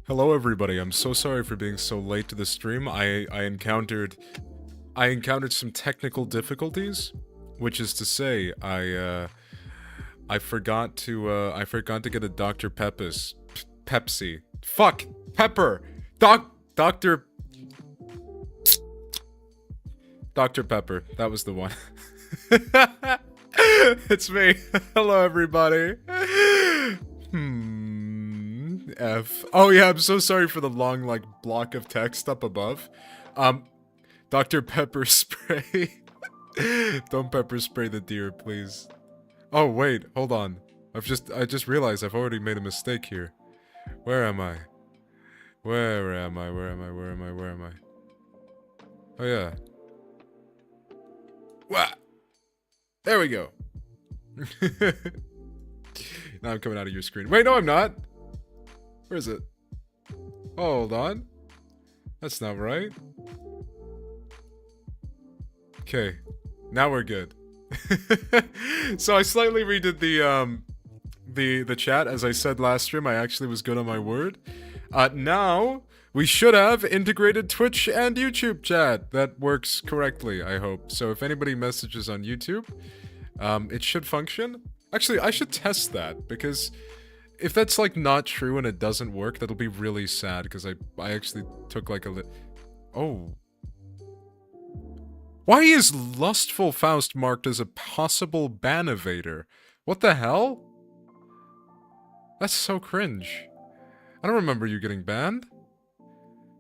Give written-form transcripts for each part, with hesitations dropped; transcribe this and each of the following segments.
Hello everybody, I'm so sorry for being so late to the stream. I encountered some technical difficulties, which is to say I forgot to get a Dr. Pepsi. Fuck! Pepper! Dr. Pepper. That was the one. It's me. Hello everybody. F. Oh yeah, I'm so sorry for the long, like, block of text up above. Dr. Pepper spray. Don't pepper spray the deer, please. Oh wait, hold on. I just realized I've already made a mistake here. Where am I? Where am I? Oh yeah. Wah! There we go. Now I'm coming out of your screen. Wait, no I'm not! Where is it? Hold on. That's not right. Okay. Now we're good. So I slightly redid the chat. As I said last stream, I actually was good on my word. Now we should have integrated Twitch and YouTube chat. That works correctly, I hope. So if anybody messages on YouTube, it should function. Actually, I should test that, because if that's, like, not true and it doesn't work, that'll be really sad, because I actually took, like, Oh. Why is Lustful Faust marked as a possible ban evader? What the hell? That's so cringe. I don't remember you getting banned.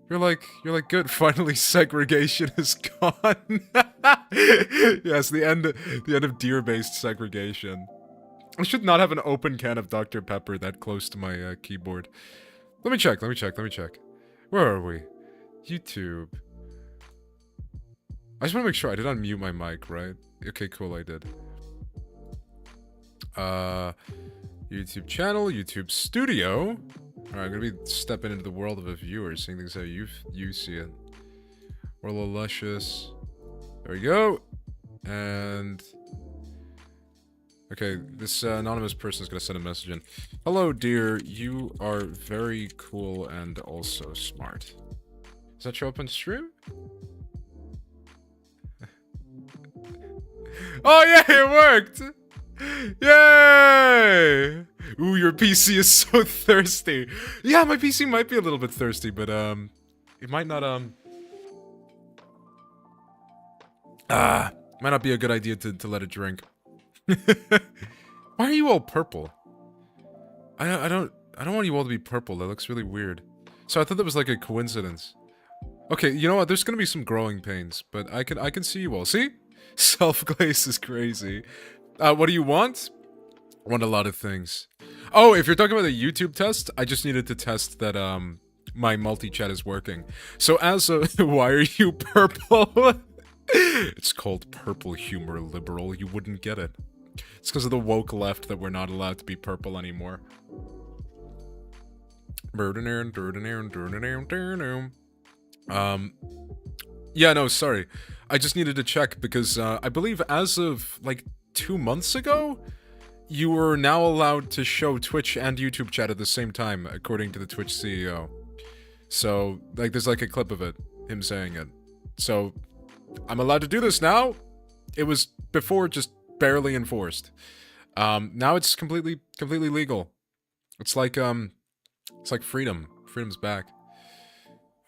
You're like, good, finally segregation is gone. Yes, the end of deer-based segregation. I should not have an open can of Dr. Pepper that close to my keyboard. Let me check. Where are we? YouTube. I just want to make sure I did unmute my mic, right? Okay, cool, I did. YouTube channel, YouTube studio. Alright, I'm gonna be stepping into the world of a viewer, seeing things how you see it. We're a little luscious. There we go. And... okay, this anonymous person is gonna send a message in. Hello, dear. You are very cool and also smart. Does that show up on stream? Oh yeah, it worked! Yay! Ooh, your PC is so thirsty. Yeah, my PC might be a little bit thirsty, but it might not might not be a good idea to let it drink. Why are you all purple? I don't want you all to be purple. That looks really weird. So I thought that was like a coincidence. Okay, you know what? There's gonna be some growing pains, but I can see you all. See? Self-glaze is crazy. What do you want? I want a lot of things. Oh, if you're talking about the YouTube test, I just needed to test that my multi-chat is working. So as a why are you purple? It's called purple humor, liberal. You wouldn't get it. It's because of the woke left that we're not allowed to be purple anymore. Yeah, no, sorry. I just needed to check because I believe as of like 2 months ago, you were now allowed to show Twitch and YouTube chat at the same time, according to the Twitch CEO. So, like, there's like a clip of it, him saying it. So, I'm allowed to do this now. It was before just barely enforced. Now it's completely legal. It's like freedom. Freedom's back.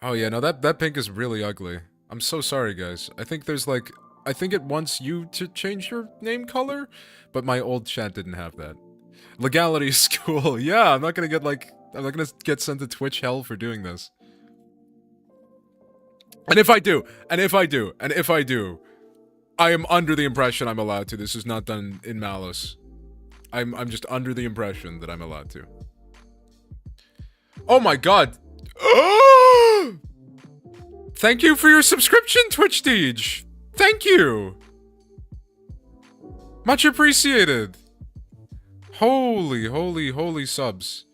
Oh yeah, no, that pink is really ugly. I'm so sorry, guys. I think there's like, I think it wants you to change your name color, but my old chat didn't have that. Legality is cool. Yeah, I'm not gonna get sent to Twitch hell for doing this. And if I do, I am under the impression I'm allowed to. This is not done in malice. I'm just under the impression that I'm allowed to. Oh my god. Thank you for your subscription, Twitch Deej. Thank you. Much appreciated. Holy subs.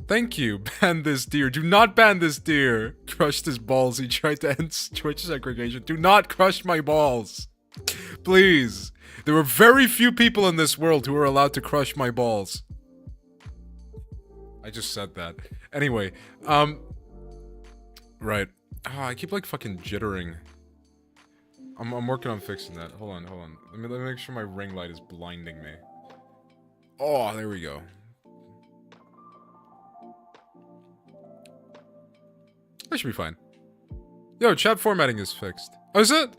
Thank you. Ban this deer. Do not ban this deer. Crushed his balls. He tried to end Twitch segregation. Do not crush my balls. Please. There are very few people in this world who are allowed to crush my balls. I just said that. Anyway, right. Oh, I keep like fucking jittering. I'm working on fixing that. Hold on. Let me make sure my ring light is blinding me. Oh, there we go. That should be fine. Yo, chat formatting is fixed. Oh, is it?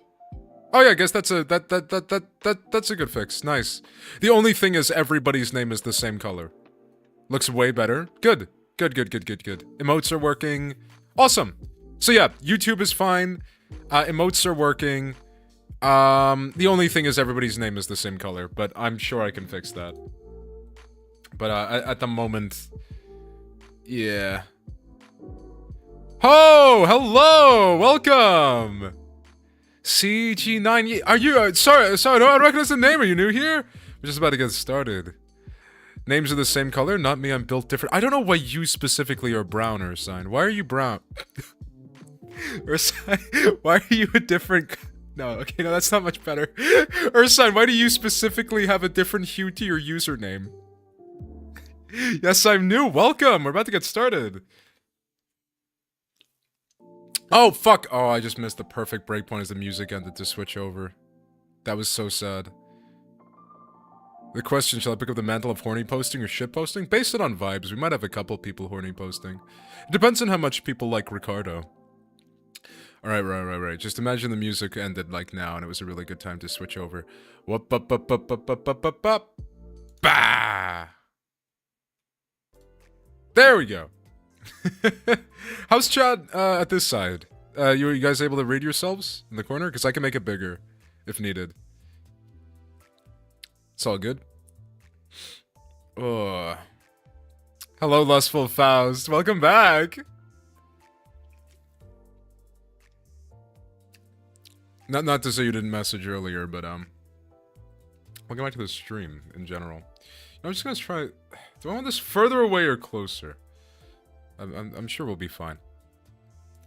Oh yeah, I guess that's a that's a good fix. Nice. The only thing is everybody's name is the same color. Looks way better. Good. Good. Emotes are working. Awesome. So yeah, YouTube is fine. Emotes are working. The only thing is everybody's name is the same color, but I'm sure I can fix that. But at the moment, yeah. Oh, hello, welcome. CG9, are you, sorry, I don't recognize the name, are you new here? We're just about to get started. Names are the same color, not me, I'm built different. I don't know why you specifically are brown, Ursine. Why are you brown? Ursine, why are you a different... No, okay, no, that's not much better. Ursine, why do you specifically have a different hue to your username? Yes, I'm new, welcome, we're about to get started. Oh, fuck! Oh, I just missed the perfect breakpoint as the music ended to switch over. That was so sad. The question, shall I pick up the mantle of horny posting or shit posting? Based it on vibes, we might have a couple people horny posting. It depends on how much people like Ricardo. Alright, right. Just imagine the music ended like now, and it was a really good time to switch over. Whoop, up, bah! There we go. How's chat at this side? You guys able to read yourselves in the corner? Because I can make it bigger, if needed. It's all good. Oh. Hello, Lustful Faust. Welcome back! Not to say you didn't message earlier, but, welcome back to the stream, in general. I'm just gonna try... Do I want this further away or closer? I'm sure we'll be fine.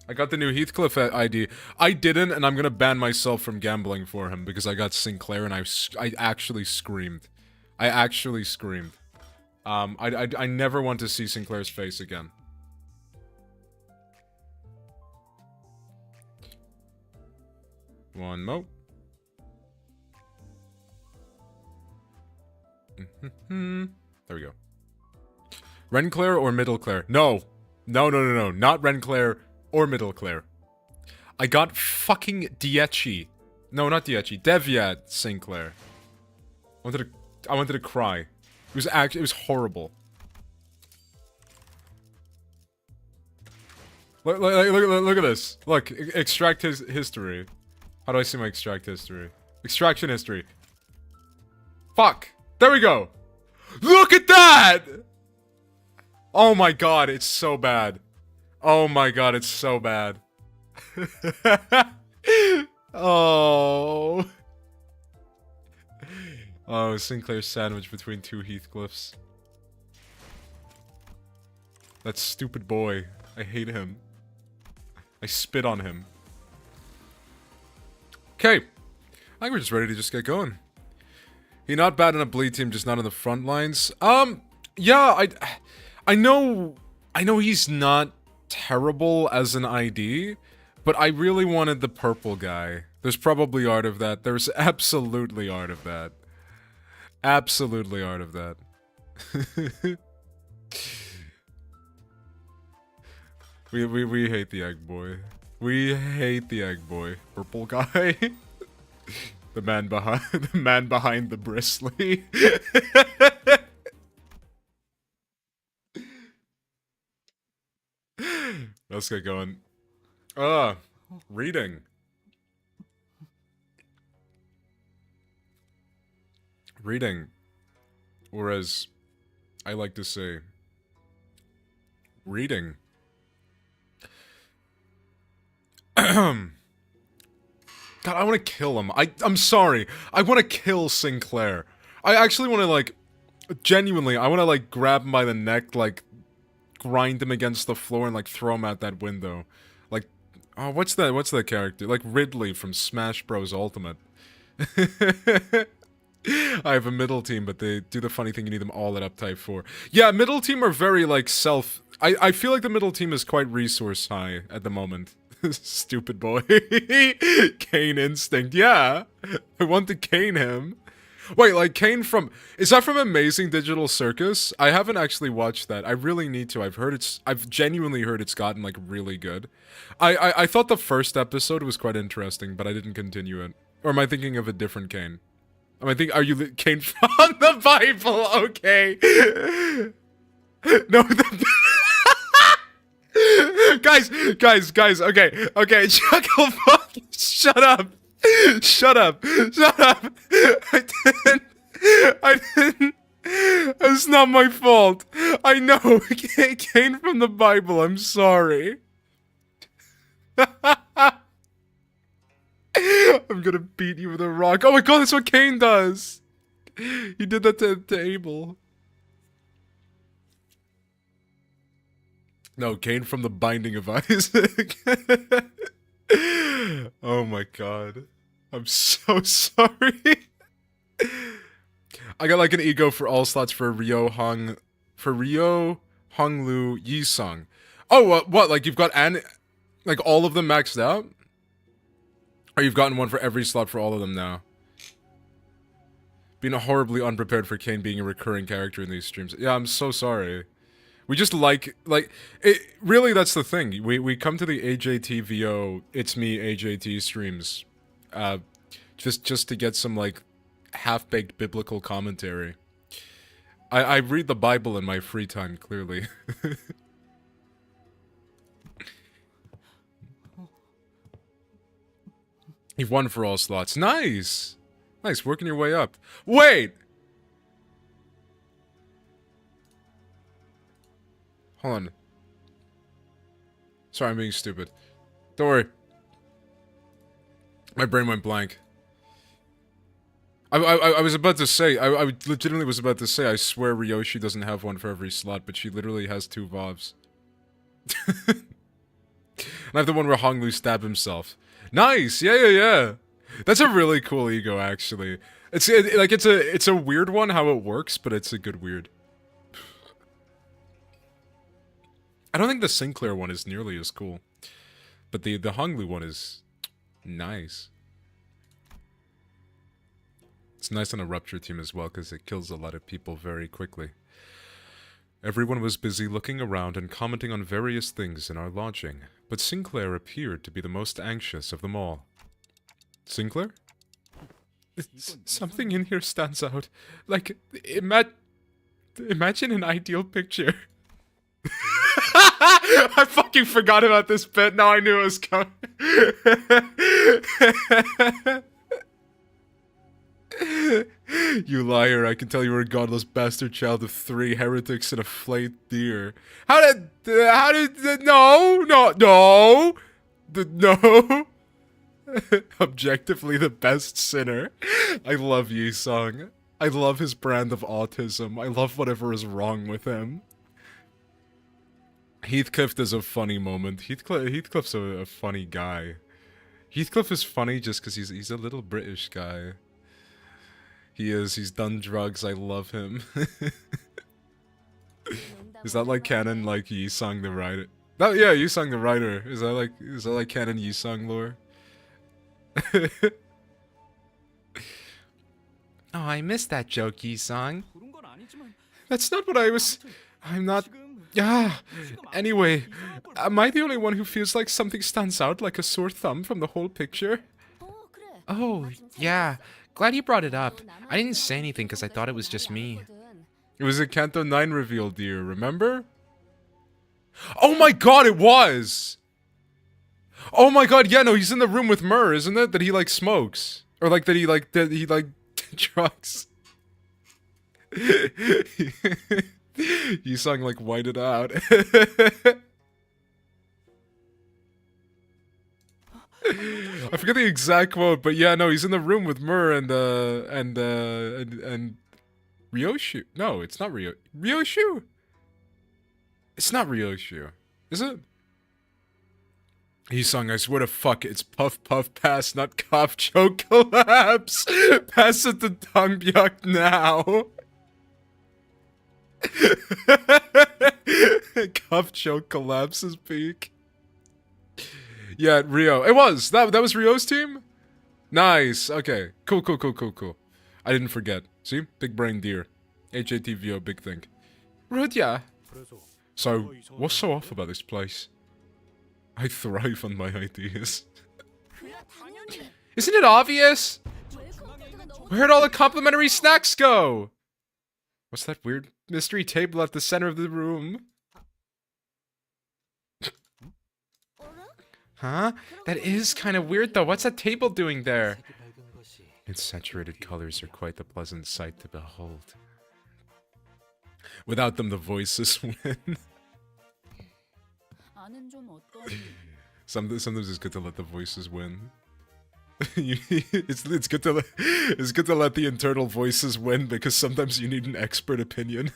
I got the new Heathcliff ID. I didn't, and I'm gonna ban myself from gambling for him because I got Sinclair and I actually screamed. I actually screamed. I never want to see Sinclair's face again. One mo. There we go. Renclair or Middleclair? No. No. Not Renclair or Middleclair. I got fucking Dietchi. No, not Dietchi. Deviat Sinclair. I wanted to cry. It was horrible. Look at this. Look, extract his history. How do I see my extract history? Extraction history. Fuck. There we go. Look at that! Oh my god, it's so bad. Oh my god, it's so bad. Oh. Oh, Sinclair's sandwich between two Heathcliffs. That stupid boy. I hate him. I spit on him. Okay. I think we're just ready to just get going. He not bad in a bleed team, just not on the front lines. Yeah, I know he's not terrible as an ID, but I really wanted the purple guy. There's probably art of that. There's absolutely art of that. Absolutely art of that. We hate the egg boy. We hate the egg boy. Purple guy. The man behind the bristly. Let's get going. Reading. Reading. Or as I like to say, reading. God, I want to kill him. I'm sorry. I want to kill Sinclair. I actually want to, like, genuinely, I want to, like, grab him by the neck, like, grind him against the floor and, like, throw him out that window. Like, oh, what's that character? Like, Ridley from Smash Bros. Ultimate. I have a middle team, but they do the funny thing, you need them all at up type 4. Yeah, middle team are very, like, I feel like the middle team is quite resource high at the moment. Stupid boy. Kane instinct, yeah. I want to cane him. Wait, like Kane from... Is that from Amazing Digital Circus? I haven't actually watched that. I really need to. I've genuinely heard it's gotten, like, really good. I thought the first episode was quite interesting, but I didn't continue it. Or am I thinking of a different Kane? Are you Kane from the Bible? Okay. No, guys, okay, Chuckle, shut up. Shut up. I didn't. It's not my fault. I know. Kane from the Bible, I'm sorry. I'm gonna beat you with a rock. Oh my god, that's what Kane does! He did that to Abel. No, Kane from the Binding of Isaac. Oh my god. I'm so sorry. I got like an ego for all slots for Ryo Honglu Yisung. Oh, what? Like you've got like all of them maxed out? Or you've gotten one for every slot for all of them now? Being horribly unprepared for Kane being a recurring character in these streams. Yeah, I'm so sorry. We just like it. Really, that's the thing. We come to the ajtvo It's Me AJT streams, just to get some like half-baked biblical commentary. I read the Bible in my free time, clearly. You've won for all slots. Nice! Nice, working your way up. Wait! Hold on. Sorry, I'm being stupid. Don't worry. My brain went blank. I was about to say, I legitimately was about to say, I swear Ryoshi doesn't have one for every slot, but she literally has 2 Vovs. And I have the one where Honglu stabbed himself. Nice! Yeah. That's a really cool ego, actually. It's a weird one how it works, but it's a good weird. I don't think the Sinclair one is nearly as cool. But the Honglu one is nice. It's nice on a Rupture team as well, because it kills a lot of people very quickly. Everyone was busy looking around and commenting on various things in our launching, but Sinclair appeared to be the most anxious of them all. Sinclair? Something in here stands out. Like, imagine an ideal picture. I fucking forgot about this bit, now I knew it was coming. You liar, I can tell you were a godless bastard child of 3 heretics and a flayed deer. No! Objectively the best sinner. I love Yi-sung. I love his brand of autism. I love whatever is wrong with him. Heathcliff is a funny moment. Heathcliff's a funny guy. Heathcliff is funny just because he's a little British guy. He is. He's done drugs. I love him. Is that like canon, like Yi-sung the writer? No, yeah, Yi-sung the writer. Is that like canon Yi-sung lore? Oh, I missed that joke, Yi-sung. That's not what I was... I'm not... Ah, anyway, am I the only one who feels like something stands out like a sore thumb from the whole picture? Oh, yeah. Glad you brought it up. I didn't say anything because I thought it was just me. It was a Kanto 9 reveal, dear, remember? Oh my god, it was! Oh my god, yeah, no, he's in the room with Myrrh, isn't it? That he, like, smokes. Or, like, that he drugs. Yi-sung, like, whited out. I forget the exact quote, but yeah, no, he's in the room with Myrrh and Ryoshu. No, it's not Ryoshu. It's not Ryoshu, is it? He sung, I swear to fuck, it's puff puff pass, not cough choke collapse. Pass it to Dongbyuk now. Cough choke collapse is peak. Yeah, Rio. It was. That was Rio's team? Nice. Okay. Cool. I didn't forget. See? Big brain deer. ajtvo, big thing. Rudya. So, what's so off about this place? I thrive on my ideas. Isn't it obvious? Where'd all the complimentary snacks go? What's that weird mystery table at the center of the room? Huh? That is kind of weird though. What's that table doing there? Its saturated colors are quite the pleasant sight to behold. Without them, the voices win. Sometimes it's good to let the voices win. it's good to let the internal voices win because sometimes you need an expert opinion.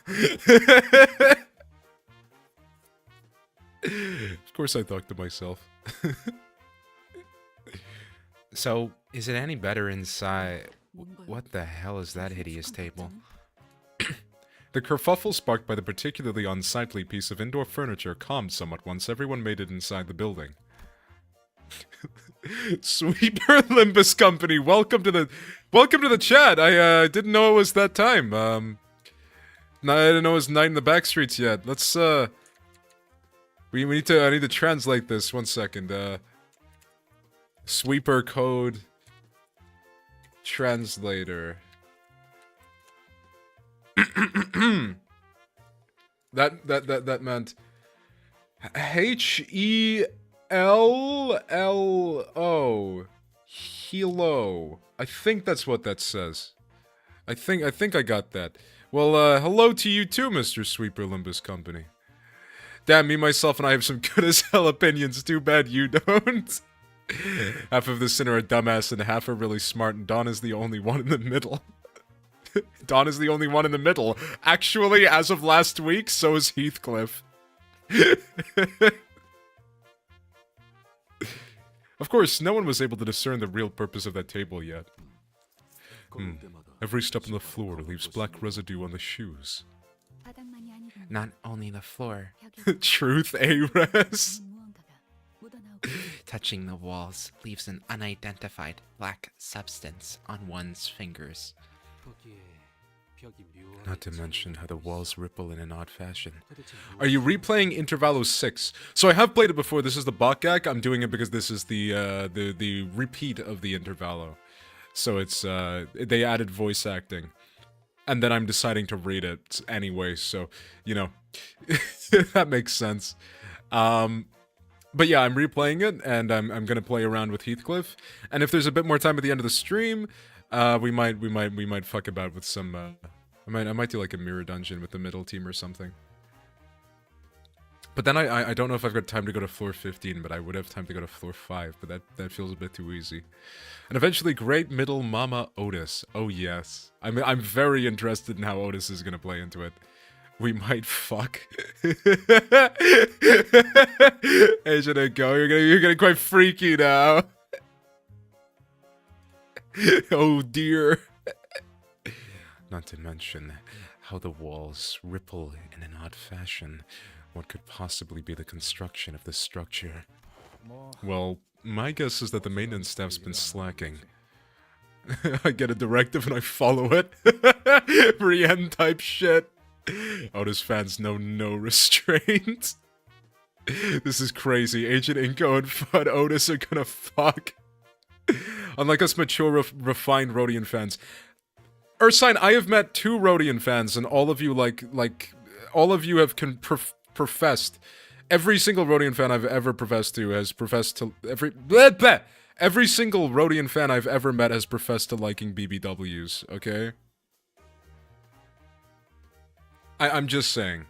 Of course, I talk to myself. So, is it any better inside? What the hell is that hideous table? The kerfuffle sparked by the particularly unsightly piece of indoor furniture calmed somewhat once everyone made it inside the building. Sweeper Limbus Company, welcome to the chat. I didn't know it was that time. No, I didn't know it was night in the back streets yet. Let's I need to translate this. 1 second. Sweeper code translator. that meant HELLO. Helo. I think that's what that says. I think I got that. Well, hello to you too, Mr. Sweeper Limbus Company. Damn, me, myself, and I have some good as hell opinions. Too bad you don't. Half of the sinner are dumbass and half are really smart, and Don is the only one in the middle. Don is the only one in the middle. Actually, as of last week, so is Heathcliff. Of course, no one was able to discern the real purpose of that table yet. Every step on the floor leaves black residue on the shoes. Not only the floor. Truth, Ares. Touching the walls leaves an unidentified black substance on one's fingers. Not to mention how the walls ripple in an odd fashion. Are you replaying Intervallo 6? So I have played it before. This is the bot gag. I'm doing it because this is the repeat of the Intervallo. So it's they added voice acting. And then I'm deciding to read it anyway, so, you know, that makes sense. But yeah, I'm replaying it, and I'm gonna play around with Heathcliff. And if there's a bit more time at the end of the stream, we might fuck about with some. I might do like a mirror dungeon with the middle team or something. But then I don't know if I've got time to go to floor 15, but I would have time to go to floor 5. But that feels a bit too easy. And eventually, Great Middle Mama Otis. Oh yes, I'm very interested in how Otis is gonna play into it. We might fuck. Agent Echo, you're getting quite freaky now. Oh dear. Not to mention how the walls ripple in an odd fashion. What could possibly be the construction of this structure? Well, my guess is that the maintenance staff's been slacking. I get a directive and I follow it. Brienne type shit. Otis fans know no restraint. This is crazy. Agent Inko and Fudd Otis are gonna fuck. Unlike us mature, refined Rodian fans. Ursine, I have met 2 Rodian fans, and all of you, all of you have professed. Every single Rodian fan I've ever professed to has professed to... Every single Rodian fan I've ever met has professed to liking BBWs, okay? I'm just saying.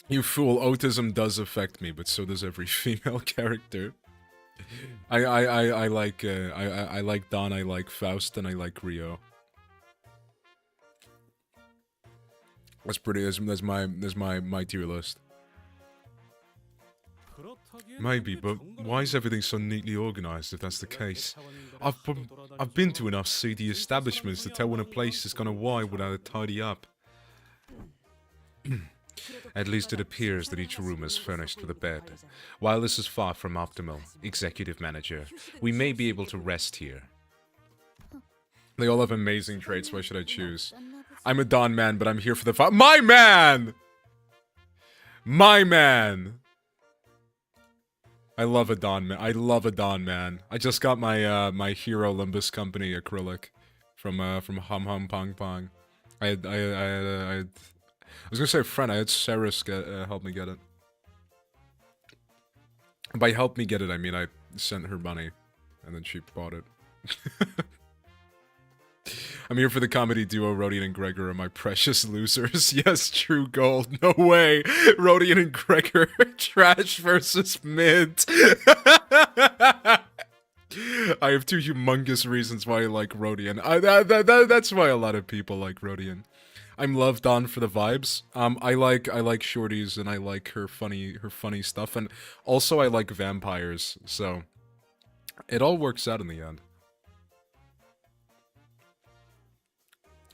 You fool, autism does affect me, but so does every female character. I like Don, I like Faust, and I like Rio. That's pretty. That's my tier list. Maybe, but why is everything so neatly organized if that's the case? I've been to enough seedy establishments to tell when a place has gone awry without a tidy up. At least it appears that each room is furnished with a bed. While this is far from optimal, Executive Manager, we may be able to rest here. They all have amazing traits, why should I choose? I'm a Don man, but I'm here for the My man! My man! I love a Don man. I love a Don man. I just got my my hero Limbus company acrylic from Hum Hum Pong Pong. I was gonna say a friend. I had Saris help me get it. By help me get it, I mean I sent her money, and then she bought it. I'm here for the comedy duo. Rodian and Gregor are my precious losers. Yes, true gold. No way. Rodian and Gregor, trash versus mid. I have two humongous reasons why I like Rodian. That's why a lot of people like Rodian. I'm loved on for the vibes. I like shorties and I like her funny stuff, and also I like vampires. So it all works out in the end.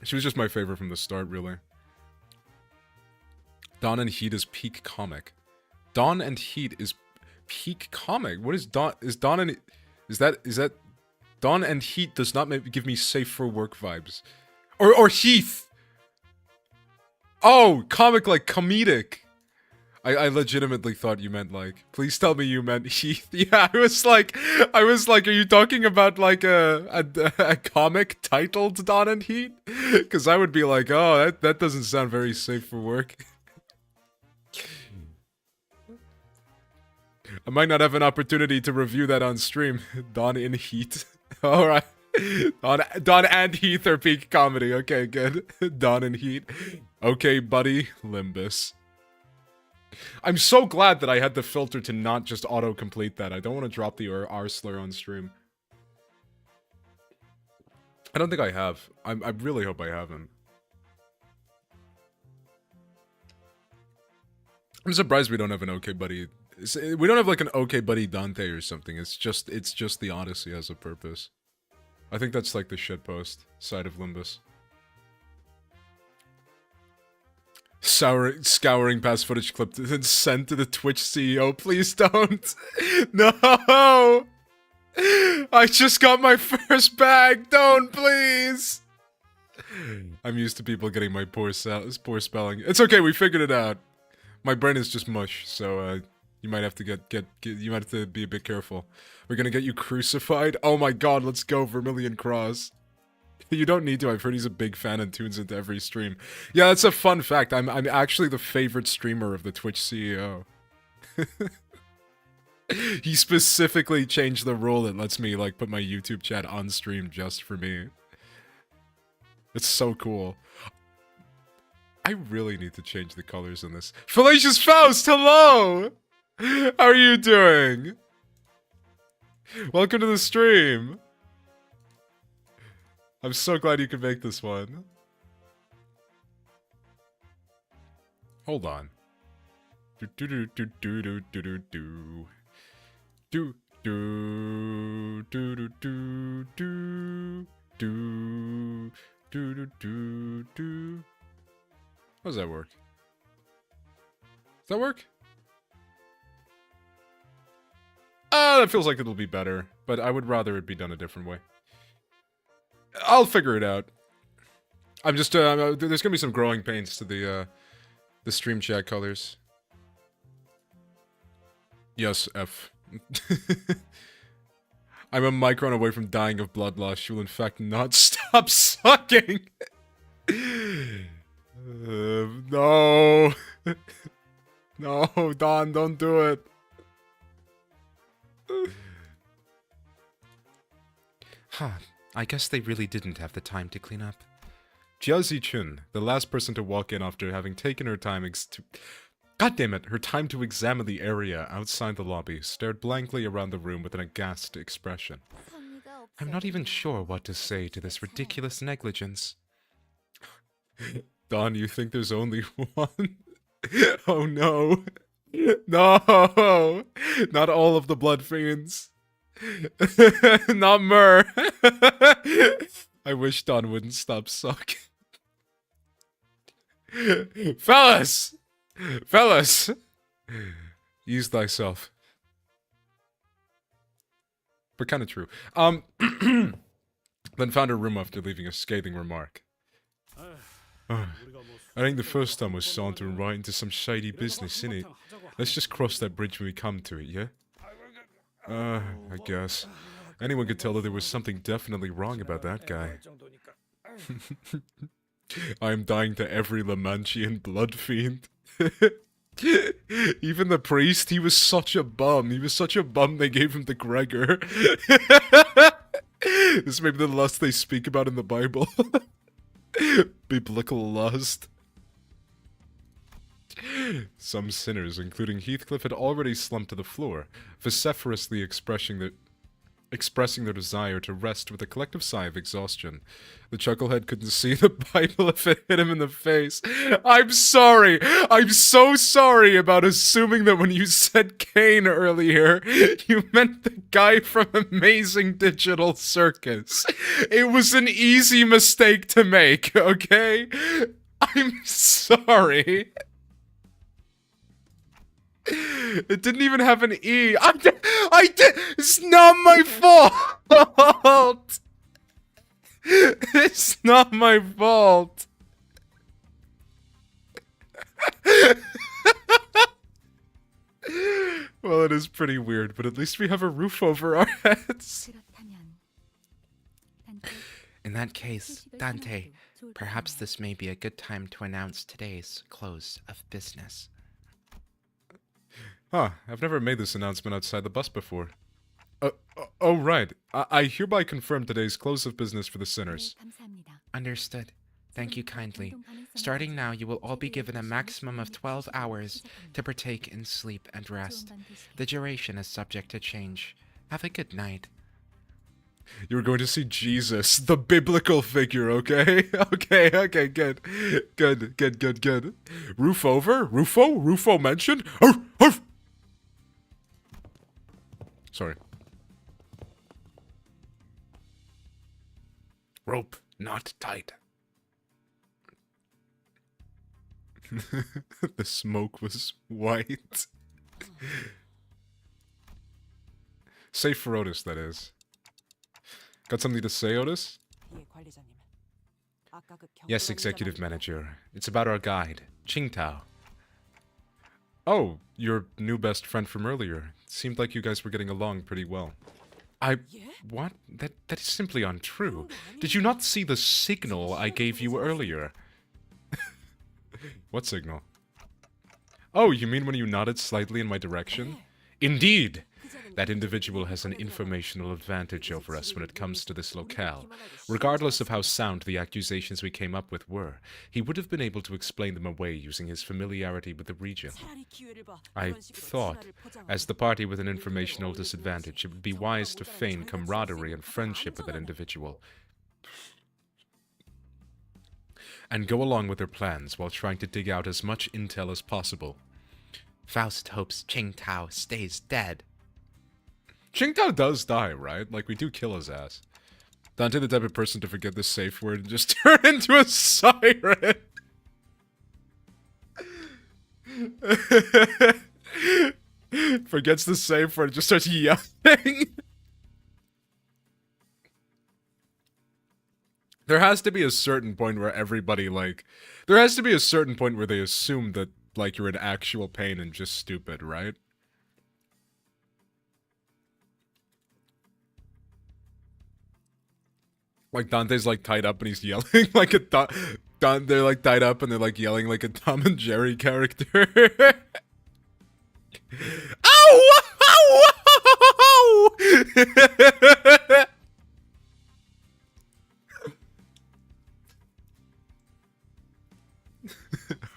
She was just my favorite from the start, really. Dawn and Heat is peak comic. Dawn and Heat is peak comic. What is Dawn? Is Dawn and... Is that... Dawn and Heat does not give me safe for work vibes. Or Heath! Oh! Comic like comedic. I legitimately thought you meant like... Please tell me you meant Heath. Yeah, I was like, are you talking about like a comic titled Dawn and Heat? Because I would be like, oh, that doesn't sound very safe for work. I might not have an opportunity to review that on stream. Dawn in Heat. Alright. Dawn and Heath are peak comedy. Okay, good. Dawn and Heat. Okay, buddy. Limbus. I'm so glad that I had the filter to not just auto-complete that. I don't want to drop the R slur on stream. I don't think I have. I really hope I haven't. I'm surprised we don't have an OK Buddy. We don't have like an OK Buddy Dante or something. It's just the Odyssey has a purpose. I think that's like the shitpost side of Limbus. Scouring past footage clipped and sent to the Twitch CEO. Please don't. No. I just got my first bag. Don't, please. I'm used to people getting my poor spelling. It's okay. We figured it out. My brain is just mush, so you might have to you might have to be a bit careful. We're gonna get you crucified. Oh my God, let's go, Vermilion Cross. You don't need to. I've heard he's a big fan and tunes into every stream. Yeah, that's a fun fact. I'm actually the favorite streamer of the Twitch CEO. He specifically changed the rule that lets me like put my YouTube chat on stream just for me. It's so cool. I really need to change the colors in this. Fallacious Faust, hello! How are you doing? Welcome to the stream. I'm so glad you could make this one. Hold on. Do do do do do do do do do. Do do do do do do do do do do. How does that work? Does that work? That feels like it'll be better, but I would rather it be done a different way. I'll figure it out. I'm just, there's gonna be some growing pains to the stream chat colors. Yes, F. I'm a micron away from dying of blood loss. She will in fact not stop sucking. No. No, Don, don't do it. Huh. I guess they really didn't have the time to clean up. Jiazi Chun, the last person to walk in after having taken her time God damn it, her time to examine the area outside the lobby, stared blankly around the room with an aghast expression. I'm not even sure what to say to this ridiculous negligence. Don, you think there's only one? Oh no. No! Not all of the blood fiends. Not Myrrh. I wish Don wouldn't stop sucking. Fellas! Fellas! Ease thyself. But kinda true. Then found her room after leaving a scathing remark. I think the first time was sauntering right into some shady business, innit? Let's just cross that bridge when we come to it, yeah? I guess. Anyone could tell that there was something definitely wrong about that guy. I am dying to every Lamanchian blood fiend. Even the priest, he was such a bum. He was such a bum they gave him to Gregor. This may be the lust they speak about in the Bible. Biblical lust. Some sinners, including Heathcliff, had already slumped to the floor, vociferously expressing their desire to rest with a collective sigh of exhaustion. The chucklehead couldn't see the Bible if it hit him in the face. I'm sorry! I'm so sorry about assuming that when you said Cain earlier, you meant the guy from Amazing Digital Circus. It was an easy mistake to make, okay? I'm sorry. It didn't even have an E. I did. It's not my fault. It's not my fault. Well, it is pretty weird, but at least we have a roof over our heads. In that case, Dante, perhaps this may be a good time to announce today's close of business. Huh, I've never made this announcement outside the bus before. Oh, right. I hereby confirm today's close of business for the sinners. Understood. Thank you kindly. Starting now, you will all be given a maximum of 12 hours to partake in sleep and rest. The duration is subject to change. Have a good night. You're going to see Jesus, the biblical figure, okay? Okay, good. Good. Roof over? Rufo mentioned? Arf! Sorry. Rope not tight. The smoke was white. Safe for Otis, that is. Got something to say, Otis? Yes, Executive Manager. It's about our guide, Qingtao. Oh, your new best friend from earlier. Seemed like you guys were getting along pretty well. What? That is simply untrue. Did you not see the signal I gave you earlier? What signal? Oh, you mean when you nodded slightly in my direction? Indeed! That individual has an informational advantage over us when it comes to this locale. Regardless of how sound the accusations we came up with were, he would have been able to explain them away using his familiarity with the region. I thought, as the party with an informational disadvantage, it would be wise to feign camaraderie and friendship with that individual, and go along with their plans while trying to dig out as much intel as possible. Faust hopes Qingtao stays dead. Qingtao does die, right? Like, we do kill his ass. Dante the type of person to forget the safe word and just turn into a siren. Forgets the safe word and just starts yelling. There has to be a certain point where everybody, like... There has to be a certain point where they assume that, like, you're in actual pain and just stupid, right? Like, Dante's, like, tied up and he's yelling like a... They're, like, tied up and they're, like, yelling like a Tom and Jerry character. Ow! Ow! Ow!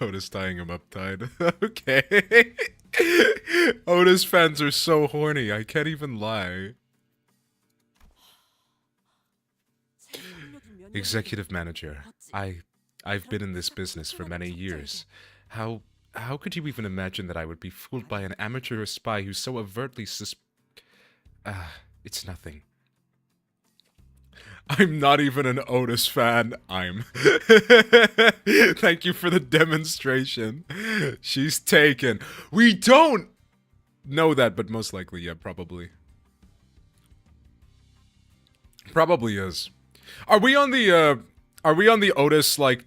Otis tying him up tied. Okay. Otis fans are so horny, I can't even lie. Executive Manager, I've been in this business for many years. How How could you even imagine that I would be fooled by an amateur spy who so overtly it's nothing. I'm not even an Otis fan. I'm. Thank you for the demonstration. She's taken. We don't know that, but most likely, yeah, probably. Probably is. Are we on the Otis, like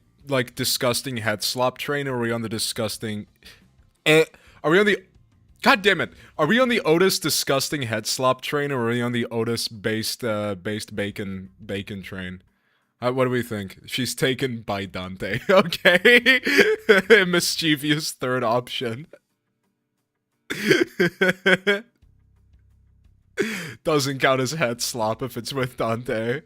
disgusting head slop train, or are we on the disgusting... Are we on the... God damn it! Are we on the Otis disgusting head slop train, or are we on the Otis based bacon train? What do we think? She's taken by Dante. Okay. Mischievous third option. Doesn't count as head slop if it's with Dante.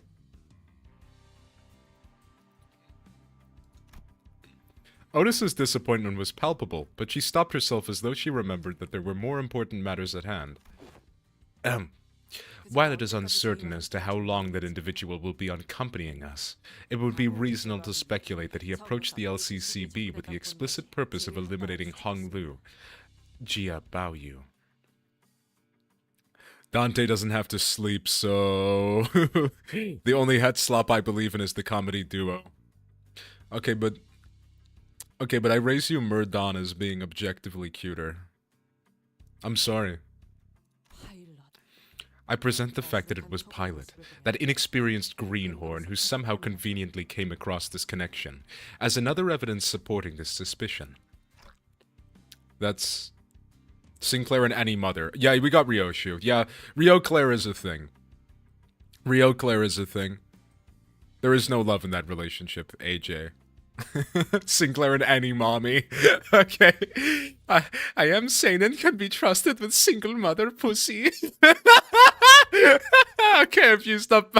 Otis's disappointment was palpable, but she stopped herself as though she remembered that there were more important matters at hand. While it is uncertain as to how long that individual will be accompanying us, it would be reasonable to speculate that he approached the LCCB with the explicit purpose of eliminating Hong Lu, Jia Baoyu. Dante doesn't have to sleep, so... The only head slop I believe in is the comedy duo. Okay, but I raise you Murdon as being objectively cuter. I'm sorry. I present the fact that it was Pilot, that inexperienced greenhorn who somehow conveniently came across this connection, as another evidence supporting this suspicion. That's... Sinclair and Annie Mother. Yeah, we got Ryoshu. Yeah, Rio Claire is a thing. Rio Claire is a thing. There is no love in that relationship, AJ. Sinclair and Annie Mommy. Okay. I am sane and can be trusted with single mother pussy. Okay, I've used up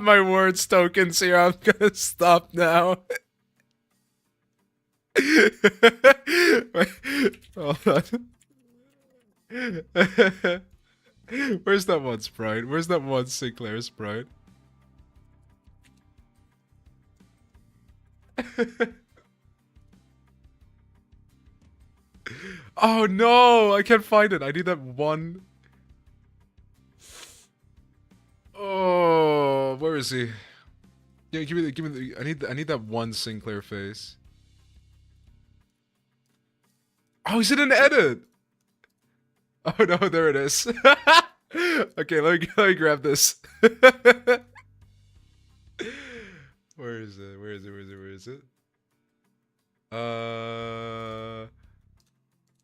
my words tokens here. I'm gonna stop now. Wait, hold on. Where's that one sprite? Where's that one Sinclair sprite? Oh no, I can't find it. I need that one. Oh, where is he? Yeah, give me the. I need that one Sinclair face. Oh, he's in an edit. Oh no, there it is. Okay, let me grab this. Where is it? Where is it?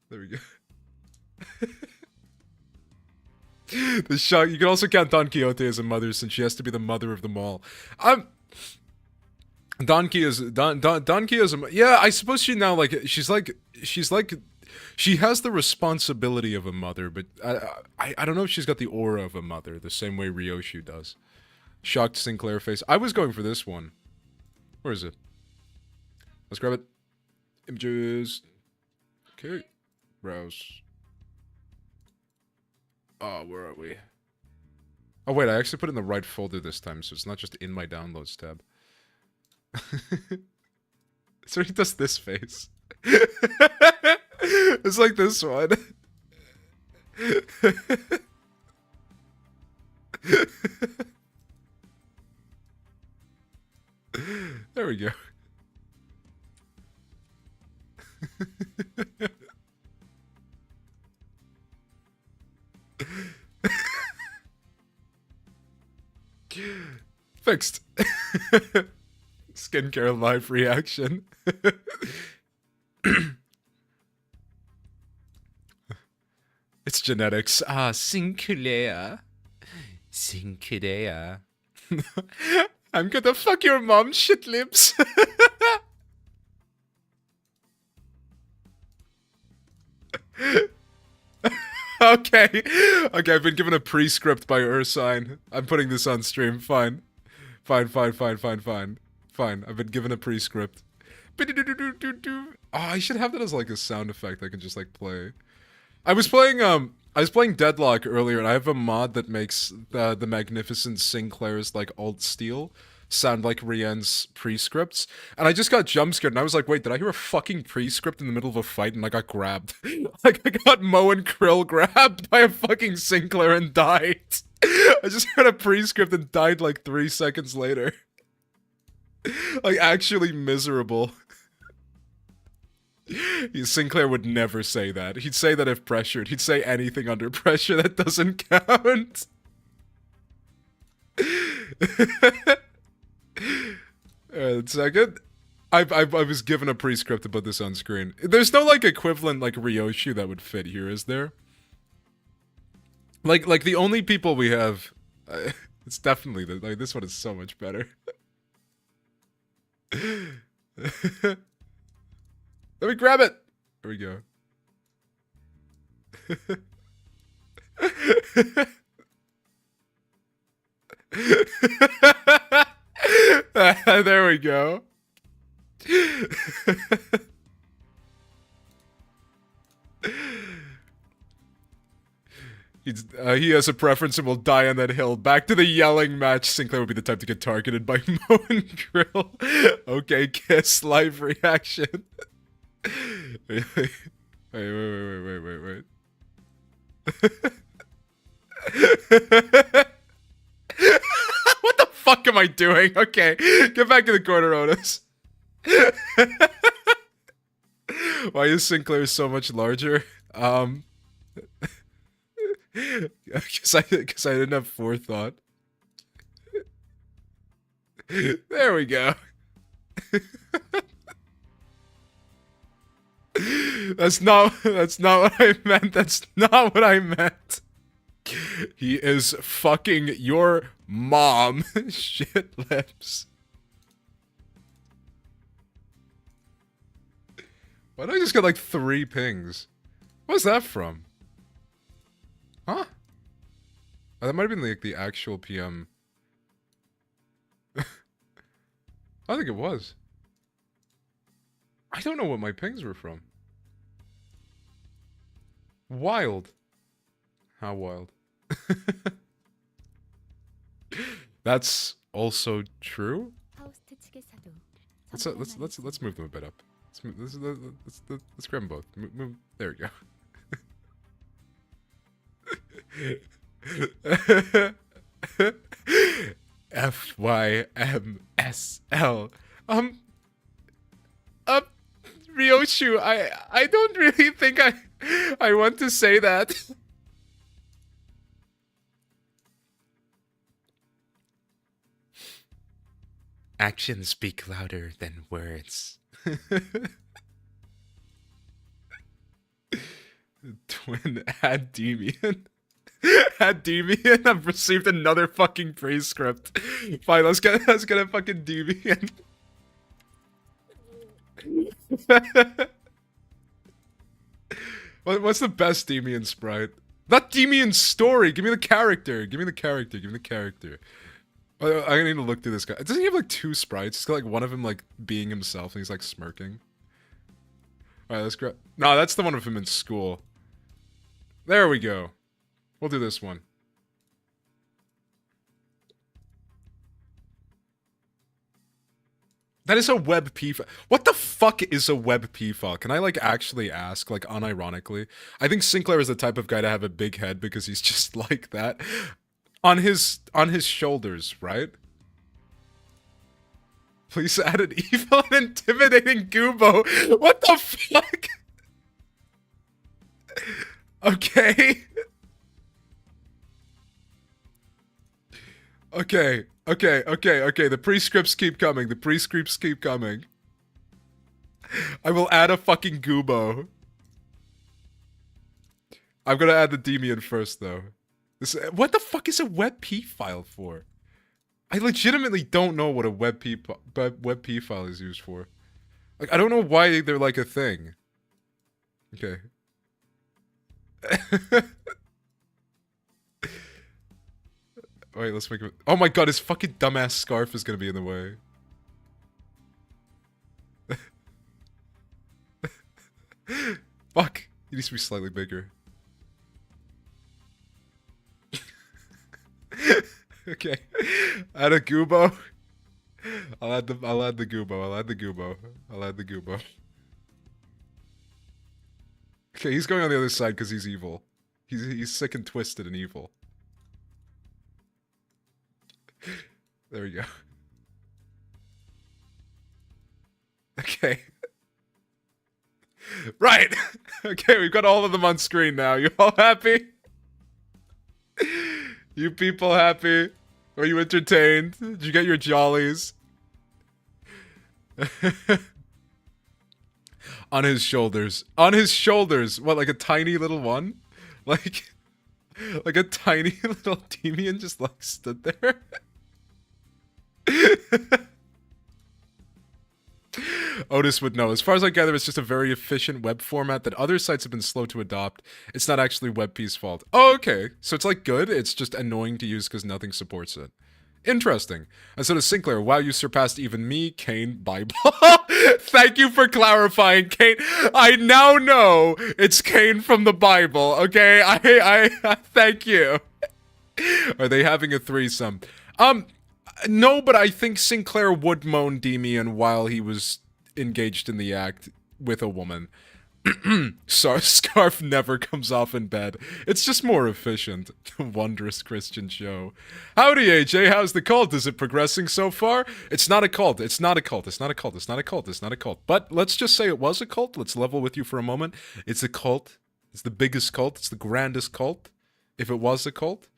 There we go. The shot. You can also count Don Quixote as a mother, since she has to be the mother of them all. Don Quixote is a... Yeah, I suppose she now, like, she's like, she has the responsibility of a mother, but I don't know if she's got the aura of a mother, the same way Ryoshu does. Shocked Sinclair face. I was going for this one. Where is it? Let's grab it. Images. Okay. Browse. Oh, where are we? Oh, wait, I actually put it in the right folder this time, so it's not just in my downloads tab. So he does this face. It's like this one. There we go. Fixed. Skincare live reaction. It's genetics. Ah, Sinclair. Sinclair. I'm gonna fuck your mom, shit lips. Okay. Okay, I've been given a pre-script by Ursine. I'm putting this on stream. Fine. Fine. I've been given a pre-script. Oh, I should have that as like a sound effect I can just like play. I was playing Deadlock earlier, and I have a mod that makes the magnificent Sinclair's like alt steel. sound like Rien's prescripts. And I just got jump scared and I was like, wait, did I hear a fucking prescript in the middle of a fight? And I got grabbed. Like, I got Mo and Krill grabbed by a fucking Sinclair and died. I just heard a prescript and died like 3 seconds later. Like, actually miserable. Sinclair would never say that. He'd say that if pressured. He'd say anything under pressure that doesn't count. Alright, second. I was given a prescript to put this on screen. There's no, like, equivalent, like, Ryoshu that would fit here, is there? Like the only people we have... it's definitely... like, this one is so much better. Let me grab it! There we go. There we go. He has a preference and will die on that hill. Back to the yelling match. Sinclair would be the type to get targeted by Mo and Krill. Okay, kiss. Live reaction. Wait. What the fuck am I doing? Okay, get back in the corner, Otis. Why is Sinclair so much larger? Because I didn't have forethought. There we go. That's not what I meant. That's not what I meant. He is fucking your mom. Shit lips. Why did I just get like 3 pings? What's that from? Huh? Oh, that might have been like the actual PM. I think it was. I don't know what my pings were from. Wild. How wild. That's also true. Let's move them a bit up. Let's grab them both. Move. There we go. FYMSL. Ryoshu, I don't really think I want to say that. Actions speak louder than words. Twin Ademian. Ademian, I've received another fucking praise script. Fine, let's get a fucking Deviant. What's the best Demian sprite? Not Demian story. Give me the character. Give me the character. I need to look through this guy. Doesn't he have like 2 sprites? He's got like one of him like being himself and he's like smirking. Alright, let's grab... No, that's the one of him in school. There we go. We'll do this one. That is a WebP file. What the fuck is a WebP file? Can I, like, actually ask, like, unironically? I think Sinclair is the type of guy to have a big head because he's just like that. On his shoulders, right? Please add an evil and intimidating Goobo. What the fuck? Okay. Okay. The prescripts keep coming. I will add a fucking Goobo. I'm gonna add the Demian first, though. What the fuck is a WebP file for? I legitimately don't know what a WebP file is used for. Like, I don't know why they're like a thing. Okay. Wait, let's make it... Oh my god, his fucking dumbass scarf is gonna be in the way. Fuck. He needs to be slightly bigger. Okay. Add a Goobo. I'll add the goobo. I'll add the goobo. I'll add the goobo. Okay, he's going on the other side because he's evil. He's sick and twisted and evil. There we go. Okay. Right! Okay, we've got all of them on screen now. You all happy? You people happy? Were you entertained? Did you get your jollies? On his shoulders. On his shoulders! What, like a tiny little one? Like a tiny little Demian just like stood there? Otis would know. As far as I gather, it's just a very efficient web format that other sites have been slow to adopt. It's not actually WebP's fault. Oh, okay. So it's like good, it's just annoying to use because nothing supports it. Interesting. And so to Sinclair, wow, you surpassed even me, Kane, Bible. Thank you for clarifying, Kane. I now know it's Kane from the Bible, okay? I thank you. Are they having a threesome? No, but I think Sinclair would moan Demian while he was engaged in the act with a woman. Scarf never comes off in bed. It's just more efficient. Wondrous Christian show. Howdy, AJ. How's the cult? Is it progressing so far? It's not a cult. It's not a cult. It's not a cult. It's not a cult. It's not a cult. But let's just say it was a cult. Let's level with you for a moment. It's a cult. It's the biggest cult. It's the grandest cult. If it was a cult,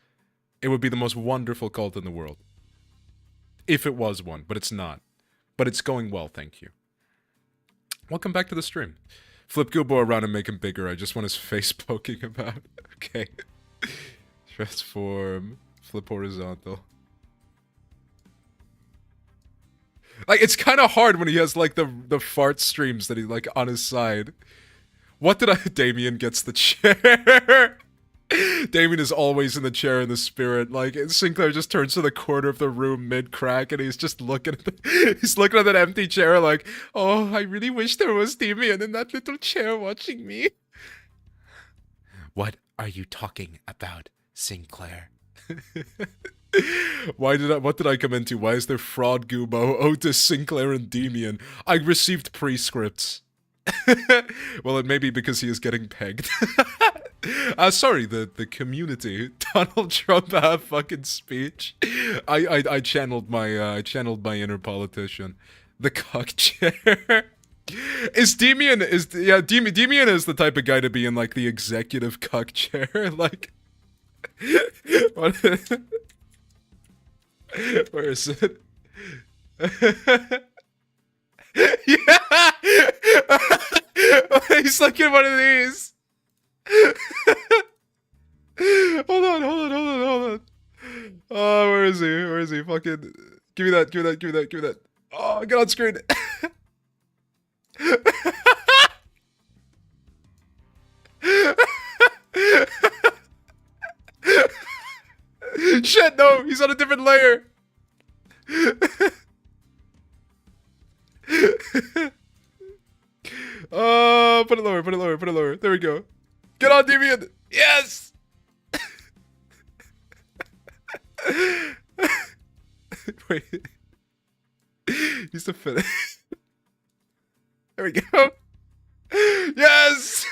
it would be the most wonderful cult in the world. If it was one, but it's not. But it's going well, thank you. Welcome back to the stream. Flip Goobo around and make him bigger. I just want his face poking about. Okay. Transform. Flip horizontal. Like, it's kind of hard when he has, like, the fart streams that he, like, on his side. What did I... Damien gets the chair. Damien is always in the chair in the spirit. Like, Sinclair just turns to the corner of the room mid-crack and he's just looking at he's looking at that empty chair like, oh, I really wish there was Damien in that little chair watching me. What are you talking about, Sinclair? What did I come into? Why is there Fraud Goobo, Otis, Sinclair, and Demian? I received pre-scripts. Well, it may be because he is getting pegged. Sorry, the community. Donald Trump fucking speech. I channeled my inner politician. The cock chair. Demian is the type of guy to be in like the executive cuck chair. Like, what? Where is it? Yeah. He's like in one of these. Hold on. Oh, where is he? Fucking give me that. Oh, get on screen. Shit, no, he's on a different layer. Put it lower. There we go. Get on, Deviant! Yes! Wait. He's the finish. There we go. Yes!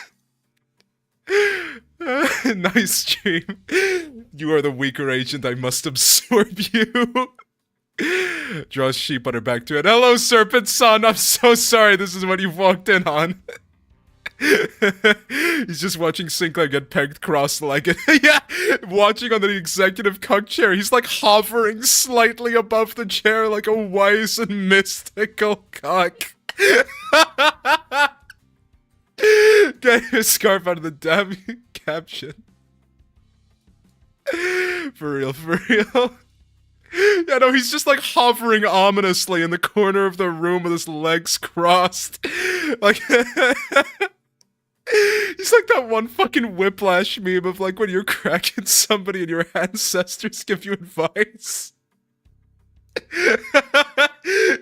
Nice stream. You are the weaker agent. I must absorb you. Draws sheep on her back to it. Hello, Serpent Son. I'm so sorry. This is what you've walked in on. He's just watching Sinclair get pegged cross-legged. Yeah, watching on the executive cuck chair. He's like hovering slightly above the chair like a wise and mystical cuck. Get your scarf out of the damn caption. For real. Yeah, no, he's just like hovering ominously in the corner of the room with his legs crossed. Like, he's like that one fucking Whiplash meme of like when you're cracking somebody and your ancestors give you advice. You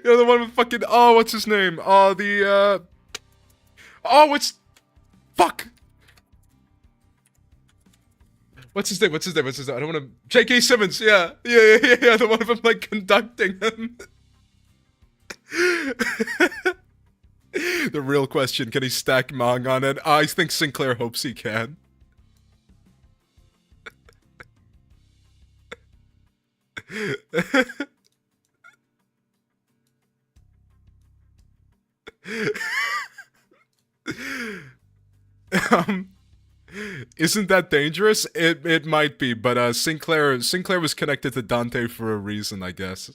know, the one with fucking, oh, what's his name? Oh, fuck! What's his name? I don't want to... J.K. Simmons, yeah, the one of them, like, conducting him. The real question, can he stack Mong on it? I think Sinclair hopes he can. Isn't that dangerous? It might be, but Sinclair was connected to Dante for a reason, I guess.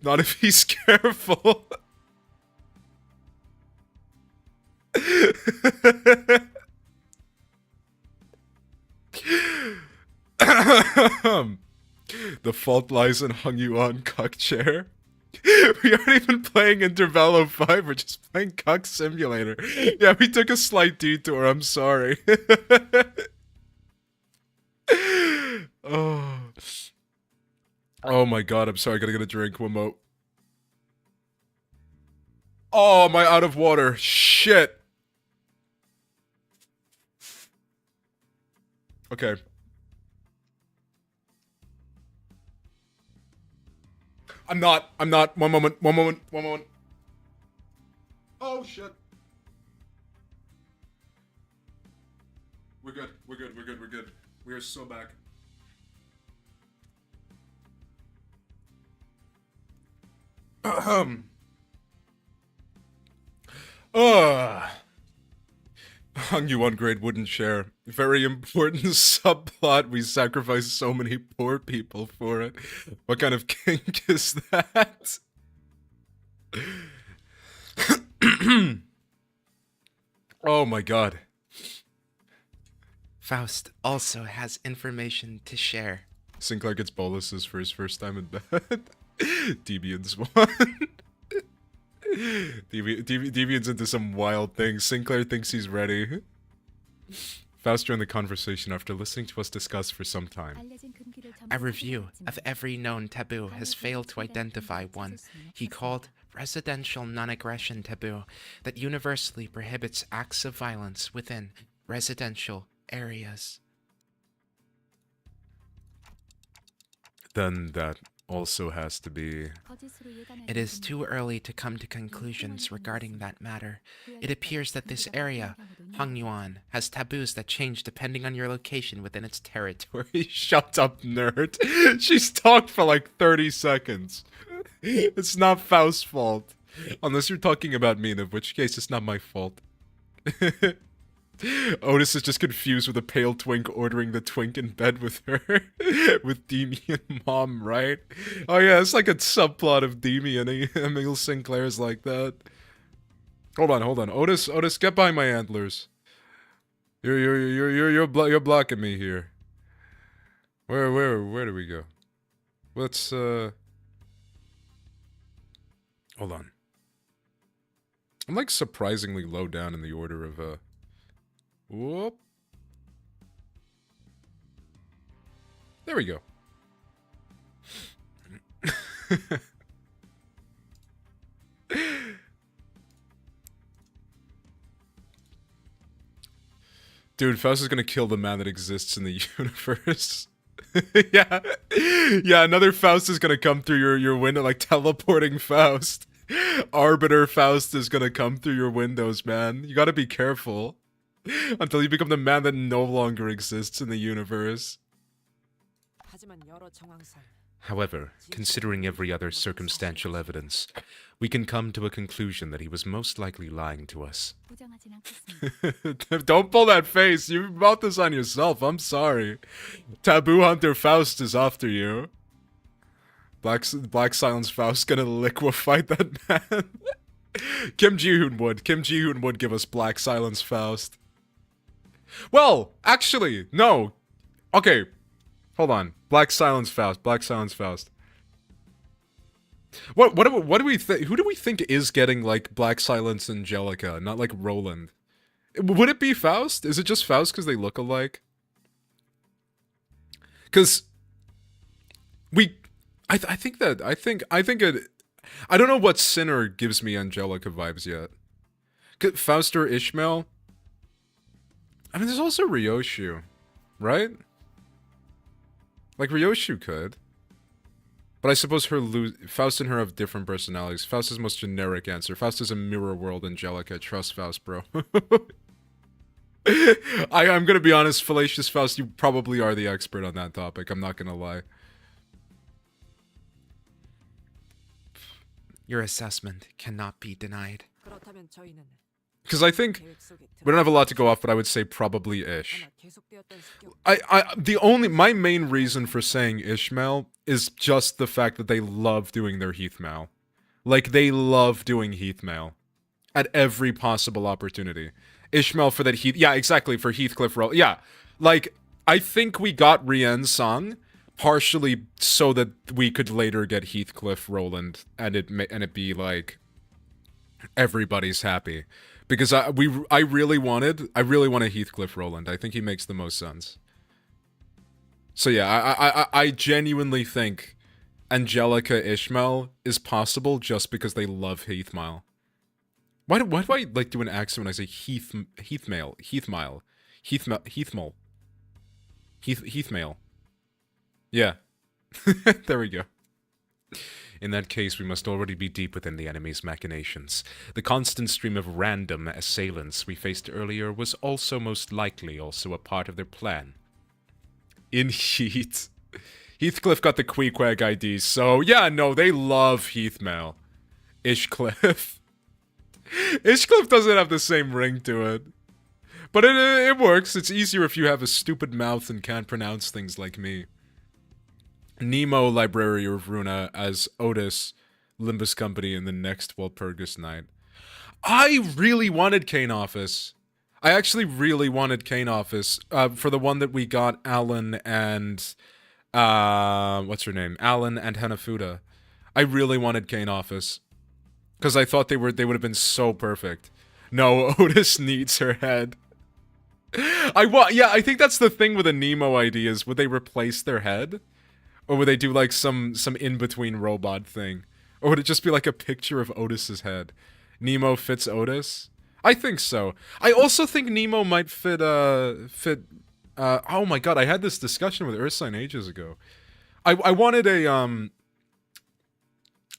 Not if he's careful. The fault lies in Hung Yuan Cuck Chair. We aren't even playing Intervallo 5, we're just playing Cuck Simulator. Yeah, we took a slight detour, I'm sorry. Oh. Oh my god, I'm sorry, I gotta get a drink, Wimo. Oh, am I out of water? Shit. Okay. I'm not. One moment. Oh, shit. We're good. We are so back. Hung Yuan grade wouldn't share. Very important subplot. We sacrificed so many poor people for it. What kind of kink is that? Oh my god. Faust also has information to share. Sinclair gets boluses for his first time in bed. Deviant's one. Deviant's into some wild things. Sinclair thinks he's ready. Faust joined the conversation after listening to us discuss for some time. A review of every known taboo has failed to identify one he called residential non-aggression taboo that universally prohibits acts of violence within residential areas. Then that also has to be... It is too early to come to conclusions regarding that matter. It appears that this area, Hangyuan, has taboos that change depending on your location within its territory. Shut up, nerd. She's talked for like 30 seconds. It's not Faust's fault. Unless you're talking about me, in which case it's not my fault. Otis is just confused with a pale twink ordering the twink in bed with her. With Demian mom, right? Oh yeah, it's like a subplot of Demian. Emil Sinclair's like that. Hold on. Otis, get by my antlers. You're blocking me here. Where do we go? Let's hold on. I'm like surprisingly low down in the order of whoop. There we go. Dude, Faust is gonna kill the man that exists in the universe. Yeah, another Faust is gonna come through your window, like teleporting Faust. Arbiter Faust is gonna come through your windows, man. You gotta be careful. Until you become the man that no longer exists in the universe. However, considering every other circumstantial evidence, we can come to a conclusion that he was most likely lying to us. Don't pull that face. You brought this on yourself. I'm sorry. Taboo Hunter Faust is after you. Black Silence Faust gonna liquefy that man. Kim Ji-hoon would give us Black Silence Faust. Well, actually, no. Okay, hold on. Black Silence Faust. What do we think? Who do we think is getting like Black Silence Angelica, not like Roland? Would it be Faust? Is it just Faust because they look alike? Because I think it. I don't know what Sinner gives me Angelica vibes yet. Faust or Ishmael. I mean, there's also Ryoshu, right? Like, Ryoshu could. But I suppose Faust and her have different personalities. Faust is the most generic answer. Faust is a mirror world Angelica. Trust Faust, bro. I'm gonna be honest, Fallacious Faust, you probably are the expert on that topic. I'm not gonna lie. Your assessment cannot be denied. Because I think we don't have a lot to go off, but I would say probably Ish. My main reason for saying Ishmael is just the fact that they love doing their Heathmail. Like, they love doing Heathmail at every possible opportunity. Ishmael for that yeah, exactly, for Heathcliff role. Yeah, like, I think we got Rien's song partially so that we could later get Heathcliff Roland, and it be like everybody's happy. Because I really want a Heathcliff Roland. I think he makes the most sense. So yeah, I genuinely think Angelica Ishmael is possible just because they love Heathmail. Why do I like do an accent when I say Heathmail? Yeah. There we go. In that case, we must already be deep within the enemy's machinations. The constant stream of random assailants we faced earlier was also most likely also a part of their plan. In Heath. Heathcliff got the Queequeg ID, so yeah, no, they love Heathmail. Ishcliff. Ishcliff doesn't have the same ring to it. But it works. It's easier if you have a stupid mouth and can't pronounce things like me. Nemo, Library of Runa, as Otis, Limbus Company in the next Walpurgis Night. I really wanted Kane Office. I actually really wanted Kane Office for the one that we got Alan and what's her name? Alan and Hanafuda. I really wanted Kane Office because I thought they would have been so perfect. No, Otis needs her head. Yeah, I think that's the thing with a Nemo idea is would they replace their head? Or would they do like some in-between robot thing? Or would it just be like a picture of Otis's head? Nemo fits Otis? I think so. I also think Nemo might fit, oh my god, I had this discussion with Ursine ages ago. I wanted a,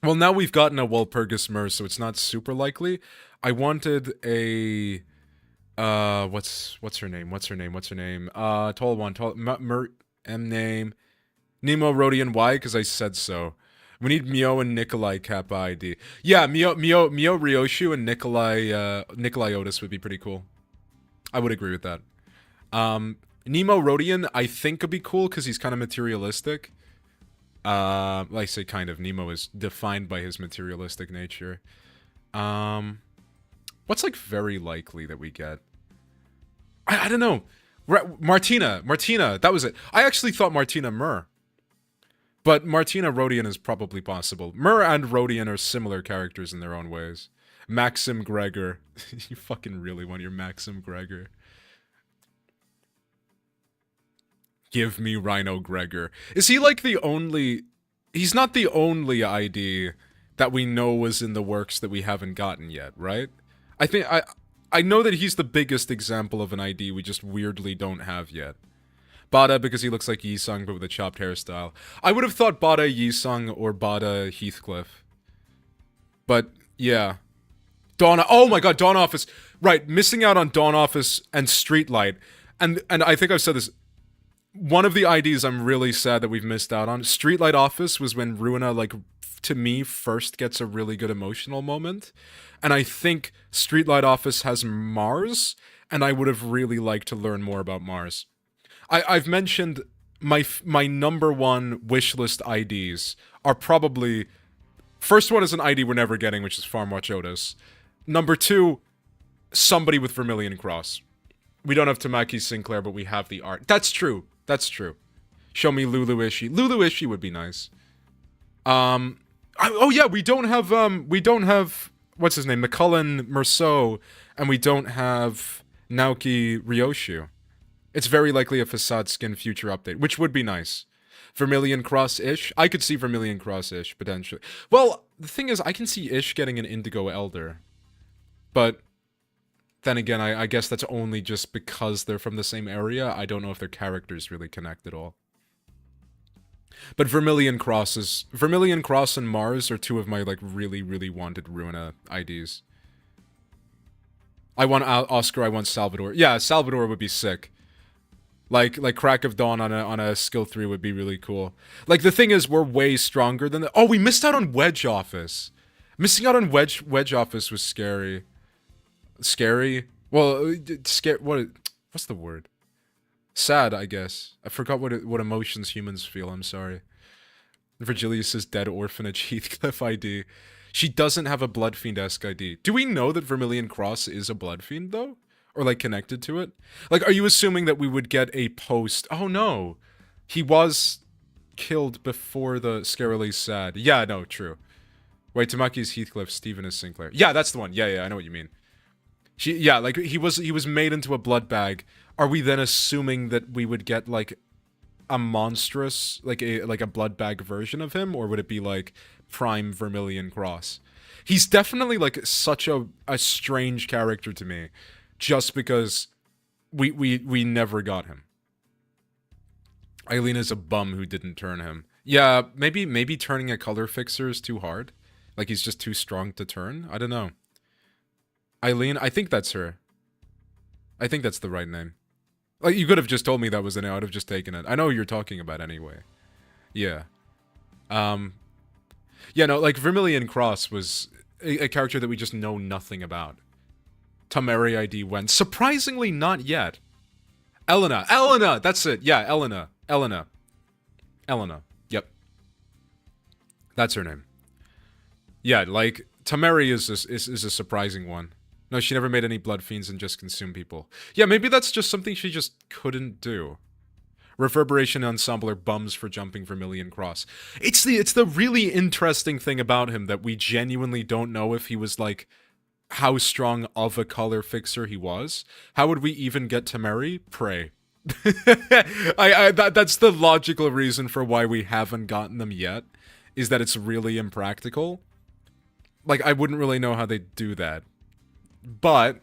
well, now we've gotten a Walpurgis Mer, so it's not super likely. I wanted a, what's her name? Tall one, name. Nemo, Rodian, why? Because I said so. We need Mio and Nikolai Kappa ID. Yeah, Mio Ryoshu and Nikolai Otis would be pretty cool. I would agree with that. Nemo Rodian, I think could be cool because he's kind of materialistic. Like I say kind of. Nemo is defined by his materialistic nature. What's like very likely that we get? I don't know. Martina, that was it. I actually thought Martina Mur. But Martina Rodian is probably possible. Mur and Rodian are similar characters in their own ways. Maxim Gregor. You fucking really want your Maxim Gregor. Give me Rhino Gregor. Is he like the only... He's not the only ID that we know was in the works that we haven't gotten yet, right? I know that he's the biggest example of an ID we just weirdly don't have yet. Bada because he looks like Yi-sung but with a chopped hairstyle. I would have thought Bada Yi-sung or Bada Heathcliff. But, yeah. Oh my god, Dawn Office. Right, missing out on Dawn Office and Streetlight. And I think I've said this. One of the IDs I'm really sad that we've missed out on. Streetlight Office was when Runa, like, to me, first gets a really good emotional moment. And I think Streetlight Office has Mars, and I would have really liked to learn more about Mars. I've mentioned my number one wishlist IDs are probably... First one is an ID we're never getting, which is Farmwatch Otis. Number two, somebody with Vermilion Cross. We don't have Tamaki Sinclair, but we have the art. That's true. That's true. Show me Lulu Ishii. Lulu Ishii would be nice. Oh yeah, we don't have, what's his name? McCullen Merceau, and we don't have Naoki Ryoshu. It's very likely a Facade Skin future update, which would be nice. Vermilion Cross-ish? I could see Vermilion Cross-ish, potentially. Well, the thing is, I can see Ish getting an Indigo Elder. But, then again, I guess that's only just because they're from the same area. I don't know if their characters really connect at all. But Vermilion Cross and Mars are two of my like really, really wanted Ruina IDs. I want Oscar, I want Salvador. Yeah, Salvador would be sick. Like Crack of Dawn on a skill 3 would be really cool. Like the thing is, we're way stronger than the. Oh, we missed out on Wedge Office. Missing out on Wedge Office was scary. Scary. Well, scare. What's the word? Sad, I guess. I forgot what emotions humans feel. I'm sorry. Virgilius's dead orphanage Heathcliff ID. She doesn't have a Bloodfiend-esque ID. Do we know that Vermilion Cross is a Bloodfiend though? Or like connected to it? Like, are you assuming that we would get a post? Oh no, he was killed before the scarily sad. Yeah, no, true. Wait, Tamaki is Heathcliff, Stephen is Sinclair. Yeah, that's the one. Yeah, I know what you mean. Yeah, like he was made into a blood bag. Are we then assuming that we would get like a monstrous, like a blood bag version of him, or would it be like prime Vermilion Cross? He's definitely like such a strange character to me. Just because we never got him. Eileen is a bum who didn't turn him. Yeah, maybe turning a color fixer is too hard. Like he's just too strong to turn. I don't know. Eileen, I think that's her. I think that's the right name. Like you could have just told me that was the name. I would have just taken it. I know who you're talking about anyway. Yeah. Yeah, no, like Vermilion Cross was a character that we just know nothing about. Tamari ID went. Surprisingly, not yet. Elena! That's it. Yeah, Elena. Yep. That's her name. Yeah, like, Tamari is a surprising one. No, she never made any blood fiends and just consumed people. Yeah, maybe that's just something she just couldn't do. Reverberation Ensemble are bums for jumping Vermilion Cross. It's the really interesting thing about him that we genuinely don't know if he was, like, how strong of a color fixer he was. How would we even get Tamari? Pray. That's the logical reason for why we haven't gotten them yet, is that it's really impractical. Like, I wouldn't really know how they do that. But,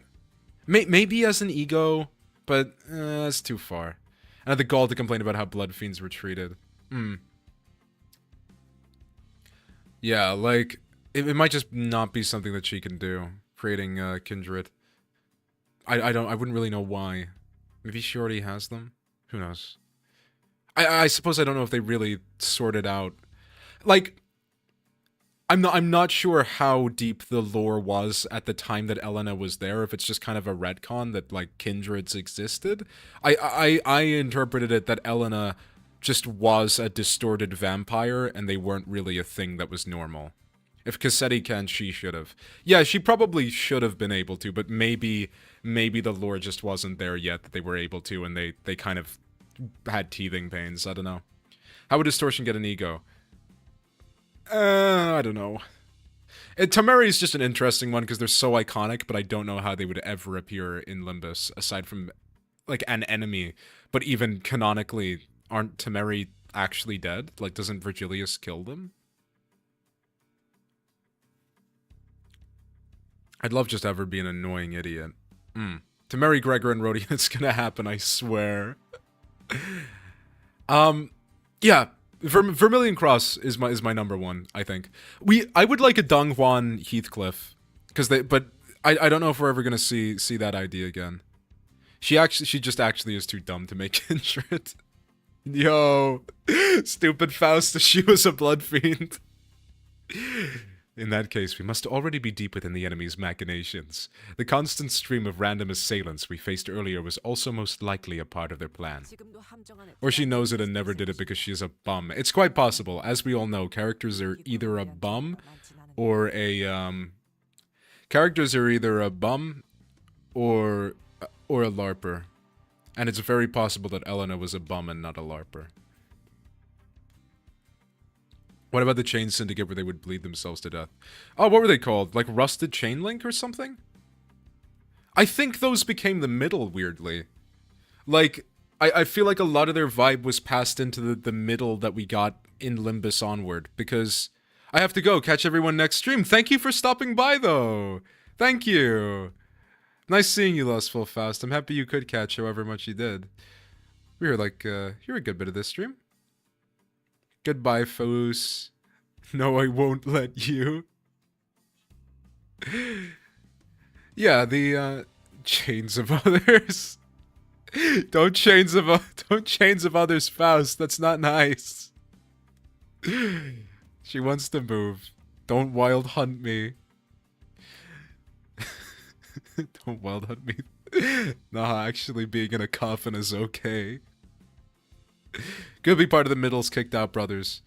maybe as an ego, but that's too far. I had the gall to complain about how blood fiends were treated. Yeah, like, it might just not be something that she can do. Creating Kindred. I wouldn't really know why. Maybe she already has them? Who knows? I suppose I don't know if they really sorted out. Like, I'm not sure how deep the lore was at the time that Elena was there, if it's just kind of a retcon that, like, Kindreds existed. I interpreted it that Elena just was a distorted vampire, and they weren't really a thing that was normal. If Cassetti can, she should have. Yeah, she probably should have been able to, but maybe the lore just wasn't there yet that they were able to, and they kind of had teething pains. I don't know. How would Distortion get an ego? I don't know. Tamari is just an interesting one because they're so iconic, but I don't know how they would ever appear in Limbus, aside from, like, an enemy. But even canonically, aren't Tamari actually dead? Like, doesn't Virgilius kill them? I'd love just to ever be an annoying idiot. Tamari, Gregor, and Rodian, it's gonna happen, I swear. Yeah. Vermilion Cross is my number one, I think. I would like a Donghuan Heathcliff. But I don't know if we're ever gonna see that idea again. She just actually is too dumb to make Kindred. Yo. Stupid Faust, she was a blood fiend. In that case, we must already be deep within the enemy's machinations. The constant stream of random assailants we faced earlier was also most likely a part of their plan. Or she knows it and never did it because she is a bum. It's quite possible. As we all know, characters are either a bum or a, Characters are either a bum or a LARPer. And it's very possible that Elena was a bum and not a LARPer. What about the Chain Syndicate where they would bleed themselves to death? Oh, what were they called? Like Rusted Chain Link or something? I think those became the middle, weirdly. Like, I feel like a lot of their vibe was passed into the middle that we got in Limbus onward, because I have to go. Catch everyone next stream. Thank you for stopping by, though. Thank you. Nice seeing you, Lustful Faust. I'm happy you could catch however much you did. We were like, you're a good bit of this stream. Goodbye, Foos. No, I won't let you. Yeah, the chains of others. Don't chains of others, Faust. That's not nice. She wants to move. Don't wild hunt me. Don't wild hunt me. Nah, actually being in a coffin is okay. Could be part of the Middles kicked out brothers.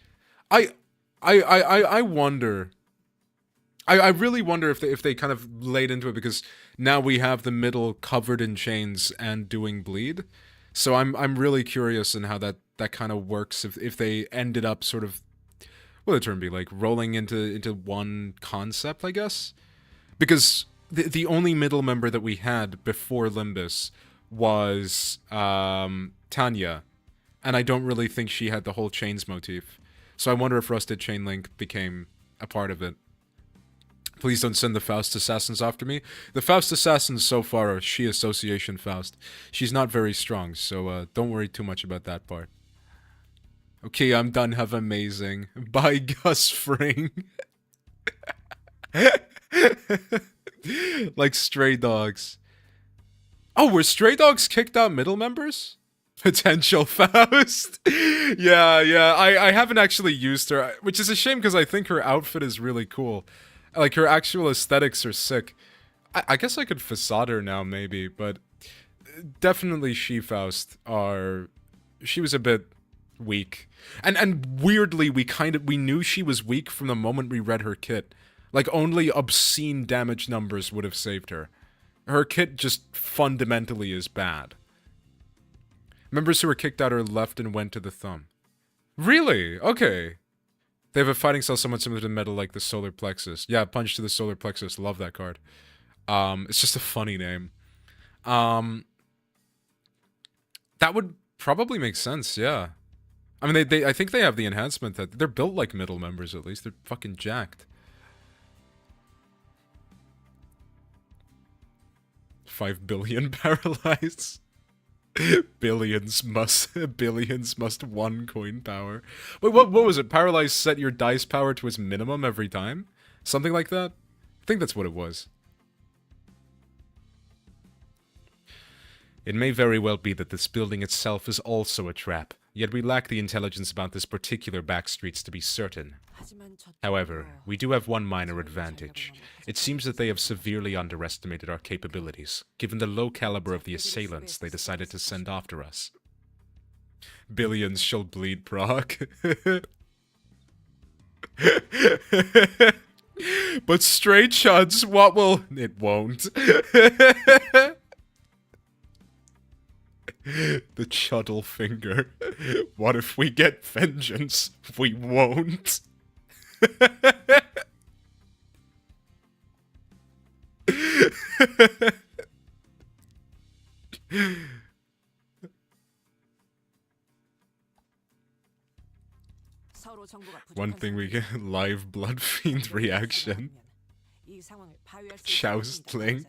I wonder. I really wonder if they kind of laid into it, because now we have the Middle covered in chains and doing bleed. So I'm really curious in how that kind of works, if they ended up sort of, what would the term be, like rolling into one concept, I guess? Because the only Middle member that we had before Limbus was Tanya, and I don't really think she had the whole chains motif. So I wonder if Rusted Chainlink became a part of it. Please don't send the Faust assassins after me. The Faust assassins so far are She Association Faust. She's not very strong, so don't worry too much about that part. Okay, I'm done. Have amazing. Bye, Gus Fring. Like Stray Dogs. Oh, were Stray Dogs kicked out Middle members? Potential Faust. Yeah. I haven't actually used her, which is a shame because I think her outfit is really cool. Like, her actual aesthetics are sick. I guess I could facade her now, maybe, but definitely She-Faust are... She was a bit weak. And weirdly, we knew she was weak from the moment we read her kit. Like, only obscene damage numbers would have saved her. Her kit just fundamentally is bad. Members who were kicked out are left and went to the thumb. Really? Okay. They have a fighting style somewhat similar to metal, like the solar plexus. Yeah, punch to the solar plexus. Love that card. It's just a funny name. That would probably make sense, yeah. I mean, I think they have the enhancement that they're built like Middle members, at least. They're fucking jacked. 5 billion paralyzed. Billions must 1 coin power. Wait, what was it? Paralyzed set your dice power to its minimum every time? Something like that? I think that's what it was. It may very well be that this building itself is also a trap, yet we lack the intelligence about this particular backstreets to be certain. However, we do have one minor advantage. It seems that they have severely underestimated our capabilities, given the low caliber of the assailants they decided to send after us. Billions shall bleed, proc. But stray chuds, what will... It won't. The chuddle finger. What if we get vengeance? We won't. One thing we get, live blood fiend reaction. Choustling.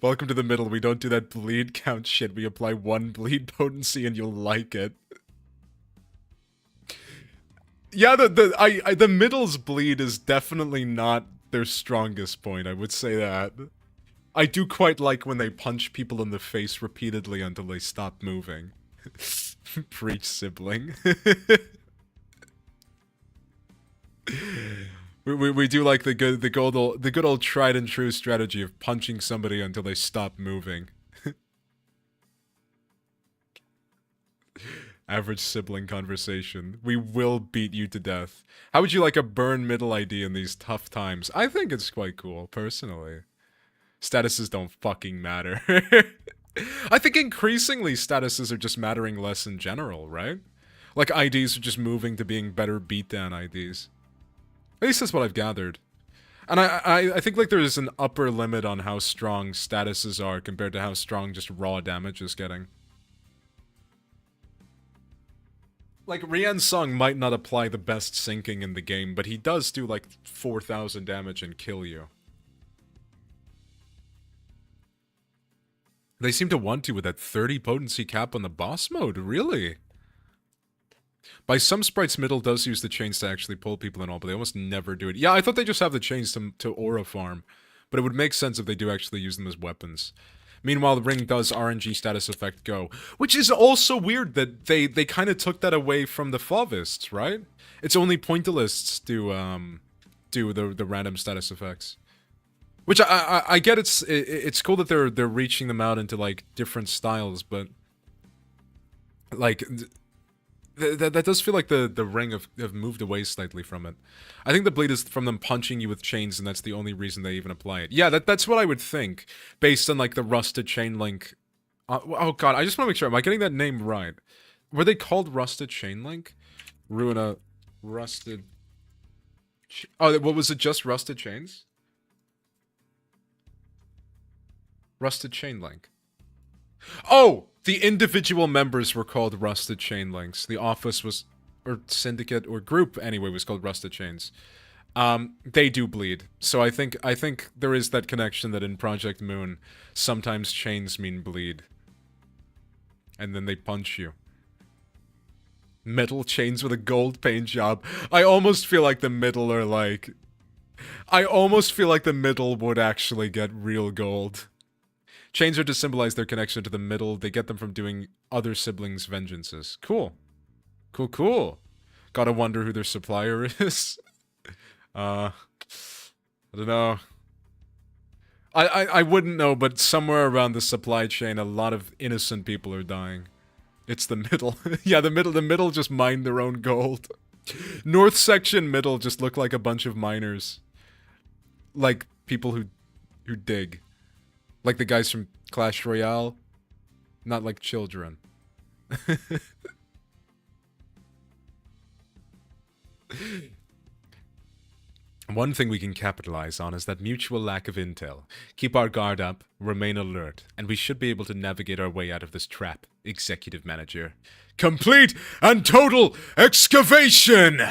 Welcome to the Middle. We don't do that bleed count shit. We apply 1 bleed potency and you'll like it. Yeah, the Middle's bleed is definitely not their strongest point, I would say that. I do quite like when they punch people in the face repeatedly until they stop moving. Preach, sibling. We do like the good old tried and true strategy of punching somebody until they stop moving. Average sibling conversation. We will beat you to death. How would you like a burn Middle ID in these tough times? I think it's quite cool, personally. Statuses don't fucking matter. I think increasingly statuses are just mattering less in general, right? Like IDs are just moving to being better beatdown IDs. At least that's what I've gathered. And I think like there's an upper limit on how strong statuses are compared to how strong just raw damage is getting. Like, Rian Sung might not apply the best sinking in the game, but he does do like 4,000 damage and kill you. They seem to want to with that 30 potency cap on the boss mode, really? By some sprites, middle does use the chains to actually pull people and all, but they almost never do it. Yeah, I thought they just have the chains to aura farm, but it would make sense if they do actually use them as weapons. Meanwhile, the ring does RNG status effect go, which is also weird that they kind of took that away from the Fauvists, right? It's only pointillists do the random status effects. Which I get it's cool that they're reaching them out into like different styles, but like that does feel like the ring have moved away slightly from it. I think the bleed is from them punching you with chains, and that's the only reason they even apply it. Yeah, that's what I would think, based on like the rusted chain link. Oh god, I just want to make sure. Am I getting that name right? Were they called rusted chain link? Ruina rusted. Oh, what was it? Just rusted chains? Rusted chain link. Oh, the individual members were called rusted chain links. The office was, or syndicate or group anyway, was called rusted chains. They do bleed, so I think there is that connection that in Project Moon, sometimes chains mean bleed, and then they punch you. Metal chains with a gold paint job. I almost feel like the middle are like, I almost feel like the middle would actually get real gold. Chains are to symbolize their connection to the middle. They get them from doing other siblings' vengeances. Cool. Cool. Gotta wonder who their supplier is. I don't know. I wouldn't know, but somewhere around the supply chain, a lot of innocent people are dying. It's the middle. Yeah, the middle just mine their own gold. North section middle just look like a bunch of miners. Like people who dig. Like the guys from Clash Royale. Not like children. One thing we can capitalize on is that mutual lack of intel. Keep our guard up, remain alert, and we should be able to navigate our way out of this trap, Executive Manager. Complete and total excavation!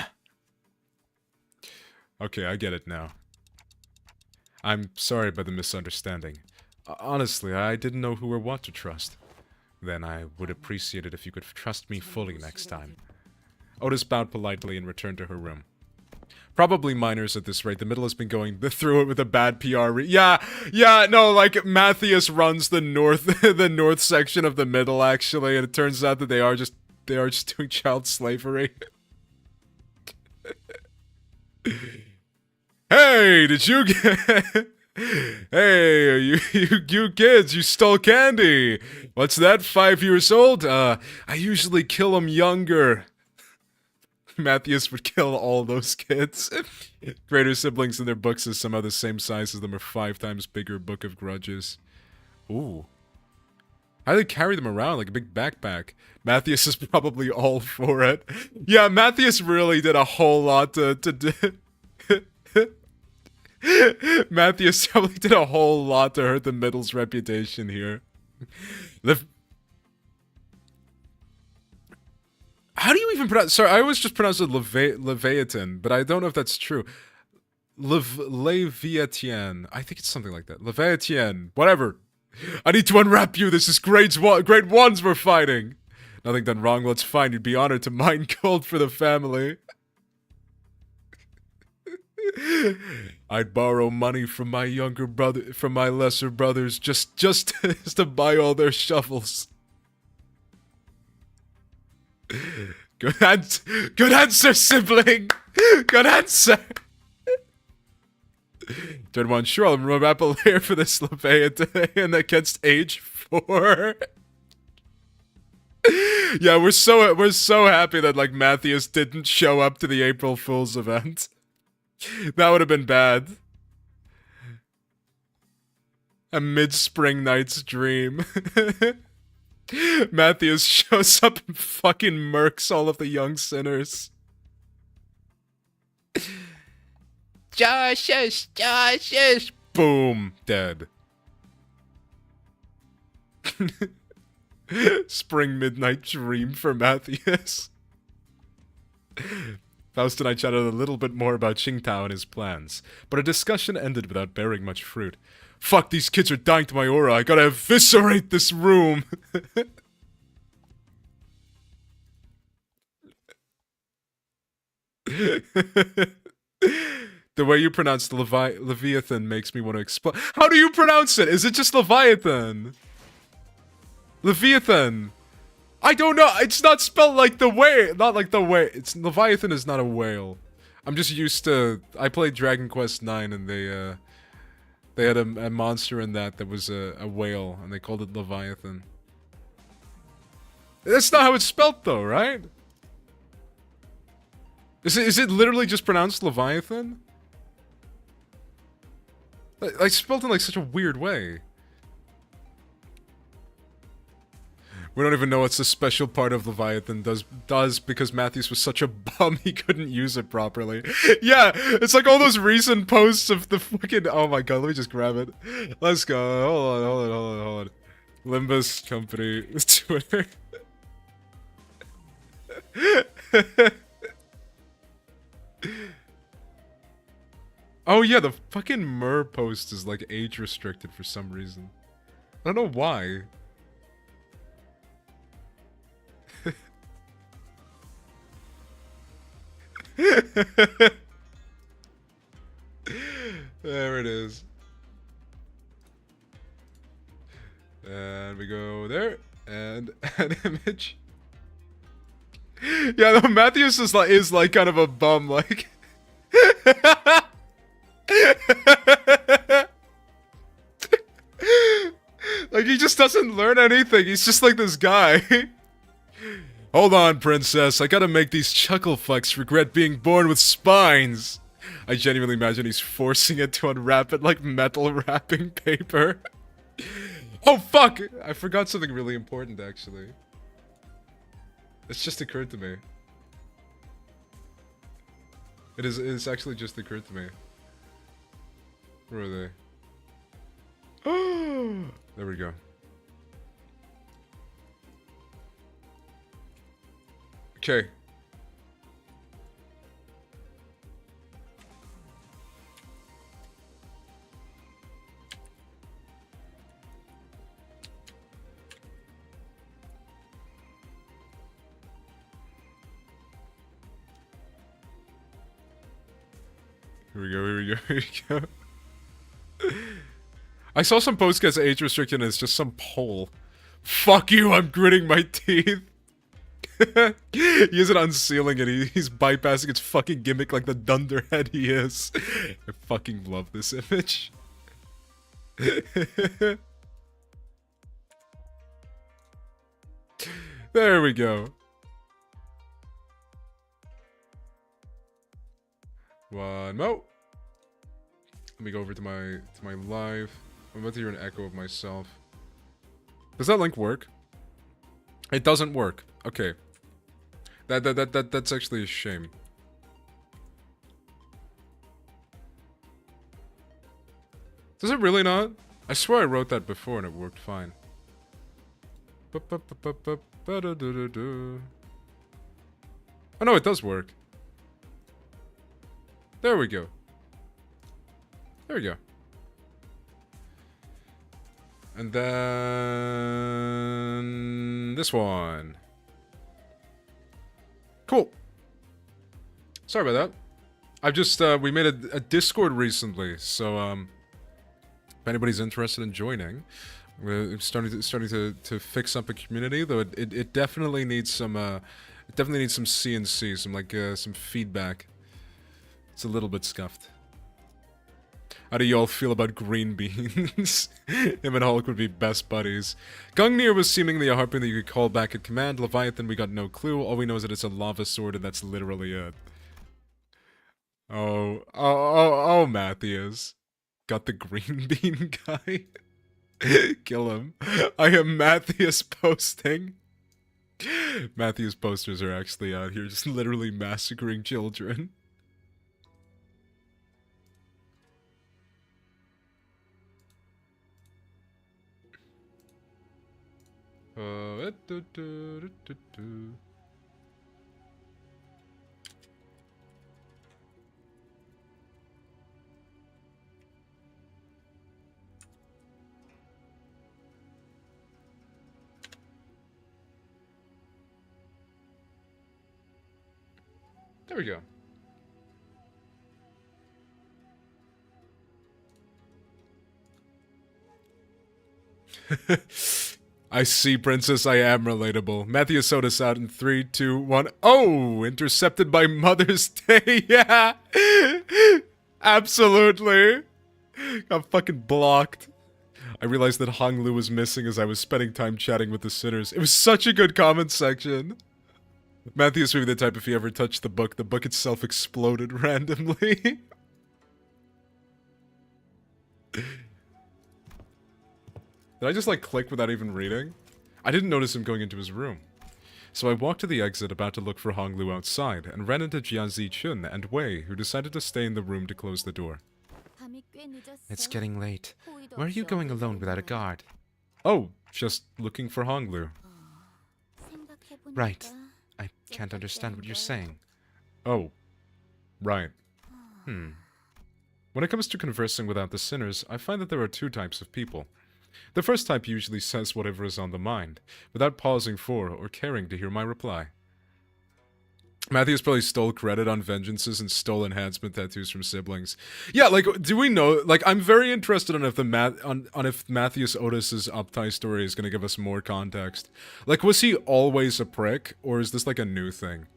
Okay, I get it now. I'm sorry about the misunderstanding. Honestly, I didn't know who or what to trust. Then I would appreciate it if you could trust me fully next time. Otis bowed politely and returned to her room. Probably minors at this rate. The middle has been going through it with a bad PR. Yeah, no, like Matthias runs the north section of the middle actually, and it turns out that they are just doing child slavery. Hey, did you get? Hey, you kids, you stole candy. What's that? 5 years old? I usually kill them younger. Matthias would kill all those kids. Greater siblings in their books is somehow the same size as them, or 5 times bigger Book of Grudges. Ooh. How do they carry them around like a big backpack? Matthias is probably all for it. Yeah, Matthias really did a whole lot to do. Matthias probably did a whole lot to hurt the middle's reputation here. How do you even pronounce? Sorry, I always just pronounce it Leviathan, but I don't know if that's true. Leviathan. I think it's something like that. Leviathan. Whatever. I need to unwrap you. This is grade ones we're fighting. Nothing done wrong. Well, it's fine. You'd be honored to mine gold for the family. I'd borrow money from my younger brother, from my lesser brothers, just to buy all their shovels. Good answer, sibling. Good answer. Turn one, sure, I'll remap a layer for this Leviathan against age 4. Yeah, we're so happy that like Matthias didn't show up to the April Fool's event. That would have been bad. A mid-spring night's dream. Matthias shows up and fucking murks all of the young sinners. Joshus! Boom! Dead. Spring midnight dream for Matthias. Faust and I chatted a little bit more about Qingtao and his plans, but our discussion ended without bearing much fruit. Fuck, these kids are dying to my aura. I gotta eviscerate this room. The way you pronounce Leviathan makes me want to explode. How do you pronounce it? Is it just Leviathan? Leviathan. I don't know. It's not spelled like the way. Not like the way. It's Leviathan is not a whale. I'm just used to. I played Dragon Quest IX and they had a monster in that was a whale and they called it Leviathan. That's not how it's spelled though, right? Is it literally just pronounced Leviathan? Like spelled in like such a weird way. We don't even know what's the special part of Leviathan does because Matthews was such a bum he couldn't use it properly. Yeah, it's like all those recent posts of the fucking. Oh my god, let me just grab it. Let's go. Hold on. Limbus company Twitter. Oh yeah, the fucking Mer post is like age restricted for some reason. I don't know why. There it is. And we go there and an image. Yeah, no, Matthews is like kind of a bum, like. Like he just doesn't learn anything. He's just like this guy. Hold on, princess. I gotta make these chuckle fucks regret being born with spines. I genuinely imagine he's forcing it to unwrap it like metal wrapping paper. Oh fuck! I forgot something really important actually. It's just occurred to me. It's actually just occurred to me. Where are they? Oh, there we go. Okay. Here we go. I saw some post gets age restricted and it's just some poll. Fuck you, I'm gritting my teeth. He isn't unsealing it, he's bypassing its fucking gimmick like the dunderhead he is. I fucking love this image. There we go. One more. Let me go over to my live. I'm about to hear an echo of myself. Does that link work? It doesn't work. Okay. That's actually a shame. Does it really not? I swear I wrote that before and it worked fine. Oh no, it does work. There we go. There we go. And then this one. Cool. Sorry about that. I've just we made a Discord recently, so if anybody's interested in joining, we're starting to fix up a community. Though it definitely needs some CNC, some feedback. It's a little bit scuffed. How do y'all feel about green beans? Him and Hulk would be best buddies. Gungnir was seemingly a harpoon that you could call back at command. Leviathan, we got no clue. All we know is that it's a lava sword, and that's literally it. Oh, Matthias. Got the green bean guy? Kill him. I am Matthias posting. Matthias posters are actually out here just literally massacring children. There we go. I see, Princess, I am relatable. Matthew Soda's out in 3, 2, 1. Oh, intercepted by Mother's Day. Yeah. Absolutely. Got fucking blocked. I realized that Hong Lu was missing as I was spending time chatting with the sinners. It was such a good comment section. Matthew's maybe the type if he ever touched the book itself exploded randomly. Did I just, like, click without even reading? I didn't notice him going into his room. So I walked to the exit about to look for Hong Lu outside, and ran into Jianzi Chun and Wei, who decided to stay in the room to close the door. It's getting late. Where are you going alone without a guard? Oh, just looking for Hong Lu. Right. I can't understand what you're saying. Oh. Right. When it comes to conversing without the sinners, I find that there are two types of people. The first type usually says whatever is on the mind, without pausing for or caring to hear my reply. Matthews probably stole credit on vengeances and stole enhancement tattoos from siblings. Yeah, like, do we know? Like, I'm very interested on if if Matthews Otis's Uptie story is going to give us more context. Like, was he always a prick, or is this like a new thing?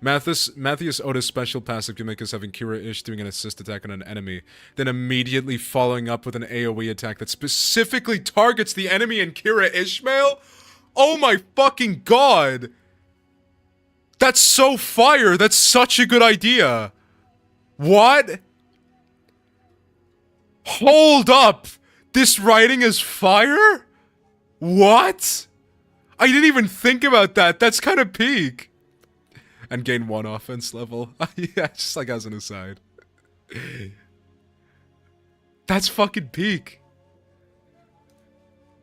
Matthews Otis' special passive gimmick is having Kira Ish doing an assist attack on an enemy, then immediately following up with an AoE attack that specifically targets the enemy and Kira Ishmael? Oh my fucking god! That's so fire! That's such a good idea! What? Hold up! This writing is fire? What? I didn't even think about that. That's kind of peak. And gain 1 offense level. Yeah, just like as an aside. That's fucking peak.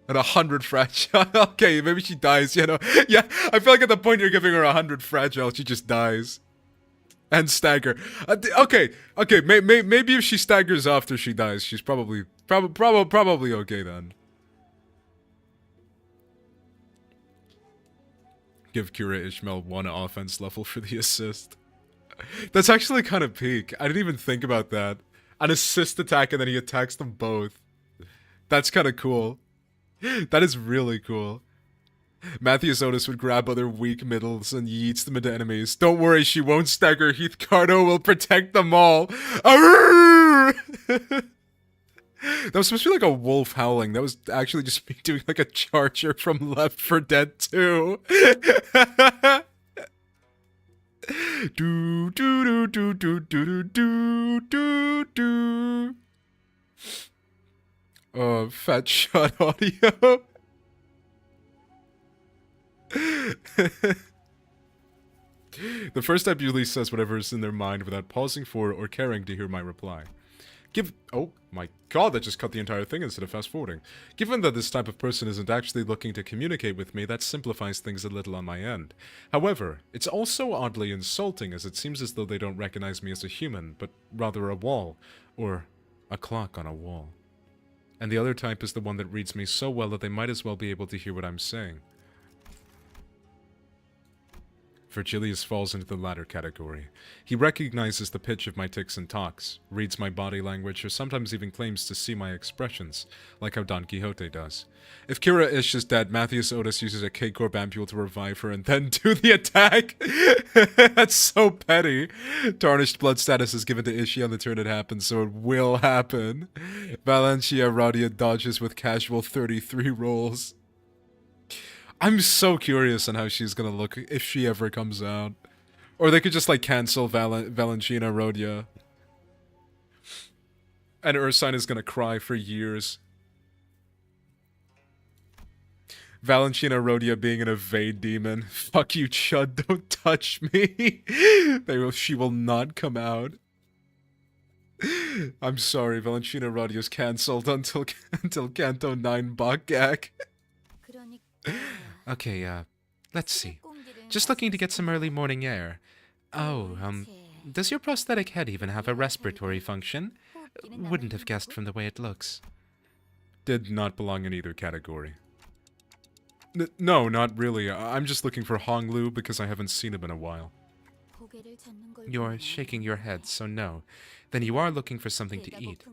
At 100 fragile. Okay, maybe she dies, you know. Yeah, I feel like at the point you're giving her 100 fragile, she just dies. And stagger. Okay, maybe if she staggers after she dies, she's probably okay then. Give Kira Ishmael 1 offense level for the assist. That's actually kind of peak. I didn't even think about that. An assist attack and then he attacks them both. That's kind of cool. That is really cool. Matthews Otis would grab other weak middles and yeets them into enemies. Don't worry, she won't stagger. Heath Cardo will protect them all. That was supposed to be like a wolf howling. That was actually just me doing like a charger from Left 4 Dead 2. Do do do do do do do do do. Fat shot audio. The first type usually says whatever is in their mind without pausing for or caring to hear my reply. Oh my god, that just cut the entire thing instead of fast forwarding. Given that this type of person isn't actually looking to communicate with me, that simplifies things a little on my end. However, it's also oddly insulting as it seems as though they don't recognize me as a human, but rather a wall, or a clock on a wall. And the other type is the one that reads me so well that they might as well be able to hear what I'm saying. Virgilius falls into the latter category. He recognizes the pitch of my tics and talks, reads my body language, or sometimes even claims to see my expressions, like how Don Quixote does. If Kira Ish is dead, Matthews Otis uses a K-Corp ampule to revive her and then do the attack. That's so petty. Tarnished blood status is given to Ishi on the turn it happens, so it will happen. Valencia Radia dodges with casual 33 rolls. I'm so curious on how she's gonna look if she ever comes out. Or they could just, like, cancel Valentina Rodia. And Ursine is gonna cry for years. Valentina Rodia being an evade demon. Fuck you, Chud, don't touch me. She will not come out. I'm sorry, Valentina Rodia's cancelled until Canto 9 Bakgak. Okay, let's see. Just looking to get some early morning air. Oh, does your prosthetic head even have a respiratory function? Wouldn't have guessed from the way it looks. Did not belong in either category. No, not really. I'm just looking for Hong Lu because I haven't seen him in a while. You're shaking your head, so no. Then you are looking for something to eat.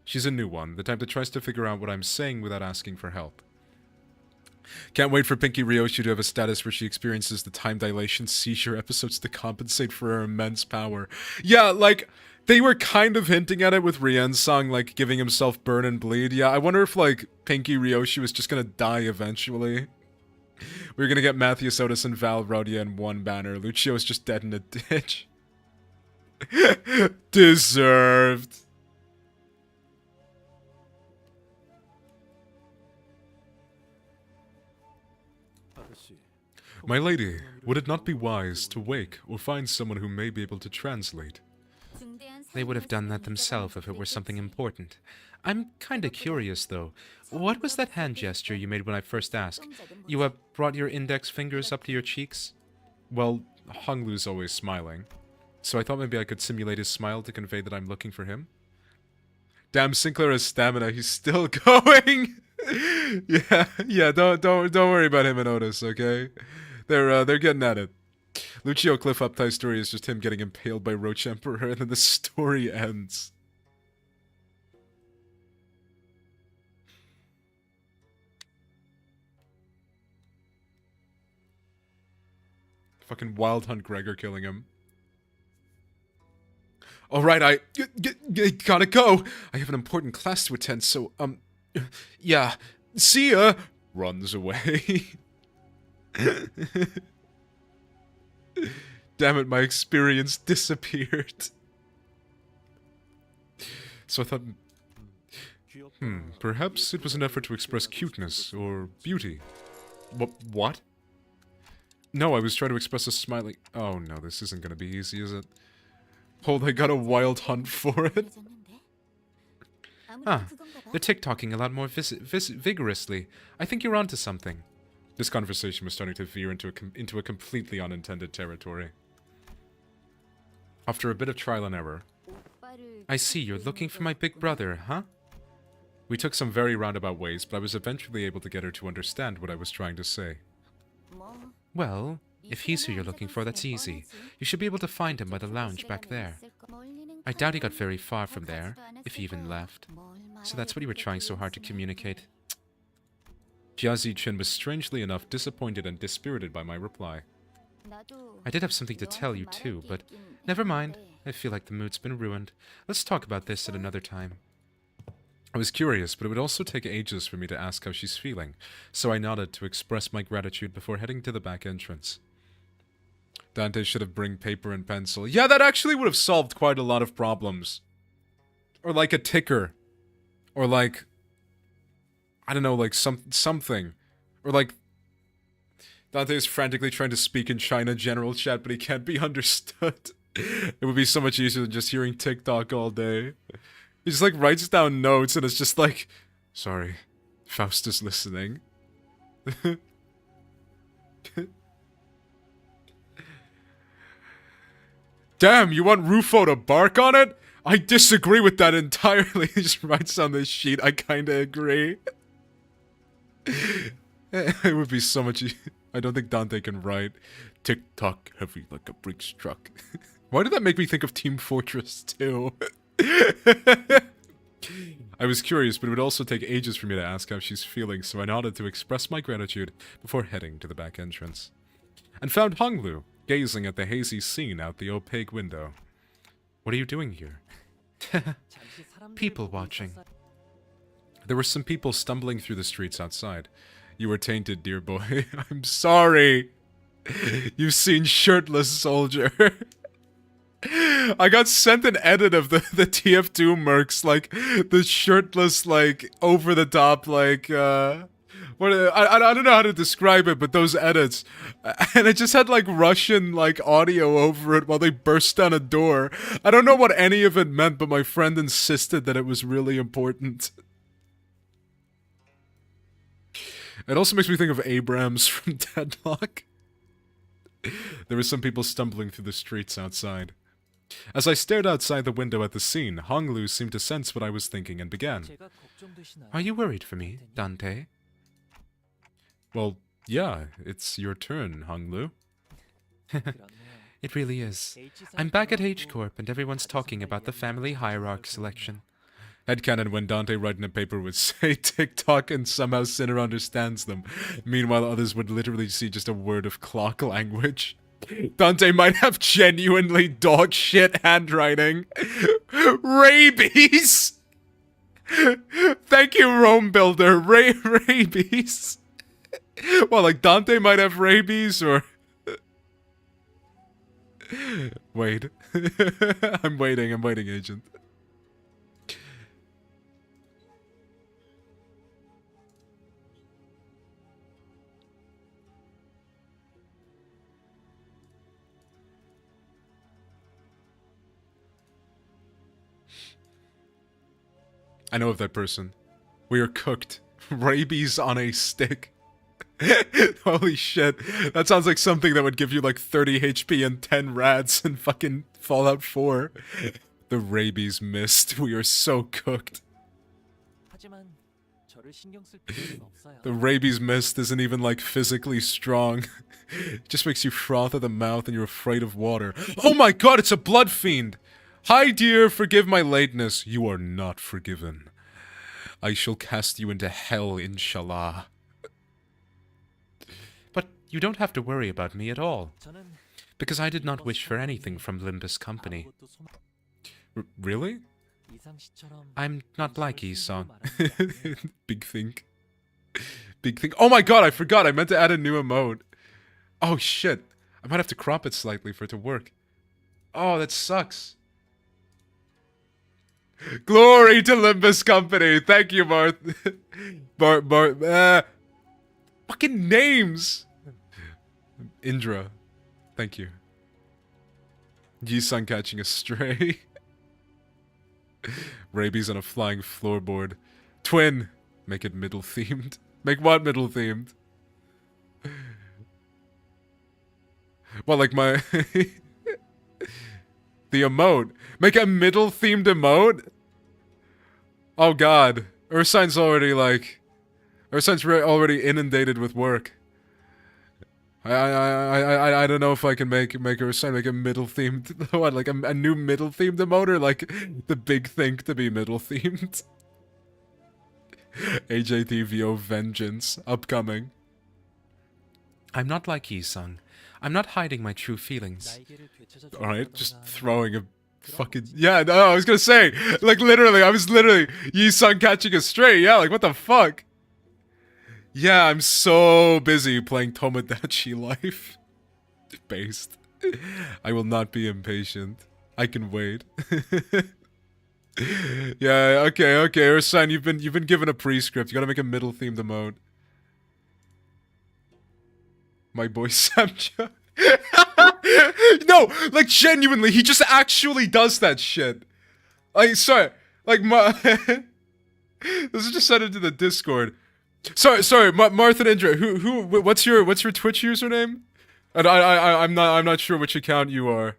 She's a new one, the type that tries to figure out what I'm saying without asking for help. Can't wait for Pinky Ryoshi to have a status where she experiences the time dilation seizure episodes to compensate for her immense power. Yeah, like, they were kind of hinting at it with Rien's song, like, giving himself burn and bleed. Yeah, I wonder if, like, Pinky Ryoshi was just gonna die eventually. We're gonna get Matthias Otis and Val Rodia in one banner. Lucio is just dead in a ditch. Deserved. My lady, would it not be wise to wake or find someone who may be able to translate? They would have done that themselves if it were something important. I'm kinda curious, though. What was that hand gesture you made when I first asked? You brought your index fingers up to your cheeks? Well, Honglu's always smiling, so I thought maybe I could simulate his smile to convey that I'm looking for him. Damn, Sinclair has stamina. He's still going. yeah. Don't worry about him and Otis, okay? They're getting at it. Lucio Cliff Uptie story is just him getting impaled by Roach Emperor, and then the story ends. Fucking Wild Hunt Gregor killing him. Alright, I gotta go. I have an important class to attend, so, yeah. See ya! Runs away. Damn it, my experience disappeared. So I thought, perhaps it was an effort to express cuteness or beauty. What? No, I was trying to express a smiling... Oh no, this isn't gonna be easy, is it? Hold, I got a wild hunt for it. Ah, they're TikToking a lot more vigorously. I think you're onto something. This conversation was starting to veer into a completely unintended territory. After a bit of trial and error... I see, you're looking for my big brother, huh? We took some very roundabout ways, but I was eventually able to get her to understand what I was trying to say. Well, if he's who you're looking for, that's easy. You should be able to find him by the lounge back there. I doubt he got very far from there, if he even left. So that's what you were trying so hard to communicate. Jiazi-chin was strangely enough disappointed and dispirited by my reply. I did have something to tell you too, but never mind. I feel like the mood's been ruined. Let's talk about this at another time. I was curious, but it would also take ages for me to ask how she's feeling, so I nodded to express my gratitude before heading to the back entrance. Dante should have bring paper and pencil. Yeah, that actually would have solved quite a lot of problems. Or like a ticker. Or like... I don't know, like something. Or like... Dante is frantically trying to speak in China general chat, but he can't be understood. It would be so much easier than just hearing TikTok all day. He just like writes down notes and it's just like... Sorry, Faust is listening. Damn, you want Rufo to bark on it? I disagree with that entirely. He just writes on this sheet, I kinda agree. It would be so much easier. I don't think Dante can write. Tick-tock, heavy like a bricks truck. Why did that make me think of Team Fortress 2? I was curious, but it would also take ages for me to ask how she's feeling, so I nodded to express my gratitude before heading to the back entrance. And found Honglu, gazing at the hazy scene out the opaque window. What are you doing here? People watching. There were some people stumbling through the streets outside. You were tainted, dear boy. I'm sorry. You've seen Shirtless Soldier. I got sent an edit of the TF2 mercs, like, the shirtless, like, over-the-top, like, I don't know how to describe it, but those edits. And it just had, like, Russian, like, audio over it while they burst down a door. I don't know what any of it meant, but my friend insisted that it was really important. It also makes me think of Abrams from Deadlock. There were some people stumbling through the streets outside. As I stared outside the window at the scene, Honglu seemed to sense what I was thinking and began. Are you worried for me, Dante? Well, yeah, it's your turn, Honglu. It really is. I'm back at H Corp and everyone's talking about the family hierarch selection. Headcanon when Dante writing a paper would say TikTok and somehow Sinner understands them. Meanwhile, others would literally see just a word of clock language. Dante might have genuinely dog shit handwriting. Rabies! Thank you, Rome Builder. Rabies. Well, like Dante might have rabies or... Wait. I'm waiting, agent. I know of that person. We are cooked. Rabies on a stick. Holy shit. That sounds like something that would give you like 30 HP and 10 rads in fucking Fallout 4. The rabies mist. We are so cooked. The rabies mist isn't even like physically strong. It just makes you froth at the mouth and you're afraid of water. Oh my god, it's a blood fiend! Hi dear, forgive my lateness. You are not forgiven. I shall cast you into hell, inshallah. But you don't have to worry about me at all, because I did not wish for anything from Limbus Company. Really? I'm not like Yi-sung. Big think. Big think. Oh my god, I forgot. I meant to add a new emote. Oh shit. I might have to crop it slightly for it to work. Oh, that sucks. Glory to Limbus Company. Thank you, Marth. Fucking names. Indra. Thank you. Yi-sun catching a stray. Rabies on a flying floorboard. Twin. Make it middle themed. Make what middle themed? Well, like my... The emote. Make a middle themed emote? Oh god. Ursign's already like... Ursign's already inundated with work. I don't know if I can make Ursign make a middle themed... What, like a new middle themed emote or like the big think to be middle themed? ajtvo Vengeance. Upcoming. I'm not like Yi-sung. I'm not hiding my true feelings. Alright, just throwing a fucking... Yeah, no, I was gonna say, like literally, I was literally Yi-sung catching a stray, yeah, like what the fuck? Yeah, I'm so busy playing Tomodachi Life. Based. I will not be impatient. I can wait. Yeah, okay, Ursan, you've been given a prescript. You gotta make a middle themed emote. My boy Samcha. No, like genuinely, he just actually does that shit. Like, sorry, like this is just sent into the Discord. Sorry, Martha and Indra. What's your Twitch username? And I'm not sure which account you are.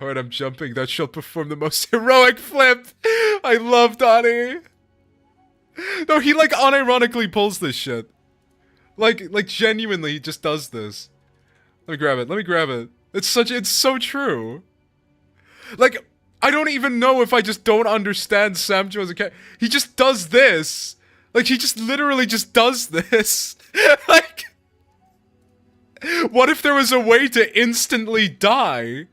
Alright, I'm jumping. That shall perform the most heroic flip. I love Donnie. No, he like unironically pulls this shit. Like genuinely, he just does this. Let me grab it. It's so true. Like, I don't even know if I just don't understand Samjo as a character. He just does this. Like, he just literally just does this. Like, what if there was a way to instantly die?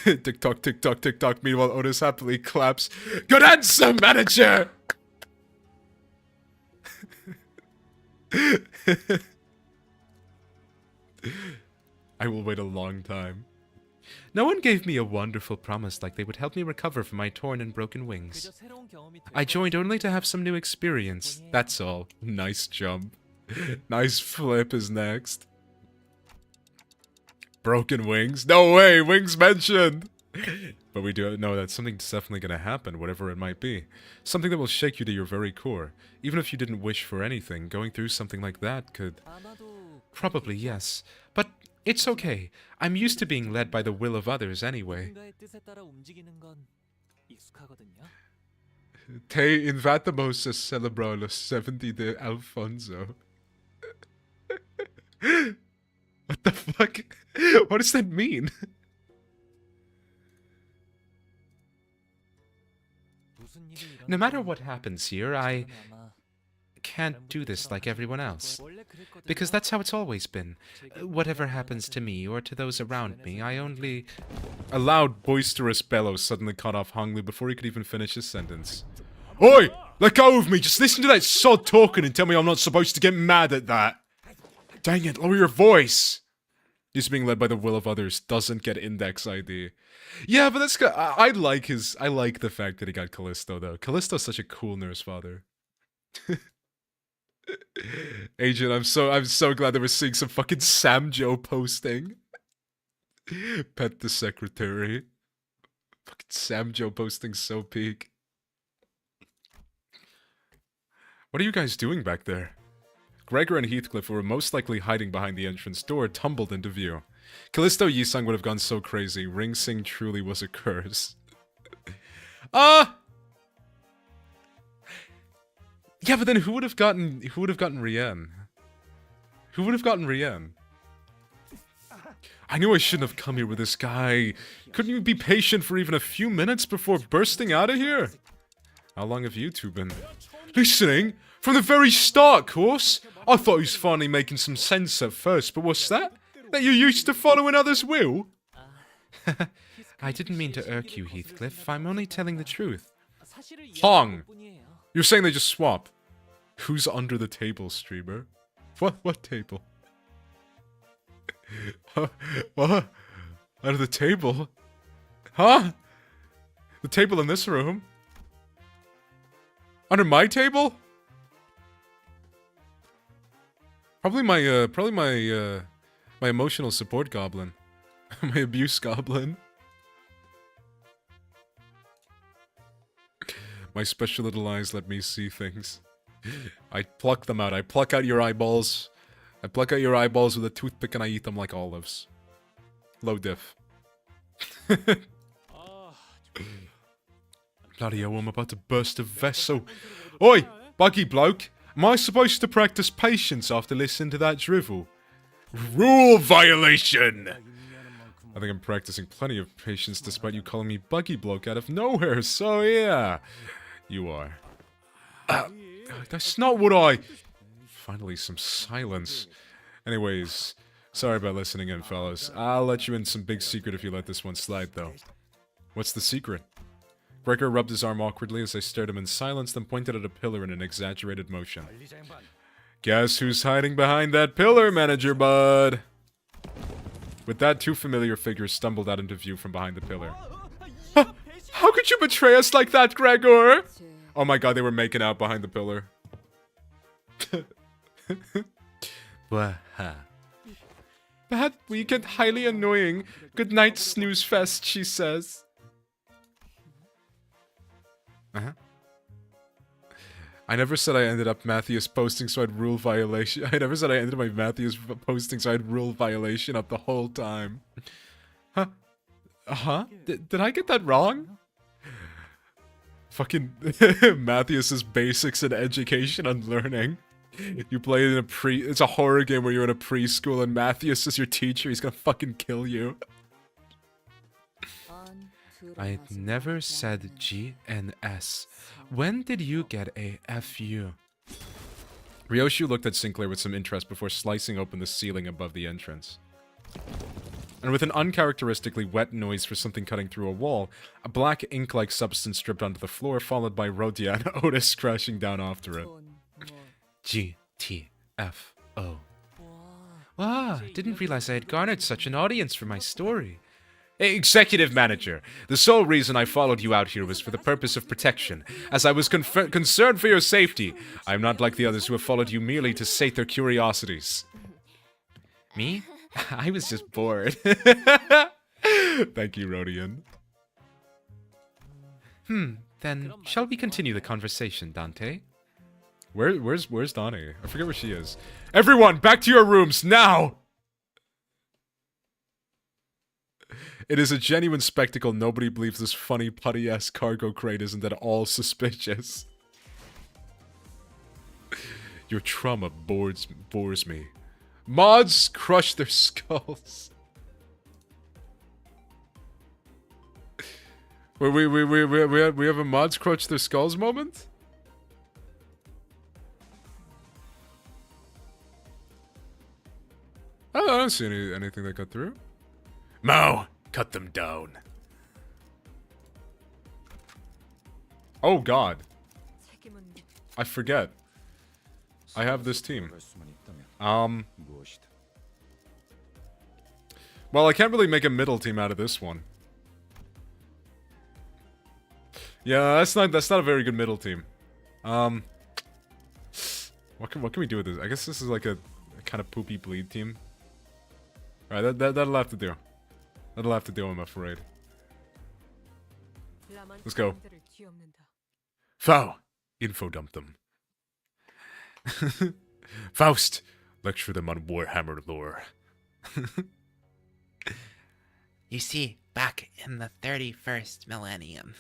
TikTok, TikTok, TikTok. Meanwhile, Otis happily claps. Good answer, manager! I will wait a long time. No one gave me a wonderful promise like they would help me recover from my torn and broken wings. I joined only to have some new experience, that's all. Nice jump. Nice flip is next. Broken wings? No way, wings mentioned! But we do know that something's definitely gonna happen, whatever it might be. Something that will shake you to your very core. Even if you didn't wish for anything, going through something like that could... Probably, yes. But it's okay. I'm used to being led by the will of others anyway. Te invadamos a celebrar los 70 de Alfonso. What the fuck? What does that mean? No matter what happens here, I can't do this like everyone else. Because that's how it's always been. Whatever happens to me or to those around me, I only... A loud, boisterous bellow suddenly cut off Honglu before he could even finish his sentence. Oi! Let go of me! Just listen to that sod talking and tell me I'm not supposed to get mad at that! Dang it, lower your voice! He's being led by the will of others, doesn't get index ID. Yeah, but that's... I like the fact that he got Callisto, though. Callisto's such a cool nurse father. Agent, I'm so glad that we're seeing some fucking Samjo posting. Pet the secretary. Fucking Samjo posting so peak. What are you guys doing back there? Gregor and Heathcliff, who were most likely hiding behind the entrance door, tumbled into view. Callisto Yisung would have gone so crazy. Ring Sing truly was a curse. Yeah, but then who would have gotten Rien? Who would have gotten Rien? I knew I shouldn't have come here with this guy. Couldn't you be patient for even a few minutes before bursting out of here? How long have you two been listening? From the very start, course. I thought he was finally making some sense at first, but what's that? That you're used to following others' will? I didn't mean to irk you, Heathcliff. I'm only telling the truth. Hong! You're saying they just swap. Who's under the table, streamer? What table? What? Under the table? Huh? The table in this room? Under my table? Probably my emotional support goblin. My abuse goblin. My special little eyes let me see things. I pluck them out. I pluck out your eyeballs. I pluck out your eyeballs with a toothpick and I eat them like olives. Low diff. Bloody hell, I'm about to burst a vessel. Oi, buggy bloke. Am I supposed to practice patience after listening to that drivel? Rule violation! I think I'm practicing plenty of patience despite you calling me buggy bloke out of nowhere, so yeah. You are. That's not what I... Finally, some silence. Anyways, sorry about listening in, fellas. I'll let you in some big secret if you let this one slide, though. What's the secret? Gregor rubbed his arm awkwardly as I stared him in silence, then pointed at a pillar in an exaggerated motion. Guess who's hiding behind that pillar, manager bud? With that, two familiar figures stumbled out into view from behind the pillar. How could you betray us like that, Gregor? Oh my god, they were making out behind the pillar. Bad weekend, highly annoying. Good night, snooze fest, she says. I never said I ended up Matthias posting so I'd rule violation. I never said I ended my Matthias posting so I'd rule violation up the whole time. Did I get that wrong? Fucking Matthias's basics in education and learning. You play it in it's a horror game where you're in a preschool and Matthias is your teacher. He's gonna fucking kill you. I never said G and S. When did you get a FU? Ryoshu looked at Sinclair with some interest before slicing open the ceiling above the entrance. And with an uncharacteristically wet noise for something cutting through a wall, a black ink-like substance dripped onto the floor, followed by Rodia and Otis crashing down after it. GTFO. Wow, didn't realize I had garnered such an audience for my story. Executive Manager, the sole reason I followed you out here was for the purpose of protection, as I was concerned for your safety. I am not like the others who have followed you merely to sate their curiosities. Me? I was just bored. Thank you, Rodian. Then shall we continue the conversation, Dante? Where's Donnie? I forget where she is. Everyone, back to your rooms, now! It is a genuine spectacle. Nobody believes this funny, putty-ass cargo crate isn't at all suspicious. Your trauma bores me. Mods crush their skulls. We have a mods crunch their skulls moment? I don't see anything that got through. Mo, cut them down. Oh god. I forget. I have this team. Well, I can't really make a middle team out of this one. Yeah, that's not a very good middle team. What can we do with this? I guess this is like a kind of poopy bleed team. Alright, that'll have to do. That'll have to do, I'm afraid. Let's go. Fow! Info dump them. Faust! Lecture them on Warhammer lore. You see, back in the 31st millennium.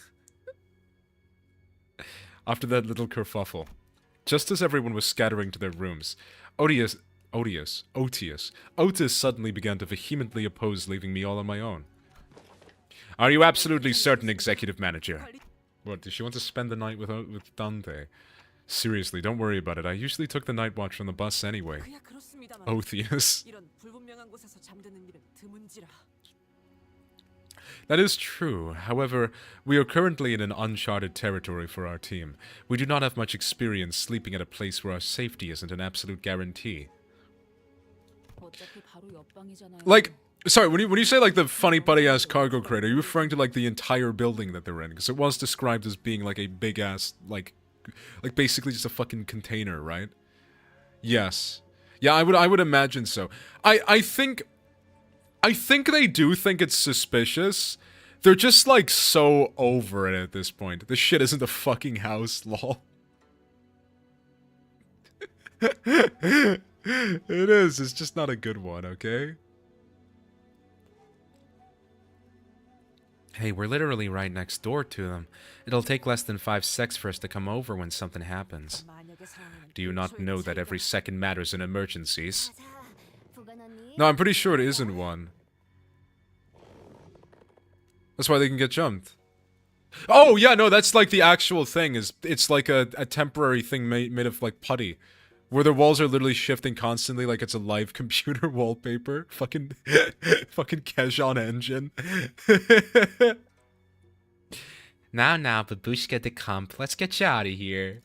After that little kerfuffle, just as everyone was scattering to their rooms, Otis suddenly began to vehemently oppose leaving me all on my own. Are you absolutely certain, executive manager? What, does she want to spend the night with Dante? Seriously, don't worry about it. I usually took the night watch on the bus anyway. Otis. That is true. However, we are currently in an uncharted territory for our team. We do not have much experience sleeping at a place where our safety isn't an absolute guarantee. Like, sorry, when you say like the funny putty ass cargo crate, are you referring to like the entire building that they're in? Because it was described as being like a big ass, like basically just a fucking container, right? Yes. Yeah, I would imagine so. I think they do think it's suspicious. They're just like so over it at this point. This shit isn't a fucking house, lol. It is. It's just not a good one, okay? Hey, we're literally right next door to them. It'll take less than 5 seconds for us to come over when something happens. Do you not know that every second matters in emergencies? No, I'm pretty sure it isn't one. That's why they can get jumped. Oh, yeah, no, that's like the actual thing. It's like a temporary thing made of like putty. Where the walls are literally shifting constantly like it's a live computer wallpaper. Fucking Kejon engine. Now, Babushka the Comp, let's get you out of here.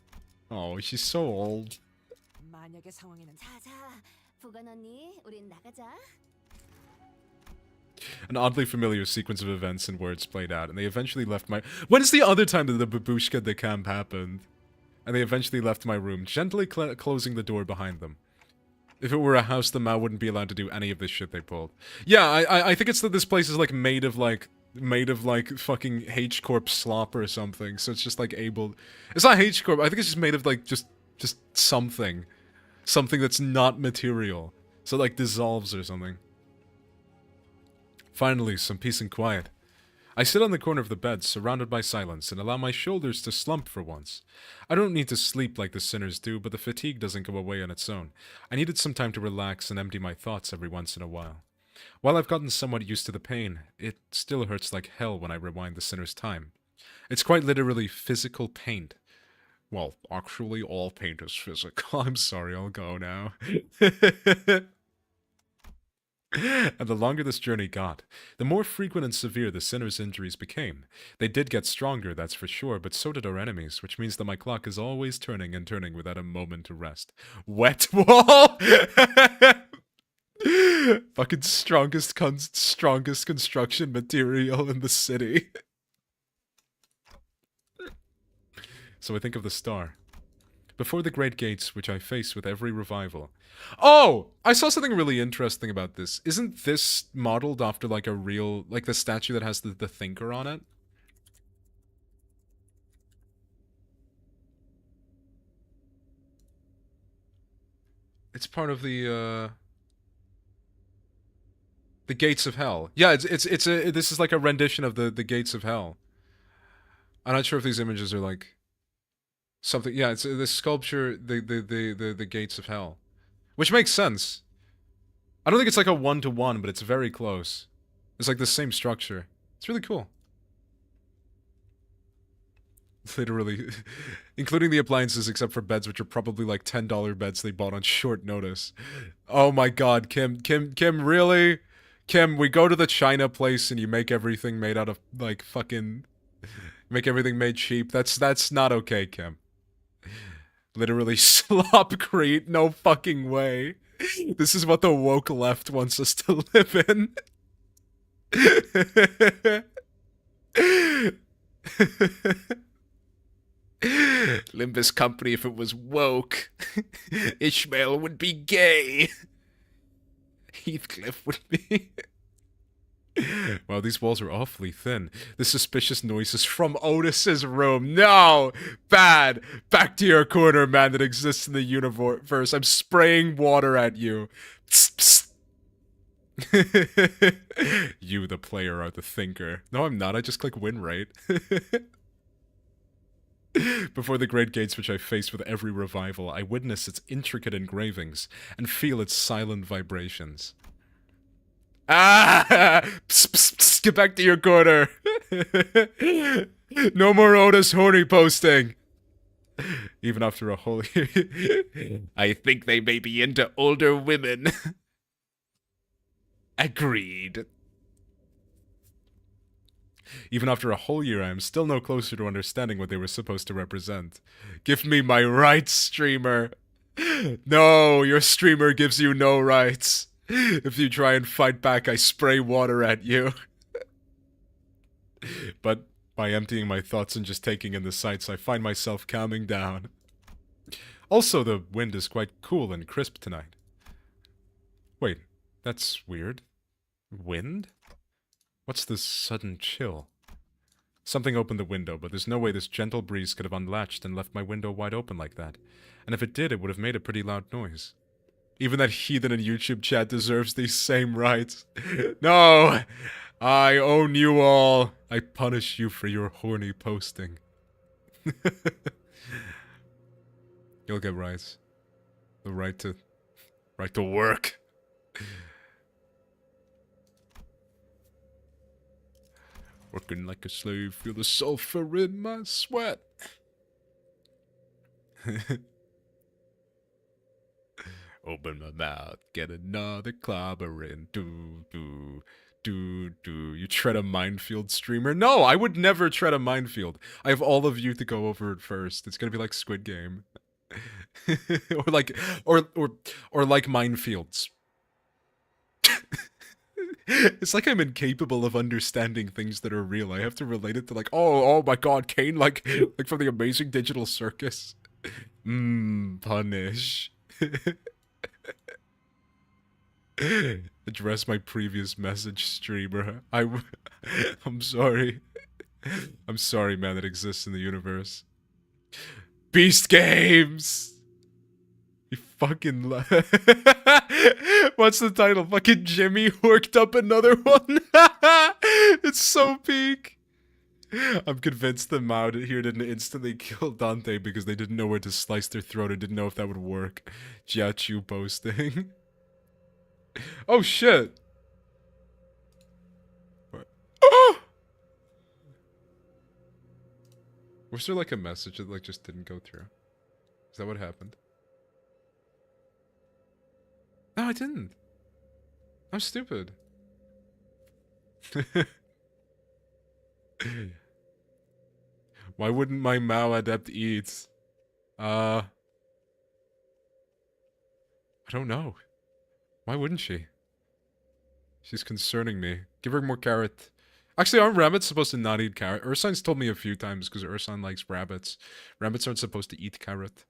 Oh, she's so old. An oddly familiar sequence of events and words played out, and they eventually left my... When's the other time that the Babushka de Camp happened? And they eventually left my room, gently closing the door behind them. If it were a house, the Mao wouldn't be allowed to do any of this shit they pulled. Yeah, I think it's that this place is like made of like fucking H-Corp slop or something, so it's just like able... It's not H-Corp, I think it's just made of like just something. Something that's not material. So it like dissolves or something. Finally, some peace and quiet. I sit on the corner of the bed, surrounded by silence, and allow my shoulders to slump for once. I don't need to sleep like the sinners do, but the fatigue doesn't go away on its own. I needed some time to relax and empty my thoughts every once in a while. While I've gotten somewhat used to the pain, it still hurts like hell when I rewind the sinner's time. It's quite literally physical pain. Well, actually, all pain is physical. I'm sorry, I'll go now. And the longer this journey got, the more frequent and severe the sinner's injuries became. They did get stronger, that's for sure, but so did our enemies, which means that my clock is always turning and turning without a moment to rest. Wet wall! Fucking strongest construction material in the city. So I think of the star. Before the great gates, which I face with every revival. Oh! I saw something really interesting about this. Isn't this modeled after like a real... like the statue that has the thinker on it? It's part of the Gates of Hell. Yeah, this is like a rendition of the Gates of Hell. I'm not sure if these images are like... something, yeah, it's the sculpture, the Gates of Hell. Which makes sense. I don't think it's like a one-to-one, but it's very close. It's like the same structure. It's really cool. Literally, including the appliances except for beds, which are probably like $10 beds they bought on short notice. Oh my god, Kim, really? Kim, we go to the China place and you make everything made out of, like, fucking... Make everything made cheap. That's not okay, Kim. Literally slopcrete, no fucking way. This is what the woke left wants us to live in. Limbus company if it was woke. Ishmael would be gay. Heathcliff would be... Wow, these walls are awfully thin. The suspicious noises from Otis's room. No! Bad! Back to your corner, man that exists in the universe. I'm spraying water at you. Psst, psst. You, the player, are the thinker. No, I'm not. I just click win rate. Before the great gates which I face with every revival, I witness its intricate engravings and feel its silent vibrations. Ah! Psst, psst, psst, get back to your corner. No more Otis horny posting. Even after a whole year. I think they may be into older women. Agreed. Even after a whole year, I am still no closer to understanding what they were supposed to represent. Give me my rights, streamer. No, your streamer gives you no rights. If you try and fight back, I spray water at you. But by emptying my thoughts and just taking in the sights, I find myself calming down. Also, the wind is quite cool and crisp tonight. Wait, that's weird. Wind? What's this sudden chill? Something opened the window, but there's no way this gentle breeze could have unlatched and left my window wide open like that. And if it did, it would have made a pretty loud noise. Even that heathen in YouTube chat deserves these same rights. No! I own you all. I punish you for your horny posting. You'll get rights. The right to work. Working like a slave, feel the sulfur in my sweat. Open my mouth, get another clobber in. Do. You tread a minefield, streamer? No, I would never tread a minefield. I have all of you to go over it first. It's gonna be like Squid Game. or like minefields. It's like I'm incapable of understanding things that are real. I have to relate it to like, oh my god, Kane, like from the Amazing Digital Circus. Punish. Address my previous message, streamer. I'm sorry. I'm sorry, man, that exists in the universe. Beast Games! You fucking What's the title? Fucking Jimmy worked up another one? It's so peak. I'm convinced the Mao here didn't instantly kill Dante because they didn't know where to slice their throat or didn't know if that would work. Jiachu posting. Oh shit! What? Oh! Was there like a message that like just didn't go through? Is that what happened? No, I didn't. I'm stupid. Why wouldn't my Mao adept eat? I don't know. Why wouldn't she? She's concerning me. Give her more carrot. Actually, aren't rabbits supposed to not eat carrot? Ursine's told me a few times because Ursine likes rabbits. Rabbits aren't supposed to eat carrot.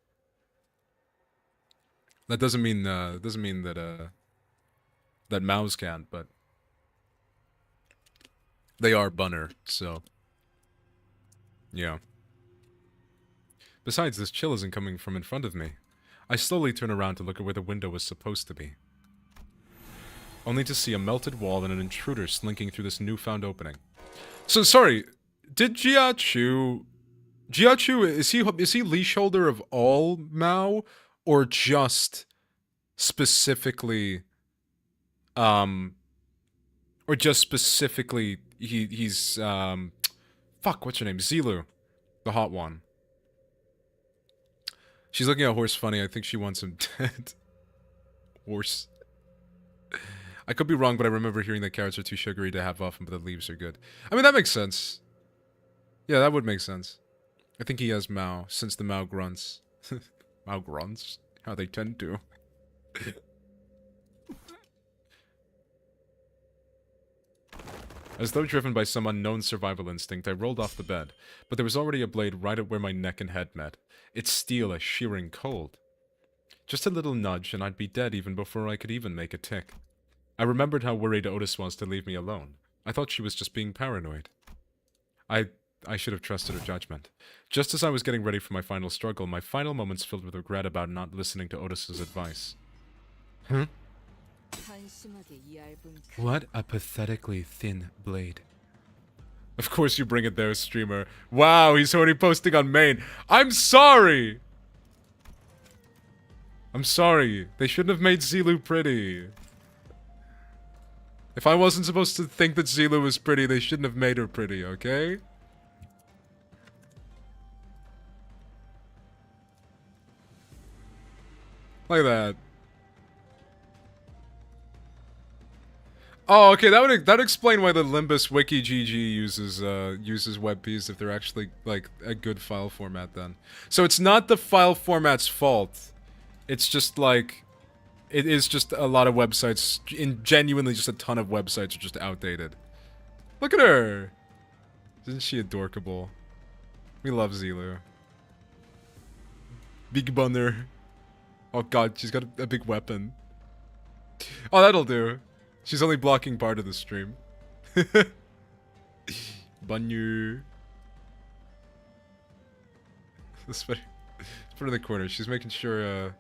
That doesn't mean that that Maos can't, but they are bunner, so yeah. Besides, this chill isn't coming from in front of me. I slowly turn around to look at where the window was supposed to be, only to see a melted wall and an intruder slinking through this newfound opening. So sorry, did Jiachu is he leash holder of all Mao or just specifically he's fuck, what's her name? Zilu. The hot one. She's looking at Horse funny. I think she wants him dead. Horse. I could be wrong, but I remember hearing that carrots are too sugary to have often, but the leaves are good. I mean, that makes sense. Yeah, that would make sense. I think he has Mao, since the Mao grunts. Mao grunts? How they tend to. As though driven by some unknown survival instinct, I rolled off the bed, but there was already a blade right at where my neck and head met. Its steel a shearing cold. Just a little nudge, and I'd be dead even before I could even make a tick. I remembered how worried Otis was to leave me alone. I thought she was just being paranoid. I should have trusted her judgment. Just as I was getting ready for my final struggle, my final moments filled with regret about not listening to Otis's advice. Huh? What a pathetically thin blade. Of course you bring it there, streamer. Wow, he's already posting on main. I'm sorry! I'm sorry. They shouldn't have made Zilu pretty. If I wasn't supposed to think that Zilu was pretty, they shouldn't have made her pretty, okay? Like that. Oh, okay, that'd explain why the Limbus wiki GG uses WebPs if they're actually like a good file format then. So it's not the file format's fault. It's just like it is just a lot of websites, genuinely just a ton of websites are just outdated. Look at her. Isn't she adorable? We love Zilu. Big bunner. Oh god, she's got a big weapon. Oh, that'll do. She's only blocking part of the stream. Bunyu. Let's put her in the corner. She's making sure,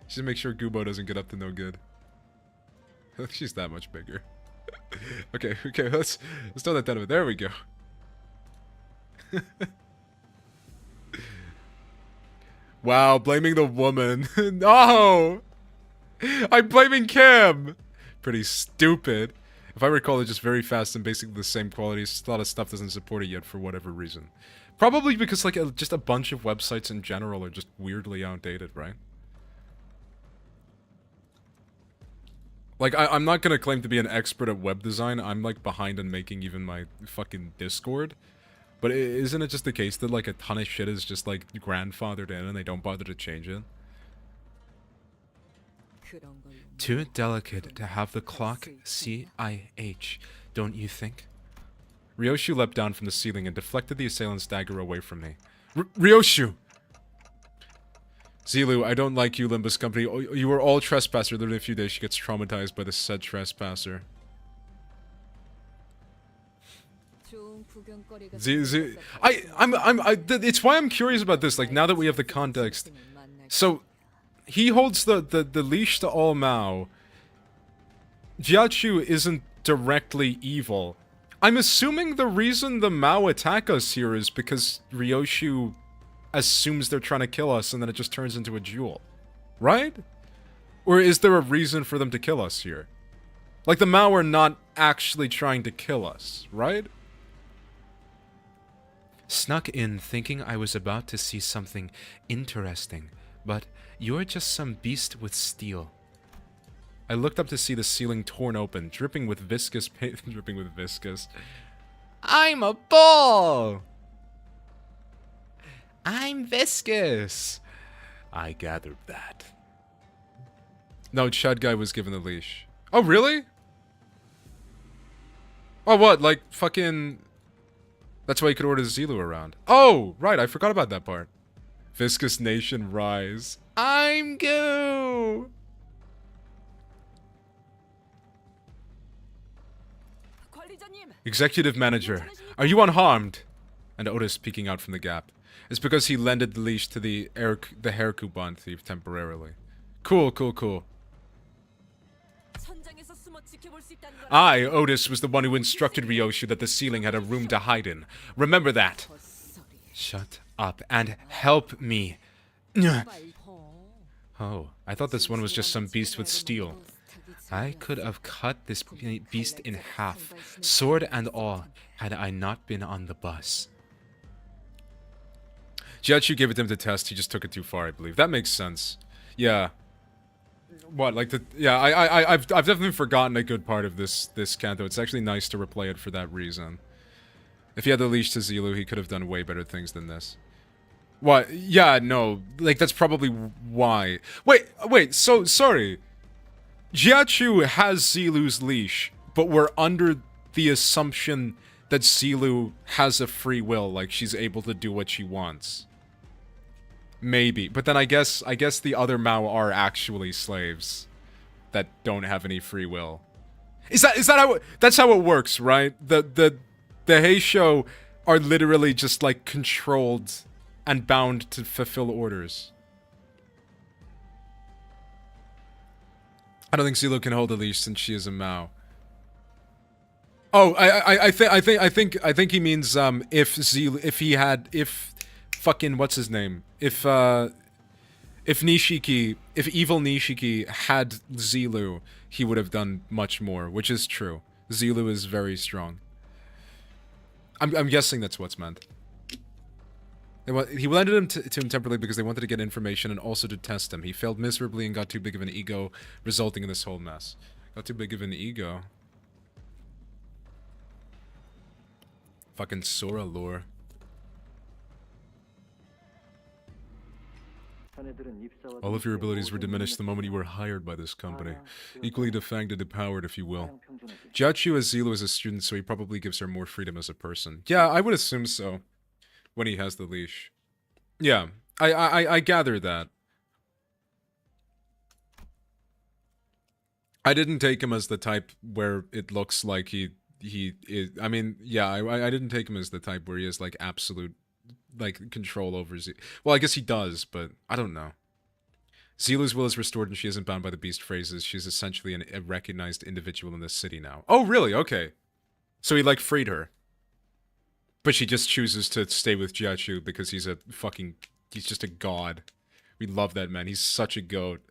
Gubo doesn't get up to no good. She's that much bigger. okay, let's throw that down over. There we go. Wow, blaming the woman. No! I'm blaming Kim! Pretty stupid. If I recall, it's just very fast and basically the same quality. A lot of stuff doesn't support it yet for whatever reason. Probably because like just a bunch of websites in general are just weirdly outdated, right? Like, I'm not gonna claim to be an expert at web design. I'm like behind in making even my fucking Discord. But isn't it just the case that like a ton of shit is just like grandfathered in and they don't bother to change it? Too delicate to have the clock CIH, don't you think? Ryoshu leapt down from the ceiling and deflected the assailant's dagger away from me. Ryoshu! Zilu, I don't like you, Limbus Company. You were all trespasser. Literally a few days she gets traumatized by the said trespasser. It's why I'm curious about this, like, now that we have the context. So, he holds the leash to all Mao. Jiachu isn't directly evil. I'm assuming the reason the Mao attack us here is because Ryoshu assumes they're trying to kill us and then it just turns into a duel. Right? Or is there a reason for them to kill us here? Like, the Mao are not actually trying to kill us, right? Snuck in thinking I was about to see something interesting, but you're just some beast with steel. I looked up to see the ceiling torn open, dripping with viscous paint. Dripping with viscous. I'm a ball! I'm viscous! I gathered that. No, Chud Guy was given the leash. Oh, really? Oh, what? Like, fucking... That's why you could order Zilu around. Oh, right, I forgot about that part. Viscous Nation rise. I'm goo! Executive Manager, are you unharmed? And Otis peeking out from the gap. It's because he lended the leash to the hair coupon thief temporarily. Cool. I, Otis, was the one who instructed Ryoshu that the ceiling had a room to hide in. Remember that. Shut up and help me. Oh, I thought this one was just some beast with steel. I could have cut this beast in half, sword and all, had I not been on the bus. Jiachu gave it to him to test, he just took it too far, I believe. That makes sense. Yeah. What, like the... Yeah, I've definitely forgotten a good part of this canto. It's actually nice to replay it for that reason. If he had the leash to Zilu, he could have done way better things than this. What? Yeah, no. Like, that's probably why. Wait, so, sorry. Jiachu has Zilu's leash, but we're under the assumption that Zilu has a free will, like she's able to do what she wants. Maybe. But then I guess the other Mao are actually slaves that don't have any free will. Is that how that's how it works, right? The Heisho are literally just like controlled and bound to fulfill orders. I don't think Zilu can hold a leash since she is a Mao. Oh, I think he means if fucking what's his name? If evil Nishiki had Zilu, he would have done much more, which is true. Zilu is very strong. I'm guessing that's what's meant. He landed him to him temporarily because they wanted to get information and also to test him. He failed miserably and got too big of an ego, resulting in this whole mess. Got too big of an ego. Fucking Sora lore. All of your abilities were diminished the moment you were hired by this company. Equally defanged and depowered, if you will. Jiachu has Zilu as a student, so he probably gives her more freedom as a person. Yeah, I would assume so. When he has the leash. Yeah, I gather that. I didn't take him as the type where it looks like he is, I mean, yeah, I didn't take him as the type where he has, like, absolute, like, control over Z. Well, I guess he does, but I don't know. Zilu's will is restored and she isn't bound by the beast phrases. She's essentially a recognized individual in this city now. Oh, really? Okay. So he, like, freed her. But she just chooses to stay with Jiachu because he's just a god. We love that man. He's such a goat.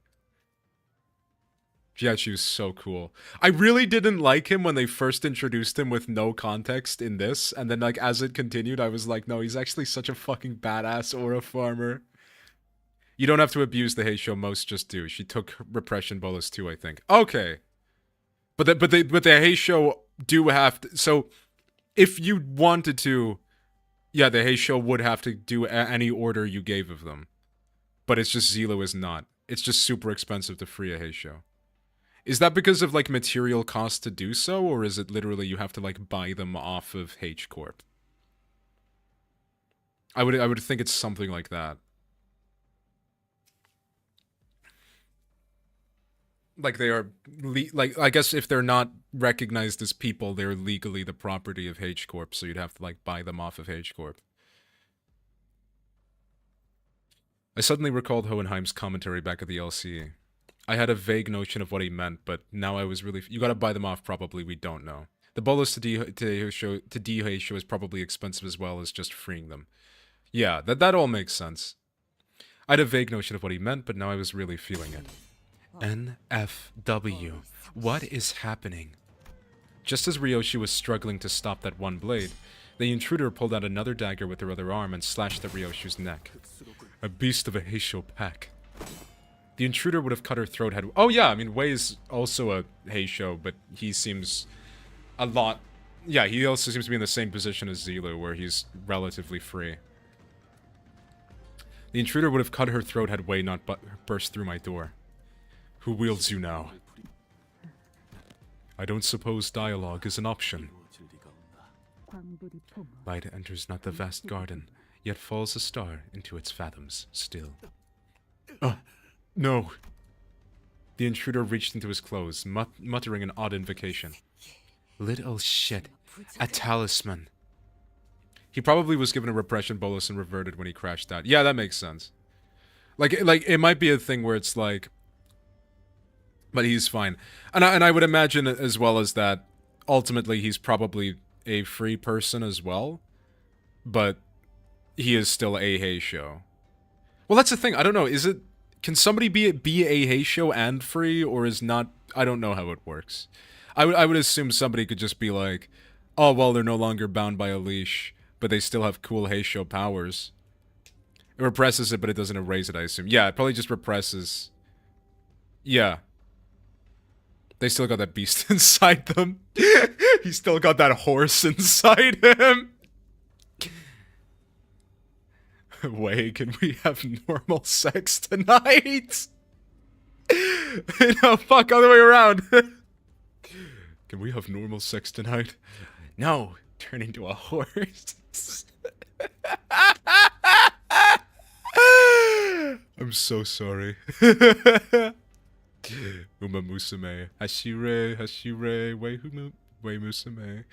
Jiachu's so cool. I really didn't like him when they first introduced him with no context in this, and then, like, as it continued, I was like, no, he's actually such a fucking badass aura farmer. You don't have to abuse the Heisho, most just do. She took repression bolus too, I think. Okay. But the Heisho do have to, so... If you wanted to, yeah, the Heisho would have to do any order you gave of them. But it's just Zilu is not. It's just super expensive to free a Heisho. Is that because of, like, material cost to do so, or is it literally you have to, like, buy them off of H Corp? I would think it's something like that. Like, they are, like, I guess if they're not recognized as people, they're legally the property of H Corp, so you'd have to, like, buy them off of H Corp. I suddenly recalled Hohenheim's commentary back at the LCE. I had a vague notion of what he meant, but now I was really... You gotta buy them off, probably, we don't know. The bolus to Heisho is probably expensive as well as just freeing them. Yeah, that all makes sense. I had a vague notion of what he meant, but now I was really feeling it. NFW. What is happening? Just as Ryoshi was struggling to stop that one blade, the intruder pulled out another dagger with her other arm and slashed at Ryoshi's neck. A beast of a Heisho pack. The intruder would have cut her throat had... Oh yeah, I mean, Wei is also a Heisho, but he seems a lot... Yeah, he also seems to be in the same position as Zilu, where he's relatively free. The intruder would have cut her throat had Wei not burst through my door. Who wields you now? I don't suppose dialogue is an option. Light enters not the vast garden, yet falls a star into its fathoms still. No. The intruder reached into his clothes, muttering an odd invocation. Little shit. A talisman. He probably was given a repression bolus and reverted when he crashed out. Yeah, that makes sense. Like it might be a thing where it's like... But he's fine. And I would imagine as well as that, ultimately he's probably a free person as well. But he is still a Heisho. Well, that's the thing. I don't know. Is it... Can somebody be a Heisho and free, or is not... I don't know how it works. I would assume somebody could just be like, oh, well, they're no longer bound by a leash, but they still have cool Heisho powers. It represses it, but it doesn't erase it, I assume. Yeah, it probably just represses. Yeah. They still got that beast inside them. He's still got that horse inside him. Wait, can we have normal sex tonight? No, fuck, other way around. Can we have normal sex tonight? No, turn into a horse. I'm so sorry. Uma musume. Hashire, wei musume.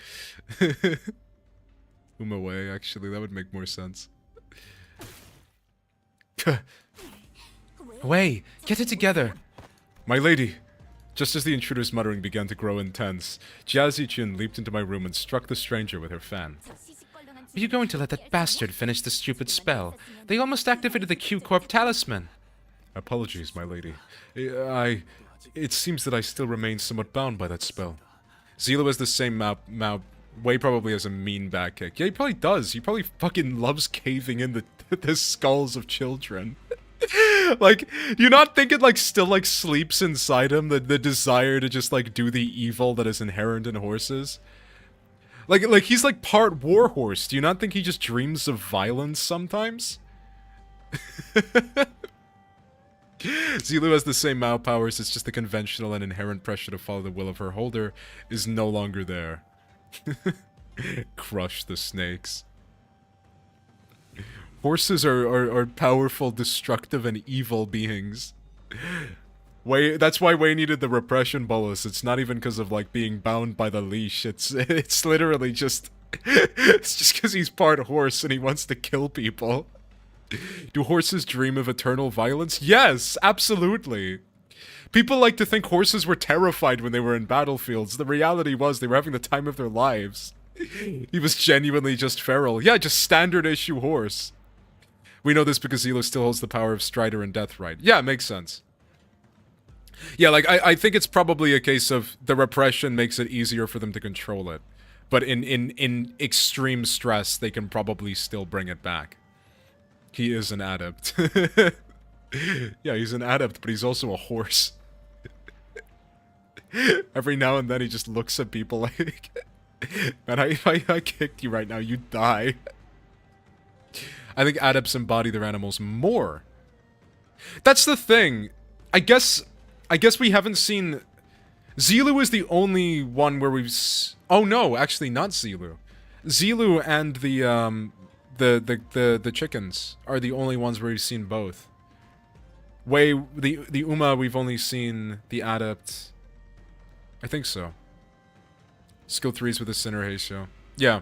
Uma wei, actually, that would make more sense. Wei, get it together. My lady. Just as the intruder's muttering began to grow intense, Jiazi-chun leaped into my room and struck the stranger with her fan. Are you going to let that bastard finish the stupid spell? They almost activated the Q-Corp talisman. Apologies, my lady. It seems that I still remain somewhat bound by that spell. Zilo has the same mouth. Wei probably has a mean back kick. Yeah, he probably does. He probably fucking loves caving in the skulls of children. Like, do you not think it, like, still, like, sleeps inside him? The desire to just, like, do the evil that is inherent in horses? Like, he's, like, part warhorse. Do you not think he just dreams of violence sometimes? Zilu has the same Mao powers, it's just the conventional and inherent pressure to follow the will of her holder is no longer there. Crush the snakes. Horses are powerful, destructive, and evil beings. That's why Wei needed the repression bolus. It's not even because of, like, being bound by the leash. It's literally just... it's just because he's part horse and he wants to kill people. Do horses dream of eternal violence? Yes, absolutely. People like to think horses were terrified when they were in battlefields. The reality was they were having the time of their lives. He was genuinely just feral. Yeah, just standard issue horse. We know this because Zilo still holds the power of Strider and Deathrite. Yeah, it makes sense. Yeah, like, I think it's probably a case of the repression makes it easier for them to control it. But in extreme stress, they can probably still bring it back. He is an adept. Yeah, he's an adept, but he's also a horse. Every now and then he just looks at people like... Man, if I kicked you right now, you'd die. I think adepts embody their animals more. That's the thing. I guess we haven't seen... Zilu is the only one where we've... Oh no, actually not Zilu. Zilu and the chickens are the only ones where we've seen both. The Uma, we've only seen the adept. I think so. Skill 3s with the Sinner Heisho. Yeah.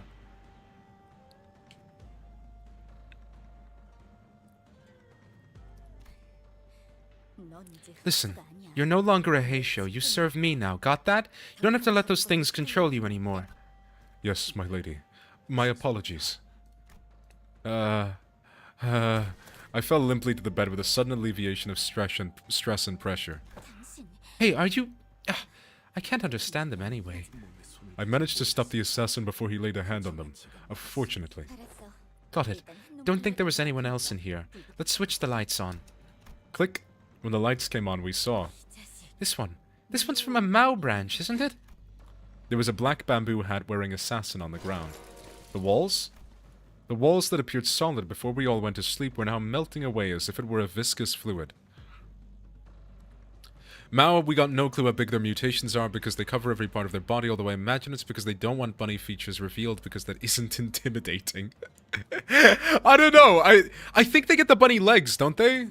Listen, you're no longer a Heisho. You serve me now. Got that? You don't have to let those things control you anymore. Yes, my lady. My apologies. I fell limply to the bed with a sudden alleviation of stress and pressure. Hey, are you... I can't understand them anyway. I managed to stop the assassin before he laid a hand on them. Fortunately. Got it. Don't think there was anyone else in here. Let's switch the lights on. Click. When the lights came on, we saw... This one. This one's from a Mao branch, isn't it? There was a black bamboo hat-wearing assassin on the ground. The walls? The walls that appeared solid before we all went to sleep were now melting away as if it were a viscous fluid. Mao, we got no clue how big their mutations are because they cover every part of their body, although I imagine it's because they don't want bunny features revealed because that isn't intimidating. I don't know. I think they get the bunny legs, don't they?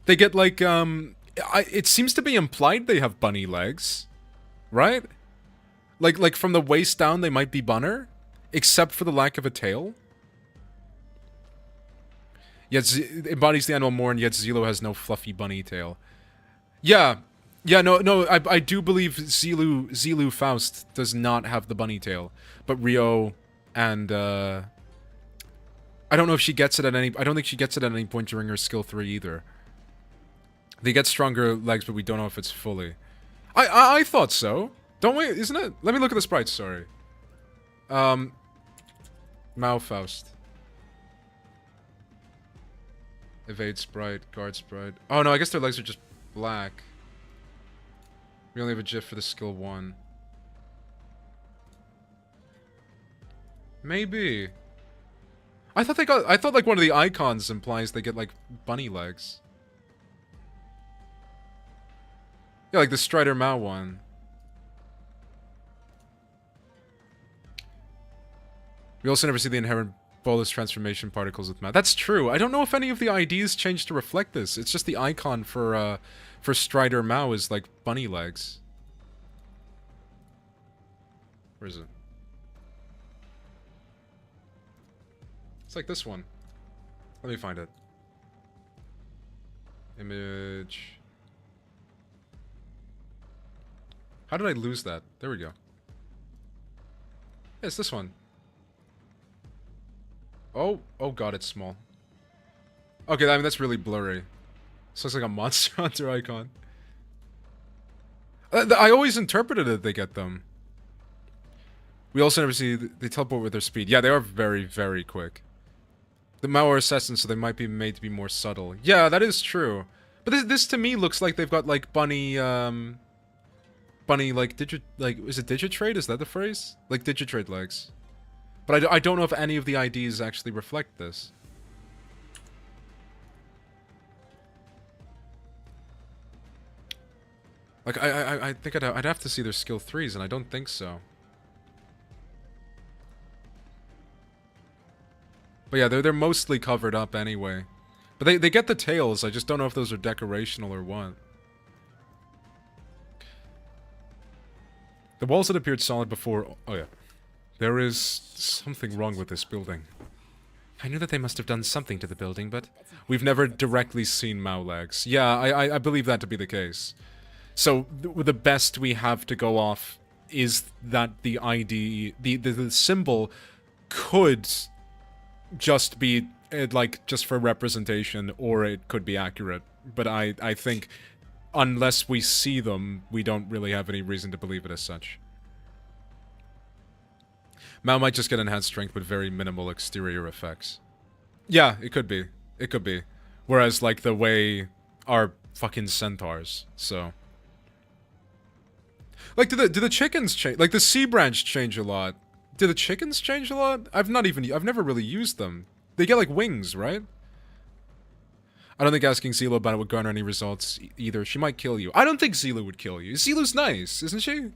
They get, like, it seems to be implied they have bunny legs. Right? Like from the waist down, they might be bunner. Except for the lack of a tail. Yet it embodies the animal more, and yet Zilo has no fluffy bunny tail. Yeah. Yeah, no, I do believe Zilu Faust does not have the bunny tail. But Rio and, I don't know if she gets it at any... I don't think she gets it at any point during her skill 3 either. They get stronger legs, but we don't know if it's fully. I thought so. Don't we? Isn't it? Let me look at the sprites, sorry. Mao Faust. Evade sprite, guard sprite. Oh no, I guess their legs are just black. We only have a GIF for the skill 1. Maybe. I thought like one of the icons implies they get like bunny legs. Yeah, like the Strider Mao one. We also never see the inherent bolus transformation particles with Mao. That's true. I don't know if any of the IDs changed to reflect this. It's just the icon for Strider Mao is like bunny legs. Where is it? It's like this one. Let me find it. Image. How did I lose that? There we go. Yeah, it's this one. Oh god, it's small. Okay, I mean, that's really blurry. This looks like a Monster Hunter icon. I always interpreted it they get them. We also never see... They teleport with their speed. Yeah, they are very, very quick. The Mao are assassins, so they might be made to be more subtle. Yeah, that is true. But this to me looks like they've got, like, bunny, like, is it Digitrade? Is that the phrase? Like, Digitrade legs. But I don't know if any of the IDs actually reflect this. Like, I think I'd have to see their skill 3s, and I don't think so. But yeah, they're mostly covered up anyway. But they get the tails, I just don't know if those are decorational or what. The walls had appeared solid before... Oh yeah. There is something wrong with this building. I knew that they must have done something to the building, but... We've never directly seen Mao legs. Yeah, I believe that to be the case. So, the best we have to go off is that the ID... The symbol could just be, like, just for representation, or it could be accurate. But I think, unless we see them, we don't really have any reason to believe it as such. Mao might just get enhanced strength with very minimal exterior effects. Yeah, it could be. It could be. Whereas, like, the way are fucking centaurs, so... Like, do the chickens change? Like, the C branch change a lot. Do the chickens change a lot? I've never really used them. They get, like, wings, right? I don't think asking Zila about it would garner any results either. She might kill you. I don't think Zila would kill you. Zila's nice, isn't she?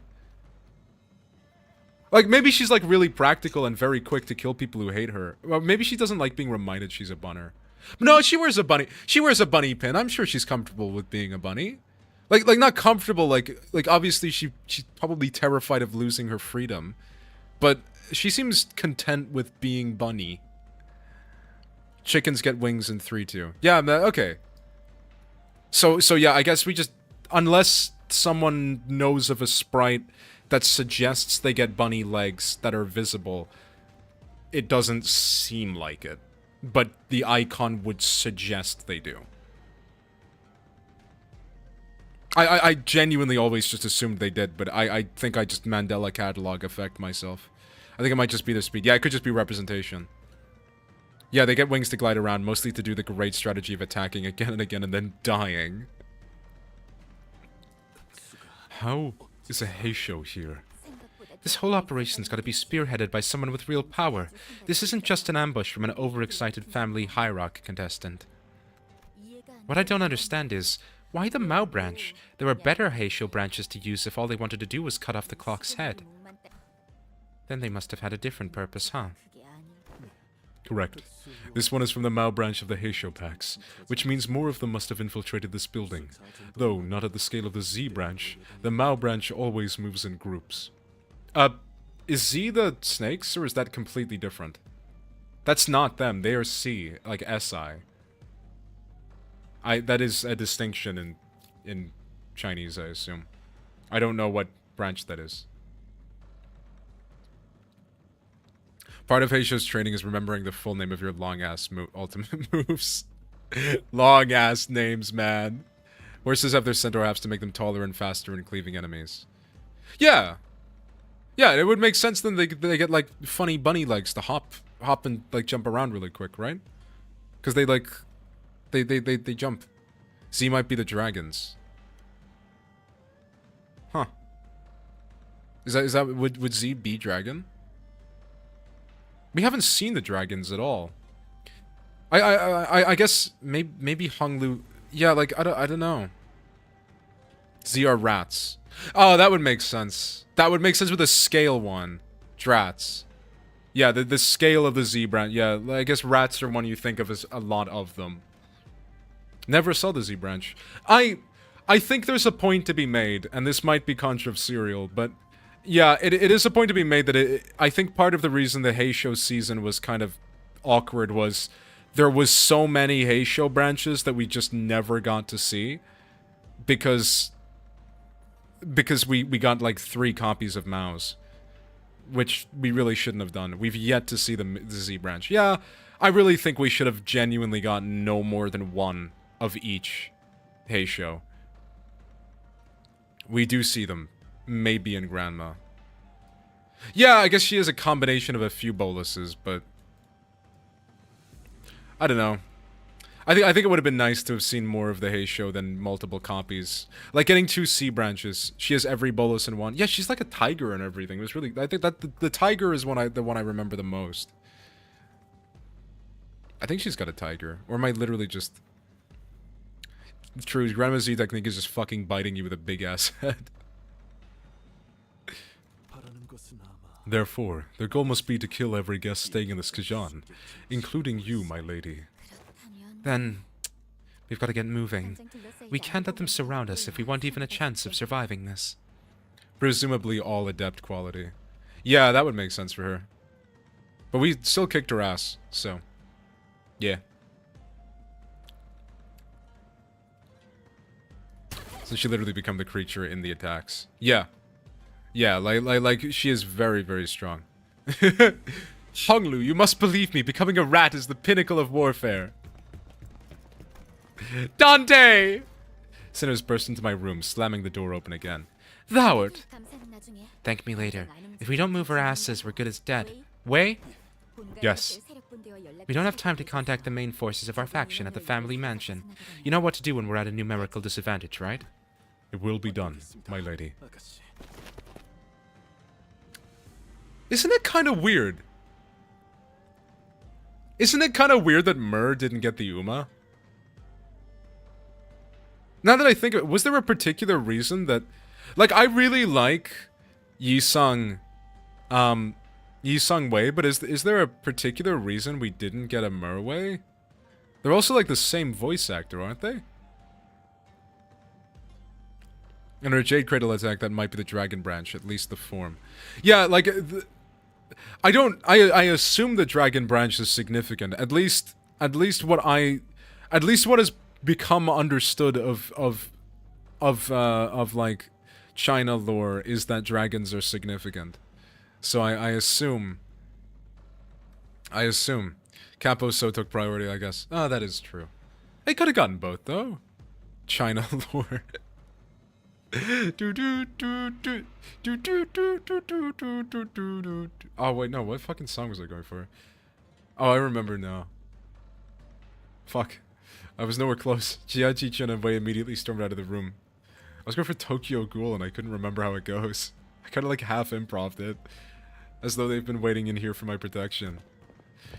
Like, maybe she's, like, really practical and very quick to kill people who hate her. Well, maybe she doesn't like being reminded she's a bunner. No, she wears a bunny. She wears a bunny pin. I'm sure she's comfortable with being a bunny. Like not comfortable, like, obviously she's probably terrified of losing her freedom. But she seems content with being bunny. Chickens get wings in 3-2. Yeah, okay. So yeah, I guess we just... Unless someone knows of a sprite that suggests they get bunny legs that are visible, it doesn't seem like it. But the icon would suggest they do. I genuinely always just assumed they did, but I think I just Mandela catalog effect myself. I think it might just be their speed. Yeah, it could just be representation. Yeah, they get wings to glide around, mostly to do the great strategy of attacking again and again and then dying. How is a Heisho here? This whole operation's gotta be spearheaded by someone with real power. This isn't just an ambush from an overexcited family hierarch contestant. What I don't understand is, why the Mao branch? There were better Heisho branches to use if all they wanted to do was cut off the clock's head. Then they must have had a different purpose, huh? Correct. This one is from the Mao branch of the Heisho packs, which means more of them must have infiltrated this building. Though, not at the scale of the Z branch, the Mao branch always moves in groups. Is Z the snakes, or is that completely different? That's not them, they are C, like SI. That is a distinction in Chinese, I assume. I don't know what branch that is. Part of Heisho's training is remembering the full name of your long-ass ultimate moves. Long-ass names, man. Horses have their centaur halves to make them taller and faster in cleaving enemies. Yeah. Yeah, it would make sense then they get, like, funny bunny legs to hop and, like, jump around really quick, right? Because they, like... They jump. Z might be the dragons. Huh. Is that would Z be dragon? We haven't seen the dragons at all. I guess maybe Honglu. Yeah, like I don't know. Z are rats. Oh, that would make sense. That would make sense with the scale one. Drats. Yeah, the scale of the Z branch. Yeah, I guess rats are one you think of as a lot of them. Never saw the Z branch. I think there's a point to be made, and this might be controversial, but yeah, it is a point to be made that I think part of the reason the Heisho season was kind of awkward was there was so many Heisho branches that we just never got to see because we got like 3 copies of Mao's, which we really shouldn't have done. We've yet to see the Z branch. Yeah, I really think we should have genuinely gotten no more than 1 of each Heisho. We do see them. Maybe in Grandma. Yeah, I guess she is a combination of a few boluses, but I don't know. I think it would have been nice to have seen more of the Heisho than multiple copies. Like getting 2 C branches. She has every bolus in one. Yeah, she's like a tiger and everything. It was really. I think that the tiger is the one I remember the most. I think she's got a tiger, or am I literally just? True, Grandma Z technique is just fucking biting you with a big ass head. Therefore, their goal must be to kill every guest staying in this Kajan, including you, my lady. Then, we've got to get moving. We can't let them surround us if we want even a chance of surviving this. Presumably all adept quality. Yeah, that would make sense for her. But we still kicked her ass, so... yeah. So she literally become the creature in the attacks. Yeah. Yeah, like she is very, very strong. Honglu, you must believe me, becoming a rat is the pinnacle of warfare. Dante! Sinners burst into my room, slamming the door open again. Thou'rt! Thank me later. If we don't move our asses, we're good as dead. Wei? Yes. We don't have time to contact the main forces of our faction at the family mansion. You know what to do when we're at a numerical disadvantage, right? It will be done, my lady. Isn't it kind of weird? Isn't it kind of weird that Mur didn't get the Uma? Now that I think of it, was there a particular reason that... like, I really like Yi-sung Wei, but is there a particular reason we didn't get a Mur Wei? They're also like the same voice actor, aren't they? And her Jade Cradle attack, that might be the Dragon Branch, at least the form. Yeah, like... I assume the Dragon Branch is significant. At least what has become understood of like China lore is that dragons are significant. So I assume Capo So took priority, I guess. Ah, that is true. They could have gotten both though. China lore. Oh wait, no, what fucking song was I going for? Oh, I remember now. Fuck. I was nowhere close. Jiaji-chan and Wei immediately stormed out of the room. I was going for Tokyo Ghoul and I couldn't remember how it goes. I kinda like half improv'd it. As though they've been waiting in here for my protection.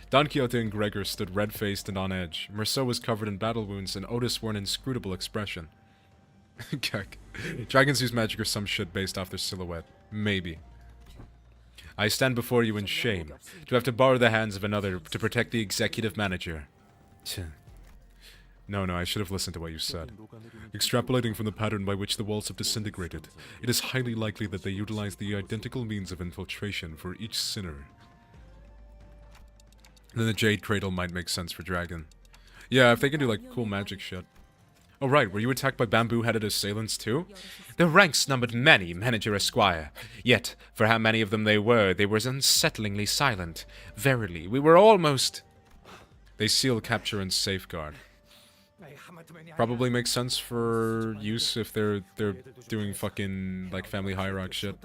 Don Quixote and Gregor stood red-faced and on edge. Merceau was covered in battle wounds and Otis wore an inscrutable expression. Kek. Dragons use magic or some shit based off their silhouette. Maybe. I stand before you in shame, to have to borrow the hands of another to protect the executive manager. No, I should have listened to what you said. Extrapolating from the pattern by which the walls have disintegrated, it is highly likely that they utilize the identical means of infiltration for each sinner. Then the Jade Cradle might make sense for Dragon. Yeah, if they can do like cool magic shit. Oh right, were you attacked by bamboo-headed assailants too? Their ranks numbered many, Manager Esquire. Yet, for how many of them they were unsettlingly silent. Verily, we were almost... They seal, capture, and safeguard. Probably makes sense for use if they're doing fucking, like, family hierarch shit.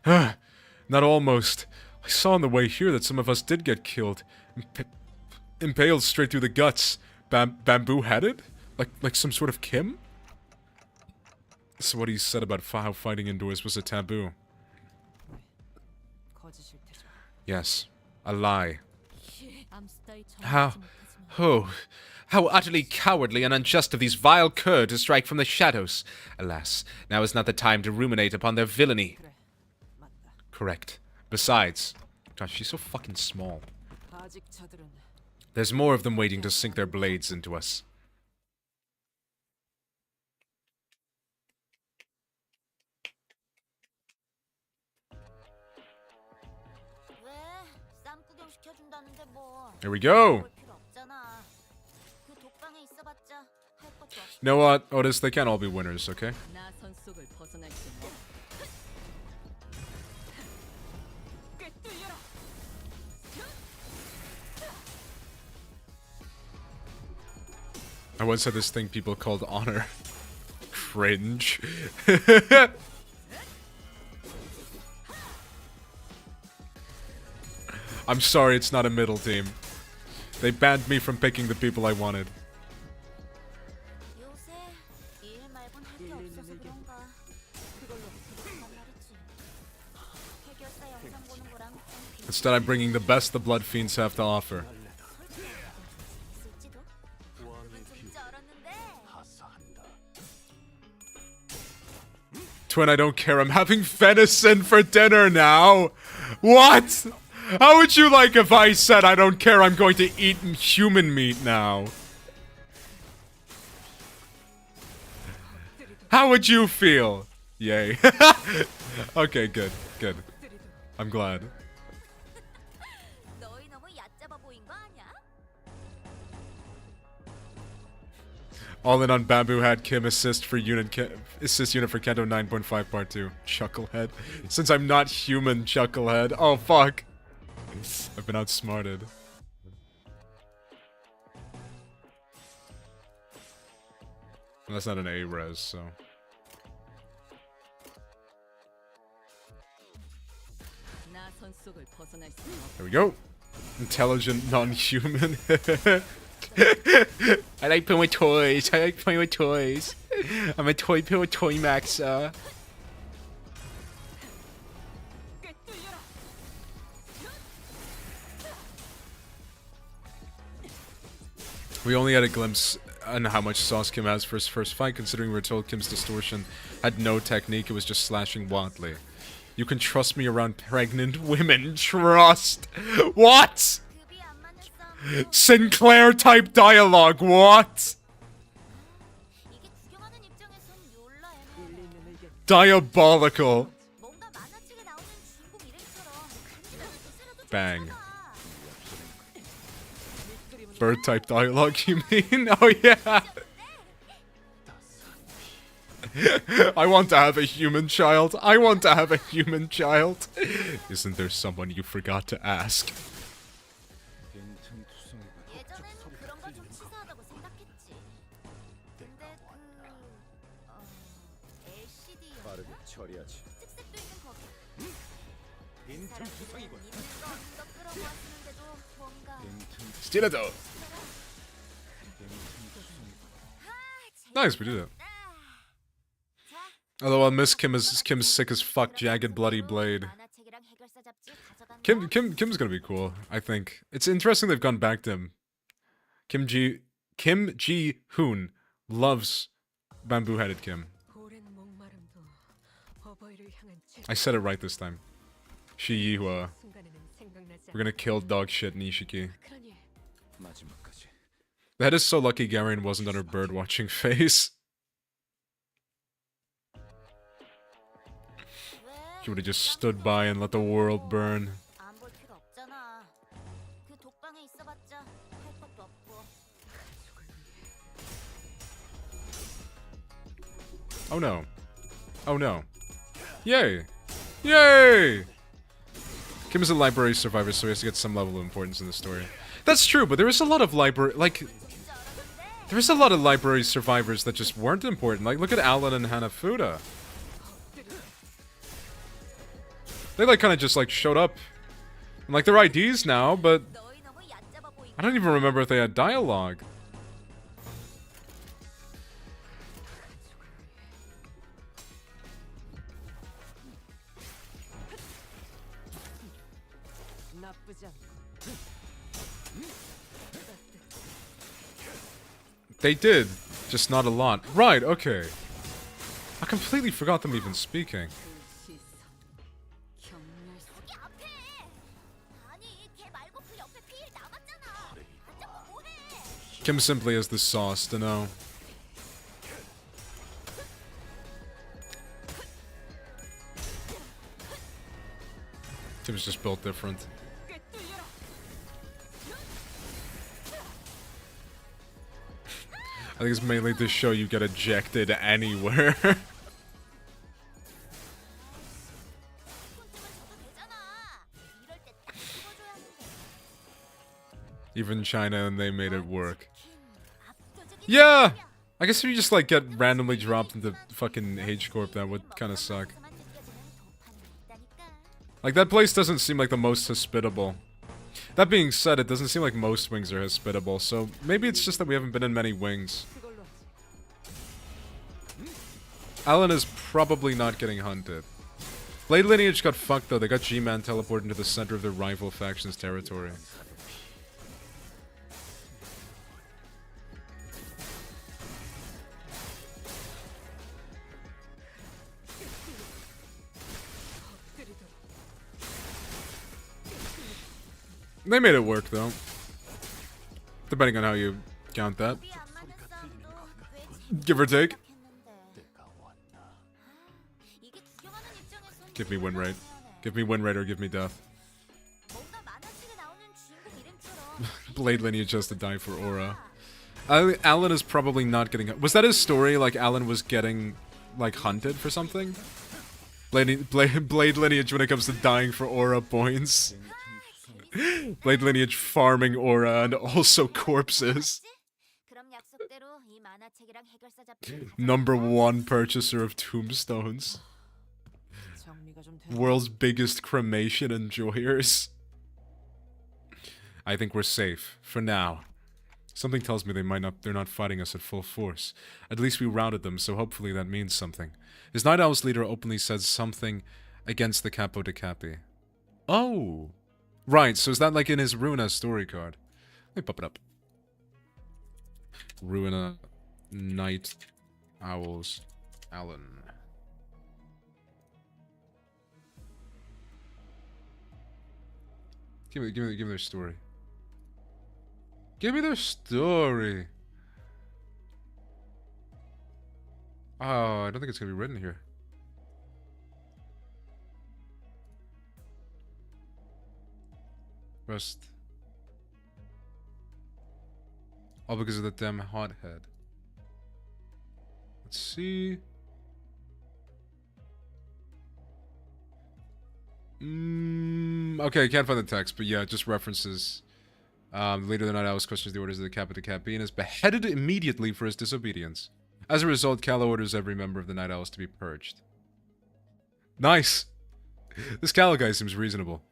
Not almost. I saw on the way here that some of us did get killed. Impaled straight through the guts. bamboo-headed? Like some sort of Kim? So what he said about how fighting indoors was a taboo. Yes, a lie. How utterly cowardly and unjust of these vile cur to strike from the shadows. Alas, now is not the time to ruminate upon their villainy. Correct. Besides, gosh, she's so fucking small. There's more of them waiting to sink their blades into us. Here we go! You know what, Otis? They can't all be winners, okay? I once had this thing people called honor. Cringe. I'm sorry, it's not a middle team. They banned me from picking the people I wanted. Instead, I'm bringing the best the Blood Fiends have to offer. Twin, I don't care. I'm having venison for dinner now. What? How would you like if I said I don't care, I'm going to eat human meat now? How would you feel? Yay. Okay, good, good. I'm glad. All in on Bamboo Hat Kim assist for unit for Kendo 9.5 part 2. Chucklehead. Since I'm not human, Chucklehead. Oh fuck. I've been outsmarted. That's not an A-res, so. There we go. Intelligent, non-human. I like playing with toys. I like playing with toys. I'm a toy maxa. We only had a glimpse on how much sauce Kim has for his first fight, considering we were told Kim's distortion had no technique, it was just slashing wildly. You can trust me around pregnant women. Trust! What?! Sinclair type dialogue, what?! Diabolical. Bang. Bird type dialogue, you mean? Oh yeah! I want to have a human child. I want to have a human child. Isn't there someone you forgot to ask? Stiletto! Nice, we did it. Although I'll miss Kim's sick as fuck jagged bloody blade. Kim's gonna be cool, I think. It's interesting they've gone back to him. Kim Ji Hoon loves bamboo-headed Kim. I said it right this time. Shi Yihua. We're gonna kill dog shit Nishiki. That is so lucky Garion wasn't on her bird-watching face. She would have just stood by and let the world burn. Oh no. Oh no. Yay! Yay! Kim is a library survivor, so he has to get some level of importance in the story. That's true, but there is a lot of there is a lot of library survivors that just weren't important. Like, look at Alan and Hanafuda. They, like, kind of just, like, showed up. And, like, they're IDs now, but I don't even remember if they had dialogue. They did, just not a lot. Right, okay. I completely forgot them even speaking. Kim simply has the sauce to know. Kim's just built different. I think it's mainly to show you get ejected anywhere. Even China, and they made it work. Yeah! I guess if you just, like, get randomly dropped into fucking H-Corp, that would kind of suck. Like, that place doesn't seem like the most hospitable. That being said, it doesn't seem like most wings are hospitable, so maybe it's just that we haven't been in many wings. Alan is probably not getting hunted. Blade Lineage got fucked though, they got G-Man teleported into the center of their rival faction's territory. They made it work, though. Depending on how you count that. Give or take. Give me win rate. Give me win rate or give me death. Blade Lineage has to die for Aura. Alan is probably not getting... Was that his story? Like, Alan was getting, like, hunted for something? Blade Lineage when it comes to dying for Aura points. Blade Lineage farming aura and also corpses. #1 purchaser of tombstones. World's biggest cremation enjoyers. I think we're safe, for now. Something tells me they're not fighting us at full force. At least we routed them, so hopefully that means something. His Night Owl's leader openly said something against the Capo de Capi. Oh! Right, so is that like in his Ruina story card? Let me pop it up. Ruina Night Owls Alan. Give me their story. Give me their story. Oh, I don't think it's gonna be written here. Rest. All because of the damn hothead. Let's see. Okay, I can't find the text, but yeah, just references. Later the Night Owls questions the orders of the Capo de Capi and is beheaded immediately for his disobedience. As a result, Callow orders every member of the Night Owls to be purged. Nice! This Callow guy seems reasonable.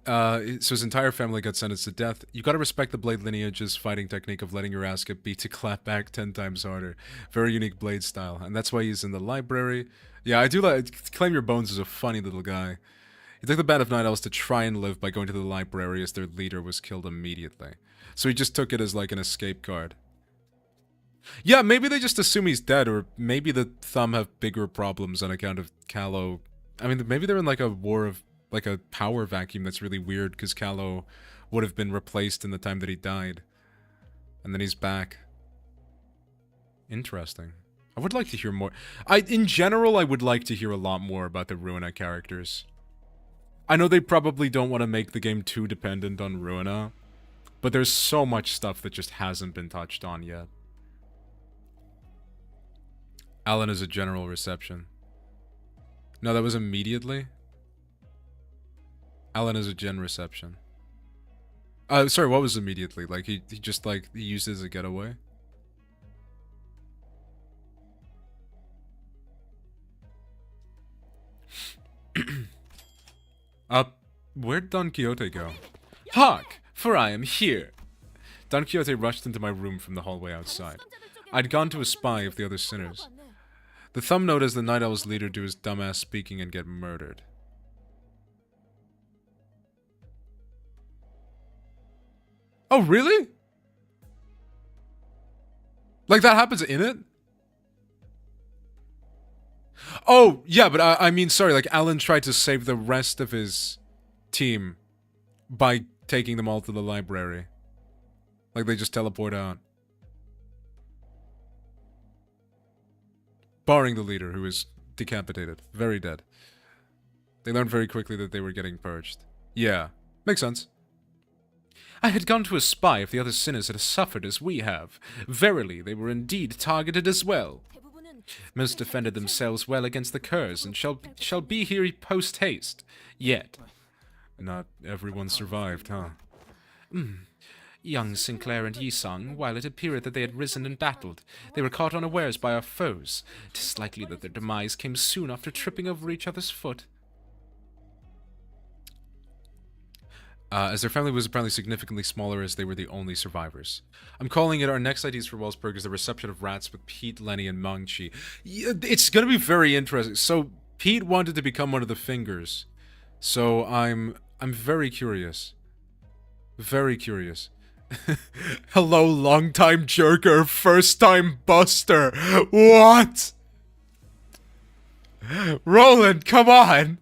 So his entire family got sentenced to death. You gotta respect the Blade Lineage's fighting technique of letting your ass get beat to clap back 10 times harder. Very unique Blade style, and that's why he's in the library. Yeah, I do like... Claim Your Bones is a funny little guy. He took the Band of Night Owls to try and live by going to the library as their leader was killed immediately. So he just took it as like an escape card. Yeah, maybe they just assume he's dead, or maybe the Thumb have bigger problems on account of Callow. I mean, maybe they're in like a war of... like a power vacuum that's really weird because Callow would have been replaced in the time that he died. And then he's back. Interesting. I would like to hear more. In general, I would like to hear a lot more about the Ruina characters. I know they probably don't want to make the game too dependent on Ruina, but there's so much stuff that just hasn't been touched on yet. Alan is a general reception. No, that was immediately? Alan is a gen reception. Sorry, what was immediately? Like, he just, like, he used it as a getaway? Where'd Don Quixote go? Hark! For I am here! Don Quixote rushed into my room from the hallway outside. I'd gone to espy of the other sinners. The Thumb noticed the Night Owl's leader do his dumbass speaking and get murdered. Oh, really? Like, that happens in it? Oh, yeah, but I mean, sorry, like, Alan tried to save the rest of his team by taking them all to the library. Like, they just teleport out. Barring the leader, who is decapitated. Very dead. They learned very quickly that they were getting purged. Yeah, makes sense. I had gone to espy if the other sinners had suffered as we have. Verily, they were indeed targeted as well. Most defended themselves well against the curs, and shall be here post-haste. Yet, not everyone survived, huh? Young Sinclair and Yisong, while it appeared that they had risen and battled, they were caught unawares by our foes. 'Tis likely that their demise came soon after tripping over each other's foot. As their family was apparently significantly smaller as they were the only survivors. I'm calling it our next ideas for Wellsburg is the reception of rats with Pete, Lenny, and Mangchi. Yeah, it's gonna be very interesting. So, Pete wanted to become one of the fingers. So, I'm very curious. Very curious. Hello, long-time jerker, first-time buster. What? Roland, come on!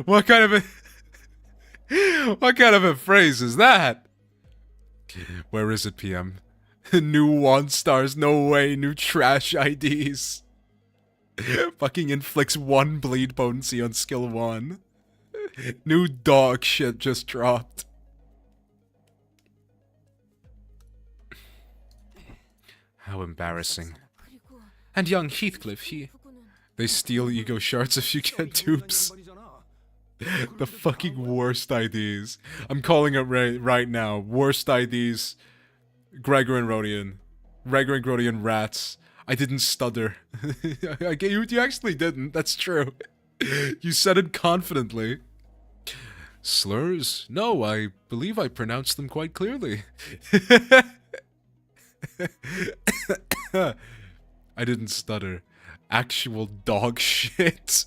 What kind of a... What kind of a phrase is that? Where is it, PM? New one stars, no way, new trash IDs. Fucking inflicts 1 bleed potency on skill 1. New dog shit just dropped. How embarrassing. And young Heathcliff, They steal ego shards if you get dupes. The fucking worst IDs. I'm calling it right now. Worst IDs. Gregor and Rodian. Gregor and Rodian rats. I didn't stutter. You actually didn't. That's true. You said it confidently. Slurs? No, I believe I pronounced them quite clearly. I didn't stutter. Actual dog shit.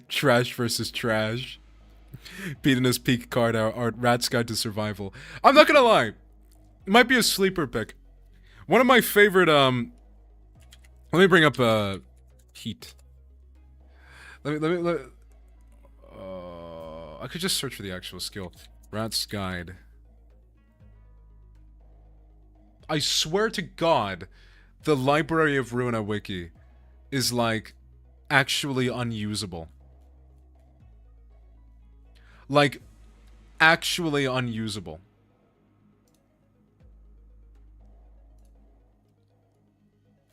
Trash versus trash. Beating his peak card art. Rat's Guide to Survival. I'm not gonna lie. It might be a sleeper pick. One of my favorite, let me bring up, Heat. Let me, I could just search for the actual skill. Rat's Guide. I swear to God, the Library of Ruina wiki is, like, actually unusable. Like, actually unusable.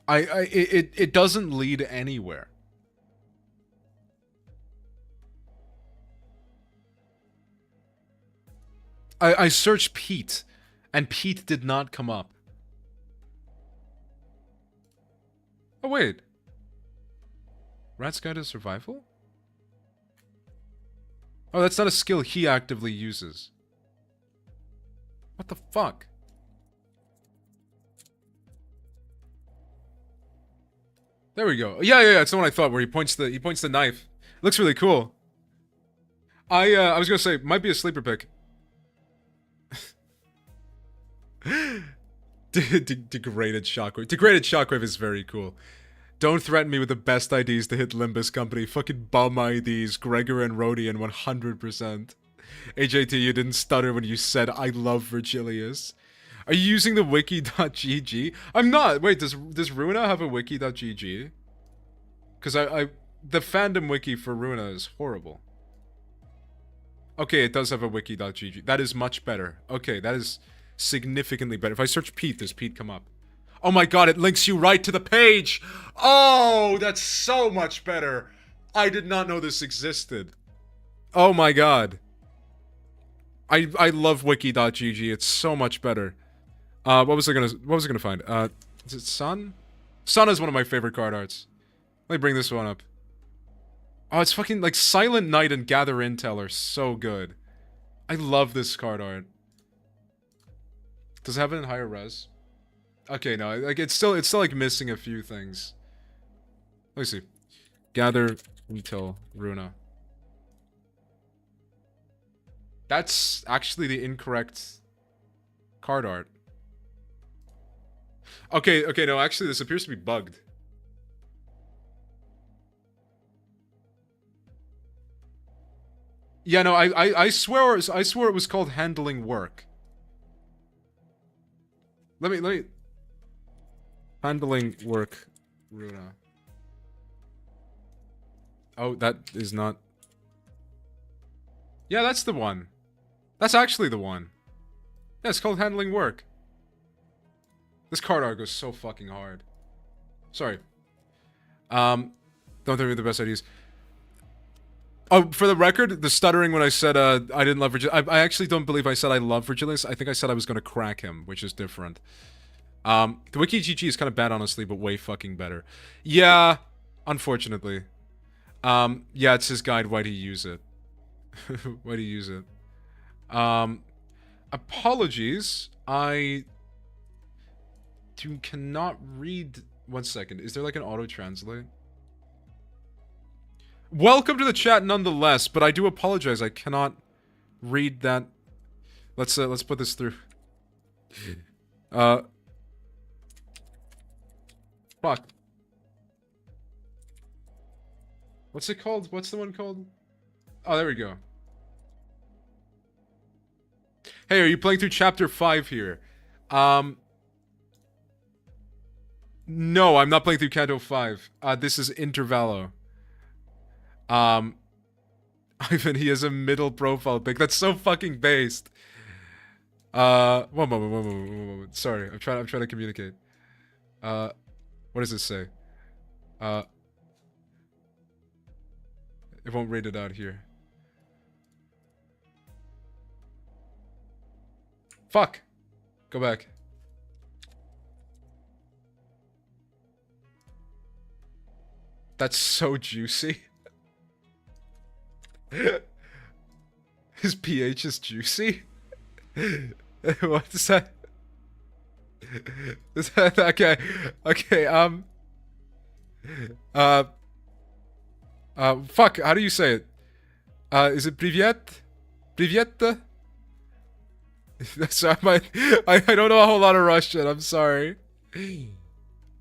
It doesn't lead anywhere. I searched Pete, and Pete did not come up. Oh, wait. Rat's Guide to Survival? Oh, that's not a skill he actively uses. What the fuck? There we go. Yeah, it's the one I thought, where he points the knife. Looks really cool. I was gonna say, might be a sleeper pick. Degraded Shockwave. Degraded Shockwave is very cool. Don't threaten me with the best IDs to hit Limbus Company. Fucking bum IDs. Gregor and Rodian, 100%. AJT, you didn't stutter when you said, I love Virgilius. Are you using the wiki.gg? I'm not. Wait, does Ruina have a wiki.gg? Because the fandom wiki for Ruina is horrible. Okay, it does have a wiki.gg. That is much better. Okay, that is significantly better. If I search Pete, does Pete come up? Oh my god, it links you right to the page! Oh, that's so much better! I did not know this existed. Oh my god. I love wiki.gg, it's so much better. What was I gonna find? Is it Sun? Sun is one of my favorite card arts. Let me bring this one up. Oh, it's fucking, like, Silent Night and Gather Intel are so good. I love this card art. Does it have it in higher res? Okay, no, like, it's still, like, missing a few things. Let me see. Gather Intel Runa. That's actually the incorrect Card art. Okay, no, actually this appears to be bugged. Yeah, no, I swear it was called handling work. Let me handling work, Runa. Oh, that is not. Yeah, that's the one. That's actually the one. Yeah, it's called handling work. This card art goes so fucking hard. Sorry. Don't think of the best ideas. Oh, for the record, the stuttering when I said I didn't love Virgilius. I actually don't believe I said I love Virgilius. I think I said I was gonna crack him, which is different. The Wiki GG is kind of bad, honestly, but way fucking better. Yeah, unfortunately. Yeah, it's his guide. Why'd he use it? Why'd he use it? Apologies. I cannot read. 1 second. Is there like an auto-translate? Welcome to the chat nonetheless, but I do apologize. I cannot read that. Let's put this through. Fuck. What's it called? What's the one called? Oh, there we go. Hey, are you playing through chapter 5 here? No, I'm not playing through Canto 5. This is Intervallo. Ivan, he has a middle profile pic. That's so fucking based. One moment. Sorry, I'm trying to communicate. What does this say? It won't read it out here. Fuck. Go back. That's so juicy. His pH is juicy? What's that? Is that okay? Okay, fuck, how do you say it? Is it Privyet? Privyet? So I don't know a whole lot of Russian, I'm sorry.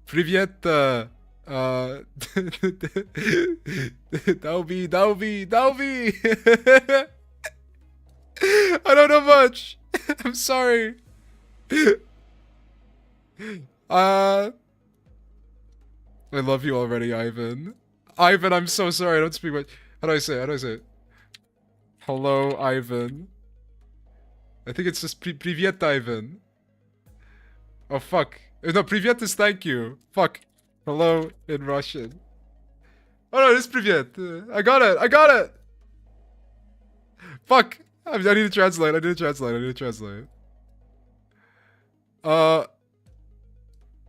Privyet, Dalby. I don't know much. I'm sorry. I love you already, Ivan. Ivan, I'm so sorry. I don't speak much. How do I say it? Hello, Ivan. I think it's just Privyet, Ivan. Oh, fuck. No, Privyet is thank you. Fuck. Hello in Russian. Oh no, it is Privyet. I got it. Fuck. I need to translate.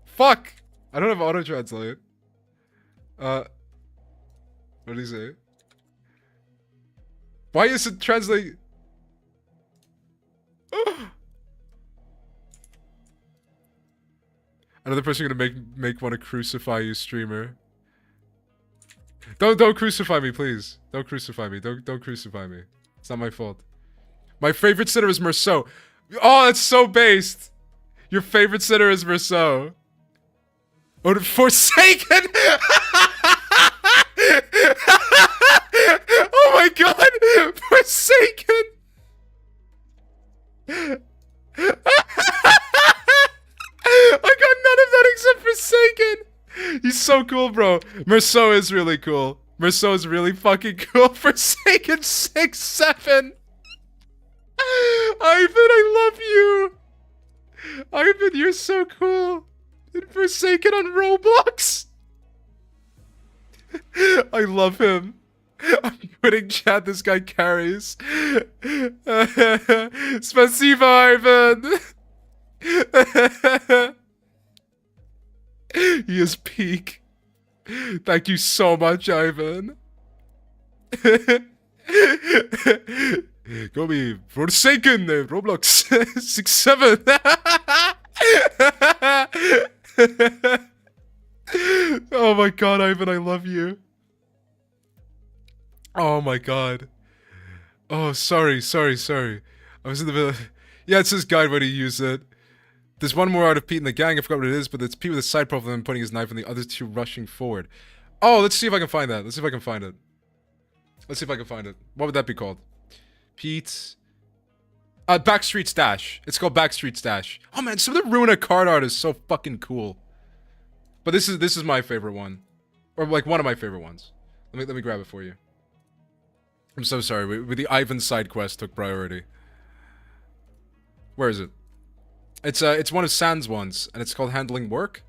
Fuck. I don't have auto-translate. What did he say? Why is it translate? Another person gonna make want to crucify you, streamer. Don't crucify me, please. Don't crucify me. Don't crucify me. It's not my fault. My favorite sitter is Merceau. Oh, that's so based. Your favorite sitter is Merceau. Oh, Forsaken! Oh my god! Forsaken! I got none of that except Forsaken! He's so cool, bro. Merceau is really cool. Merceau is really fucking cool. Forsaken 6-7! Ivan, I love you! Ivan, you're so cool! And Forsaken on Roblox! I love him. I'm quitting chat, this guy carries. Spasiba, Ivan! He is peak. Thank you so much, Ivan. Go be Forsaken, Roblox 6-7. Oh my god, Ivan, I love you. Oh my god. Oh, sorry. I was in the middle. Yeah, it says guide when you use it. There's one more out of Pete in the gang, I forgot what it is, but it's Pete with a side profile and pointing his knife and the other two rushing forward. Oh, let's see if I can find that. Let's see if I can find it. Let's see if I can find it. What would that be called? Pete... Backstreet Stash. It's called Backstreet Stash. Oh man, some of the Ruina card art is so fucking cool. But this is my favorite one. Or like one of my favorite ones. Let me grab it for you. I'm so sorry, with the Ivan side quest took priority. Where is it? It's one of Sans ones, and it's called Handling Work.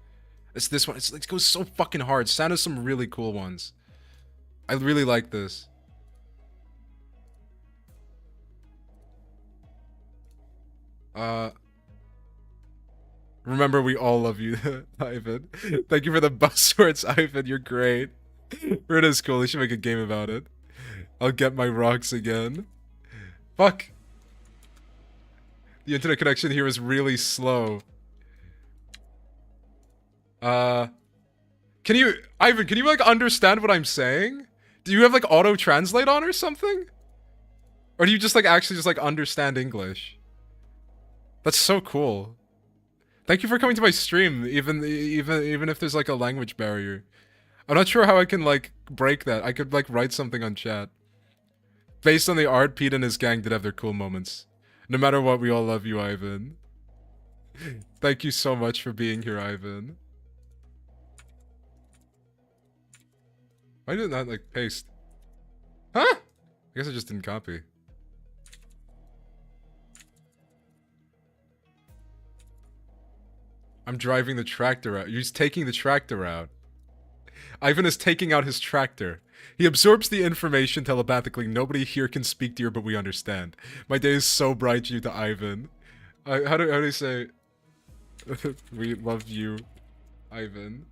It's this one. It goes so fucking hard. San has some really cool ones. I really like this. Remember, we all love you, Ivan. Thank you for the buzzwords, Ivan. You're great. Rid is cool. We should make a game about it. I'll get my rocks again. Fuck. The internet connection here is really slow. Ivan, can you like understand what I'm saying? Do you have like auto translate on or something? Or do you just like actually just like understand English? That's so cool. Thank you for coming to my stream, even if there's like a language barrier. I'm not sure how I can like break that. I could like write something on chat. Based on the art, Pete and his gang did have their cool moments. No matter what, we all love you, Ivan. Thank you so much for being here, Ivan. Why did that like paste? Huh? I guess I just didn't copy. I'm driving the tractor out. You're taking the tractor out. Ivan is taking out his tractor. He absorbs the information telepathically. Nobody here can speak to you, but we understand. My day is so bright due to Ivan. How do you say? We love you, Ivan.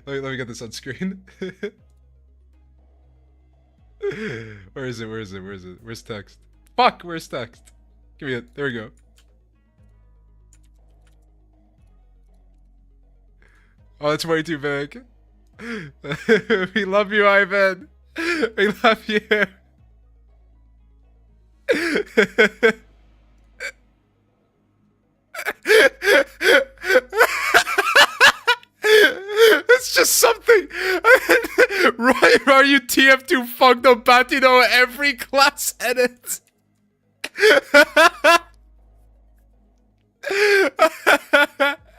let me get this on screen. Where is it? Where's text? Fuck, where's text? Give me it. There we go. Oh, that's way too big. We love you, Ivan. We love you. It's just something. Right, are you TF2 fucked up Patino every class edit?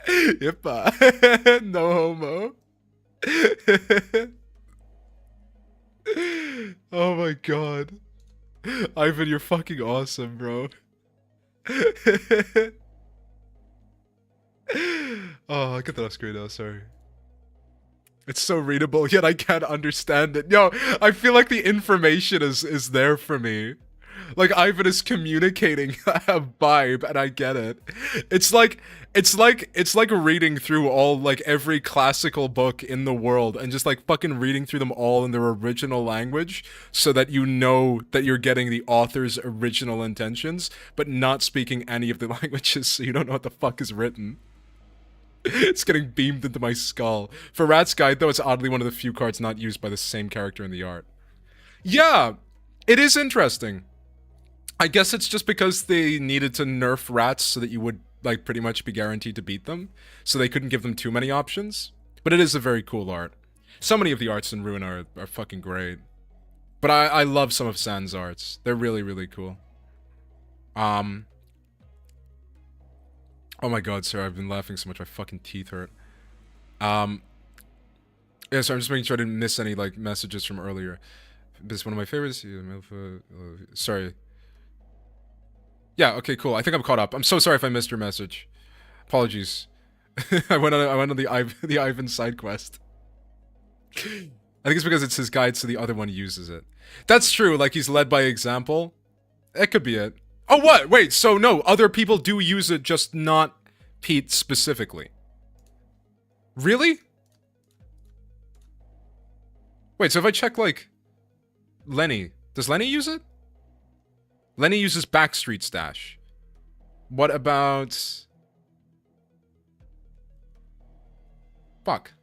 Yippa. No homo. Oh my god. Ivan, you're fucking awesome, bro. Oh, I'll get that off screen now, sorry. It's so readable, yet I can't understand it. Yo, I feel like the information is there for me. Like, Ivan is communicating a vibe, and I get it. It's like reading through all, like, every classical book in the world, and just, like, fucking reading through them all in their original language, so that you know that you're getting the author's original intentions, but not speaking any of the languages, so you don't know what the fuck is written. It's getting beamed into my skull. For Rat's Guide, though, it's oddly one of the few cards not used by the same character in the art. Yeah, it is interesting. I guess it's just because they needed to nerf rats so that you would, like, pretty much be guaranteed to beat them. So they couldn't give them too many options. But it is a very cool art. So many of the arts in Ruin are fucking great. But I love some of Sans arts. They're really, really cool. Oh my god, sir, I've been laughing so much my fucking teeth hurt. Yeah, so I'm just making sure I didn't miss any, like, messages from earlier. This is one of my favorites. Sorry. Yeah, okay, cool. I think I'm caught up. I'm so sorry if I missed your message. Apologies. I went on the Ivan side quest. I think it's because it's his guide, so the other one uses it. That's true, like, he's led by example. That could be it. Oh, what? Wait, so no, other people do use it, just not Pete specifically. Really? Wait, so if I check, like, Lenny, does Lenny use it? Lenny uses Backstreet Stash. What about... Fuck.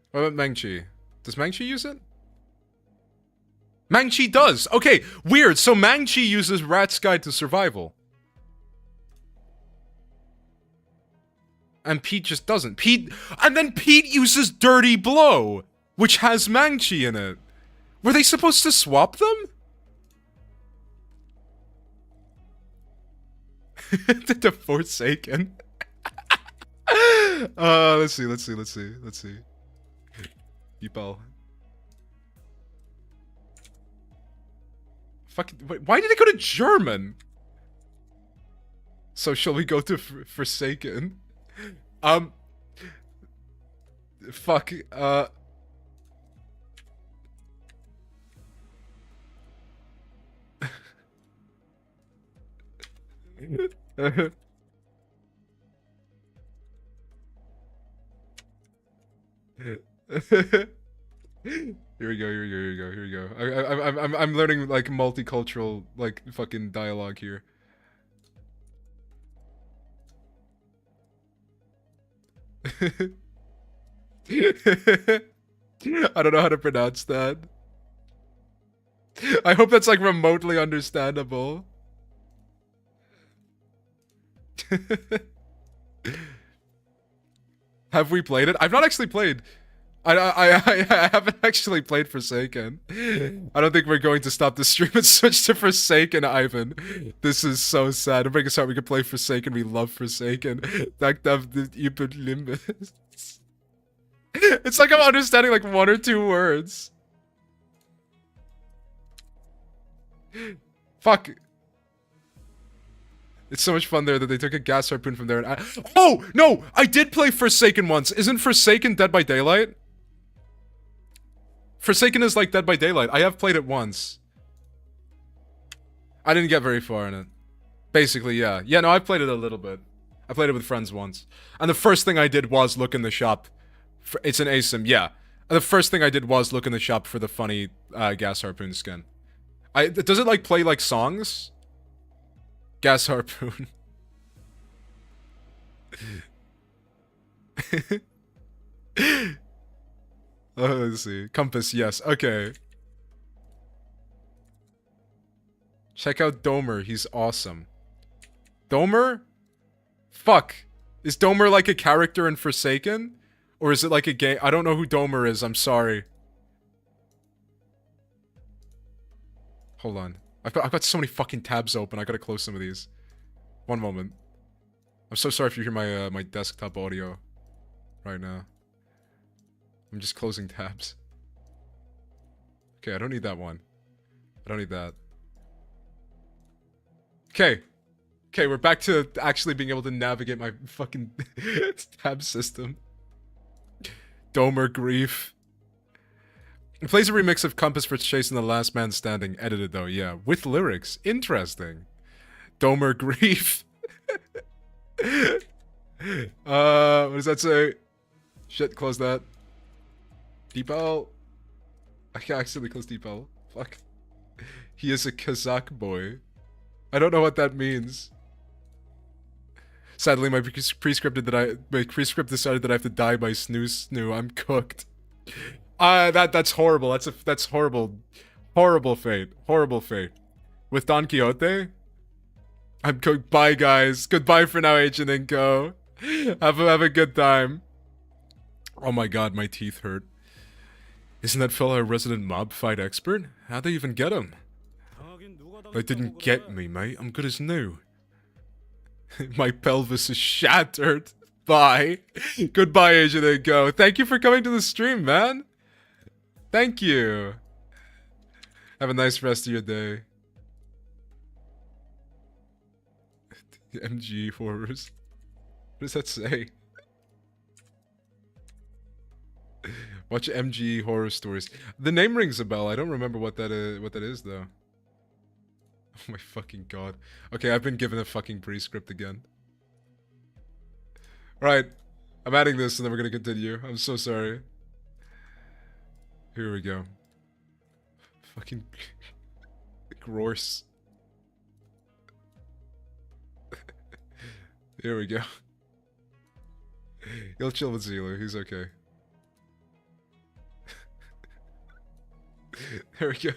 What about Mengchi? Does Mengchi use it? Mang-Chi does! Okay, weird. So Mang-Chi uses Rat's Guide to Survival. And Pete just doesn't. And then Pete uses Dirty Blow, which has Mang-Chi in it. Were they supposed to swap them? The Forsaken. Let's see. Yipal. Fucking, wait, why did it go to German? So shall we go to Forsaken? Fuck, Here we go. I'm learning like multicultural like fucking dialogue here. I don't know how to pronounce that. I hope that's like remotely understandable. Have we played it? I've not actually played. I haven't actually played Forsaken. I don't think we're going to stop the stream and switch to Forsaken, Ivan. This is so sad. Break us out. We can play Forsaken. We love Forsaken. Limbus. It's like I'm understanding like 1 or 2 words. Fuck. It's so much fun there that they took a gas harpoon from there and oh, no! I did play Forsaken once. Isn't Forsaken Dead by Daylight? Forsaken is like Dead by Daylight. I have played it once. I didn't get very far in it. Basically, yeah. Yeah, no, I've played it a little bit. I played it with friends once. And the first thing I did was look in the shop. It's an ASIM, yeah. And the first thing I did was look in the shop for the funny gas harpoon skin. Does it like play like songs? Gas harpoon. Oh, let's see. Compass, yes. Okay. Check out Domer. He's awesome. Domer? Fuck. Is Domer like a character in Forsaken? Or is it like a game? I don't know who Domer is. I'm sorry. Hold on. I've got so many fucking tabs open. I gotta close some of these. One moment. I'm so sorry if you hear my my desktop audio right now. I'm just closing tabs. Okay, I don't need that one. I don't need that. Okay. Okay, we're back to actually being able to navigate my fucking tab system. Domer Grief. It plays a remix of Compass for Chasing the Last Man Standing. Edited though, yeah. With lyrics. Interesting. Domer Grief. What does that say? Shit, close that. Deepal. I can't accidentally close Deepal. Fuck. He is a Kazakh boy. I don't know what that means. Sadly, my prescript decided that I have to die by snoo. I'm cooked. That's horrible. That's horrible. Horrible fate. Horrible fate. With Don Quixote? I'm cooked. Bye, guys. Goodbye for now, H and Co. Have a good time. Oh my god, my teeth hurt. Isn't that fella a resident mob fight expert? How'd they even get him? They didn't get me, mate. I'm good as new. My pelvis is shattered. Bye. Goodbye, Asian and Go. Thank you for coming to the stream, man. Thank you. Have a nice rest of your day. MG horrors. What does that say? Watch MG horror stories. The name rings a bell. I don't remember what that is though. Oh my fucking god. Okay, I've been given a fucking prescript again. Right. I'm adding this and then we're gonna continue. I'm so sorry. Here we go. Fucking gross. Here we go. He'll chill with Zila. He's okay. There we go.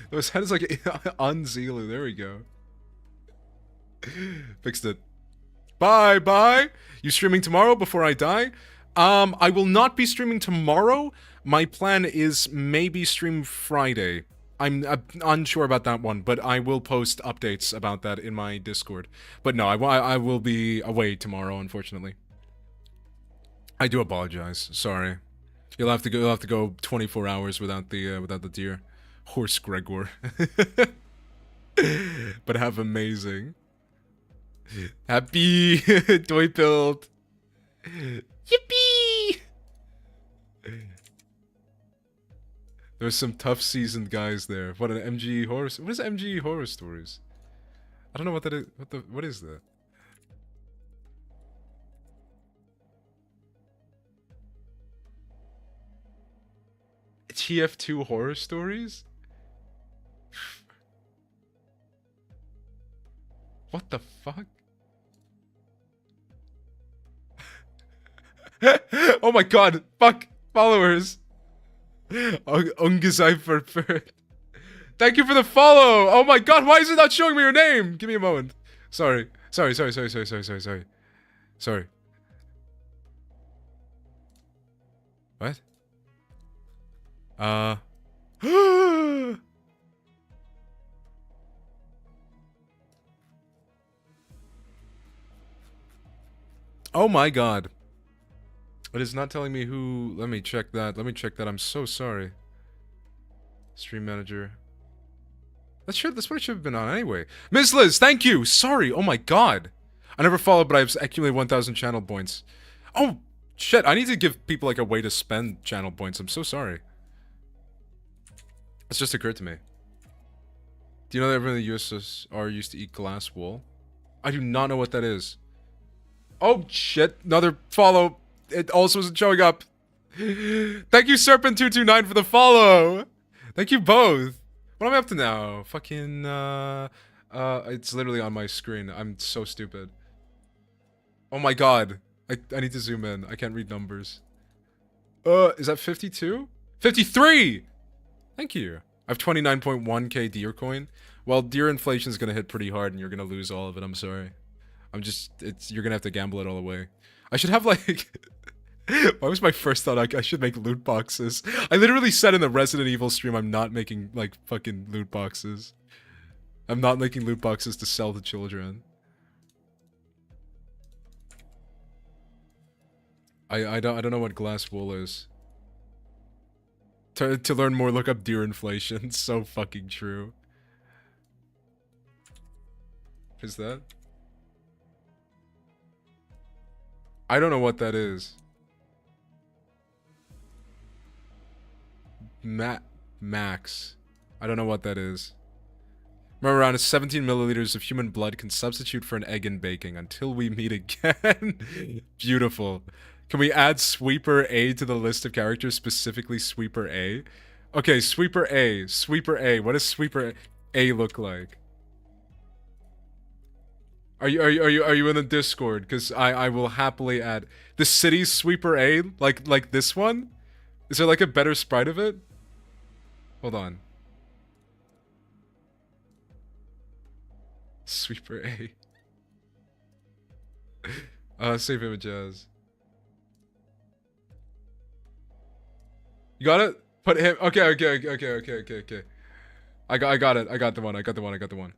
Those heads like on Zulu. There we go. Fixed it. Bye, bye. You streaming tomorrow before I die? I will not be streaming tomorrow. My plan is maybe stream Friday. I'm unsure about that one, but I will post updates about that in my Discord. But no, I will be away tomorrow, unfortunately. I do apologize. Sorry. You'll have to go 24 hours without the deer. Horse Gregor. But have amazing. Happy toy build. Yippee! There's some tough seasoned guys there. What an MG horror. What is MG horror stories? I don't know what that is. What is that? TF2 horror stories? What the fuck? Oh my god! Fuck! Followers! Ungezeifer. Thank you for the follow! Oh my god, why is it not showing me your name? Give me a moment. Sorry. Sorry. What? Oh my god. It is not telling me who... Let me check that. I'm so sorry. Stream manager. That's what it should have been on anyway. Miss Liz, thank you! Sorry, oh my god. I never followed, but I've accumulated 1,000 channel points. Oh, shit, I need to give people like a way to spend channel points. I'm so sorry. It's just occurred to me. Do you know that everyone in the USSR used to eat glass wool? I do not know what that is. Oh, shit. Another follow. It also isn't showing up. Thank you, Serpent229, for the follow. Thank you both. What am I up to now? Fucking, it's literally on my screen. I'm so stupid. Oh my god. I need to zoom in. I can't read numbers. Is that 52? 53! Thank you. I have 29.1k deer coin. Well, deer inflation's gonna hit pretty hard and you're gonna lose all of it. I'm sorry. You're gonna have to gamble it all away. I should have like... Why was my first thought I should make loot boxes? I literally said in the Resident Evil stream I'm not making like fucking loot boxes. I'm not making loot boxes to sell to children. I don't know what glass wool is. To learn more, look up deer inflation. So fucking true. Is that? I don't know what that is. Max. I don't know what that is. Remember, around 17 milliliters of human blood can substitute for an egg in baking. Until we meet again. Beautiful. Can we add Sweeper A to the list of characters, specifically Sweeper A? Okay, Sweeper A. Sweeper A. What does Sweeper A look like? Are you in the Discord? Because I will happily add the city Sweeper A, like this one. Is there like a better sprite of it? Hold on. Sweeper A. Save images. You got it? Put him. Okay. I got it. I got the one.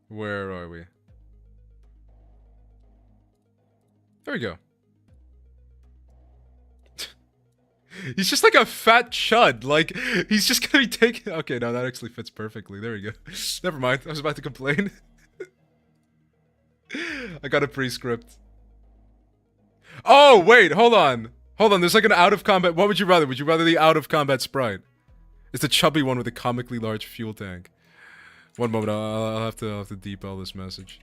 Where are we? There we go. He's just like a fat chud. Like, he's just gonna be taking... Okay, no, that actually fits perfectly. There we go. Never mind. I was about to complain. I got a pre-script. Oh, wait. Hold on. There's like an out-of-combat... What would you rather? Would you rather the out-of-combat sprite? It's the chubby one with a comically large fuel tank. One moment. I'll have to debell this message.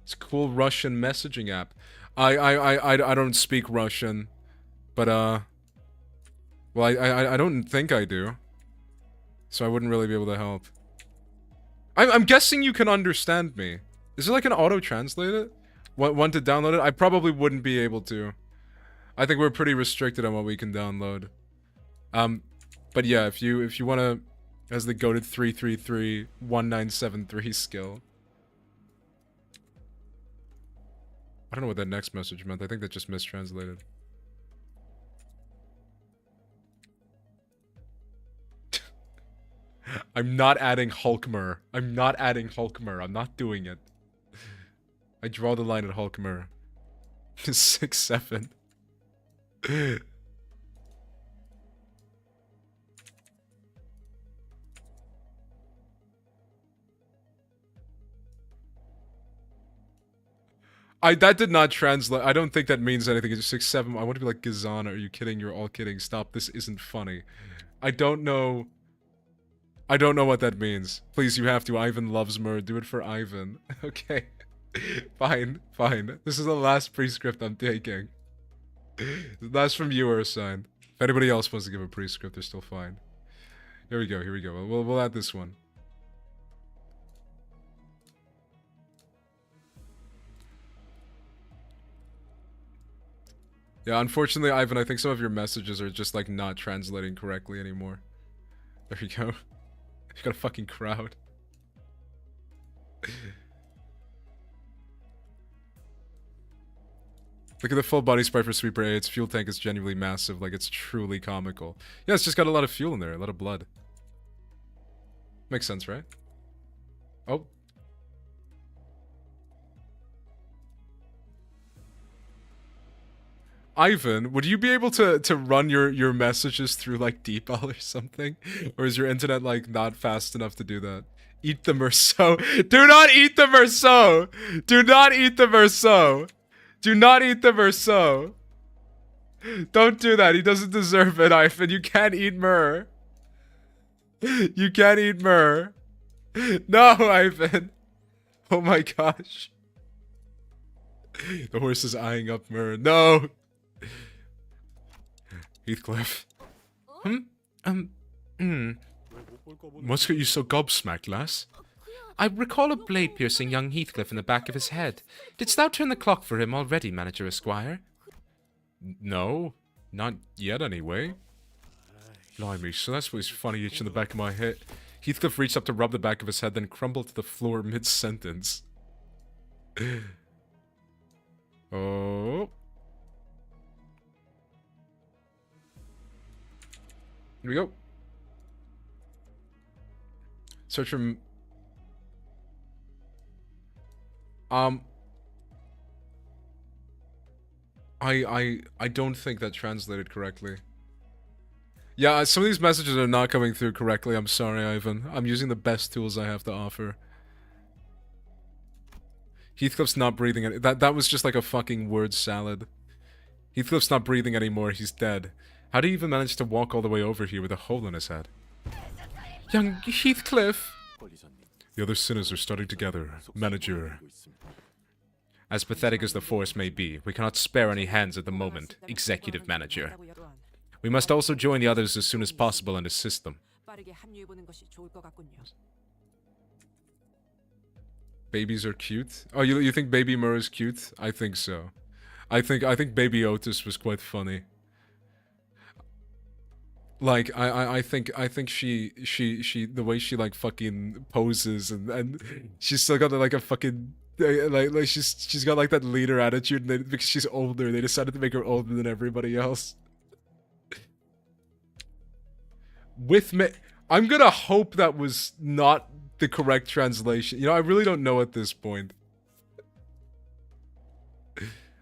It's a cool Russian messaging app. I don't speak Russian, but Well, I don't think I do. So I wouldn't really be able to help. I'm guessing you can understand me. Is there like an auto-translate it? Want to download it? I probably wouldn't be able to. I think we're pretty restricted on what we can download. But yeah, if you wanna, as the goated 3331973 skill. I don't know what that next message meant. I think that just mistranslated. I'm not adding Hulkmer. I'm not adding Hulkmer. I'm not doing it. I draw the line at Hulkmer. 6-7. That did not translate. I don't think that means anything. It's 6-7. I want to be like Gazana. Are you kidding? You're all kidding. Stop. This isn't funny. I don't know what that means. Please, you have to. Ivan loves Mur. Do it for Ivan. Okay. Fine. Fine. This is the last prescript I'm taking. The last from viewer assigned. If anybody else wants to give a prescript, they're still fine. Here we go. Here we go. We'll add this one. Yeah, unfortunately, Ivan, I think some of your messages are just, like, not translating correctly anymore. There you go. You got a fucking crowd. Look at the full body sprite for Sweeper A. Its fuel tank is genuinely massive. Like, it's truly comical. Yeah, it's just got a lot of fuel in there. A lot of blood. Makes sense, right? Oh. Ivan, would you be able to run your messages through like DeepL or something? Or is your internet like not fast enough to do that? Eat the Merceau. Do not eat the Merceau! Do not eat the Merceau! Do not eat the Merceau! Don't do that. He doesn't deserve it, Ivan. You can't eat Mur. You can't eat Mur. No, Ivan. Oh my gosh. The horse is eyeing up Mur. No! Heathcliff. What's got you so gobsmacked, lass? I recall a blade-piercing young Heathcliff in the back of his head. Didst thou turn the clock for him already, Manager Esquire? No, not yet anyway. Blimey, so that's what his funny itch in the back of my head. Heathcliff reached up to rub the back of his head, then crumbled to the floor mid-sentence. Oh. Here we go. Search from... I don't think that translated correctly. Yeah, some of these messages are not coming through correctly. I'm sorry, Ivan. I'm using the best tools I have to offer. Heathcliff's not breathing. That was just like a fucking word salad. Heathcliff's not breathing anymore. He's dead. How do you even manage to walk all the way over here with a hole in his head? Young Heathcliff! The other sinners are starting together. Manager. As pathetic as the force may be, we cannot spare any hands at the moment, Executive Manager. We must also join the others as soon as possible and assist them. Babies are cute? Oh, you think Baby Mur is cute? I think so. I think Baby Otis was quite funny. Like I think she the way she like fucking poses and she's still got like a fucking like she's got like that leader attitude, and because she's older they decided to make her older than everybody else. With me, I'm gonna hope that was not the correct translation. You know, I really don't know at this point.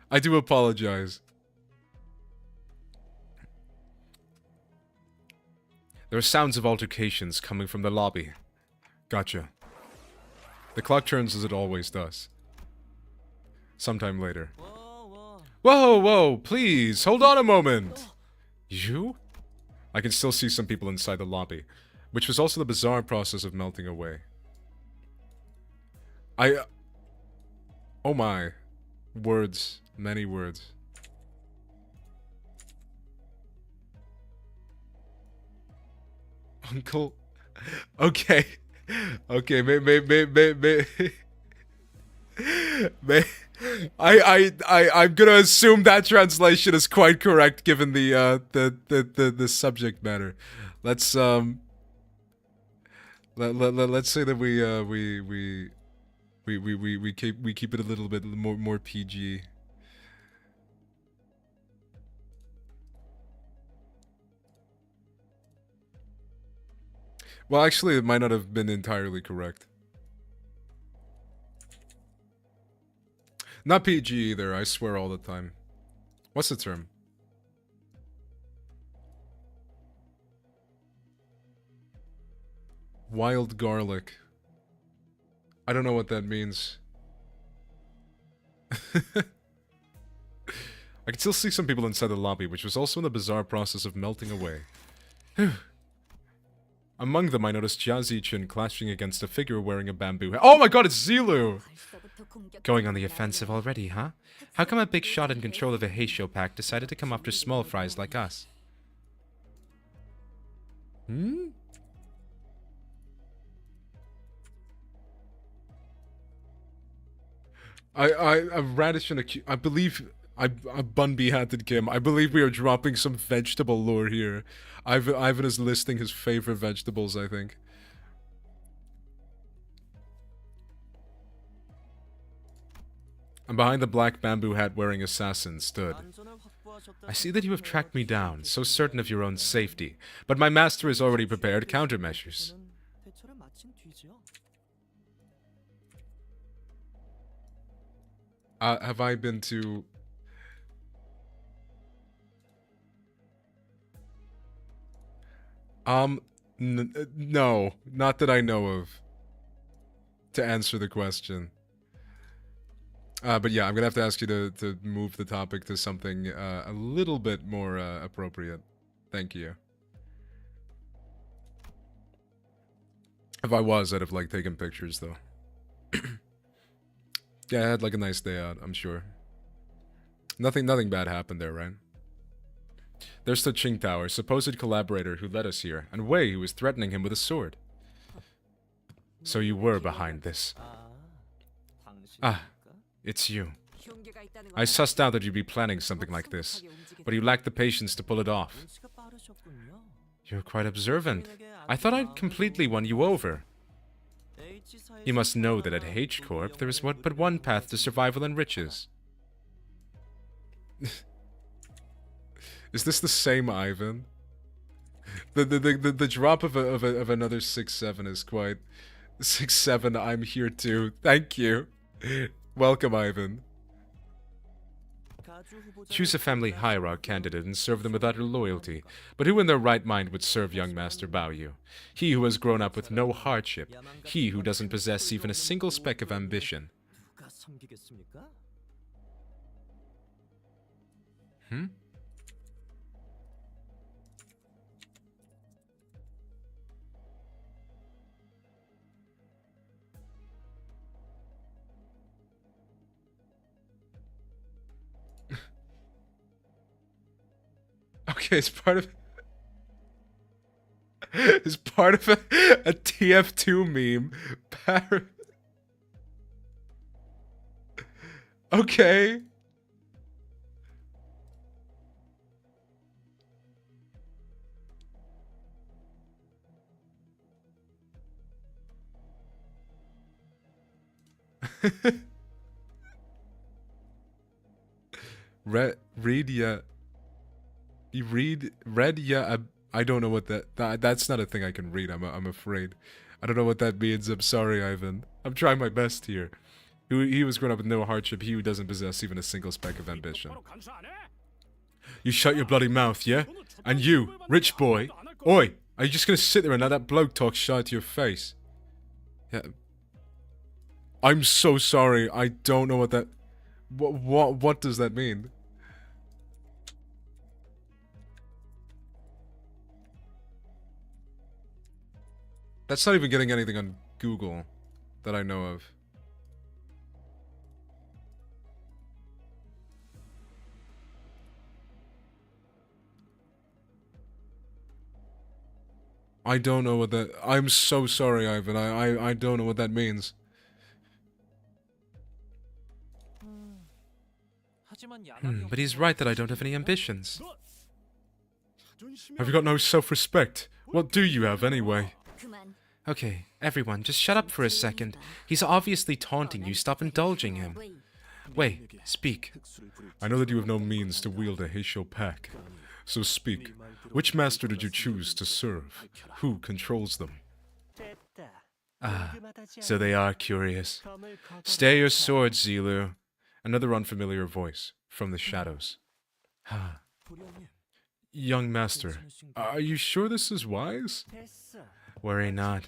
I do apologize. There are sounds of altercations coming from the lobby. Gotcha. The clock turns as it always does. Sometime later. Whoa, whoa, please, hold on a moment! You? I can still see some people inside the lobby, which was also the bizarre process of melting away. Oh my. Words. Many words. Uncle. Okay. Okay, may I'm gonna assume that translation is quite correct given the subject matter. Let's let's say that we keep it a little bit more PG. Well, actually, it might not have been entirely correct. Not PG either, I swear all the time. What's the term? Wild garlic. I don't know what that means. I can still see some people inside the lobby, which was also in the bizarre process of melting away. Among them, I noticed Jia clashing against a figure wearing a bamboo hat. Oh my god, it's Zilu! Going on the offensive already, huh? How come a big shot in control of a Heisho pack decided to come after small fries like us? Hmm? A radish and a I believe a Bunby hatted Kim. I believe we are dropping some vegetable lore here. Ivan is listing his favorite vegetables, I think. And behind the black bamboo hat wearing assassin stood. I see that you have tracked me down, so certain of your own safety, but my master has already prepared countermeasures. Have I been to... No, not that I know of. To answer the question. But yeah, I'm gonna have to ask you to move the topic to something a little bit more appropriate. Thank you. If I was, I'd have like taken pictures though. Yeah, I had like a nice day out, I'm sure. Nothing bad happened there, right? There's stood Ching Tower, supposed collaborator who led us here, and Wei, who was threatening him with a sword. So you were behind this. Ah, it's you. I sussed out that you'd be planning something like this, but you lacked the patience to pull it off. You're quite observant. I thought I'd completely won you over. You must know that at H Corp there is but one path to survival and riches. Is this the same Ivan? The drop of another 6-7 is quite 6-7. I'm here too. Thank you. Welcome, Ivan. Choose a family hierarch candidate and serve them with utter loyalty. But who in their right mind would serve young Master Baoyu? He who has grown up with no hardship. He who doesn't possess even a single speck of ambition. Hmm? Okay, it's part of... It's part of a TF2 meme. Okay. Read ya. You read ya. I don't know what that's not a thing I can read. I'm afraid. I don't know what that means. I'm sorry, Ivan. I'm trying my best here. He was grown up with no hardship. He who doesn't possess even a single speck of ambition. You shut your bloody mouth, yeah? And you, rich boy. Oi, are you just gonna sit there and let that bloke talk shy to your face? Yeah. I'm so sorry. I don't know what that... What does that mean? That's not even getting anything on Google that I know of. I don't know what that... I'm so sorry, Ivan. I don't know what that means. But he's right that I don't have any ambitions. Have you got no self-respect? What do you have, anyway? Okay, everyone, just shut up for a second. He's obviously taunting you. Stop indulging him. Wei, speak. I know that you have no means to wield a Heisho pack. So speak. Which master did you choose to serve? Who controls them? Ah, so they are curious. Stay your sword, Zilu. Another unfamiliar voice from the shadows. Young master, are you sure this is wise? Worry not.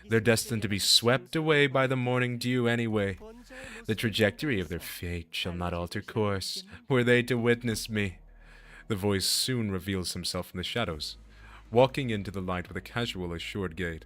They're destined to be swept away by the morning dew anyway. The trajectory of their fate shall not alter course, were they to witness me. The voice soon reveals himself from the shadows, walking into the light with a casual, assured gait.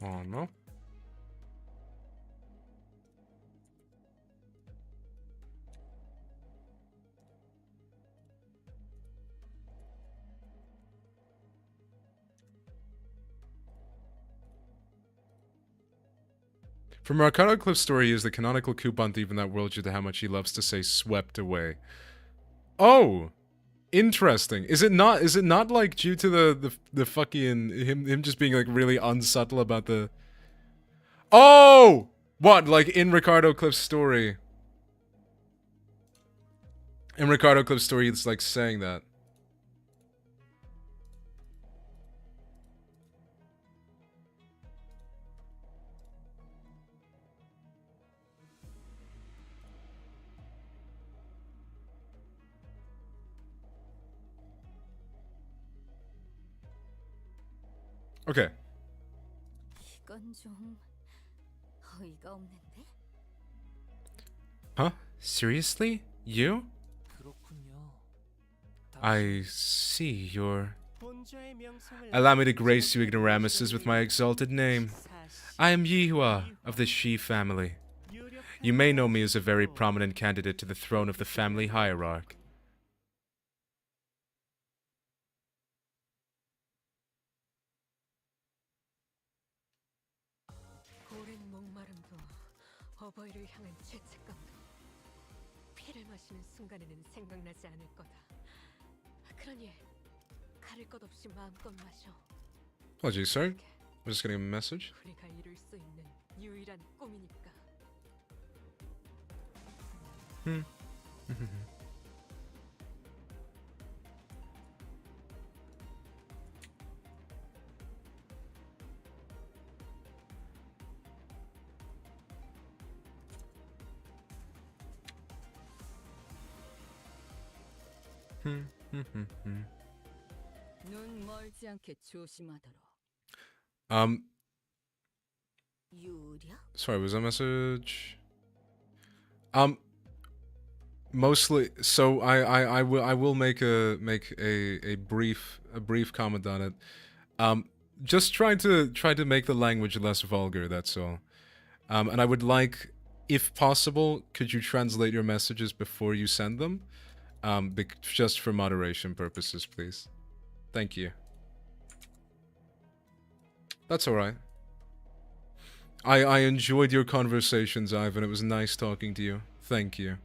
Oh no. From Arcano Cliff's story, he is the canonical coupon thief in that world due to how much he loves to say swept away. Oh! Interesting. Is it not like due to the fucking him just being like really unsubtle about the... Oh! What, like in Ricardo Cliff's story? In Ricardo Cliff's story, it's like saying that. Okay. Huh? Seriously? You? I see you're... Allow me to grace you ignoramuses with my exalted name. I am Yihua of the Shi family. You may know me as a very prominent candidate to the throne of the family hierarch. Apologies, sir. I'm just getting a message. Sorry, was that a message? Mostly, so I will make a brief comment on it. Just trying to make the language less vulgar, that's all. And I would like, if possible, could you translate your messages before you send them? Just for moderation purposes, please. Thank you. That's alright. I enjoyed your conversations, Ivan. It was nice talking to you. Thank you.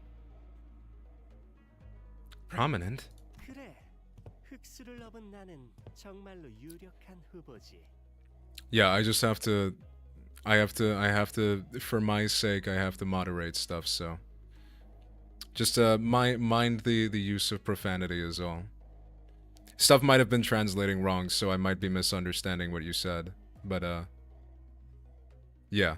Prominent? Yeah, I just have to... I have to, for my sake, I have to moderate stuff, so... Just, mind the use of profanity is all. Stuff might have been translating wrong, so I might be misunderstanding what you said. But, Yeah.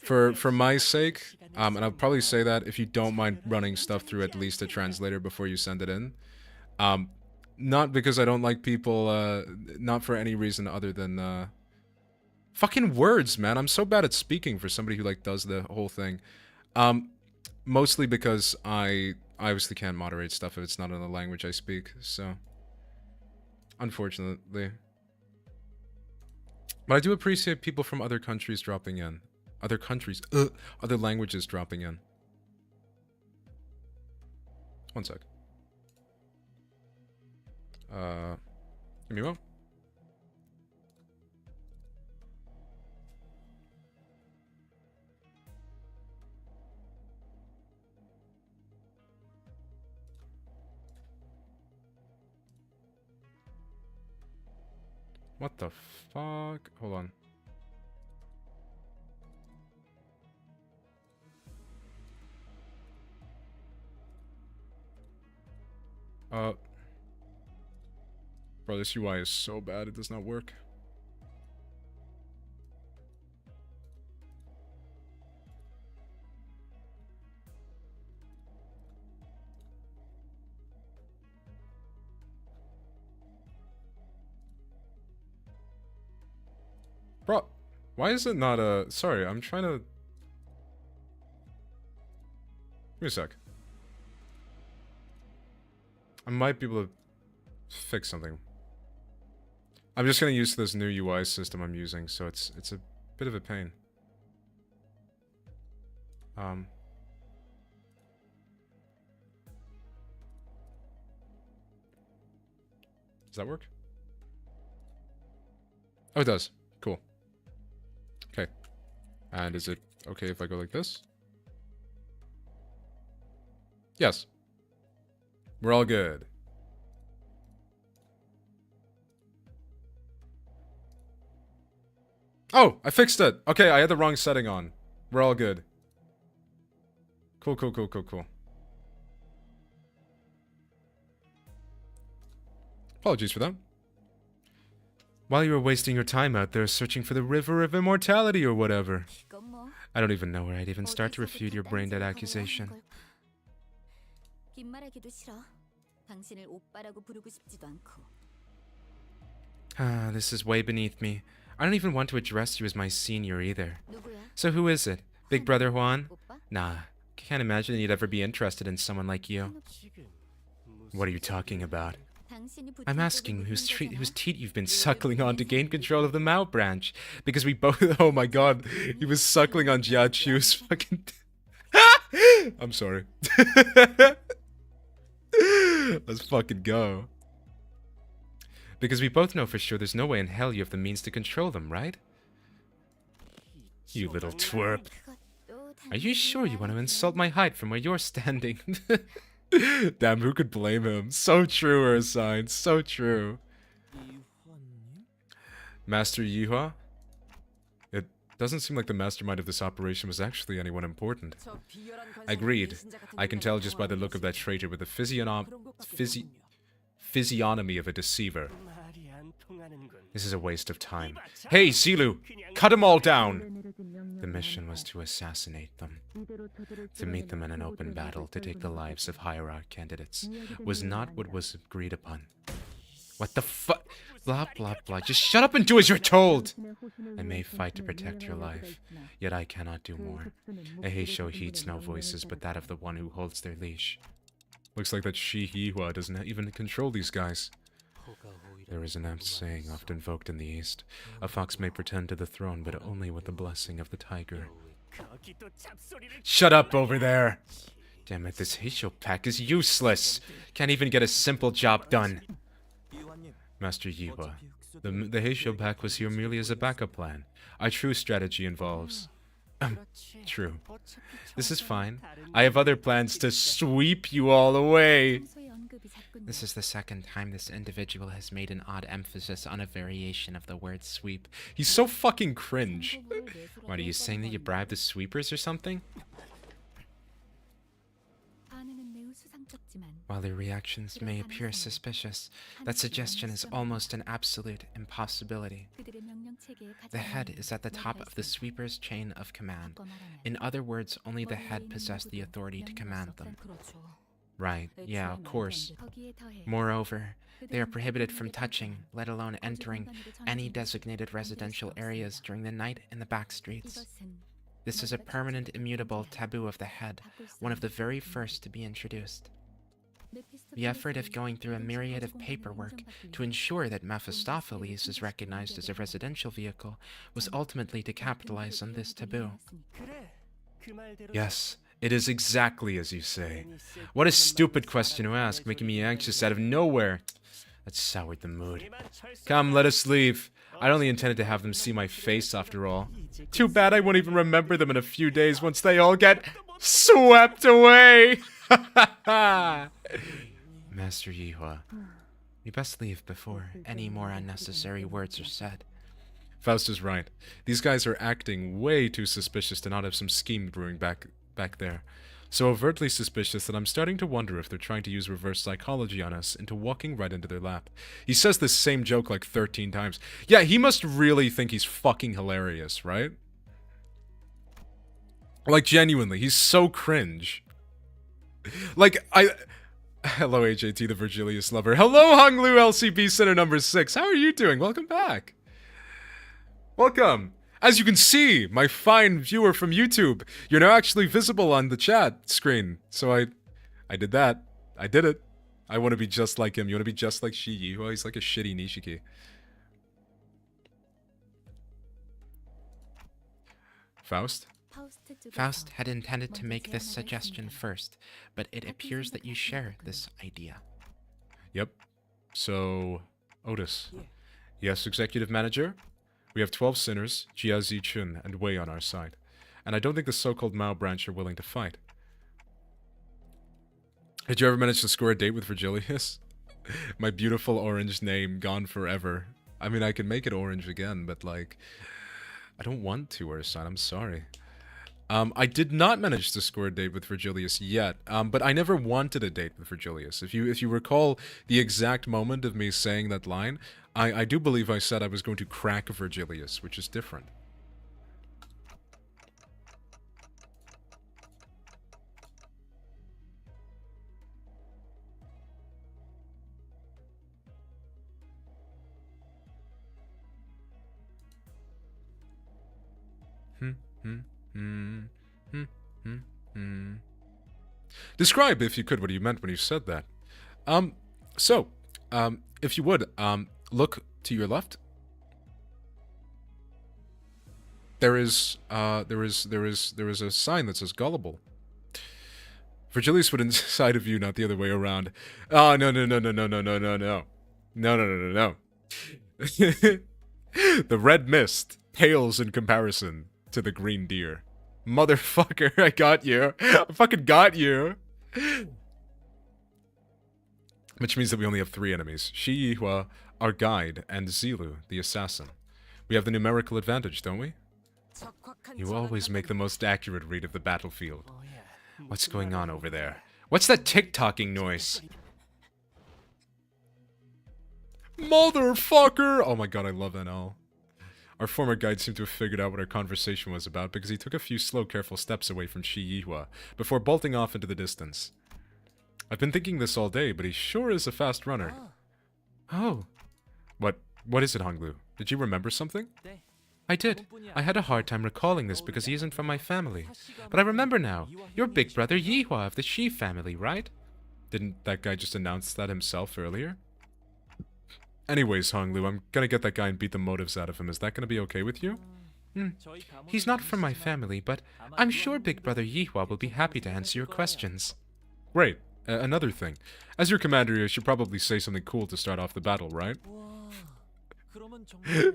For my sake, and I'll probably say that if you don't mind running stuff through at least a translator before you send it in. Not because I don't like people, not for any reason other than, fucking words, man. I'm so bad at speaking for somebody who, like, does the whole thing. Mostly because I obviously can't moderate stuff if it's not in the language I speak, so... Unfortunately. But I do appreciate people from other countries dropping in. Other countries, other languages dropping in. One sec. Give me one. What the fuck? Hold on. Bro, this UI is so bad, it does not work. Bro, why is it not a... Sorry, I'm trying to... Give me a sec. I might be able to fix something. I'm just gonna use this new UI system I'm using, so it's a bit of a pain. Does that work? Oh, it does. Cool. Okay. And is it okay if I go like this? Yes. We're all good. Oh, I fixed it. Okay, I had the wrong setting on. We're all good. Cool, cool, cool, cool, cool. Apologies for that. While you were wasting your time out there searching for the river of immortality or whatever. I don't even know where I'd even start to refute your brain-dead accusation. This is way beneath me. I don't even want to address you as my senior either. So who is it? Big brother Juan? Nah, can't imagine you'd ever be interested in someone like you. What are you talking about? I'm asking whose teat you've been suckling on to gain control of the Mao branch. Because we both... Oh my god, he was suckling on Jiachu's fucking... I'm sorry. Let's fucking go. Because we both know for sure there's no way in hell you have the means to control them, right? You little twerp. Are you sure you want to insult my height from where you're standing? Damn, who could blame him? So true, Ursign. So true. Master Yihua? It doesn't seem like the mastermind of this operation was actually anyone important. Agreed. I can tell just by the look of that traitor with the physiognomy of a deceiver. This is a waste of time. Hey, Zilu! Cut them all down! The mission was to assassinate them. To meet them in an open battle, to take the lives of hierarch candidates, was not what was agreed upon. What the fuck? Blah, blah, blah. Just shut up and do as you're told! I may fight to protect your life, yet I cannot do more. Eheisho heeds no voices but that of the one who holds their leash. Looks like that Yihua doesn't even control these guys. There is an apt saying often invoked in the East. A fox may pretend to the throne, but only with the blessing of the tiger. Shut up over there! Damn it, this Heisho pack is useless! Can't even get a simple job done. Master Yihua, the Heisho pack was here merely as a backup plan. Our true strategy involves... True. This is fine. I have other plans to sweep you all away. This is the second time this individual has made an odd emphasis on a variation of the word sweep. He's so fucking cringe. What, are you saying that you bribed the sweepers or something? While your reactions may appear suspicious, that suggestion is almost an absolute impossibility. The head is at the top of the sweeper's chain of command. In other words, only the head possesses the authority to command them. Right, yeah, of course. Moreover, they are prohibited from touching, let alone entering, any designated residential areas during the night in the back streets. This is a permanent, immutable taboo of the head, one of the very first to be introduced. The effort of going through a myriad of paperwork to ensure that Mephistopheles is recognized as a residential vehicle was ultimately to capitalize on this taboo. Yes, it is exactly as you say. What a stupid question to ask, making me anxious out of nowhere. That soured the mood. Come, let us leave. I only intended to have them see my face after all. Too bad I won't even remember them in a few days once they all get swept away. Master Yihua, we best leave before any more unnecessary words are said. Faust is right. These guys are acting way too suspicious to not have some scheme brewing back there. So overtly suspicious that I'm starting to wonder if they're trying to use reverse psychology on us into walking right into their lap. He says this same joke like 13 times. Yeah, he must really think he's fucking hilarious, right? Like, genuinely, he's so cringe. Like, Hello, AJT, the Virgilius lover. Hello, Honglu LCB Center number 6. How are you doing? Welcome back. Welcome. As you can see, my fine viewer from YouTube, you're now actually visible on the chat screen. So I did that. I did it. I want to be just like him. You want to be just like Shigi? Well, he's like a shitty Nishiki. Faust? Faust had intended to make this suggestion first, but it appears that you share this idea. Yep. So, Otis. Yes, Executive Manager? We have 12 sinners, Jia Zichun, and Wei on our side. And I don't think the so-called Mao branch are willing to fight. Did you ever manage to score a date with Virgilius? My beautiful orange name gone forever. I mean, I can make it orange again, but like, I don't want to, Ursan, I'm sorry. I did not manage to score a date with Virgilius yet, but I never wanted a date with Virgilius. If you recall the exact moment of me saying that line, I do believe I said I was going to crack Virgilius, which is different. Describe, if you could, what you meant when you said that. If you would, look to your left. There is a sign that says gullible. Virgilius would inside of you, not the other way around. Oh, no. No. The red mist pales in comparison to the green deer. Motherfucker, I got you. I fucking got you. Which means that we only have 3 enemies. Shi Yihua, our guide, and Zilu, the assassin. We have the numerical advantage, don't we? You always make the most accurate read of the battlefield. What's going on over there? What's that tick-tocking noise? Motherfucker! Oh my god, I love NL. Our former guide seemed to have figured out what our conversation was about because he took a few slow, careful steps away from Shi Yihua before bolting off into the distance. I've been thinking this all day, but he sure is a fast runner. Oh. What is it, Honglu? Did you remember something? I did. I had a hard time recalling this because he isn't from my family. But I remember now. You're big brother Yihua of the Shi family, right? Didn't that guy just announce that himself earlier? Anyways, Honglu, I'm gonna get that guy and beat the motives out of him. Is that gonna be okay with you? He's not from my family, but I'm sure big brother Yihua will be happy to answer your questions. Great. Another thing. As your commander, you should probably say something cool to start off the battle, right?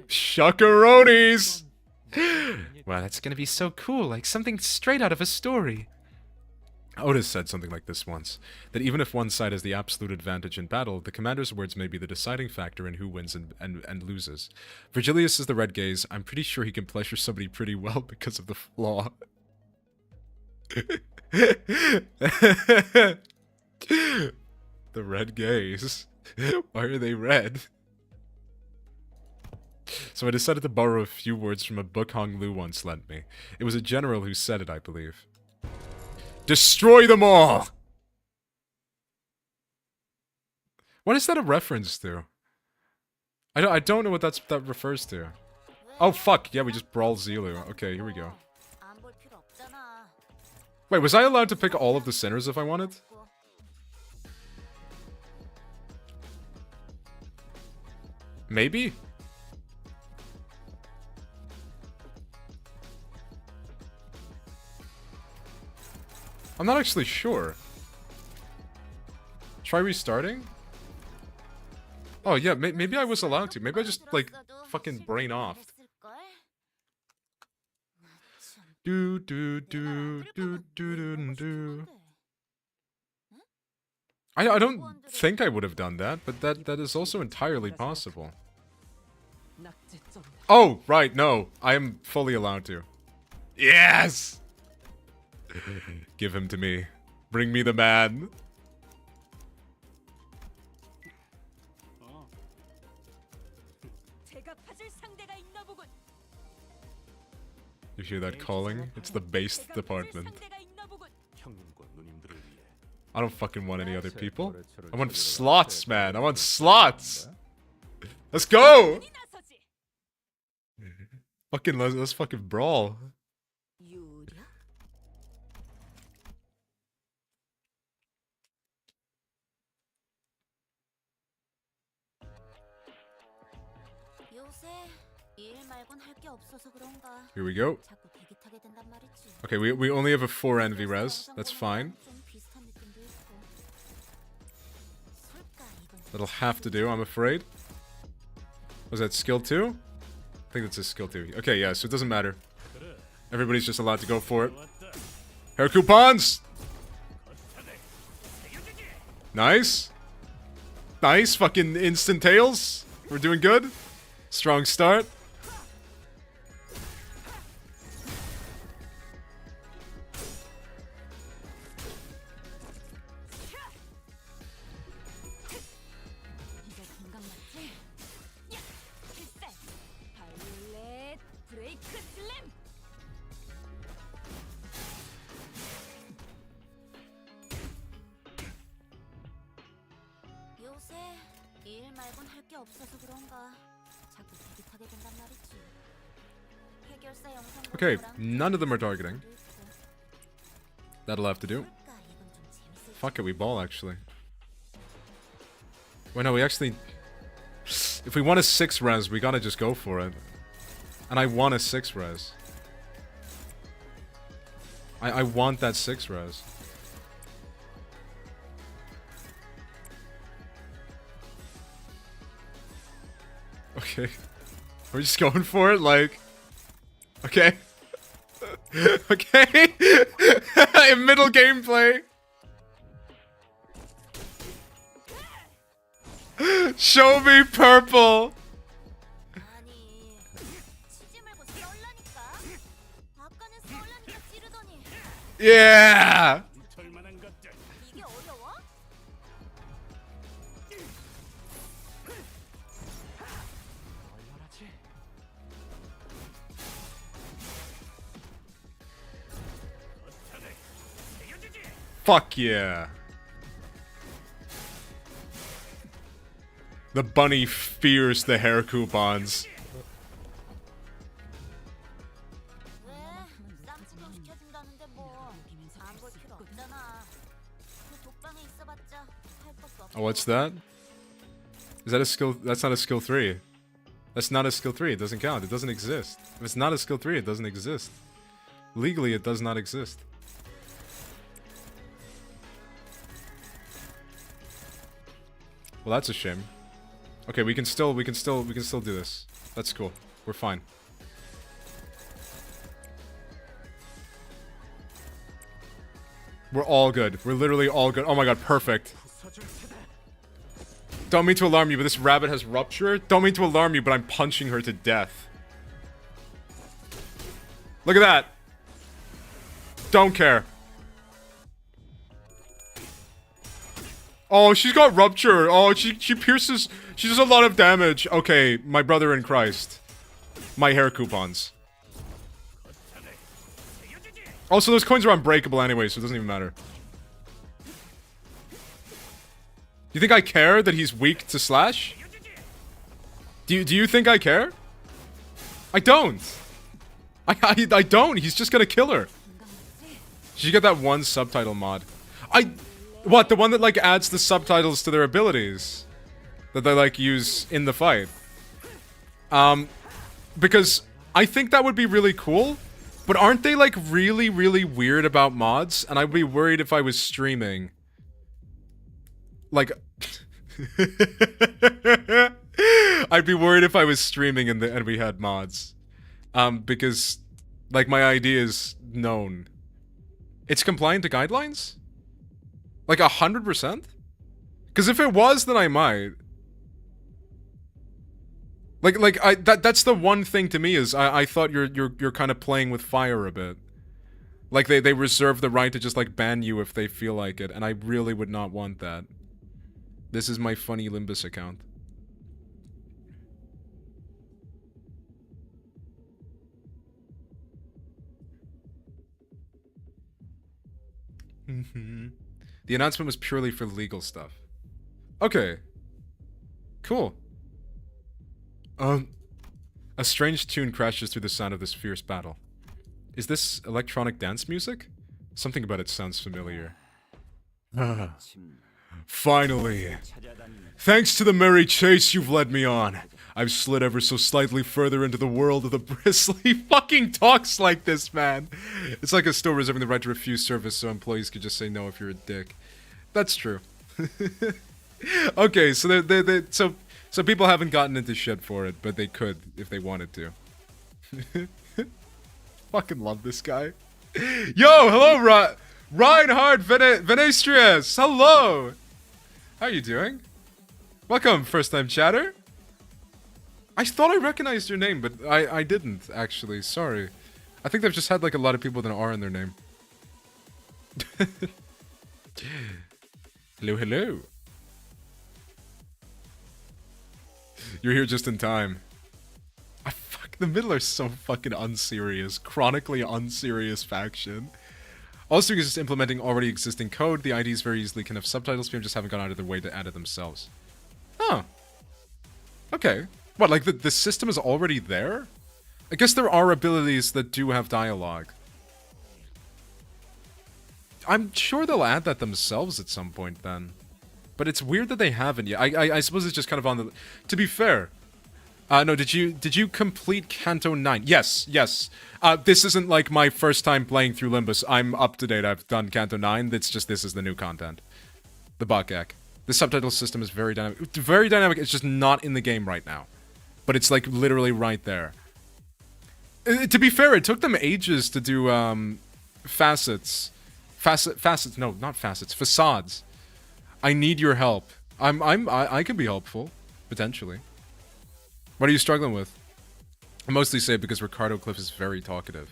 Shuckaroonies! Wow, that's gonna be so cool, like something straight out of a story. Otis said something like this once, that even if one side has the absolute advantage in battle, the commander's words may be the deciding factor in who wins and loses. Virgilius is the red gaze. I'm pretty sure he can pleasure somebody pretty well because of the flaw. The red gays. Why are they red? So I decided to borrow a few words from a book Hong Lu once lent me. It was a general who said it, I believe. Destroy them all! What is that a reference to? I don't know what that refers to. Oh fuck, yeah, we just brawled Zilu. Okay, here we go. Wait, was I allowed to pick all of the sinners if I wanted? Maybe? I'm not actually sure. Try restarting? Oh yeah, maybe I was allowed to. Maybe I just, like, fucking brain offed. Do do do do do do do. I don't think I would have done that, but that is also entirely possible. Oh, right, no. I am fully allowed to. Yes! Give him to me. Bring me the man. You hear that calling? It's the base department. I don't fucking want any other people. I want slots, man. I want slots. Let's go. Fucking let's fucking brawl. Here we go. Okay, we only have a 4 envy res. That's fine. That'll have to do, I'm afraid. Was that skill 2? I think that's a skill 2. Okay, yeah, so it doesn't matter. Everybody's just allowed to go for it. Hair coupons! Nice. Nice, fucking instant tails. We're doing good. Strong start. Okay, none of them are targeting. That'll have to do. Fuck it, we ball actually. Wait, no, we actually... If we want a 6 res, we gotta just go for it. And I want a 6 res. I want that 6 res. Okay. We're just going for it, like... Okay. Okay. In middle gameplay. Show me purple. Yeah. Fuck yeah. The bunny fears the hair coupons. Oh, what's that? Is that a skill? That's not a skill 3. That's not a skill 3. It doesn't count. It doesn't exist. If it's not a skill 3, it doesn't exist. Legally, it does not exist. Well, that's a shame. Okay, we can still do this. That's cool. We're fine. We're all good. We're literally all good. Oh my god, perfect. Don't mean to alarm you, but this rabbit has rupture. Don't mean to alarm you, but I'm punching her to death. Look at that. Don't care. Oh, she's got rupture. Oh, she pierces. She does a lot of damage. Okay, my brother in Christ. My hair coupons. Also, those coins are unbreakable anyway, so it doesn't even matter. Do you think I care that he's weak to slash? Do you think I care? I don't. I don't. He's just gonna kill her. She got that one subtitle mod. What, the one that, like, adds the subtitles to their abilities? That they, like, use in the fight? Because I think that would be really cool, but aren't they, like, really, really weird about mods? And I'd be worried if I was streaming. Like... I'd be worried if I was streaming and we had mods. Because, like, my idea is known. It's compliant to guidelines? Like 100%? Because if it was, then I might. That's the one thing to me is I thought you're kind of playing with fire a bit. Like they reserve the right to just like ban you if they feel like it, and I really would not want that. This is my funny Limbus account. The announcement was purely for legal stuff. Okay. Cool. A strange tune crashes through the sound of this fierce battle. Is this electronic dance music? Something about it sounds familiar. Finally. Thanks to the merry chase you've led me on, I've slid ever so slightly further into the world of the bristly. Fucking talks like this, man. It's like a store reserving the right to refuse service so employees could just say no if you're a dick. That's true. Okay, so so people haven't gotten into shit for it, but they could if they wanted to. Fucking love this guy. Yo, hello, Reinhard Venestrius. Hello. How you doing? Welcome, first-time chatter. I thought I recognized your name, but I didn't, actually. Sorry. I think they've just had, like, a lot of people with an R in their name. Hello, hello. You're here just in time. The middle are so fucking unserious. Chronically unserious faction. Also, because it's implementing already existing code, the IDs very easily can have subtitles, people just haven't gone out of their way to add it themselves. Oh. Okay. What, like the system is already there? I guess there are abilities that do have dialogue. I'm sure they'll add that themselves at some point then. But it's weird that they haven't yet. I suppose it's just kind of on the... To be fair... no, did you complete Canto 9? Yes, yes. This isn't like my first time playing through Limbus. I'm up to date. I've done Canto 9. It's just this is the new content. The Bakak. The subtitle system is very dynamic. Very dynamic. It's just not in the game right now. But it's like literally right there. To be fair, it took them ages to do facets. Facets. No, not facets. Facades. I need your help. I can be helpful potentially. What are you struggling with? I mostly say it because Ricardo Cliff is very talkative.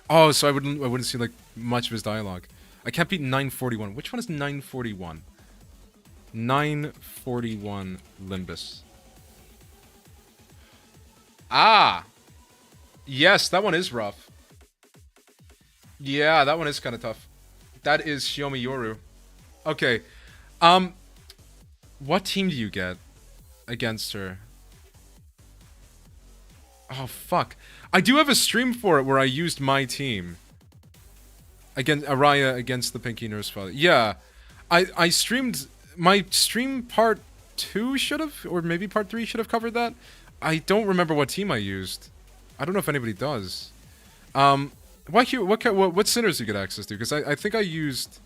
Oh, so I wouldn't see like much of his dialogue. I can't beat 941. Which one is 941? 941 Limbus. Ah! Yes, that one is rough. Yeah, that one is kind of tough. That is Shiomi Yoru. Okay. What team do you get against her? Oh, fuck. I do have a stream for it where I used my team. Against Araya against the Pinky Nurse Father. Yeah. I streamed... My stream part 2 should have, or maybe part 3 should have covered that. I don't remember what team I used. I don't know if anybody does. What sinners do you get access to? Because I think I used...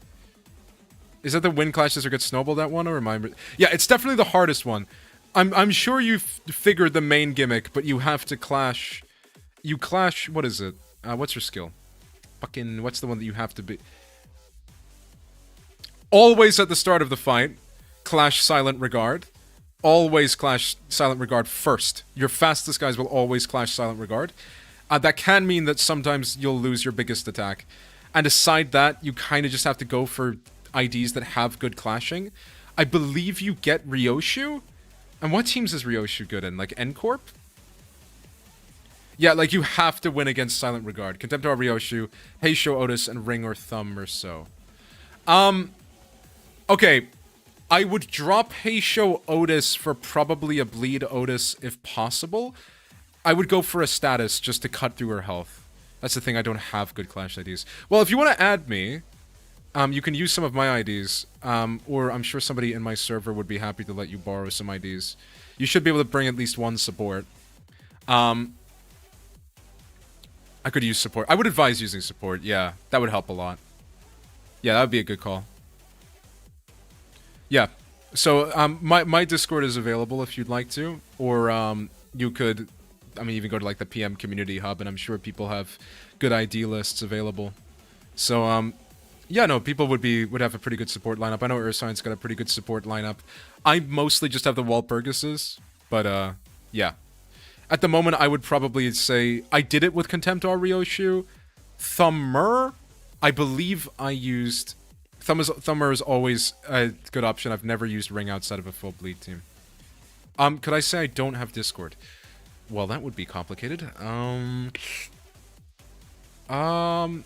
Is that the Wind Clashes or Get Snowballed that one, or am I... Yeah, it's definitely the hardest one. I'm sure you've figured the main gimmick, but you have to clash... You clash... What is it? What's your skill? Fucking... What's the one that you have to be... Always at the start of the fight, clash Silent Regard. Always clash Silent Regard first. Your fastest guys will always clash Silent Regard. That can mean that sometimes you'll lose your biggest attack. And aside that, you kind of just have to go for IDs that have good clashing. I believe you get Ryoshu. And what teams is Ryoshu good in? Like N-Corp? Yeah, like you have to win against Silent Regard. Contemptor Ryoshu, Heisho Otis, and Ring or Thumb or so. Okay. I would drop Heisho Otis for probably a Bleed Otis if possible. I would go for a status just to cut through her health. That's the thing, I don't have good Clash IDs. Well, if you want to add me, you can use some of my IDs, or I'm sure somebody in my server would be happy to let you borrow some IDs. You should be able to bring at least one support. I could use support. I would advise using support, yeah. That would help a lot. Yeah, that would be a good call. Yeah. So, my Discord is available if you'd like to, or, you could, I mean, even go to, like, the PM Community Hub, and I'm sure people have good ID lists available. So, yeah, no, people would have a pretty good support lineup. I know Ursign's got a pretty good support lineup. I mostly just have the Walpurgises, but, yeah. At the moment, I would probably say, I did it with Contemptor Ryoshu. Thummer, I believe I used... Thummer is always a good option. I've never used Ring outside of a full bleed team. Could I say I don't have Discord? Well, that would be complicated. I mean,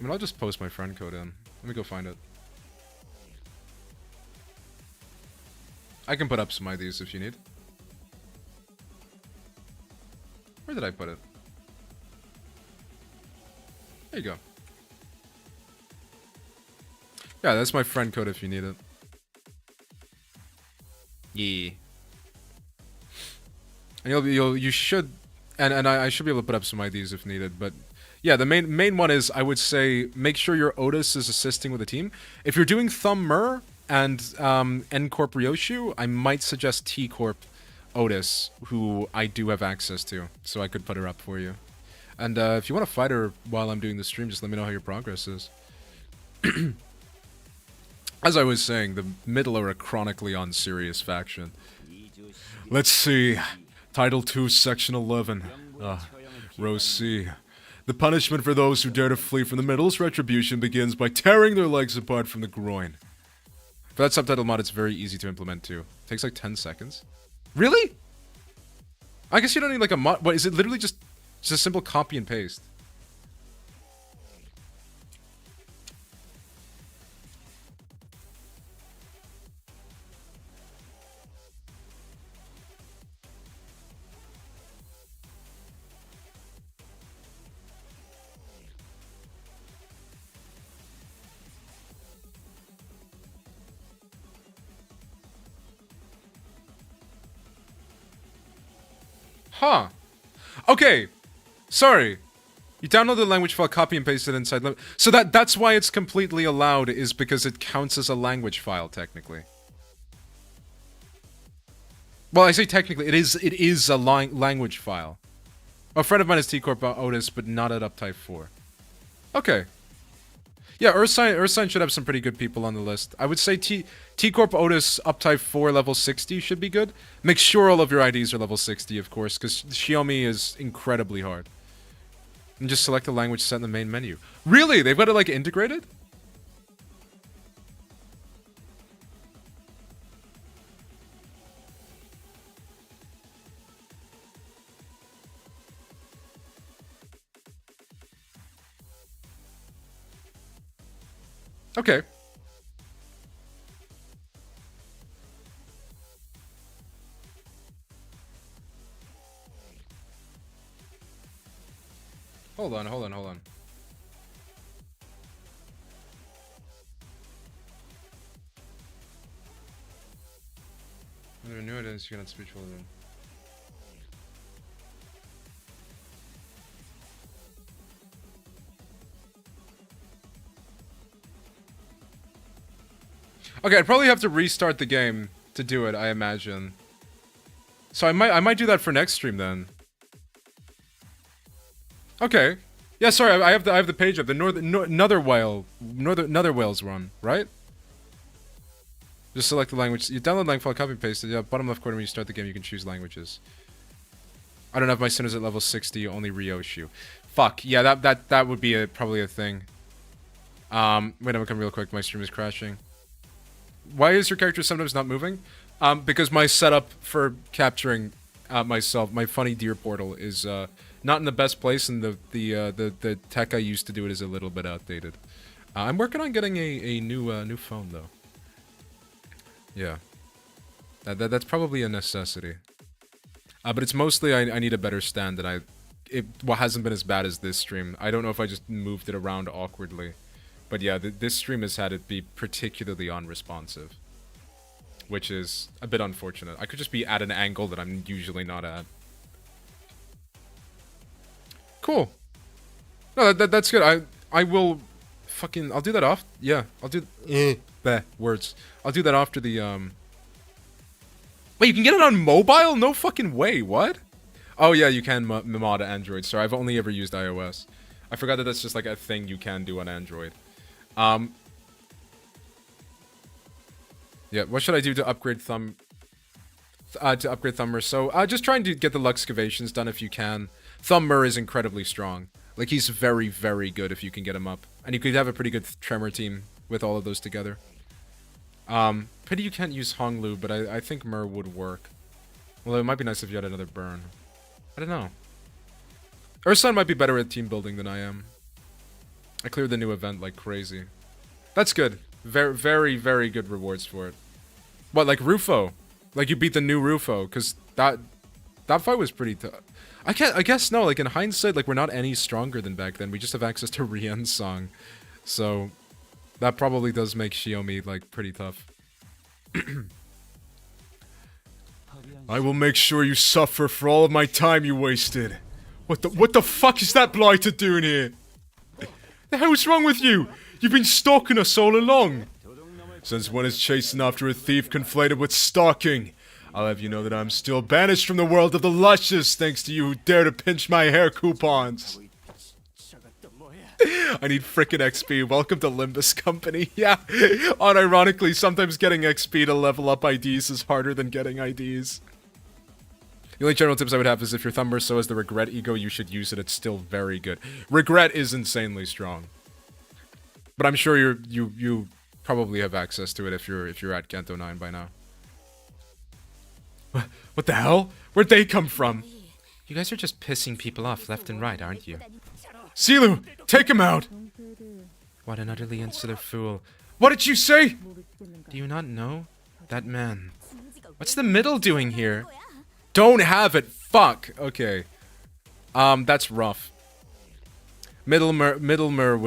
I'll just post my friend code in. Let me go find it. I can put up some IDs if you need. Where did I put it? There you go. Yeah, that's my friend code if you need it. Yeah. And you should, and I should be able to put up some IDs if needed, but yeah, the main one is, I would say, make sure your Otis is assisting with the team. If you're doing Thumb and N-Corp Ryoshu, I might suggest T-Corp Otis, who I do have access to, so I could put her up for you. And if you want to fight her while I'm doing the stream, just let me know how your progress is. As I was saying, the middle are a chronically unserious faction. Let's see. Title 2, Section 11. Row C. The punishment for those who dare to flee from the middle's retribution begins by tearing their legs apart from the groin. For that subtitle mod, it's very easy to implement too. It takes like 10 seconds. Really? I guess you don't need like a mod. What, is it literally just a simple copy and paste? Huh. Okay. Sorry. You download the language file, copy and paste it inside. So that's why it's completely allowed, is because it counts as a language file, technically. Well, I say technically, it is a language file. A friend of mine is T-Corp Otis, but not at Uptype 4. Okay. Yeah, Ursign should have some pretty good people on the list. I would say T-Corp Otis Uptype 4 level 60 should be good. Make sure all of your IDs are level 60, of course, because Xiaomi is incredibly hard. And just select the language set in the main menu. Really? They've got it, like, integrated? Okay. Hold on. When there are new identities, you cannot speak with them. Okay, I'd probably have to restart the game to do it, I imagine. So I might do that for next stream then. Okay. Yeah, sorry, I have the page up. The Nether Wales run, right? Just select the language. You download language file, copy and paste it. Yeah, bottom left corner when you start the game, you can choose languages. I don't have my sinners at level 60, only Ryoshu. Fuck, yeah, that would be probably a thing. Wait, I'm gonna come real quick, my stream is crashing. Why is your character sometimes not moving? Because my setup for capturing myself, my funny deer portal, is not in the best place, and the tech I used to do it is a little bit outdated. I'm working on getting a new phone though. Yeah, that's probably a necessity. But it's mostly I need a better stand, and it hasn't been as bad as this stream. I don't know if I just moved it around awkwardly. But yeah, this stream has had it be particularly unresponsive. Which is a bit unfortunate. I could just be at an angle that I'm usually not at. Cool. No, that's good. I will fucking... I'll do that off... Yeah, I'll do... words. I'll do that after the, Wait, you can get it on mobile? No fucking way, what? Oh yeah, you can mod Android. Sorry, I've only ever used iOS. I forgot that that's just like a thing you can do on Android. Yeah, what should I do to upgrade Thumber? So, just trying to get the Luxcavations done if you can. Thumber is incredibly strong. Like, he's very, very good if you can get him up. And you could have a pretty good Tremor team with all of those together. Pity you can't use Honglu, but I think Mer would work. Although it might be nice if you had another burn. I don't know. Ursun might be better at team building than I am. I cleared the new event like crazy. That's good. Very, very, very good rewards for it. What, like Rufo? Like you beat the new Rufo? Because that fight was pretty tough. I guess no, like in hindsight, like we're not any stronger than back then. We just have access to Rien's song. So that probably does make Xiaomi like pretty tough. I will make sure you suffer for all of my time you wasted. What the fuck is that blighter doing here? The hell's wrong with you? You've been stalking us all along. Since when is chasing after a thief conflated with stalking? I'll have you know that I'm still banished from the world of the luscious thanks to you who dare to pinch my hair coupons. I need frickin' XP. Welcome to Limbus Company. Yeah, unironically, sometimes getting XP to level up IDs is harder than getting IDs. The only general tips I would have is if your Thumber so has the Regret ego, you should use it. It's still very good. Regret is insanely strong. But I'm sure you probably have access to it if you're at Kanto 9 by now. What the hell? Where'd they come from? You guys are just pissing people off left and right, aren't you? Silu, take him out! What an utterly insular fool. What did you say? Do you not know? That man. What's the middle doing here? Don't have it. Fuck. Okay. That's rough. Thumber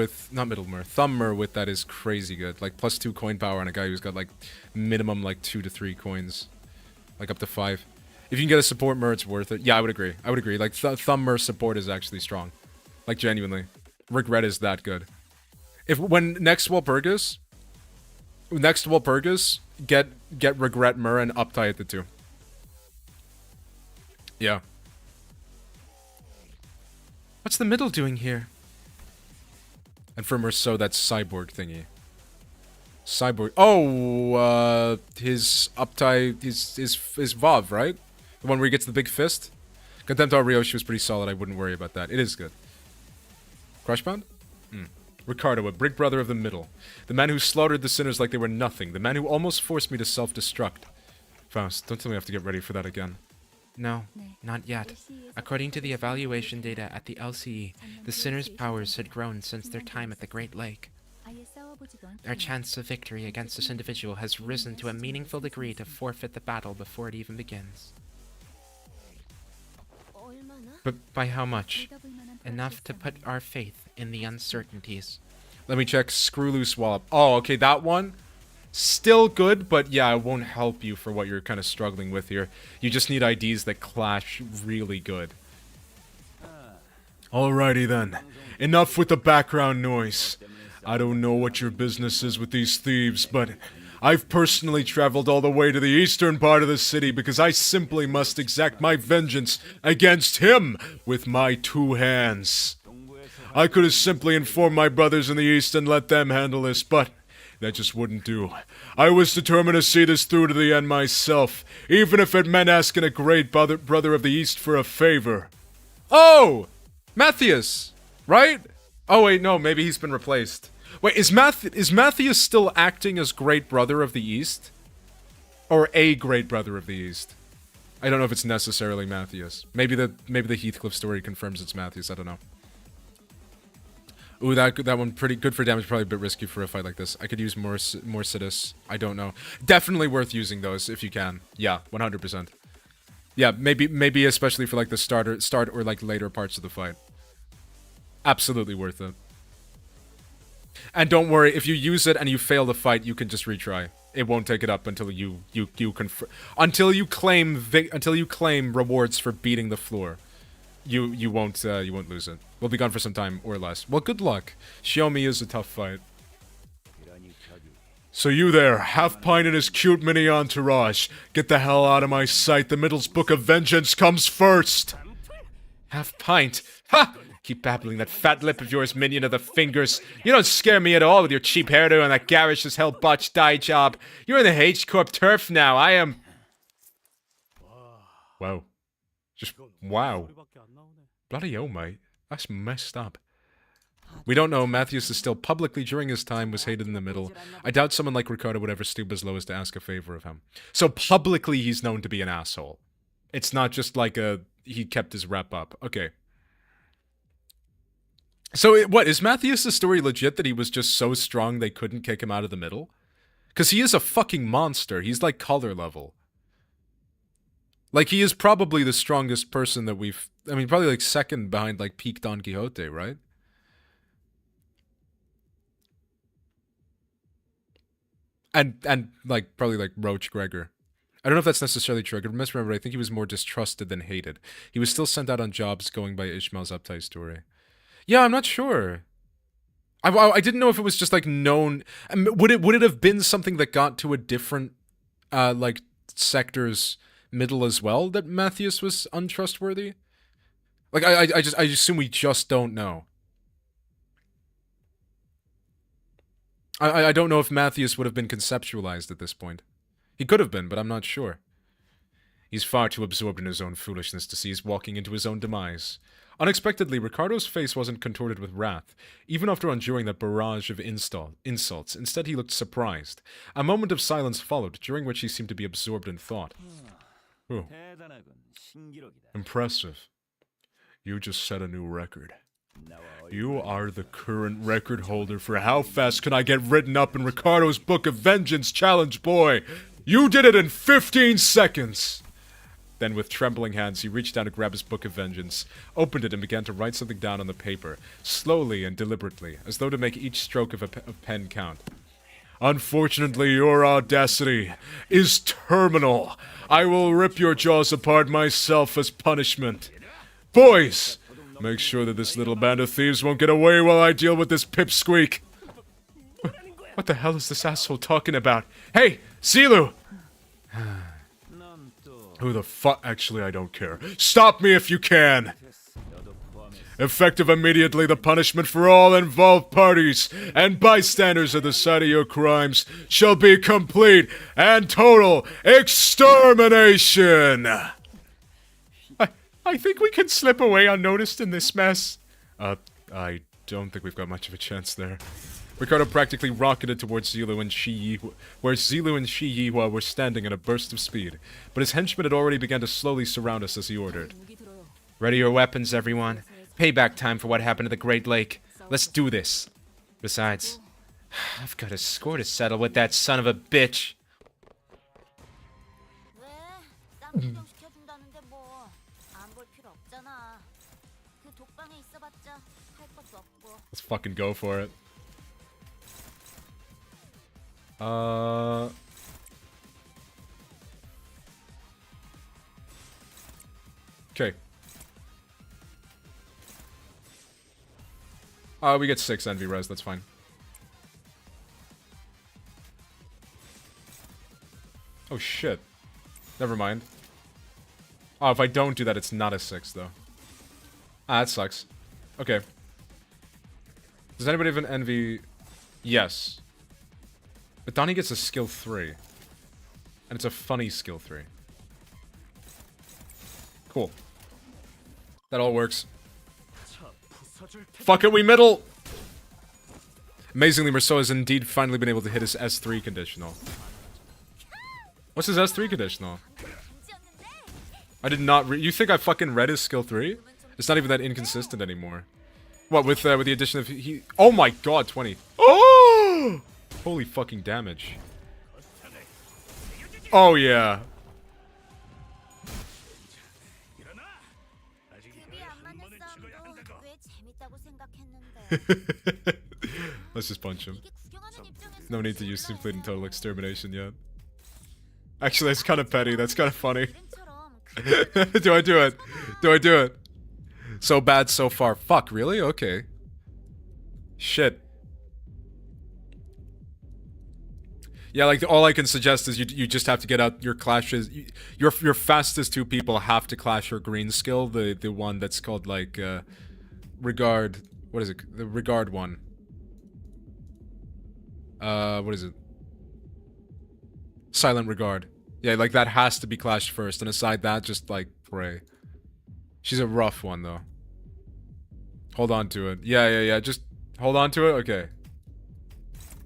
with that is crazy good. Like +2 coin power on a guy who's got like minimum like 2 to 3 coins. Like up to 5. If you can get a support mer, it's worth it. Yeah, I would agree. Like Thumber support is actually strong. Like genuinely. Regret is that good. When next Walpurgis, get Regret mer and uptie it to 2. Yeah. What's the middle doing here? And for Merceau, that's Cyborg thingy. Cyborg. Oh, his uptie, his Vav, right? The one where he gets the big fist? Contemptor Ryoshi was pretty solid. I wouldn't worry about that. It is good. Crushbound? Ricardo, a big brother of the middle. The man who slaughtered the sinners like they were nothing. The man who almost forced me to self-destruct. Faust, don't tell me I have to get ready for that again. No, not yet. According to the evaluation data at the LCE, the sinners' powers had grown since their time at the Great Lake. Our chance of victory against this individual has risen to a meaningful degree to forfeit the battle before it even begins. But by how much? Enough to put our faith in the uncertainties. Let me check. Screw Loose Wallop. Oh, okay, that one. Still good, but yeah, it won't help you for what you're kind of struggling with here. You just need IDs that clash really good. Alrighty then. Enough with the background noise. I don't know what your business is with these thieves, but I've personally traveled all the way to the eastern part of the city because I simply must exact my vengeance against him with my 2 hands. I could have simply informed my brothers in the east and let them handle this, but that just wouldn't do. I was determined to see this through to the end myself, even if it meant asking a great brother of the East for a favor. Oh! Matthias! Right? Oh wait, no, maybe he's been replaced. Wait, is Matthias still acting as Great Brother of the East? Or a Great Brother of the East? I don't know if it's necessarily Matthias. Maybe the Heathcliff story confirms it's Matthias, I don't know. Ooh, that one pretty good for damage, probably a bit risky for a fight like this. I could use more Sidus. I don't know. Definitely worth using those if you can. Yeah, 100%. Yeah, maybe especially for like the start or like later parts of the fight. Absolutely worth it. And don't worry, if you use it and you fail the fight, you can just retry. It won't take it up until until you claim rewards for beating the floor. You won't lose it. We'll be gone for some time or less. Well, good luck. Xiaomi is a tough fight. So you there, Half Pint and his cute mini entourage. Get the hell out of my sight. The Middle's Book of Vengeance comes first. Half Pint. Ha! Keep babbling that fat lip of yours, minion of the fingers. You don't scare me at all with your cheap hairdo and that garish as hell botched dye job. You're in the H-Corp turf now. I am... Wow. Just wow. Bloody hell, mate. That's messed up. We don't know. Matthias is still publicly, during his time, was hated in the Middle. I doubt someone like Ricardo would ever stoop as low as to ask a favor of him. So publicly, he's known to be an asshole. It's not just like he kept his rep up. Okay. So, what, is Matthias' story legit that he was just so strong they couldn't kick him out of the Middle? Because he is a fucking monster. He's like color level. Like, he is probably the strongest person that we've... I mean, probably like second behind like peak Don Quixote, right? And like, probably like Roach Gregor. I don't know if that's necessarily true. I could misremember, I think he was more distrusted than hated. He was still sent out on jobs going by Ishmael's uptight story. Yeah, I'm not sure. I didn't know if it was just like known. Would it have been something that got to a different like sector's middle as well that Matthias was untrustworthy? Like I assume we just don't know. I don't know if Matthias would have been conceptualized at this point. He could have been, but I'm not sure. He's far too absorbed in his own foolishness to see he's walking into his own demise. Unexpectedly, Ricardo's face wasn't contorted with wrath, even after enduring that barrage of insults. Instead, he looked surprised. A moment of silence followed, during which he seemed to be absorbed in thought. Oh. Impressive. You just set a new record. You are the current record holder for how fast can I get written up in Ricardo's Book of Vengeance challenge, boy! You did it in 15 seconds! Then, with trembling hands, he reached down to grab his Book of Vengeance, opened it, and began to write something down on the paper, slowly and deliberately, as though to make each stroke of a pen count. Unfortunately, your audacity is terminal. I will rip your jaws apart myself as punishment. Boys! Make sure that this little band of thieves won't get away while I deal with this pipsqueak. What the hell is this asshole talking about? Hey, Zilu! Who the fuck? Actually, I don't care. Stop me if you can! Effective immediately, the punishment for all involved parties and bystanders at the site of your crimes shall be complete and total extermination! I think we can slip away unnoticed in this mess. I don't think we've got much of a chance there. Ricardo practically rocketed towards Zilu and Shi Yihua, where Zilu and Shi Yihua were standing in a burst of speed, but his henchmen had already begun to slowly surround us as he ordered. Ready your weapons, everyone. Payback time for what happened to the Great Lake. Let's do this. Besides, I've got a score to settle with that son of a bitch. Let's fucking go for it. Okay. We get 6 envy res, that's fine. Oh shit. Never mind. Oh, if I don't do that, it's not a 6, though. Ah, that sucks. Okay. Does anybody have an envy? Yes. But Donnie gets a skill 3. And it's a funny skill 3. Cool. That all works. Fuck it, we middle! Amazingly, Merceau has indeed finally been able to hit his S3 conditional. What's his S3 conditional? I did not you think I fucking read his skill 3? It's not even that inconsistent anymore. What, with the addition of he... Oh my god, 20. Oh! Holy fucking damage. Oh yeah. Let's just punch him. No need to use complete and total extermination yet. Actually, that's kind of petty. That's kind of funny. Do I do it? Do I do it? So bad so far. Fuck, really? Okay. Shit. Yeah, like, all I can suggest is you just have to get out your clashes. Your fastest two people have to clash your green skill, the one that's called, like, regard... What is it? The regard one. What is it? Silent regard. Yeah, like, that has to be clashed first, and aside that, just, like, pray. She's a rough one, though. Hold on to it. Yeah, just hold on to it? Okay.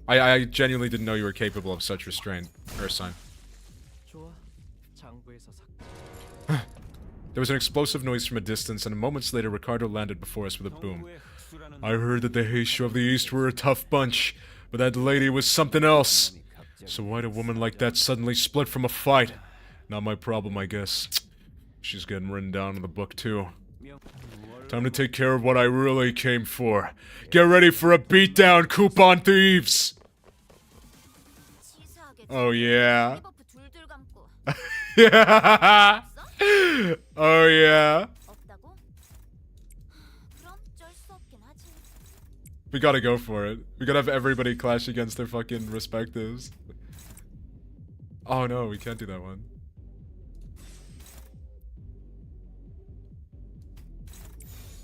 I genuinely didn't know you were capable of such restraint, Ursign. There was an explosive noise from a distance, and moments later, Ricardo landed before us with a boom. I heard that the Heishu of the East were a tough bunch, but that lady was something else. So why'd a woman like that suddenly split from a fight? Not my problem, I guess. She's getting written down in the book, too. Time to take care of what I really came for. Get ready for a beatdown, coupon thieves! Oh, yeah. Yeah! Oh, yeah. We gotta go for it. We gotta have everybody clash against their fucking respectives. Oh no, we can't do that one.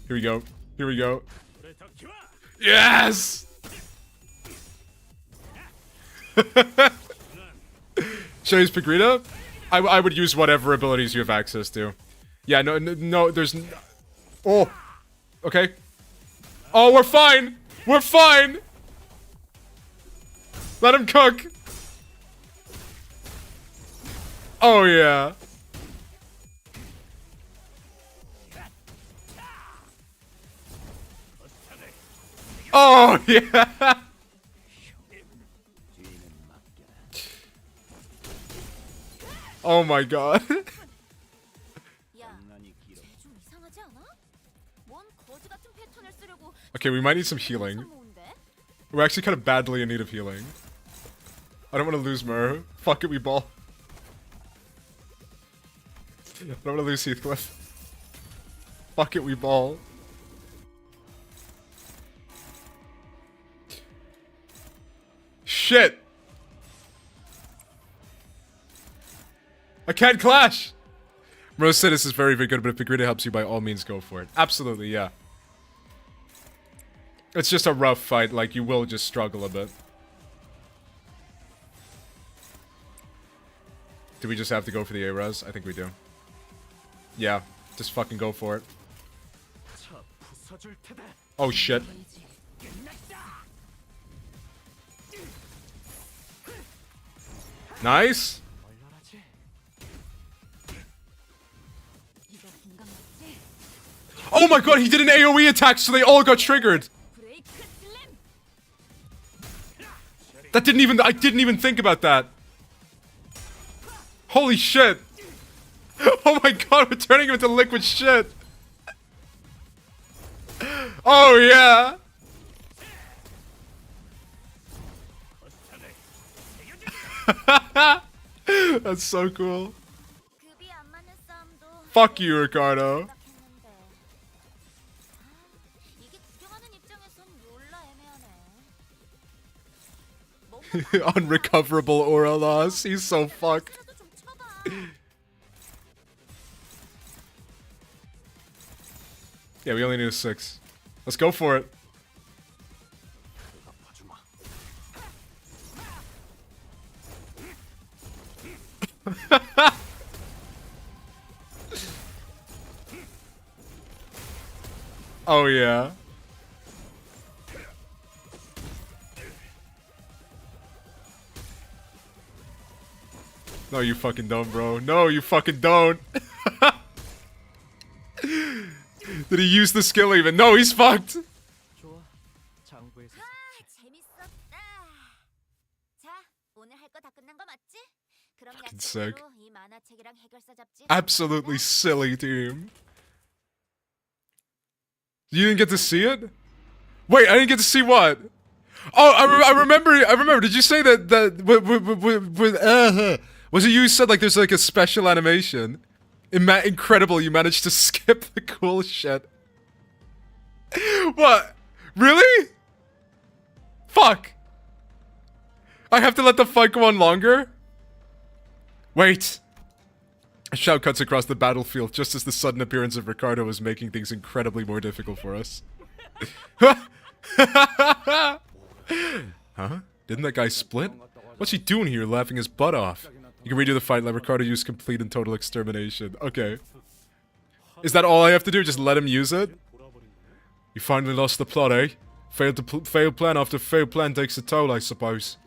Here we go. Here we go. Yes! Should I use Pagrita? I would use whatever abilities you have access to. Yeah, no, there's... Oh! Okay. Oh, we're fine! We're fine! Let him cook! Oh, yeah. Oh, yeah! Oh my god. Okay, we might need some healing. We're actually kind of badly in need of healing. I don't want to lose Mur. Fuck it, we ball. I don't want to lose Heathcliff. Fuck it, we ball. Shit! I can't clash! Rose said this is very, very good, but if Pagrita helps you, by all means go for it. Absolutely, yeah. It's just a rough fight, like, you will just struggle a bit. Do we just have to go for the A-Res? I think we do. Yeah, just fucking go for it. Oh shit. Nice! Oh my god, he did an AoE attack so they all got triggered! That didn't even- I didn't even think about that! Holy shit! Oh my god, we're turning him into liquid shit! Oh yeah! That's so cool. Fuck you, Ricardo. Unrecoverable aura loss. He's so fucked. Yeah, we only need a 6. Let's go for it. Oh yeah. No, you fucking don't, bro. No, you fucking don't. Did he use the skill even? No, he's fucked. Fucking sick. Absolutely silly team. You didn't get to see it? Wait, I didn't get to see what? Oh, I remember. Did you say that was it you who said like there's like a special animation? Incredible, you managed to skip the cool shit. What? Really? Fuck. I have to let the fight go on longer? Wait. A shout cuts across the battlefield just as the sudden appearance of Ricardo was making things incredibly more difficult for us. Huh? Didn't that guy split? What's he doing here, laughing his butt off? You can redo the fight, let Ricardo use complete and total extermination. Okay. Is that all I have to do? Just let him use it? You finally lost the plot, eh? Failed plan after failed plan takes a toll, I suppose.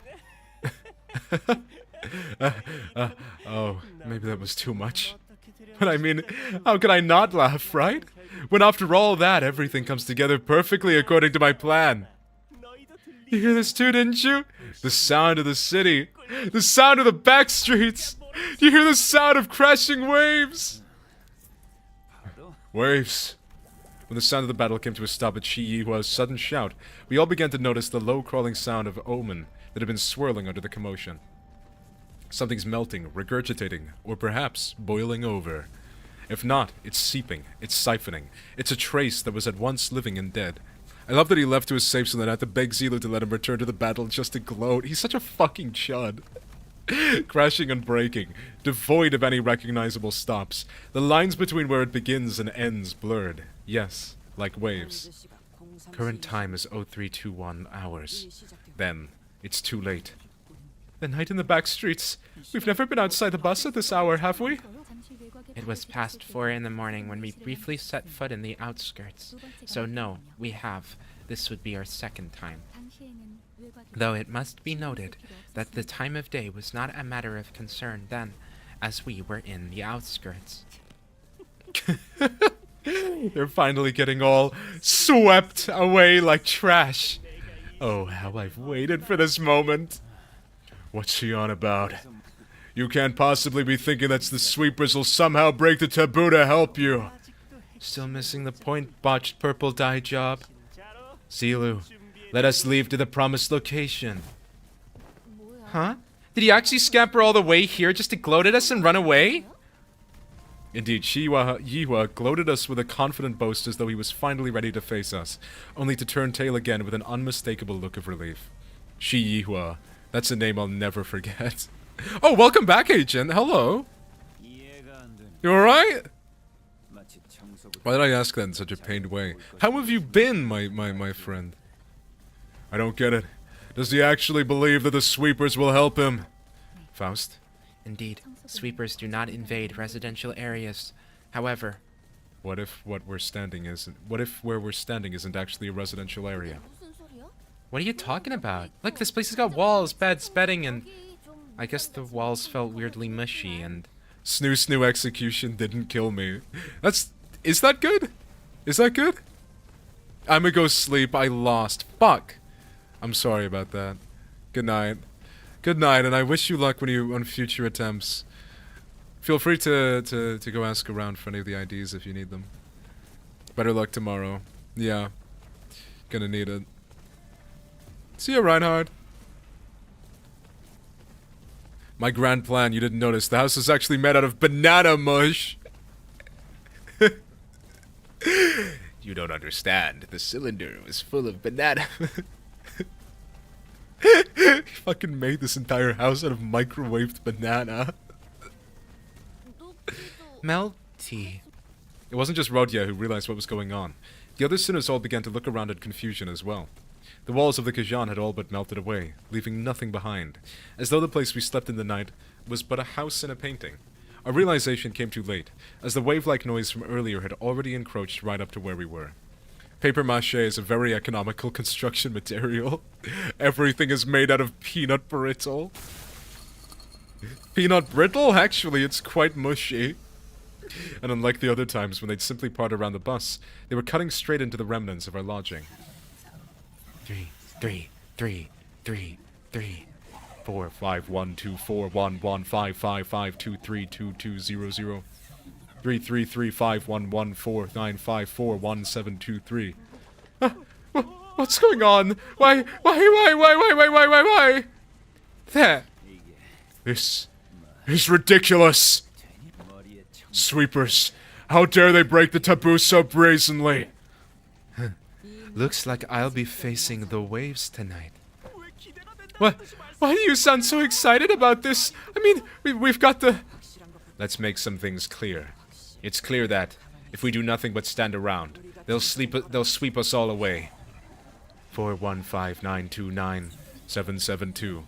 Oh, maybe that was too much. But I mean, how can I not laugh, right? When after all that, everything comes together perfectly according to my plan. You hear this too, didn't you? The sound of the city. The sound of the back streets. You hear the sound of crashing waves. Waves. When the sound of the battle came to a stop at Shi Yihua's sudden shout, we all began to notice the low crawling sound of omen that had been swirling under the commotion. Something's melting, regurgitating, or perhaps boiling over. If not, it's seeping, it's siphoning. It's a trace that was at once living and dead. I love that he left to his safe zone and had to beg Zelu to let him return to the battle just to gloat. He's such a fucking chud. Crashing and breaking, devoid of any recognizable stops. The lines between where it begins and ends blurred. Yes, like waves. Current time is 0321 hours. Then, it's too late. The night in the back streets. We've never been outside the bus at this hour, have we? It was past 4 in the morning when we briefly set foot in the outskirts. So no, we have. This would be our second time. Though it must be noted that the time of day was not a matter of concern then, as we were in the outskirts. They're finally getting all swept away like trash. Oh, how I've waited for this moment. What's she on about? You can't possibly be thinking that's the sweepers will somehow break the taboo to help you. Still missing the point, botched purple dye job. Zelu, let us leave to the promised location. Huh? Did he actually scamper all the way here just to gloat at us and run away? Indeed, Yihua gloated us with a confident boast as though he was finally ready to face us, only to turn tail again with an unmistakable look of relief. Shi Yihua. That's a name I'll never forget. Oh, welcome back, Agent. Hello. You alright? Why did I ask that in such a pained way? How have you been, my friend? I don't get it. Does he actually believe that the sweepers will help him? Faust? Indeed, sweepers do not invade residential areas. However... What if where we're standing isn't actually a residential area? What are you talking about? Look, this place has got walls, beds, bedding, and... I guess the walls felt weirdly mushy, and... Snoo execution didn't kill me. Is that good? Is that good? I'ma go sleep, I lost. Fuck! I'm sorry about that. Good night. Good night, and I wish you luck on future attempts. Feel free to go ask around for any of the IDs if you need them. Better luck tomorrow. Yeah. Gonna need it. See ya, Reinhard. My grand plan, you didn't notice. The house is actually made out of banana mush. You don't understand. The cylinder was full of banana. He fucking made this entire house out of microwaved banana. Melty. It wasn't just Rodya who realized what was going on. The other sinners all began to look around in confusion as well. The walls of the Khajan had all but melted away, leaving nothing behind, as though the place we slept in the night was but a house in a painting. Our realization came too late, as the wave-like noise from earlier had already encroached right up to where we were. Paper mache is a very economical construction material. Everything is made out of peanut brittle. Peanut brittle? Actually, it's quite mushy. And unlike the other times when they'd simply part around the bus, they were cutting straight into the remnants of our lodging. 3, 3, 3, 3, 3. 4 5 1 2 4 1 1 5 5 5 2 3 2 2 0 0 3 3 3 5 1 1 4 9 5 4 1 7 2 3. What's going on? Why? There. This is ridiculous. Sweepers, how dare they break the taboo so brazenly? Looks like I'll be facing the waves tonight. What? Why do you sound so excited about this? I mean, we've got the... Let's make some things clear. It's clear that, if we do nothing but stand around, they'll sweep us all away. 415929772.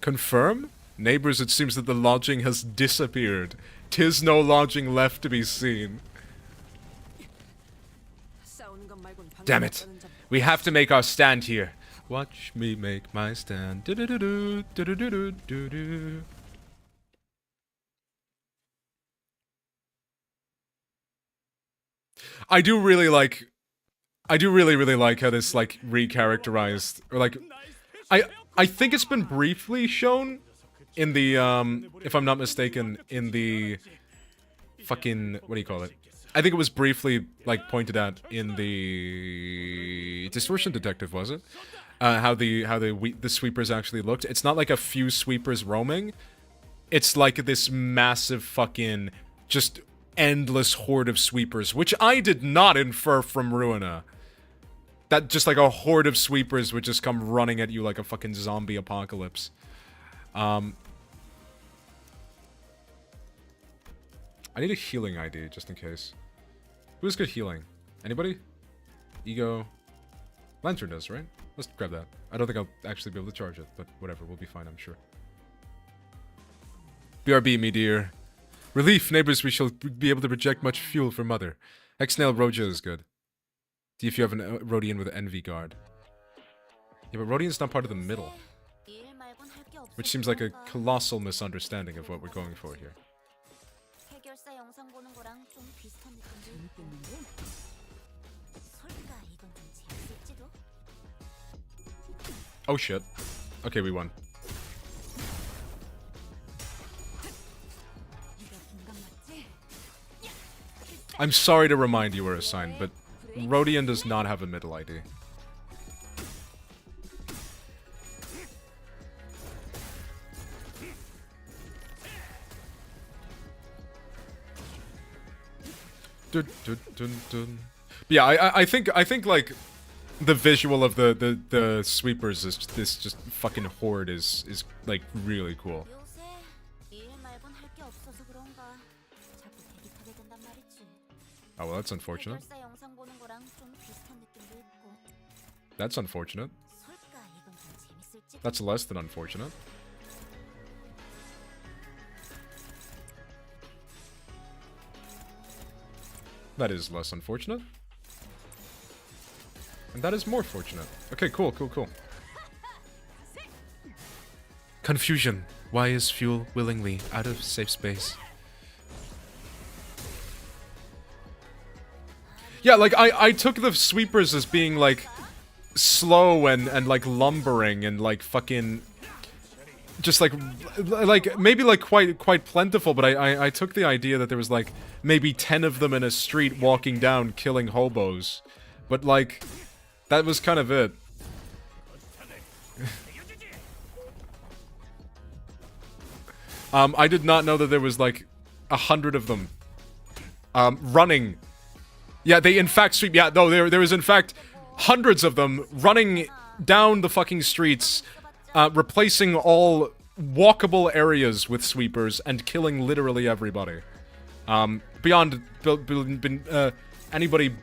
Confirm? Neighbors, it seems that the lodging has disappeared. 'Tis no lodging left to be seen. Damn it! We have to make our stand here. Watch me make my stand. Do-do-do-do, do-do-do-do-do-do. I do really really like how this, like, recharacterized, or, like, I think it's been briefly shown in the, if I'm not mistaken, in the fucking, what do you call it? I think it was briefly, like, pointed out in the Distortion Detective, was it? How the sweepers actually looked. It's not like a few sweepers roaming. It's like this massive fucking, just endless horde of sweepers, which I did not infer from Ruina. That just like a horde of sweepers would just come running at you like a fucking zombie apocalypse. I need a healing ID, just in case. Who has good healing? Anybody? Ego? Lantern does, right? Let's grab that. I don't think I'll actually be able to charge it, but whatever, we'll be fine, I'm sure. BRB, me dear. Relief, neighbors, we shall be able to project much fuel for Mother. X-Nail Roja is good. See if you have an Rodian with Envy Guard. Yeah, but Rodian's not part of the middle. Which seems like a colossal misunderstanding of what we're going for here. Oh shit. Okay, we won. I'm sorry to remind you we're assigned, but Rodian does not have a middle ID. Dun, dun, dun, dun. Yeah, I think like the visual of the sweepers is this just fucking horde is like really cool. Oh well, that's unfortunate. That's unfortunate. That's less than unfortunate. That is less unfortunate. And that is more fortunate. Okay, cool, cool, cool. Confusion. Why is fuel willingly out of safe space? Yeah, like, I took the sweepers as being, like, slow and like, lumbering and, like, fucking... Just, like, maybe, like, quite plentiful, but I took the idea that there was, like, maybe 10 of them in a street walking down, killing hobos. But, like, that was kind of it. I did not know that there was, like, 100 of them. Running. Yeah, they in fact sweep. Yeah, no, there was in fact hundreds of them running down the fucking streets, replacing all walkable areas with sweepers and killing literally everybody. Beyond anybody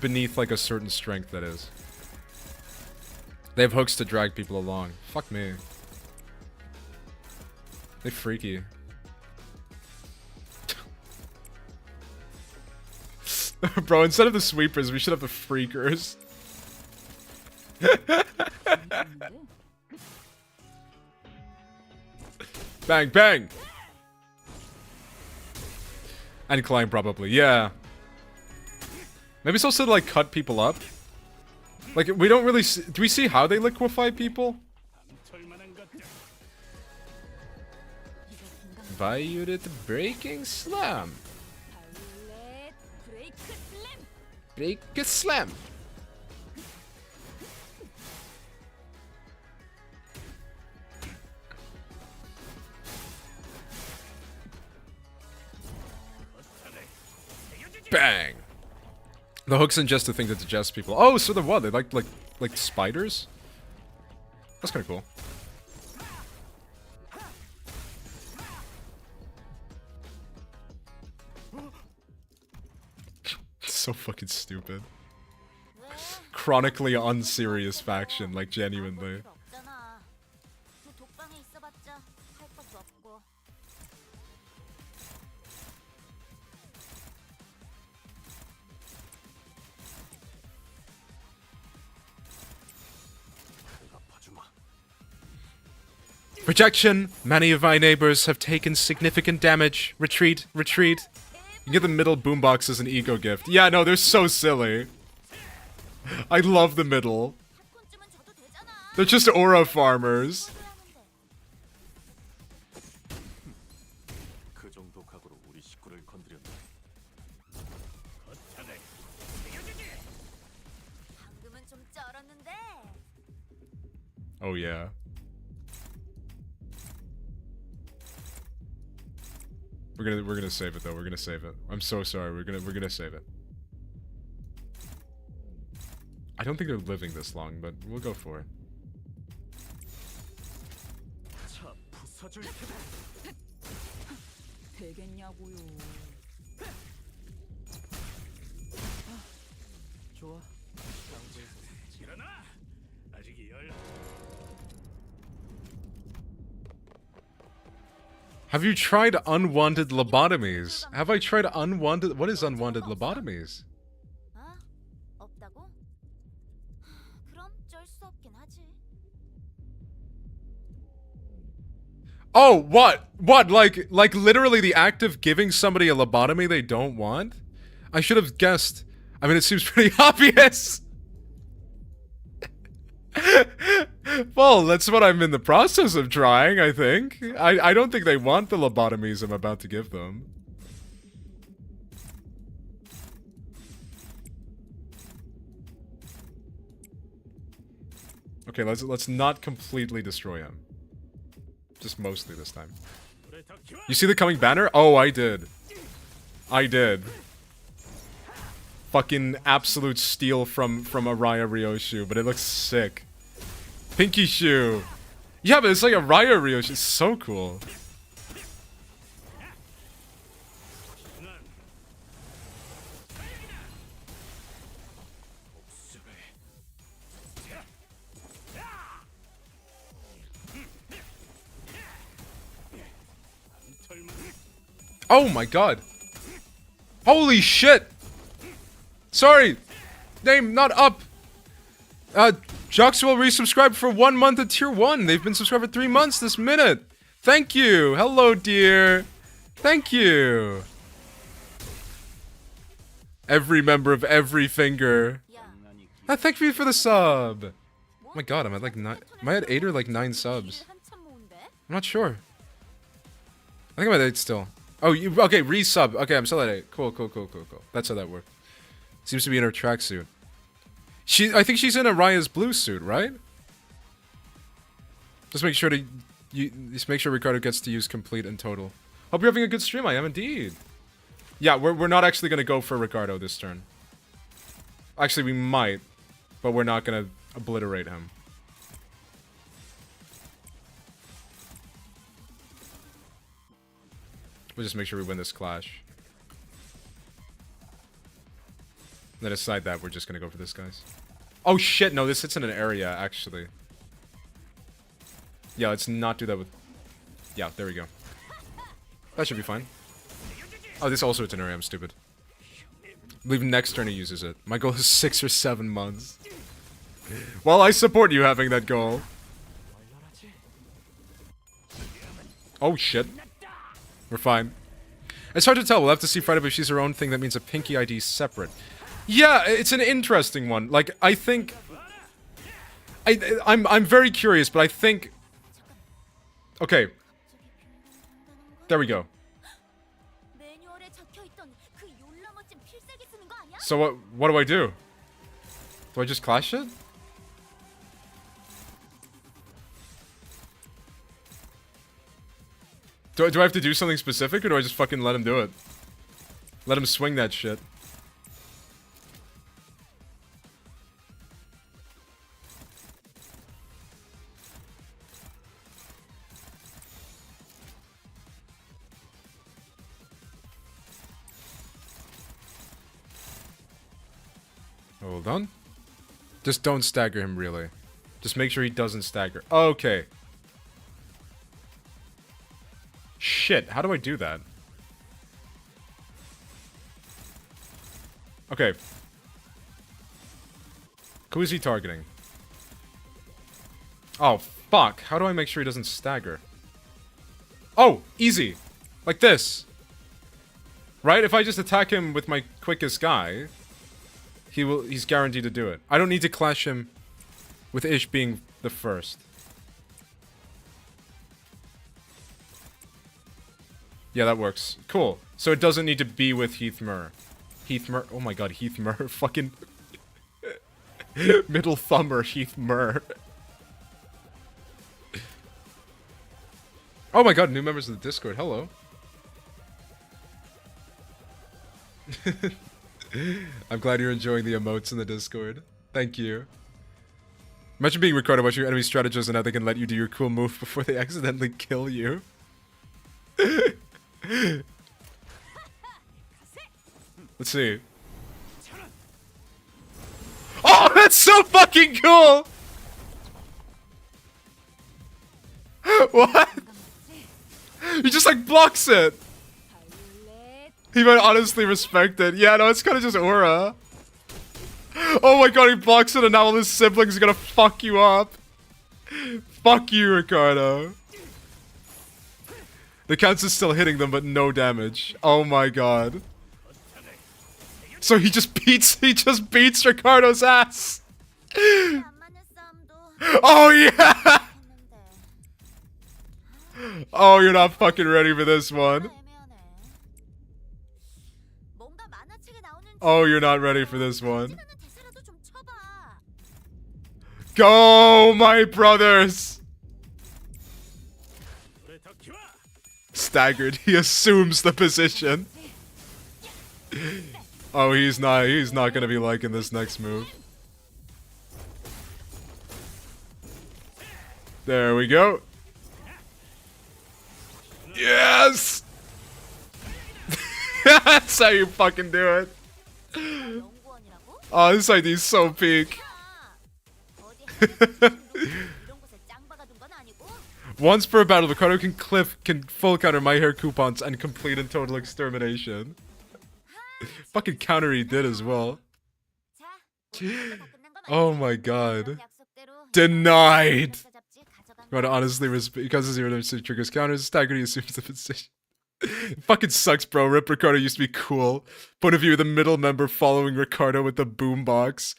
beneath like a certain strength, that is. They have hooks to drag people along. Fuck me. They freaky. Bro, instead of the sweepers, we should have the freakers. Bang, bang! And climb, probably. Yeah. Maybe it's also to, like, cut people up. Like, we don't really see... Do we see how they liquefy people? Violet Breaking Slam. Break a slam. Bang! The hook's in just a thing that digests people. Oh, so they're what? They like spiders? That's kind of cool. So fucking stupid. Chronically unserious faction, like genuinely. Rejection! Many of my neighbors have taken significant damage. Retreat, retreat. You get the middle boombox as an ego gift. Yeah, no, they're so silly. I love the middle. They're just aura farmers. Oh yeah. We're gonna save it though. We're gonna save it. I'm so sorry. We're gonna save it. I don't think they're living this long, but we'll go for it. Have you tried unwanted lobotomies? Have I tried unwanted... What is unwanted lobotomies? Oh, what? What? Like literally the act of giving somebody a lobotomy they don't want? I should have guessed. I mean, it seems pretty obvious. Well, that's what I'm in the process of trying, I think. I don't think they want the lobotomies I'm about to give them. Okay, let's not completely destroy him. Just mostly this time. You see the coming banner? Oh, I did. I did. Fucking absolute steal from Araya Ryoshu, but it looks sick. Pinky shoe. Yeah, but it's like a Raya Ryoshu. It's so cool. Oh my god. Holy shit. Sorry. Name not up. Joxwell resubscribed for 1 month at tier 1. They've been subscribed for 3 months this minute. Thank you. Hello, dear. Thank you. Every member of every finger. Thank you for the sub. Oh my god, I'm at like 9. Am I at 8 or like 9 subs? I'm not sure. I think I'm at 8 still. Oh, you okay? Resub. Okay, I'm still at 8. Cool. That's how that works. Seems to be in her tracksuit. I think she's in Araya's blue suit, right? Just make sure just make sure Ricardo gets to use complete and total. Hope you're having a good stream. I am indeed. Yeah, we're not actually gonna go for Ricardo this turn. Actually, we might, but we're not gonna obliterate him. We'll just make sure we win this clash. Then aside that, we're just gonna go for this, guys. Oh shit, no, this sits in an area, actually. Yeah, let's not do that with... Yeah, there we go. That should be fine. Oh, this also hits an area, I'm stupid. I believe next turn he uses it. My goal is 6 or 7 months. Well, I support you having that goal. Oh, shit. We're fine. It's hard to tell. We'll have to see Friday, but if she's her own thing, that means a pinky ID separate. Yeah, it's an interesting one. Like, I think... I'm very curious, but I think... Okay. There we go. So what do I do? Do I just clash it? Do I have to do something specific, or do I just fucking let him do it? Let him swing that shit. Hold on. Just don't stagger him, really. Just make sure he doesn't stagger. Okay. Shit, how do I do that? Okay. Who is he targeting? Oh, fuck. How do I make sure he doesn't stagger? Oh, easy. Like this. Right? If I just attack him with my quickest guy, he's guaranteed to do it. I don't need to clash him with Ish being the first. Yeah, that works. Cool. So it doesn't need to be with Heath Mur. Heath Mur. Oh my god, Heath Mur. Fucking middle thumber Heath Mur. Oh my god, new members of the Discord. Hello. I'm glad you're enjoying the emotes in the Discord. Thank you. Imagine being Ricardo, watching your enemy strategize and how they can let you do your cool move before they accidentally kill you. Let's see. Oh, that's so fucking cool! What? He just like blocks it. He might honestly respect it. Yeah, no, it's kind of just aura. Oh my god, he blocks it and now all his siblings are gonna fuck you up. Fuck you, Ricardo. The counts is still hitting them, but no damage. Oh my god. So he just beats Ricardo's ass. Oh yeah! Oh, you're not fucking ready for this one. Oh, you're not ready for this one. Go, my brothers! Staggered. He assumes the position. Oh, he's not gonna be liking this next move. There we go. Yes! That's how you fucking do it. Oh, this ID is so peak. Once per battle, Ricardo can full counter my hair coupons and complete and total extermination. Fucking counter he did as well. Oh my god. Denied! God, honestly, because of 0 triggers counters, staggered, he assumes the position. Fucking sucks, bro. Rip Ricardo used to be cool. Point of view, the middle member following Ricardo with the boombox.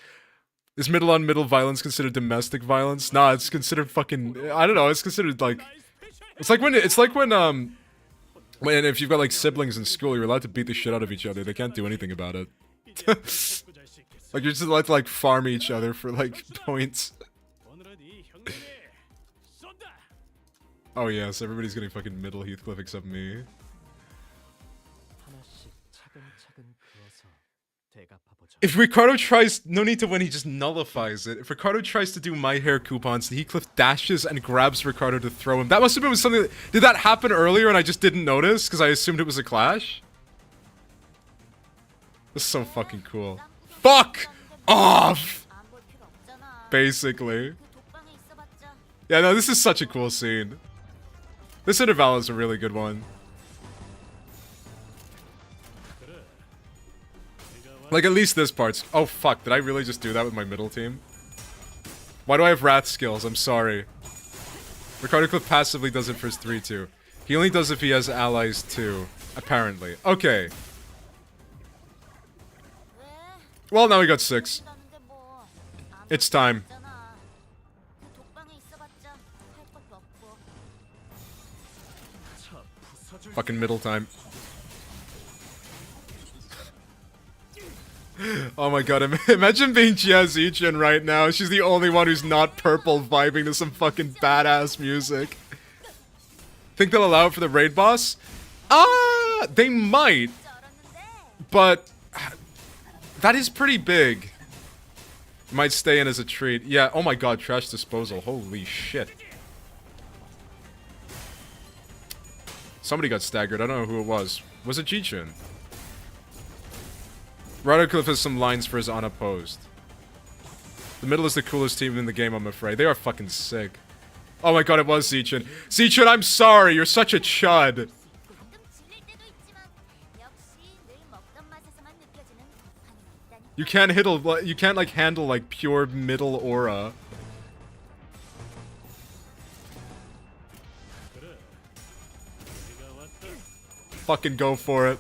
Is middle on middle violence considered domestic violence? Nah, it's considered fucking. I don't know. It's considered like. It's like when if you've got like siblings in school, you're allowed to beat the shit out of each other. They can't do anything about it. Like you're just allowed to like farm each other for like points. Oh yes, everybody's getting fucking middle Heathcliff except me. If Ricardo tries, no need to win, he just nullifies it. If Ricardo tries to do my hair coupons, Heathcliff dashes and grabs Ricardo to throw him. That must have been something that, did that happen earlier and I just didn't notice because I assumed it was a clash? This is so fucking cool. Fuck off! Basically. Yeah, no, this is such a cool scene. This interval is a really good one. Like, at least this part's... Oh, fuck. Did I really just do that with my middle team? Why do I have Wrath skills? I'm sorry. Ricardo Cliff passively does it for his 3-2. He only does if he has allies too, apparently. Okay. Well, now we got 6. It's time. Fucking middle time. Oh my god, imagine being Chiazichin right now. She's the only one who's not purple vibing to some fucking badass music. Think they'll allow it for the raid boss? They might. But that is pretty big. Might stay in as a treat. Yeah, oh my god, trash disposal. Holy shit. Somebody got staggered. I don't know who it was. Was it Jichin? Radocliffe has some lines for his unopposed. The middle is the coolest team in the game, I'm afraid. They are fucking sick. Oh my god, it was Zichin. Zichin, I'm sorry, you're such a chud. You can't like handle like pure middle aura. Fucking go for it.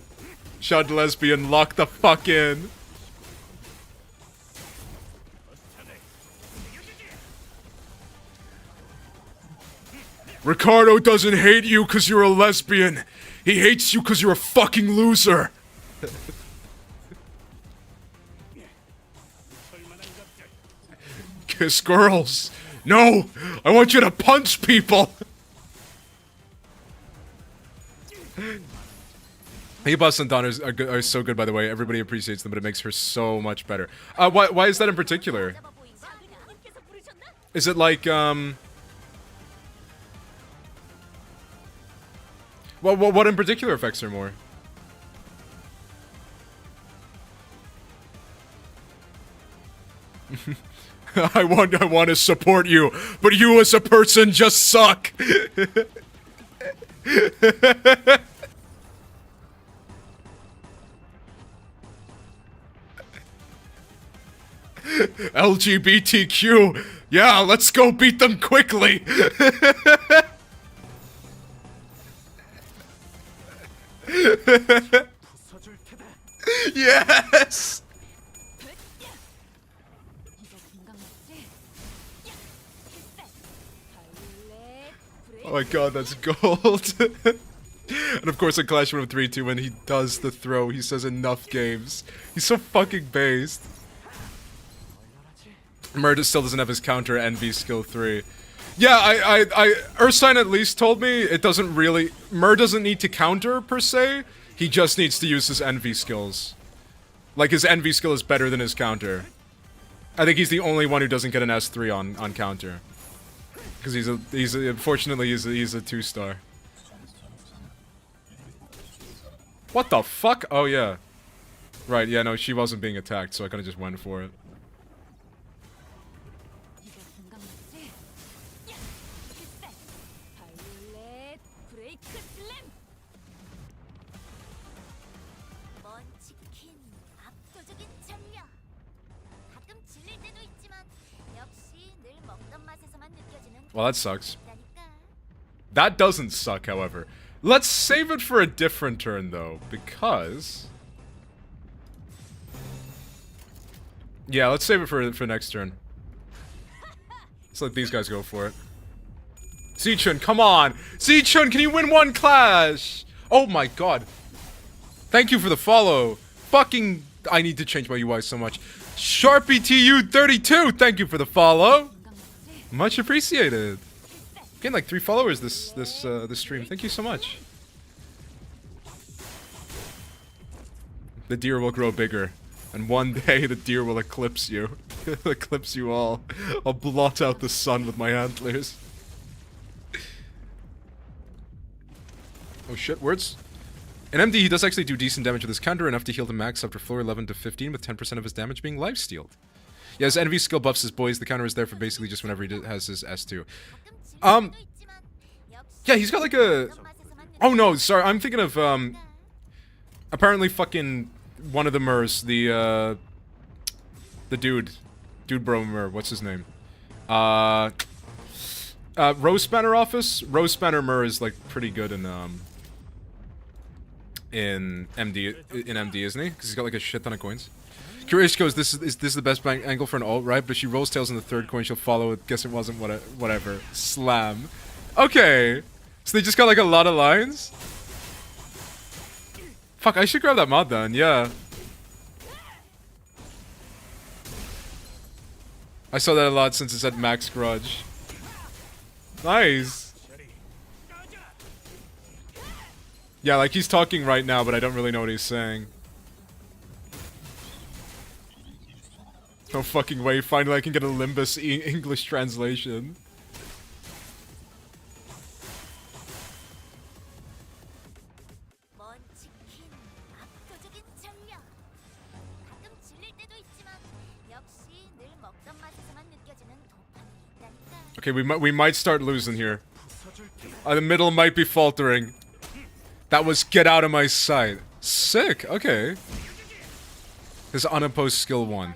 Shud lesbian, lock the fuck in. Ricardo doesn't hate you because you're a lesbian. He hates you because you're a fucking loser. Kiss girls. No, I want you to punch people. Hebus and Dawn are so good, by the way. Everybody appreciates them, but it makes her so much better. Why is that in particular? Is it like, what in particular affects her more? I want to support you, but you as a person just suck. LGBTQ. Yeah, let's go beat them quickly. Yes. Oh my god, that's gold. And of course in Clash of 3-2 when he does the throw, he says enough games. He's so fucking based. Murder still doesn't have his counter Envy skill 3. Yeah, Ursine at least told me it doesn't really... Mur doesn't need to counter, per se. He just needs to use his Envy skills. Like, his Envy skill is better than his counter. I think he's the only one who doesn't get an S3 on counter. Because unfortunately, he's a 2-star. What the fuck? Oh, yeah. Right, yeah, no, she wasn't being attacked, so I kinda just went for it. Well, that sucks. That doesn't suck, however. Let's save it for a different turn, though, because... Yeah, let's save it for next turn. Let's let these guys go for it. Zichun, come on! Zichun, can you win one clash? Oh my god. Thank you for the follow. Fucking... I need to change my UI so much. SharpieTU32, thank you for the follow. Much appreciated. Getting like 3 followers this stream. Thank you so much. The deer will grow bigger, and one day the deer will eclipse you. Eclipse you all. I'll blot out the sun with my antlers. Oh shit, words? In MD, he does actually do decent damage with his counter, enough to heal the max after floor 11 to 15, with 10% of his damage being lifestealed. Yeah, his envy skill buffs his boys. The counter is there for basically just whenever he has his S2. Yeah, he's got like a... Oh no, sorry, I'm thinking of, apparently fucking one of the Murs, the dude bro Mur, what's his name? Rose Spanner office. Rose Spanner Mur is like pretty good in MD, isn't he? Because he's got like a shit ton of coins. Curious goes, this is the best blank angle for an ult, right? But if she rolls tails in the third coin, she'll follow it. Guess it wasn't whatever. Slam. Okay. So they just got like a lot of lines? Fuck, I should grab that mod then, yeah. I saw that a lot since it's at max grudge. Nice. Yeah, like he's talking right now, but I don't really know what he's saying. No fucking way, finally I can get a Limbus English translation. Okay, we might start losing here. The middle might be faltering. That was get out of my sight. Sick, okay. His unopposed skill 1.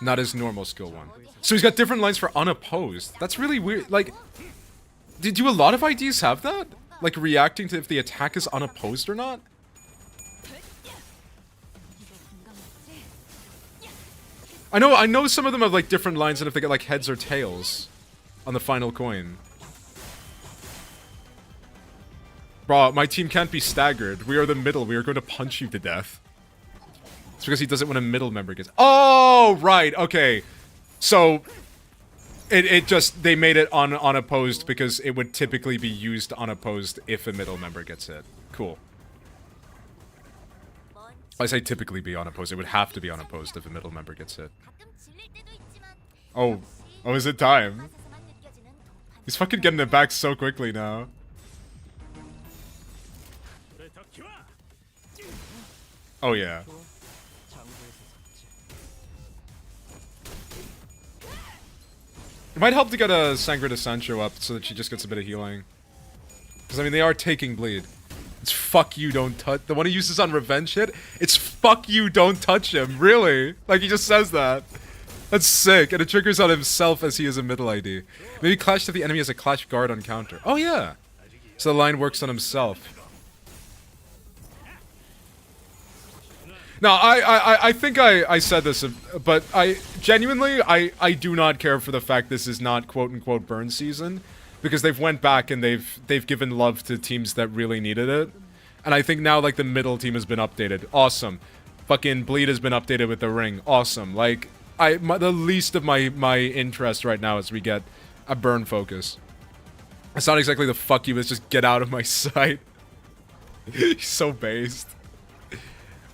Not his normal skill 1. So he's got different lines for unopposed. That's really weird. Like, do a lot of IDs have that? Like reacting to if the attack is unopposed or not? I know some of them have like different lines and if they get like heads or tails on the final coin. Bro, my team can't be staggered. We are the middle. We are going to punch you to death. It's because he does it when a middle member gets... Oh, right. Okay. So, it just... They made it unopposed because it would typically be used unopposed if a middle member gets hit. Cool. I say typically be unopposed. It would have to be unopposed if a middle member gets hit. Oh. Oh, is it time? He's fucking getting it back so quickly now. Oh, yeah. It might help to get a Sangre de Sancho up so that she just gets a bit of healing. Because, I mean, they are taking bleed. It's fuck you, don't touch. The one he uses on revenge hit, it's fuck you, don't touch him. Really? Like, he just says that. That's sick. And it triggers on himself as he is a middle ID. Maybe clash to the enemy as a clash guard on counter. Oh, yeah. So the line works on himself. Now, I think I said this, but I genuinely, I do not care for the fact this is not quote-unquote burn season, because they've went back and they've given love to teams that really needed it, and I think now, like, the middle team has been updated. Awesome. Fucking Bleed has been updated with the ring. Awesome. Like, the least of my interest right now is we get a burn focus. It's not exactly the fuck you, it's just get out of my sight. He's so based.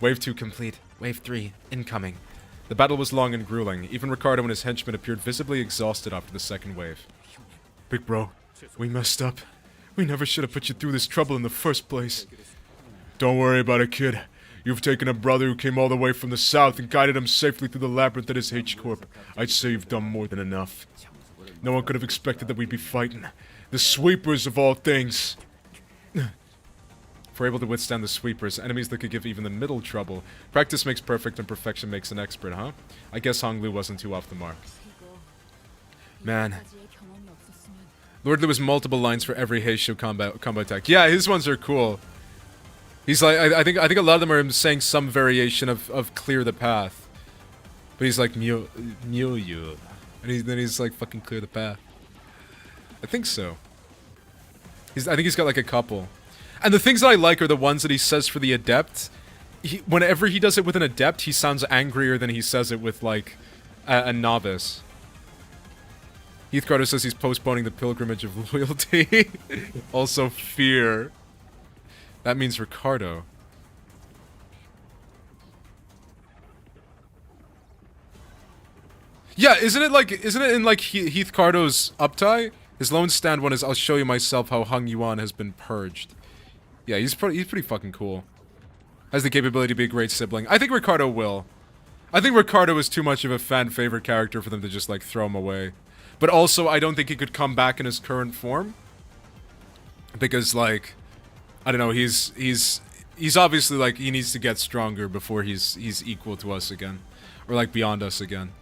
Wave 2 complete. Wave 3 incoming. The battle was long and grueling. Even Ricardo and his henchmen appeared visibly exhausted after the second wave. Big bro, we messed up. We never should have put you through this trouble in the first place. Don't worry about it, kid. You've taken a brother who came all the way from the south and guided him safely through the labyrinth at his H-Corp. I'd say you've done more than enough. No one could have expected that we'd be fighting. The sweepers of all things. If we're able to withstand the sweepers, enemies that could give even the middle trouble. Practice makes perfect and perfection makes an expert, huh? I guess Honglu wasn't too off the mark. Man. Lord Lu has multiple lines for every Heishu combo attack. Yeah, his ones are cool. He's like, I think a lot of them are him saying some variation of clear the path. But he's like, Myo you. And then he's like, fucking clear the path. I think so. I think he's got like a couple. And the things that I like are the ones that he says for the Adept. Whenever he does it with an Adept, he sounds angrier than he says it with, like, a Novice. Heath Carter says he's postponing the pilgrimage of loyalty. Also, fear. That means Ricardo. Yeah, isn't it in, like, Heath Cardo's uptie? His lone stand one is, I'll show you myself how Hung Yuan has been purged. Yeah, he's pretty fucking cool. Has the capability to be a great sibling. I think Ricardo will. I think Ricardo is too much of a fan favorite character for them to just, like, throw him away. But also, I don't think he could come back in his current form. Because, like, I don't know, he's obviously, like, he needs to get stronger before he's equal to us again. Or, like, beyond us again.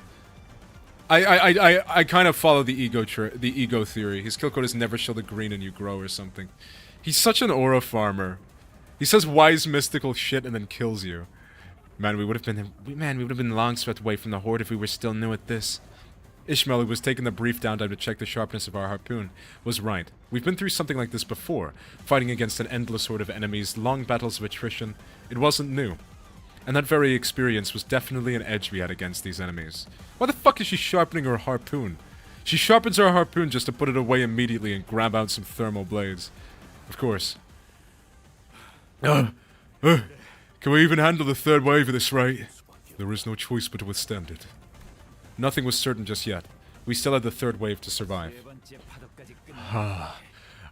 I kind of follow the ego theory. His kill code is never show the green and you grow or something. He's such an aura farmer. He says wise mystical shit and then kills you. Man, we would have been long swept away from the horde if we were still new at this. Ishmael, who was taking the brief downtime to check the sharpness of our harpoon, was right. We've been through something like this before, fighting against an endless horde of enemies, long battles of attrition. It wasn't new. And that very experience was definitely an edge we had against these enemies. Why the fuck is she sharpening her harpoon? She sharpens her harpoon just to put it away immediately and grab out some thermal blades. Of course. Can we even handle the third wave at this rate? There is no choice but to withstand it. Nothing was certain just yet. We still had the third wave to survive.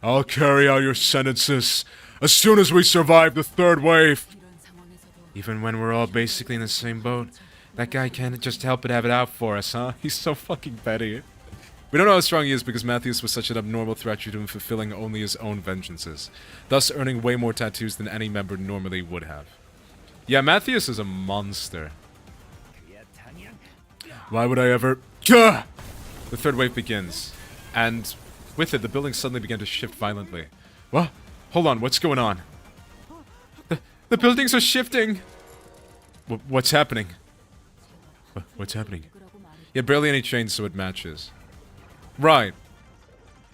I'll carry out your sentences as soon as we survive the third wave. Even when we're all basically in the same boat, that guy can't just help but have it out for us, huh? He's so fucking petty. We don't know how strong he is because Matthias was such an abnormal threat to him, fulfilling only his own vengeances, thus earning way more tattoos than any member normally would have. Yeah, Matthias is a monster. Why would I ever... Gah! The third wave begins, and with it, the building suddenly began to shift violently. What? Hold on, what's going on? The buildings are shifting! What's happening? What's happening? Yeah, barely any chains, so it matches. Right.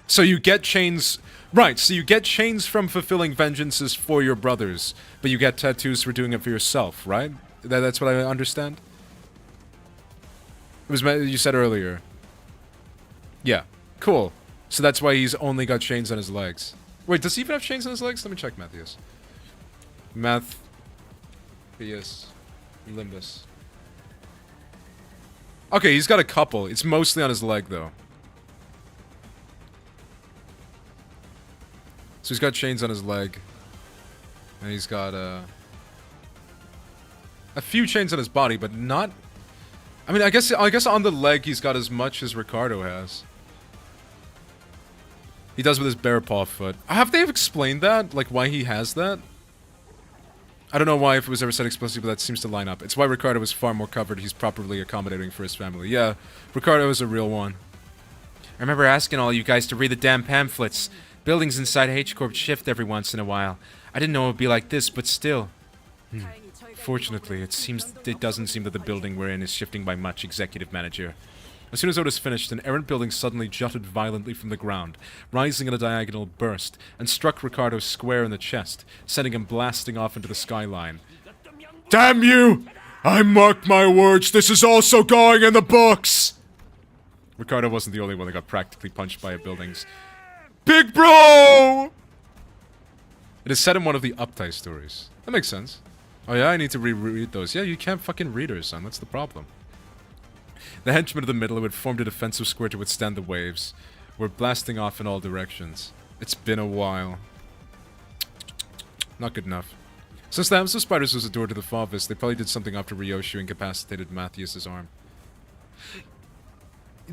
So you get chains... Right, so you get chains from fulfilling vengeances for your brothers, but you get tattoos for doing it for yourself, right? That's what I understand? It was you said earlier. Yeah. Cool. So that's why he's only got chains on his legs. Wait, does he even have chains on his legs? Let me check Matthias. Matthias. Limbus. Okay, he's got a couple. It's mostly on his leg, though. So he's got chains on his leg. And he's got, a few chains on his body, but not... I mean, I guess on the leg he's got as much as Ricardo has. He does with his bare paw foot. Have they explained that? Like, why he has that? I don't know why, if it was ever said explicitly, but that seems to line up. It's why Ricardo is far more covered. He's properly accommodating for his family. Yeah, Ricardo is a real one. I remember asking all you guys to read the damn pamphlets. Buildings inside H-Corp shift every once in a while. I didn't know it would be like this, but still. Fortunately, it doesn't seem that the building we're in is shifting by much, Executive Manager. As soon as Otis finished, an errant building suddenly jutted violently from the ground, rising in a diagonal burst, and struck Ricardo square in the chest, sending him blasting off into the skyline. Damn you! I mark my words, this is also going in the books! Ricardo wasn't the only one that got practically punched by a building's... Big bro! It is set in one of the Uptie stories. That makes sense. Oh yeah, I need to reread those. Yeah, you can't fucking read her, son. That's the problem. The henchmen of the middle, who had formed a defensive square to withstand the waves, were blasting off in all directions. It's been a while. Not good enough. Since the Hamster Spiders was a door to the Favis, they probably did something after Ryoshu incapacitated Matthias' arm.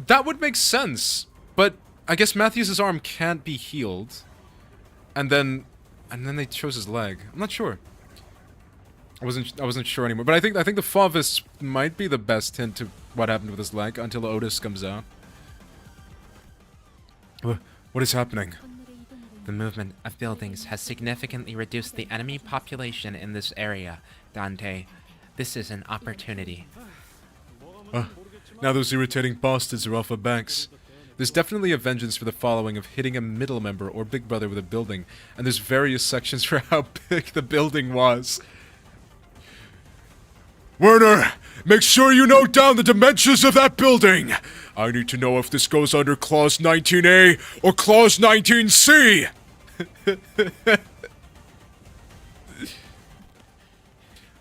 That would make sense, but I guess Matthias' arm can't be healed. And then they chose his leg. I'm not sure. I wasn't sure anymore. But I think the Favis might be the best hint to what happened with his leg until Otis comes out. What is happening? The movement of buildings has significantly reduced the enemy population in this area, Dante. This is an opportunity. Now those irritating bastards are off our backs. There's definitely a vengeance for the following of hitting a middle member or big brother with a building, and there's various sections for how big the building was. Werner, make sure you note down the dimensions of that building! I need to know if this goes under Clause 19A or Clause 19C!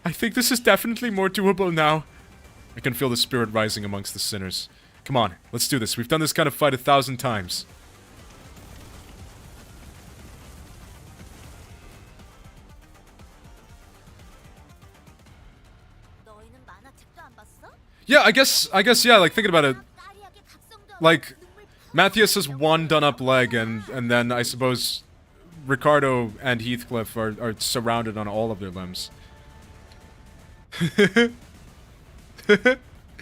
I think this is definitely more doable now. I can feel the spirit rising amongst the sinners. Come on, let's do this. We've done this kind of fight 1,000 times. Yeah, I guess, yeah, like, thinking about it, like, Matthias has one done-up leg, and then, I suppose, Ricardo and Heathcliff are surrounded on all of their limbs.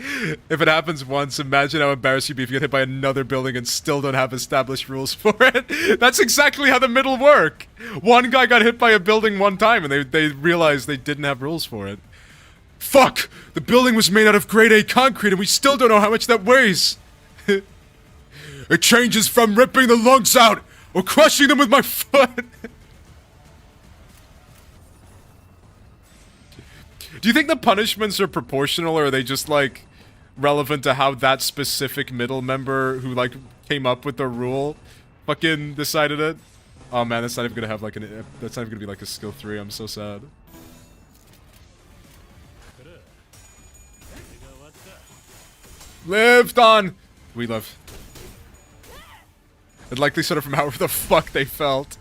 If it happens once, imagine how embarrassed you'd be if you get hit by another building and still don't have established rules for it. That's exactly how the middle work. One guy got hit by a building one time and they realized they didn't have rules for it. Fuck! The building was made out of grade A concrete and we still don't know how much that weighs. It changes from ripping the lungs out or crushing them with my foot. Do you think the punishments are proportional, or are they just, like, relevant to how that specific middle member who, like, came up with the rule fucking decided it? Oh man, that's not even gonna have, like, that's not even gonna be, like, a skill 3. I'm so sad. Lived on! We live. It likely sort of from however the fuck they felt.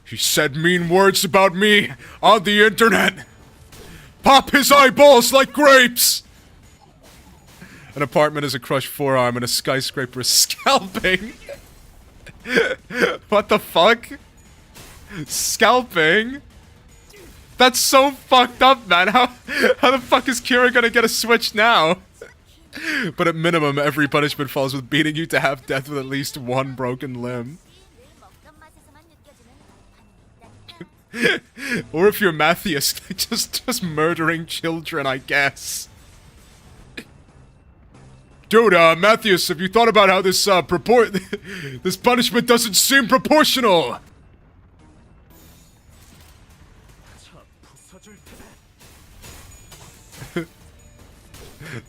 He said mean words about me on the internet. Pop his eyeballs like grapes. An apartment is a crushed forearm and a skyscraper is scalping. What the fuck? Scalping? That's so fucked up, man. How the fuck is Kira gonna get a switch now? But at minimum, every punishment falls with beating you to have death with at least one broken limb. Or if you're Matthias, just murdering children, I guess. Dude, Matthias, have you thought about how this, this punishment doesn't seem proportional?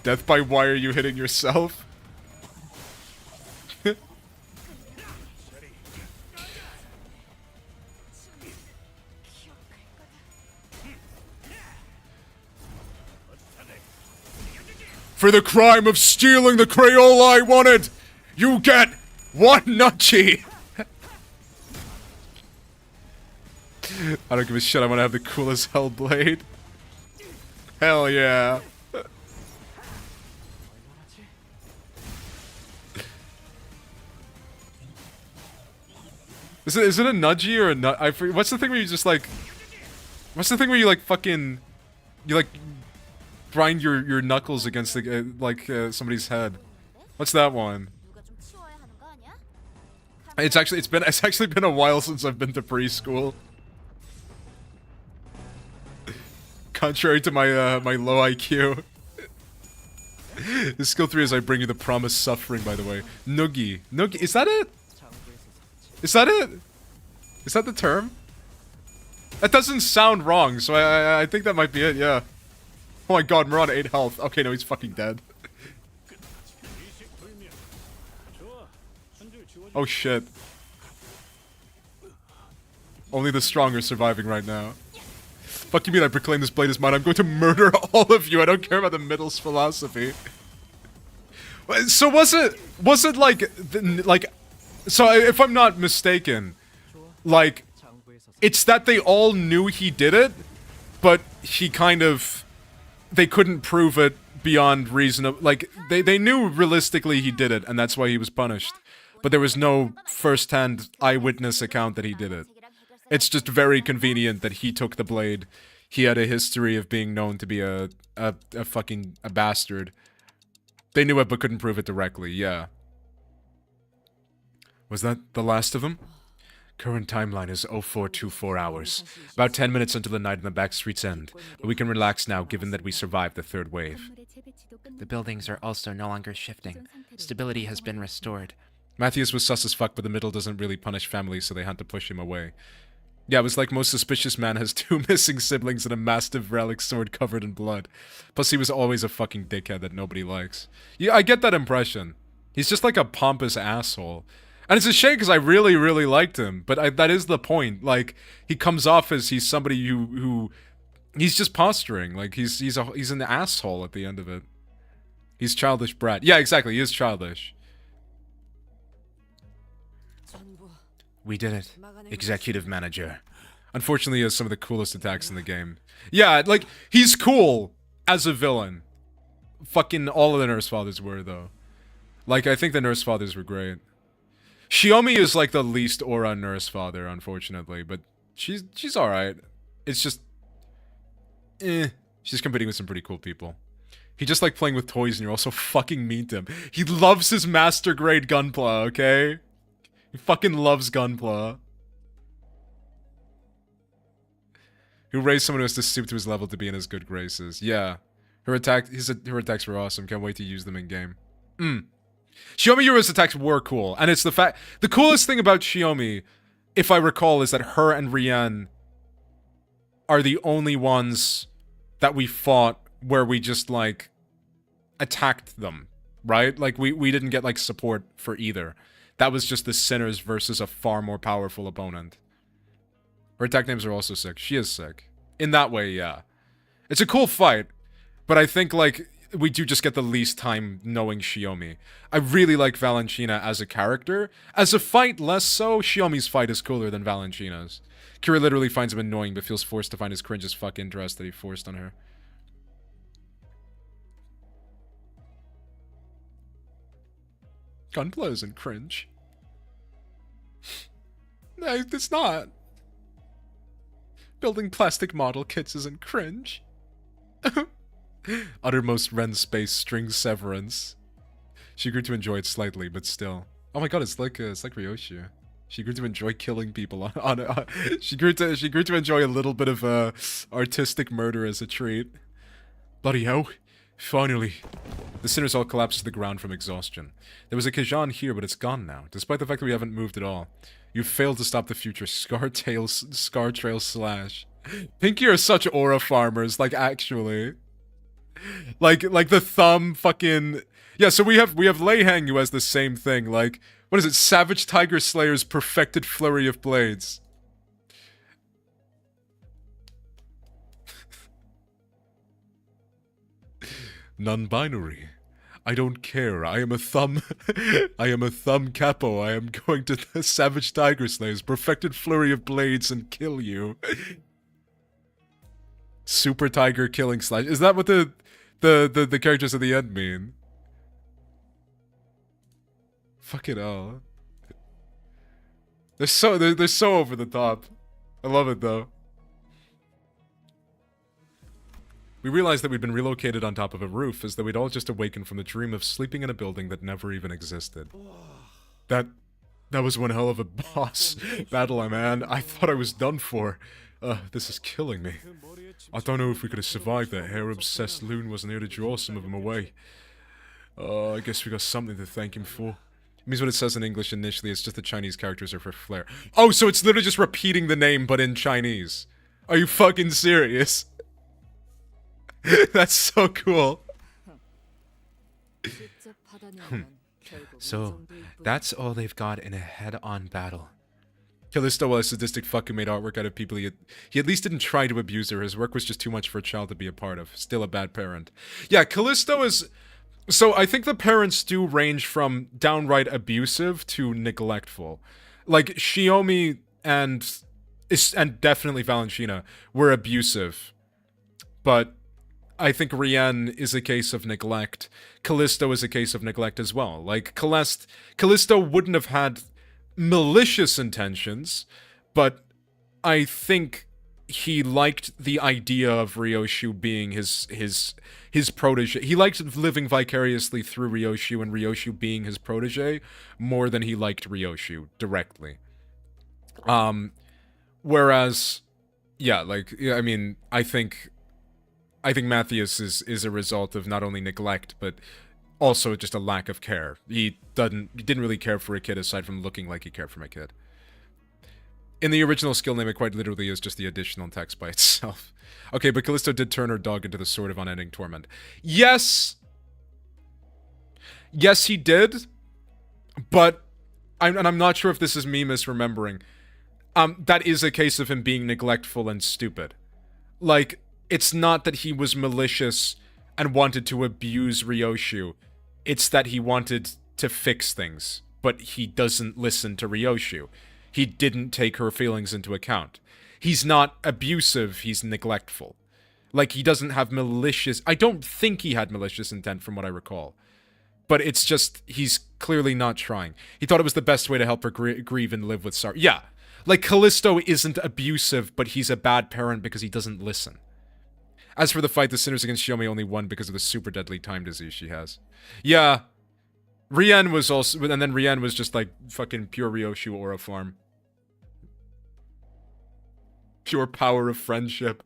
Death by why are you hitting yourself? For the crime of stealing the Crayola I wanted, you get one nutchy! I don't give a shit, I want to have the coolest Hellblade. Hell yeah. Is it a nudgy or a nut? What's the thing where you just like... What's the thing where you like fucking... You like... grind your knuckles against the, somebody's head. What's that one? It's actually been a while since I've been to preschool. Contrary to my my low IQ. This skill 3 is I bring you the promised suffering, by the way. Noogie. Noogie, is that it? Is that it? Is that the term? That doesn't sound wrong, so I think that might be it, yeah. Oh my god, we're on 8 health. Okay, no, he's fucking dead. Oh shit. Only the strong are surviving right now. Fuck you mean I proclaim this blade is mine? I'm going to murder all of you. I don't care about the middle's philosophy. So was it like, so if I'm not mistaken, like, it's that they all knew he did it, but he kind of, they couldn't prove it beyond reason. Like, they knew realistically he did it, and that's why he was punished. But there was no first-hand eyewitness account that he did it. It's just very convenient that he took the blade. He had a history of being known to be a fucking bastard. They knew it but couldn't prove it directly, yeah. Was that the last of them? Current timeline is 0424 hours. About 10 minutes until the night in the back street's end. But we can relax now, given that we survived the third wave. The buildings are also no longer shifting. Stability has been restored. Matthias was sus as fuck, but the middle doesn't really punish families, so they had to push him away. Yeah, it was like most suspicious man has 2 missing siblings and a massive relic sword covered in blood. Plus he was always a fucking dickhead that nobody likes. Yeah, I get that impression. He's just like a pompous asshole. And it's a shame because I really, really liked him. But that is the point. Like, he comes off as he's somebody who he's just posturing. Like, he's an asshole at the end of it. He's childish brat. Yeah, exactly. He is childish. We did it. Executive manager. Unfortunately, he has some of the coolest attacks in the game. Yeah, like, he's cool as a villain. Fucking all of the Nurse Fathers were, though. Like, I think the Nurse Fathers were great. Shiomi is like the least aura Nurse Father, unfortunately, but She's alright. It's just... She's competing with some pretty cool people. He just like playing with toys and you're also fucking mean to him. He loves his master grade Gunpla, okay? He fucking loves Gunpla. Who raised someone who has to stoop to his level to be in his good graces. Yeah. Her attacks were awesome. Can't wait to use them in game. Shiomi Yura's attacks were cool. And it's the coolest thing about Shiomi, if I recall, is that her and Rian are the only ones that we fought where we just, like, attacked them, right? Like, we didn't get, like, support for either. That was just the Sinners versus a far more powerful opponent. Her attack names are also sick. She is sick. In that way, yeah. It's a cool fight, but I think, like, we do just get the least time knowing Shiomi. I really like Valentina as a character. As a fight, less so. Shiomi's fight is cooler than Valentina's. Kira literally finds him annoying, but feels forced to find his cringe as fuck interest that he forced on her. Gunpla isn't cringe. No, it's not. Building plastic model kits isn't cringe. Uttermost Ren space string severance. She grew to enjoy it slightly, but still. Oh my god, it's like Ryoshu. She grew to enjoy killing people she grew to enjoy a little bit of artistic murder as a treat. Bloody hell. Finally. The sinners all collapsed to the ground from exhaustion. There was a Kajan here, but it's gone now, despite the fact that we haven't moved at all. You failed to stop the future. Scar Trail Slash. Pinky are such aura farmers, like, actually. Like the thumb fucking... Yeah, so we have Lei Heng who has the same thing, like... What is it? Savage Tiger Slayer's perfected flurry of blades. Non-binary. I don't care. I am a thumb... I am a thumb capo. I am going to the Savage Tiger Slayer's perfected flurry of blades and kill you. Super Tiger Killing Slash. Is that what the characters at the end mean? Fuck it all. They're so over the top. I love it though. We realized that we'd been relocated on top of a roof, as though we'd all just awakened from the dream of sleeping in a building that never even existed. That was one hell of a boss battle, man. I thought I was done for. This is killing me. I don't know if we could have survived that. Hair-obsessed loon wasn't here to draw some of them away. I guess we got something to thank him for. It means what it says in English initially. It's just the Chinese characters are for flair. Oh, so it's literally just repeating the name, but in Chinese. Are you fucking serious? That's so cool. So, that's all they've got in a head-on battle. Callisto, while a sadistic fuck who made artwork out of people he at least didn't try to abuse her. His work was just too much for a child to be a part of. Still a bad parent. Yeah, Callisto is... So I think the parents do range from downright abusive to neglectful. Like, Shiomi and definitely Valentina were abusive. But I think Rian is a case of neglect. Callisto is a case of neglect as well. Like, Callisto wouldn't have had malicious intentions, but I think he liked the idea of Ryoshu being his protege. He liked living vicariously through Ryoshu and Ryoshu being his protege more than he liked Ryoshu directly. Whereas, yeah, like, I mean, I think Matthias is a result of not only neglect, but also just a lack of care. He didn't really care for a kid aside from looking like he cared for my kid. In the original skill name, it quite literally is just the additional text by itself. Okay, but Callisto did turn her dog into the Sword of Unending Torment. Yes! Yes, he did. But, I'm not sure if this is me misremembering. That is a case of him being neglectful and stupid. Like, it's not that he was malicious and wanted to abuse Ryoshu. It's that he wanted to fix things, but he doesn't listen to Ryoshu. He didn't take her feelings into account. He's not abusive, he's neglectful. Like, he doesn't have malicious... I don't think he had malicious intent from what I recall. But it's just, he's clearly not trying. He thought it was the best way to help her grieve and live with sorrow. Yeah, Like, Callisto isn't abusive, but he's a bad parent because he doesn't listen. As for the fight, the sinners against Shiomi only won because of the super deadly time disease she has. Yeah. Rien was also... And then Rien was just like fucking pure Ryoshu aura form. Pure power of friendship.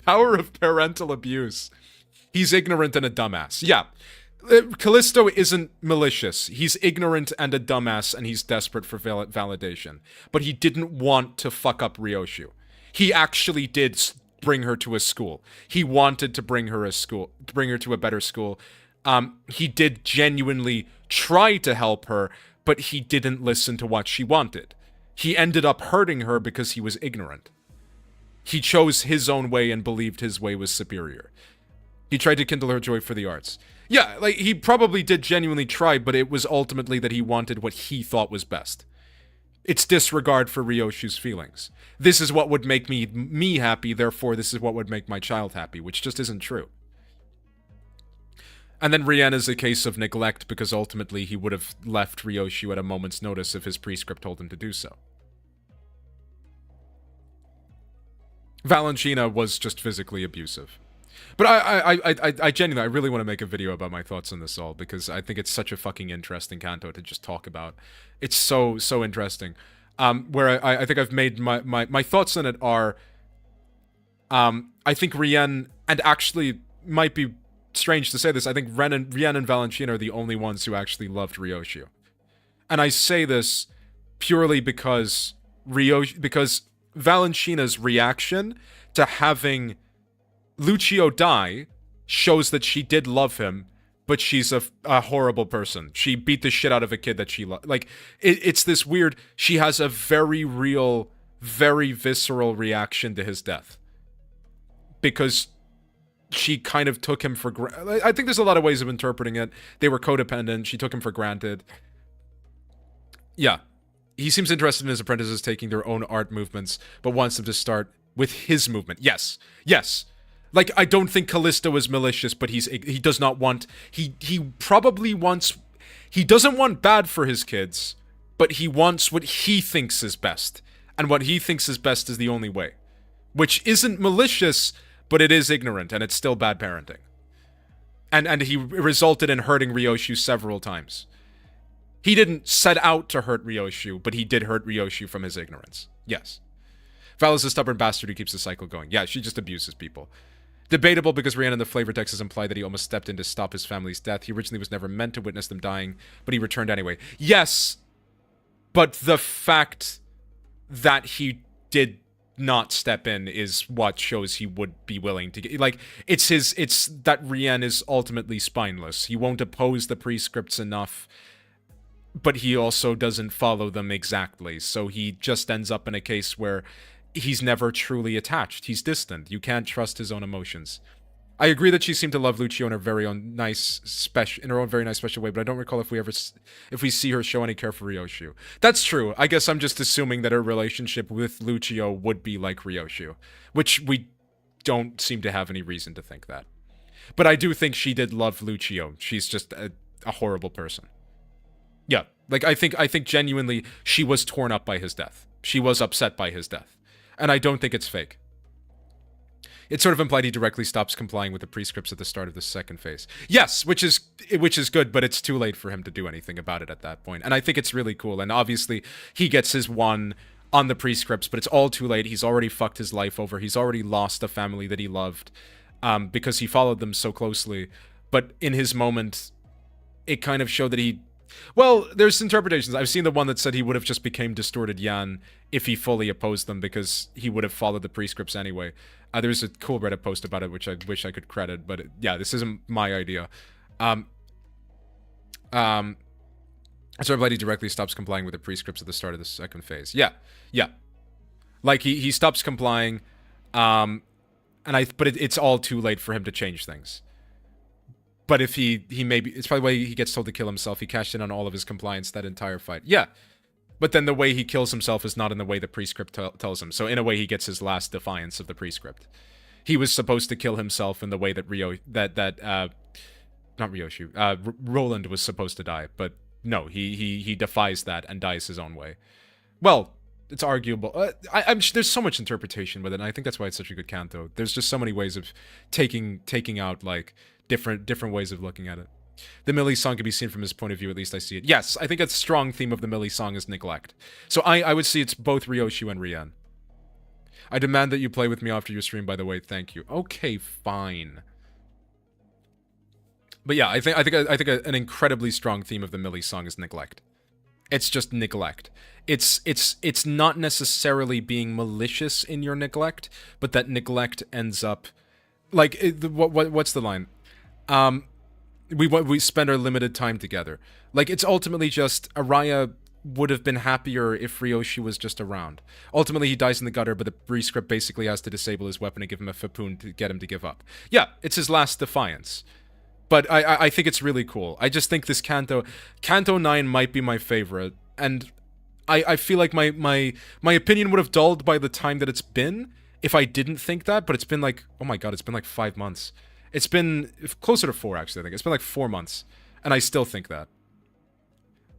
Power of parental abuse. He's ignorant and a dumbass. Yeah. Callisto isn't malicious. He's ignorant and a dumbass, and he's desperate for validation. But he didn't want to fuck up Ryoshu. He actually did bring her to a school. He wanted to bring her to a better school. He did genuinely try to help her, but he didn't listen to what she wanted. He ended up hurting her because he was ignorant. He chose his own way and believed his way was superior. He tried to kindle her joy for the arts. Yeah, like, he probably did genuinely try, but it was ultimately that he wanted what he thought was best. It's disregard for Ryoshu's feelings. This is what would make me happy, therefore this is what would make my child happy, which just isn't true. And then Rien is a case of neglect, because ultimately he would have left Ryoshu at a moment's notice if his prescript told him to do so. Valentina was just physically abusive. But I genuinely, I really want to make a video about my thoughts on this all, because I think it's such a fucking interesting canto to just talk about. It's so interesting. Where I think I've made my thoughts on it are, I think Rien, and actually might be strange to say this, I think Rien and Valentina are the only ones who actually loved Ryoshu. And I say this purely because Valentina's reaction to having Lucio die shows that she did love him, but she's a horrible person. She beat the shit out of a kid that she loved. Like, it's this weird... She has a very real, very visceral reaction to his death. Because she kind of took him for granted. I think there's a lot of ways of interpreting it. They were codependent. She took him for granted. Yeah. He seems interested in his apprentices taking their own art movements, but wants them to start with his movement. Yes. Yes. Like, I don't think Callisto is malicious, but he does not want... He probably wants... He doesn't want bad for his kids, but he wants what he thinks is best. And what he thinks is best is the only way. Which isn't malicious, but it is ignorant, and it's still bad parenting. And he resulted in hurting Ryoshu several times. He didn't set out to hurt Ryoshu, but he did hurt Ryoshu from his ignorance. Yes. Val is a stubborn bastard who keeps the cycle going. Yeah, she just abuses people. Debatable because Rien in the flavor text has implied that he almost stepped in to stop his family's death. He originally was never meant to witness them dying, but he returned anyway. Yes, but the fact that he did not step in is what shows he would be willing to get... Like, it's that Rien is ultimately spineless. He won't oppose the prescripts enough, but he also doesn't follow them exactly. So he just ends up in a case where he's never truly attached. He's distant. You can't trust his own emotions. I agree that she seemed to love Lucio in her very own very nice special way, but I don't recall if we see her show any care for Ryoshu. That's true. I guess I'm just assuming that her relationship with Lucio would be like Ryoshu, which we don't seem to have any reason to think that. But I do think she did love Lucio. She's just a horrible person. Yeah, like, I think genuinely she was torn up by his death. She was upset by his death. And I don't think it's fake. It's sort of implied he directly stops complying with the prescripts at the start of the second phase. Yes, which is good, but it's too late for him to do anything about it at that point. And I think it's really cool. And obviously, he gets his one on the prescripts, but it's all too late. He's already fucked his life over. He's already lost a family that he loved because he followed them so closely. But in his moment, it kind of showed that he... Well, there's interpretations. I've seen the one that said he would have just became distorted Yan if he fully opposed them because he would have followed the prescripts anyway. There's a cool Reddit post about it, which I wish I could credit, but yeah, this isn't my idea. So everybody directly stops complying with the prescripts at the start of the second phase. Yeah. Like, he stops complying, but it's all too late for him to change things. But if he maybe... It's probably the way he gets told to kill himself. He cashed in on all of his compliance that entire fight. Yeah. But then the way he kills himself is not in the way the prescript tells him. So in a way, he gets his last defiance of the prescript. He was supposed to kill himself in the way that Roland was supposed to die. But no, he defies that and dies his own way. Well, it's arguable. There's so much interpretation with it, and I think that's why it's such a good canto. There's just so many ways of taking out like different ways of looking at it. The Millie song can be seen from his point of view, at least I see it. Yes, I think a strong theme of the Millie song is neglect. So I would see it's both Ryoshu and Rian. I demand that you play with me after your stream, by the way. Thank you. Okay, fine. But yeah, I think an incredibly strong theme of the Millie song is neglect. It's just neglect. It's not necessarily being malicious in your neglect, but that neglect ends up like what's the line? We spend our limited time together. Like, it's ultimately just Araya would have been happier if Ryoshu was just around. Ultimately, he dies in the gutter, but the rescript basically has to disable his weapon and give him a Fapoon to get him to give up. Yeah, it's his last defiance. But I think it's really cool. I just think this Canto 9 might be my favorite, and I feel like my opinion would have dulled by the time that it's been if I didn't think that, but it's been like, oh my god, it's been like 5 months. It's been closer to 4, actually, I think. It's been like 4 months, and I still think that.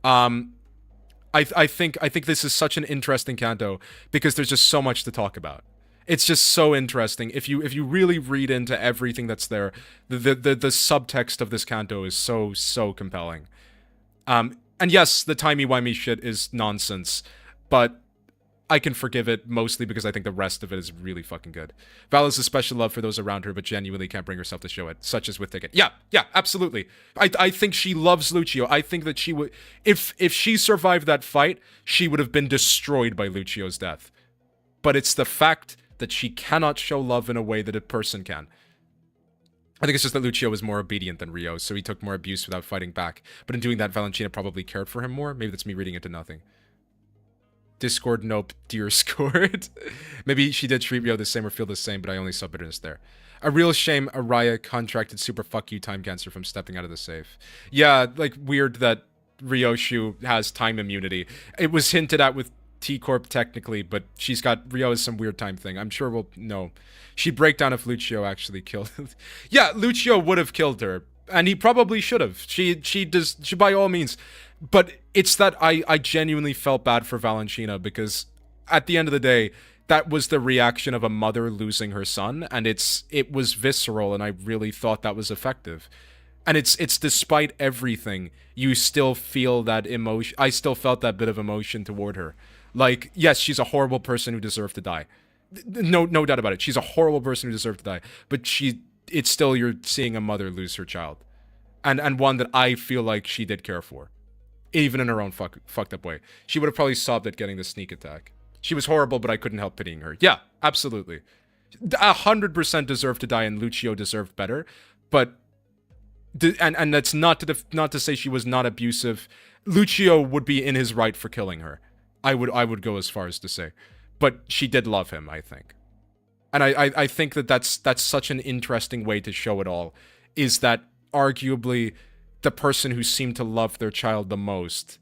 I think this is such an interesting canto because there's just so much to talk about. It's just so interesting. If you really read into everything that's there, the subtext of this canto is so compelling. And yes, the timey-wimey shit is nonsense, but I can forgive it mostly because I think the rest of it is really fucking good. Val has a special love for those around her, but genuinely can't bring herself to show it, such as with Thicket. Yeah, absolutely. I think she loves Lucio. I think that she would, if she survived that fight, she would have been destroyed by Lucio's death. But it's the fact that she cannot show love in a way that a person can. I think it's just that Lucio was more obedient than Rio, so he took more abuse without fighting back. But in doing that, Valentina probably cared for him more. Maybe that's me reading into nothing. Discord, nope, dear scored. Maybe she did treat Rio the same or feel the same, but I only saw bitterness there. A real shame Araya contracted super fuck you time cancer from stepping out of the safe. Yeah, like, weird that Ryoshu has time immunity. It was hinted at with T-Corp technically, but Rio has some weird time thing. I'm sure we'll know. She'd break down if Lucio actually killed her. Yeah, Lucio would have killed her, and he probably should have. She by all means. But it's that I genuinely felt bad for Valentina because at the end of the day, that was the reaction of a mother losing her son, and it was visceral, and I really thought that was effective. And it's despite everything, you still feel that emotion. I still felt that bit of emotion toward her. Like, yes, she's a horrible person who deserved to die. No doubt about it. She's a horrible person who deserved to die. But it's still, you're seeing a mother lose her child. And one that I feel like she did care for. Even in her own fucked up way. She would have probably sobbed at getting the sneak attack. She was horrible, but I couldn't help pitying her. Yeah, absolutely. 100% deserved to die, and Lucio deserved better. But, and that's not to say she was not abusive. Lucio would be in his right for killing her. I would go as far as to say. But she did love him, I think. And I think that's such an interesting way to show it all. Is that arguably the person who seemed to love their child the most,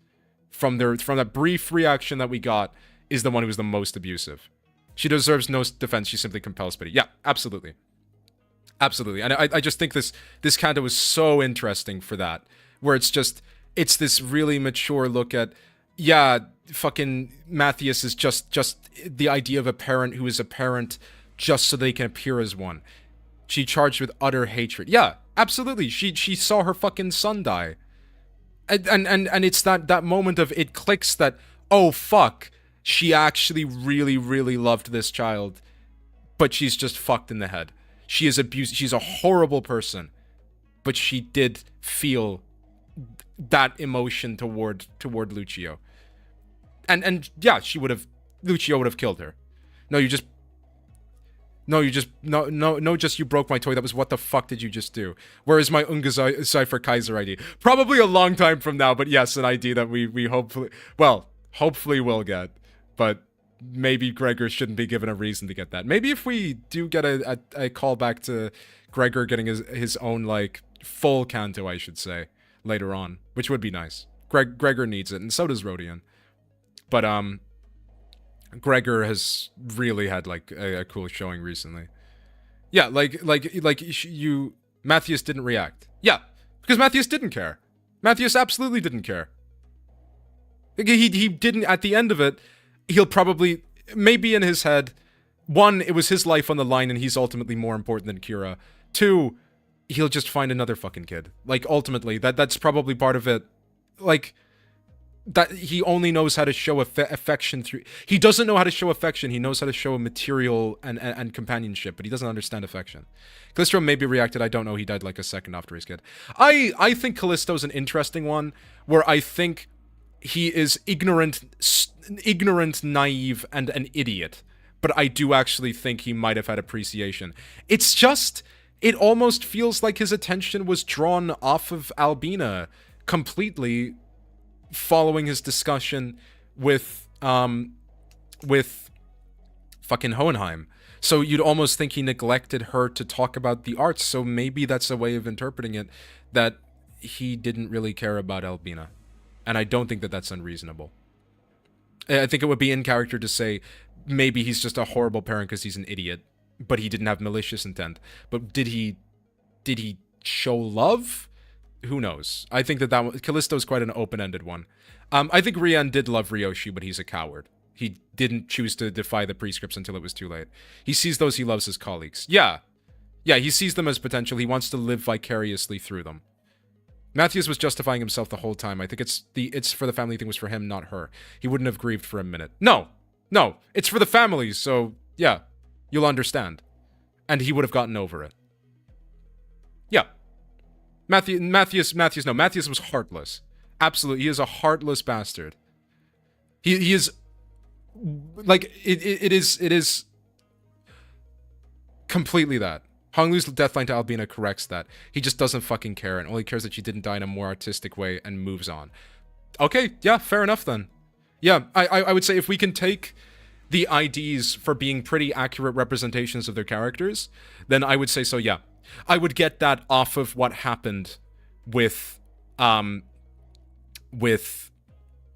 from that brief reaction that we got, is the one who was the most abusive. She deserves no defense, she simply compels pity. Yeah, absolutely. Absolutely. And I just think this canto was so interesting for that, where it's this really mature look at, yeah, fucking Matthias is just the idea of a parent who is a parent just so they can appear as one. She charged with utter hatred. Yeah, absolutely. She saw her fucking son die. And it's that moment of it clicks that, oh fuck, she actually really, really loved this child, but she's just fucked in the head. She is abused. She's a horrible person, but she did feel that emotion toward Lucio. And yeah, Lucio would have killed her. You broke my toy. That was what the fuck did you just do? Where is my Ungezeifer Kaiser ID? Probably a long time from now, but yes, an ID that we hopefully will get. But maybe Gregor shouldn't be given a reason to get that. Maybe if we do get a call back to Gregor getting his own, like, full canto, I should say, later on, which would be nice. Gregor needs it, and so does Rodion. But, Gregor has really had, like, a cool showing recently. Yeah, Matthias didn't react. Yeah, because Matthias didn't care. Matthias absolutely didn't care. He didn't, at the end of it, he'll probably, maybe in his head, one, it was his life on the line and he's ultimately more important than Kira. Two, he'll just find another fucking kid. Like, ultimately, that's probably part of it. Like, that he only knows how to show affection through... He doesn't know how to show affection. He knows how to show material and companionship, but he doesn't understand affection. Callisto maybe reacted, I don't know, he died like a second after his kid. I think Callisto's an interesting one, where I think he is ignorant, naive, and an idiot. But I do actually think he might have had appreciation. It's just... It almost feels like his attention was drawn off of Albina completely following his discussion with fucking Hohenheim. So you'd almost think he neglected her to talk about the arts, so maybe that's a way of interpreting it, that he didn't really care about Albina. And I don't think that that's unreasonable. I think it would be in character to say, maybe he's just a horrible parent because he's an idiot, but he didn't have malicious intent. But did he show love? Who knows? I think that Callisto's quite an open-ended one. I think Rian did love Ryoshi, but he's a coward. He didn't choose to defy the prescripts until it was too late. He sees those he loves as colleagues. Yeah, he sees them as potential. He wants to live vicariously through them. Matthews was justifying himself the whole time. I think it's for the family thing was for him, not her. He wouldn't have grieved for a minute. No, it's for the families, so yeah, you'll understand. And he would have gotten over it. Yeah. Matthews was heartless. Absolutely, he is a heartless bastard. He is, like, it is completely that. Honglu's deathline to Albina corrects that. He just doesn't fucking care and only cares that she didn't die in a more artistic way and moves on. Okay, yeah, fair enough then. Yeah, I would say if we can take the IDs for being pretty accurate representations of their characters, then I would say so, yeah. I would get that off of what happened with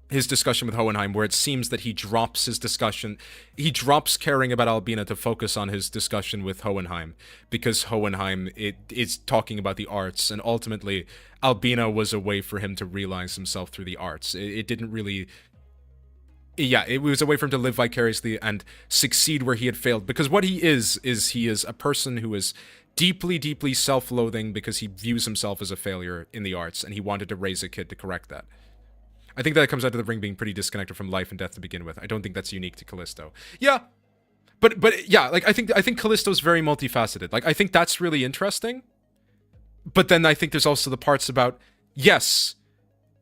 his discussion with Hohenheim, where it seems that he drops his discussion, he drops caring about Albina to focus on his discussion with Hohenheim, because Hohenheim is talking about the arts, and ultimately Albina was a way for him to realize himself through the arts. It didn't really... Yeah, it was a way for him to live vicariously and succeed where he had failed, because what he is he is a person who is deeply, deeply self-loathing because he views himself as a failure in the arts, and he wanted to raise a kid to correct that. I think that comes out of the ring being pretty disconnected from life and death to begin with. I don't think that's unique to Callisto. Yeah, but yeah, like I think Callisto's very multifaceted. Like I think that's really interesting. But then I think there's also the parts about, yes,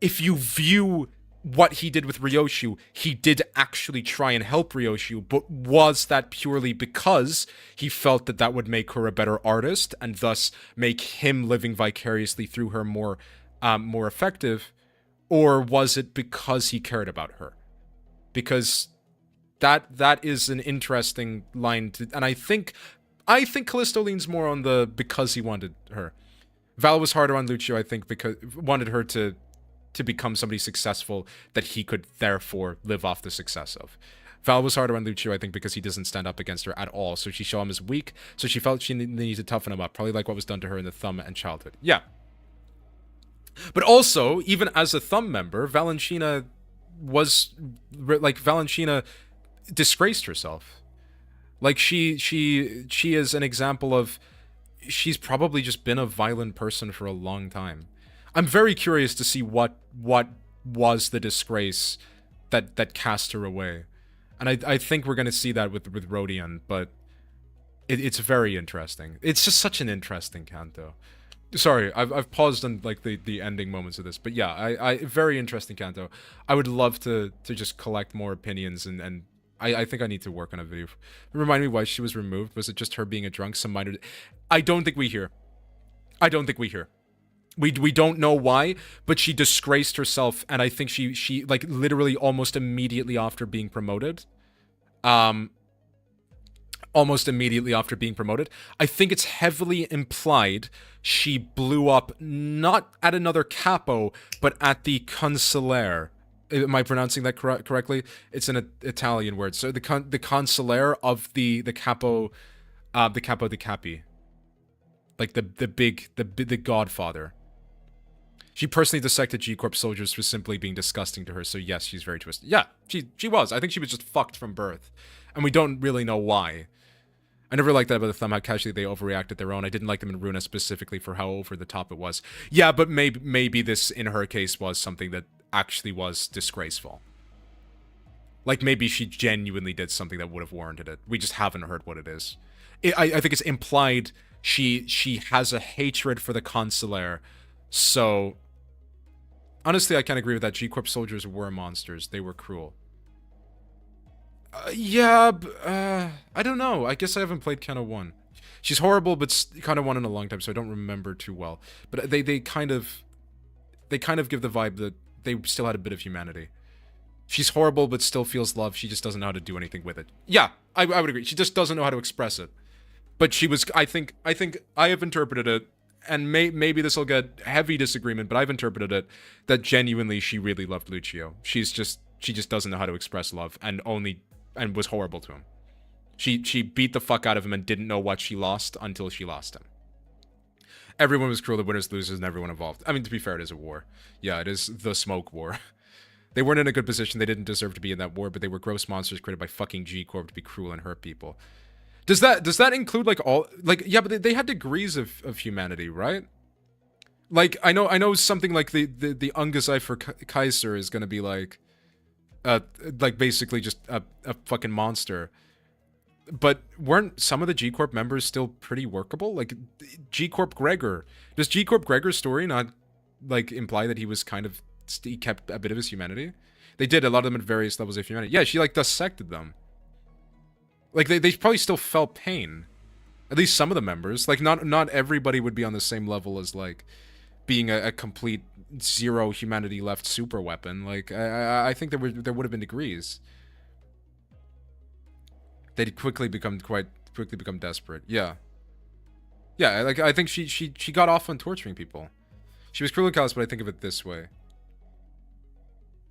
if you view what he did with Ryoshu, he did actually try and help Ryoshu, but was that purely because he felt that that would make her a better artist and thus make him living vicariously through her more effective? Or was it because he cared about her? Because that is an interesting line to, and I think Callisto leans more on the because he wanted her. Val was harder on Lucio, I think, because wanted her to become somebody successful that he could therefore live off the success of. Val was harder on Lucio, I think, because he doesn't stand up against her at all, so she saw him as weak, so she felt she needed to toughen him up, probably like what was done to her in the Thumb and childhood. Yeah. But also, even as a Thumb member, Valentina disgraced herself. Like, she is an example of, she's probably just been a violent person for a long time. I'm very curious to see what was the disgrace that cast her away. And I think we're going to see that with Rodion, but it's very interesting. It's just such an interesting canto. Sorry, I've paused on like the ending moments of this, but yeah, I very interesting canto. I would love to just collect more opinions, and I think I need to work on a video. Remind me why she was removed. Was it just her being a drunk? Some minor... I don't think we hear. We don't know why, but she disgraced herself, and I think she like literally almost immediately after being promoted, I think it's heavily implied she blew up not at another capo, but at the consigliere. Am I pronouncing that correctly? It's an Italian word. So the consigliere of the capo di capi, like the godfather. She personally dissected G-Corp soldiers for simply being disgusting to her, so yes, she's very twisted. Yeah, she was. I think she was just fucked from birth. And we don't really know why. I never liked that about the Thumb, how casually they overreacted their own. I didn't like them in Runa specifically for how over the top it was. Yeah, but maybe this, in her case, was something that actually was disgraceful. Like, maybe she genuinely did something that would have warranted it. We just haven't heard what it is. I think it's implied she has a hatred for the Consular, so... Honestly, I can't agree with that. G-Corp soldiers were monsters. They were cruel. Yeah, I don't know. I guess I haven't played Kena 1. She's horrible, but Kena 1 in a long time, so I don't remember too well. But they kind of give the vibe that they still had a bit of humanity. She's horrible, but still feels love. She just doesn't know how to do anything with it. Yeah, I would agree. She just doesn't know how to express it. But she was, I think I have interpreted it, and maybe this will get heavy disagreement, but I've interpreted it that genuinely she really loved Lucio. She just doesn't know how to express love, and was horrible to him. She beat the fuck out of him and didn't know what she lost until she lost him. Everyone was cruel, the winners, losers, and everyone involved. I mean, to be fair, it is a war. Yeah, it is the smoke war. They weren't in a good position, they didn't deserve to be in that war, but they were gross monsters created by fucking G-Corp to be cruel and hurt people. Does that include, like, all... Like, yeah, but they had degrees of humanity, right? Like, I know something like the Ungazai for Kaiser is gonna be, like basically just a fucking monster. But weren't some of the G-Corp members still pretty workable? Like, G-Corp Gregor. Does G-Corp Gregor's story not, like, imply that he was kind of... He kept a bit of his humanity? They did, a lot of them at various levels of humanity. Yeah, she, like, dissected them. Like, they probably still felt pain. At least some of the members. Like, not everybody would be on the same level as, like, being a complete zero humanity left super weapon. Like, I think there would have been degrees. They'd quickly become desperate. Yeah. Yeah, like, I think she got off on torturing people. She was cruel and callous, but I think of it this way.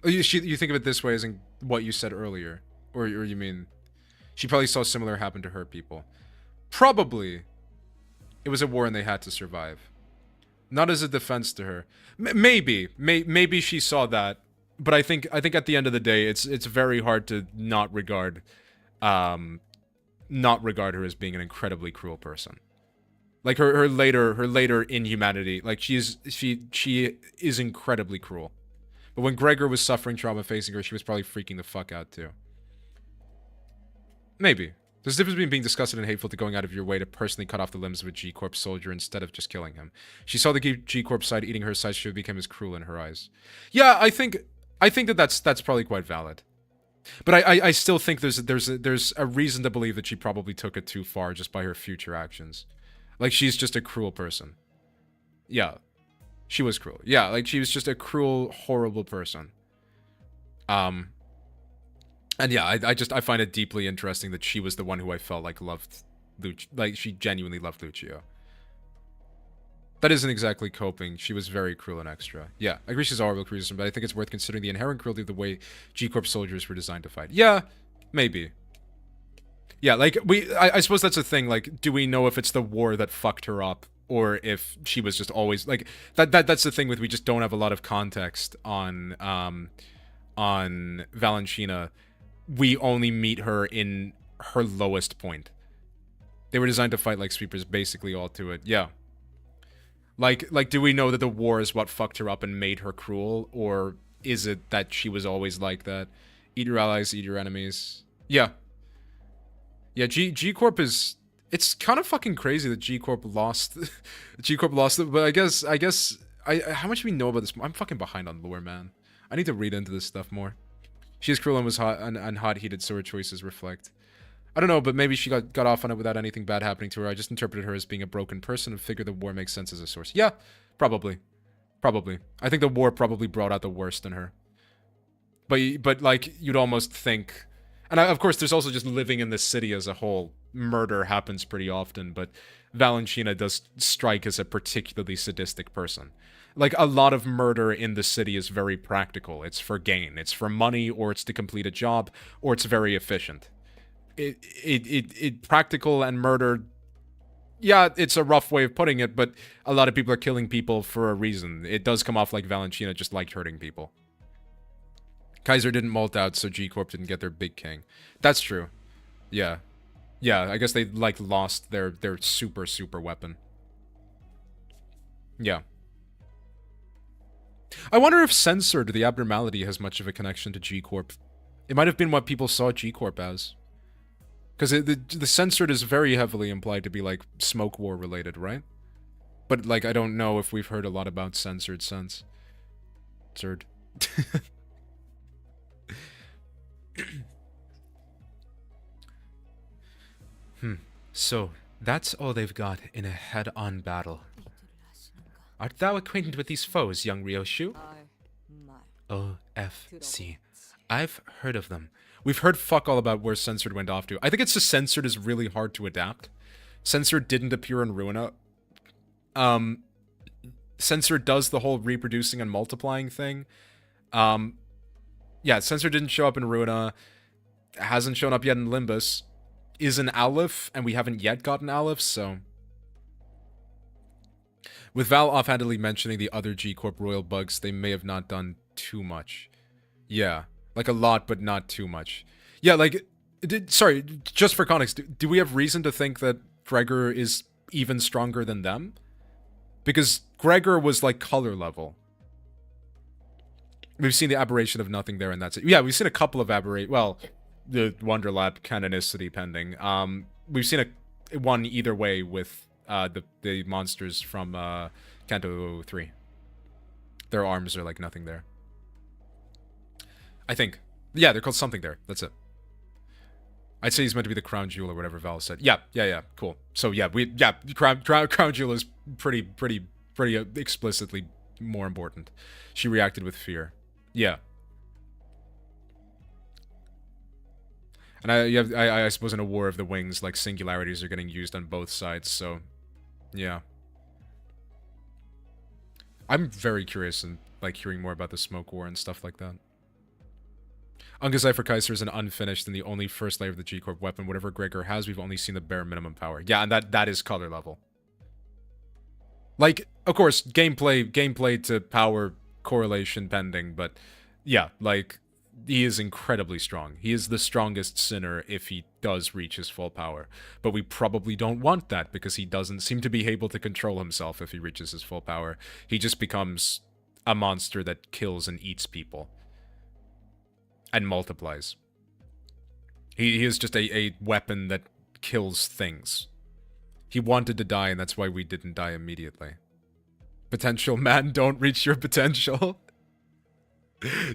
Oh, you think of it this way as in what you said earlier? Or you mean... She probably saw similar happen to her people. Probably. It was a war and they had to survive. Not as a defense to her. Maybe she saw that. But I think at the end of the day, it's very hard to not regard her as being an incredibly cruel person. Like her later inhumanity, like she is incredibly cruel. But when Gregor was suffering trauma facing her, she was probably freaking the fuck out too. Maybe. There's a difference between being disgusted and hateful to going out of your way to personally cut off the limbs of a G-Corp soldier instead of just killing him. She saw the G-Corp side eating her side, she became as cruel in her eyes. Yeah, I think that's probably quite valid. But I still think there's a reason to believe that she probably took it too far just by her future actions. Like, she's just a cruel person. Yeah. She was cruel. Yeah, like, she was just a cruel, horrible person. And yeah, I find it deeply interesting that she was the one who I felt like loved Lucio. Like, she genuinely loved Lucio. That isn't exactly coping. She was very cruel and extra. Yeah, I agree she's a horrible creature, but I think it's worth considering the inherent cruelty of the way G-Corp soldiers were designed to fight. Yeah, maybe. Yeah, like, I suppose that's the thing, like, do we know if it's the war that fucked her up, or if she was just always, like, that's the thing with, we just don't have a lot of context on Valentina. We only meet her in her lowest point. They were designed to fight like sweepers, basically all to it. Yeah. Like, do we know that the war is what fucked her up and made her cruel? Or is it that she was always like that? Eat your allies, eat your enemies. Yeah. Yeah, G-Corp is... It's kind of fucking crazy that G-Corp lost... G-Corp lost it, but I guess... how much do we know about this? I'm fucking behind on lore, man. I need to read into this stuff more. She is cruel and was hot and hot-heated, so her choices reflect. I don't know, but maybe she got off on it without anything bad happening to her. I just interpreted her as being a broken person and figured the war makes sense as a source. Yeah, probably. Probably. I think the war probably brought out the worst in her. But like, you'd almost think... And of course, there's also just living in this city as a whole. Murder happens pretty often, but Valentina does strike as a particularly sadistic person. Like, a lot of murder in the city is very practical. It's for gain. It's for money, or it's to complete a job, or it's very efficient. Practical and murder yeah, it's a rough way of putting it, but a lot of people are killing people for a reason. It does come off like Valentina just liked hurting people. Kaiser didn't molt out, so G-Corp didn't get their big king. That's true. Yeah. Yeah, I guess they, like, lost their super, super weapon. Yeah. I wonder if Censored, the abnormality, has much of a connection to G-Corp. It might have been what people saw G-Corp as. Because the Censored is very heavily implied to be, like, Smoke War related, right? But, like, I don't know if we've heard a lot about Censored since. Censored. So, that's all they've got in a head-on battle. Art thou acquainted with these foes, young Ryoshu? OFC. I've heard of them. We've heard fuck all about where Censored went off to. I think it's just Censored is really hard to adapt. Censored didn't appear in Ruina. Censored does the whole reproducing and multiplying thing. Yeah, Censored didn't show up in Ruina. Hasn't shown up yet in Limbus. Is an Aleph, and we haven't yet gotten Aleph, so... With Val offhandedly mentioning the other G-Corp royal bugs, they may have not done too much. Yeah. Like, a lot, but not too much. Yeah, like... sorry, just for context, do we have reason to think that Gregor is even stronger than them? Because Gregor was, like, color level. We've seen the aberration of nothing there, and that's it. Yeah, we've seen a couple of well, the Wonderlap canonicity pending. We've seen one either way with the monsters from Kanto 3. Their arms are like nothing there. I think. Yeah, they're called something there. That's it. I'd say he's meant to be the crown jewel or whatever Val said. Yeah, cool. So yeah, crown jewel is pretty explicitly more important. She reacted with fear. Yeah. And I suppose in a War of the Wings, like, singularities are getting used on both sides, so... Yeah. I'm very curious in, like, hearing more about the Smoke War and stuff like that. Ungazai Kaiser is an unfinished and the only first layer of the G-Corp weapon. Whatever Gregor has, we've only seen the bare minimum power. Yeah, and that is color level. Like, of course, gameplay to power correlation pending, but... Yeah, like... He is incredibly strong. He is the strongest sinner if he does reach his full power. But we probably don't want that because he doesn't seem to be able to control himself if he reaches his full power. He just becomes a monster that kills and eats people. And multiplies. He is just a weapon that kills things. He wanted to die and that's why we didn't die immediately. Potential man, don't reach your potential.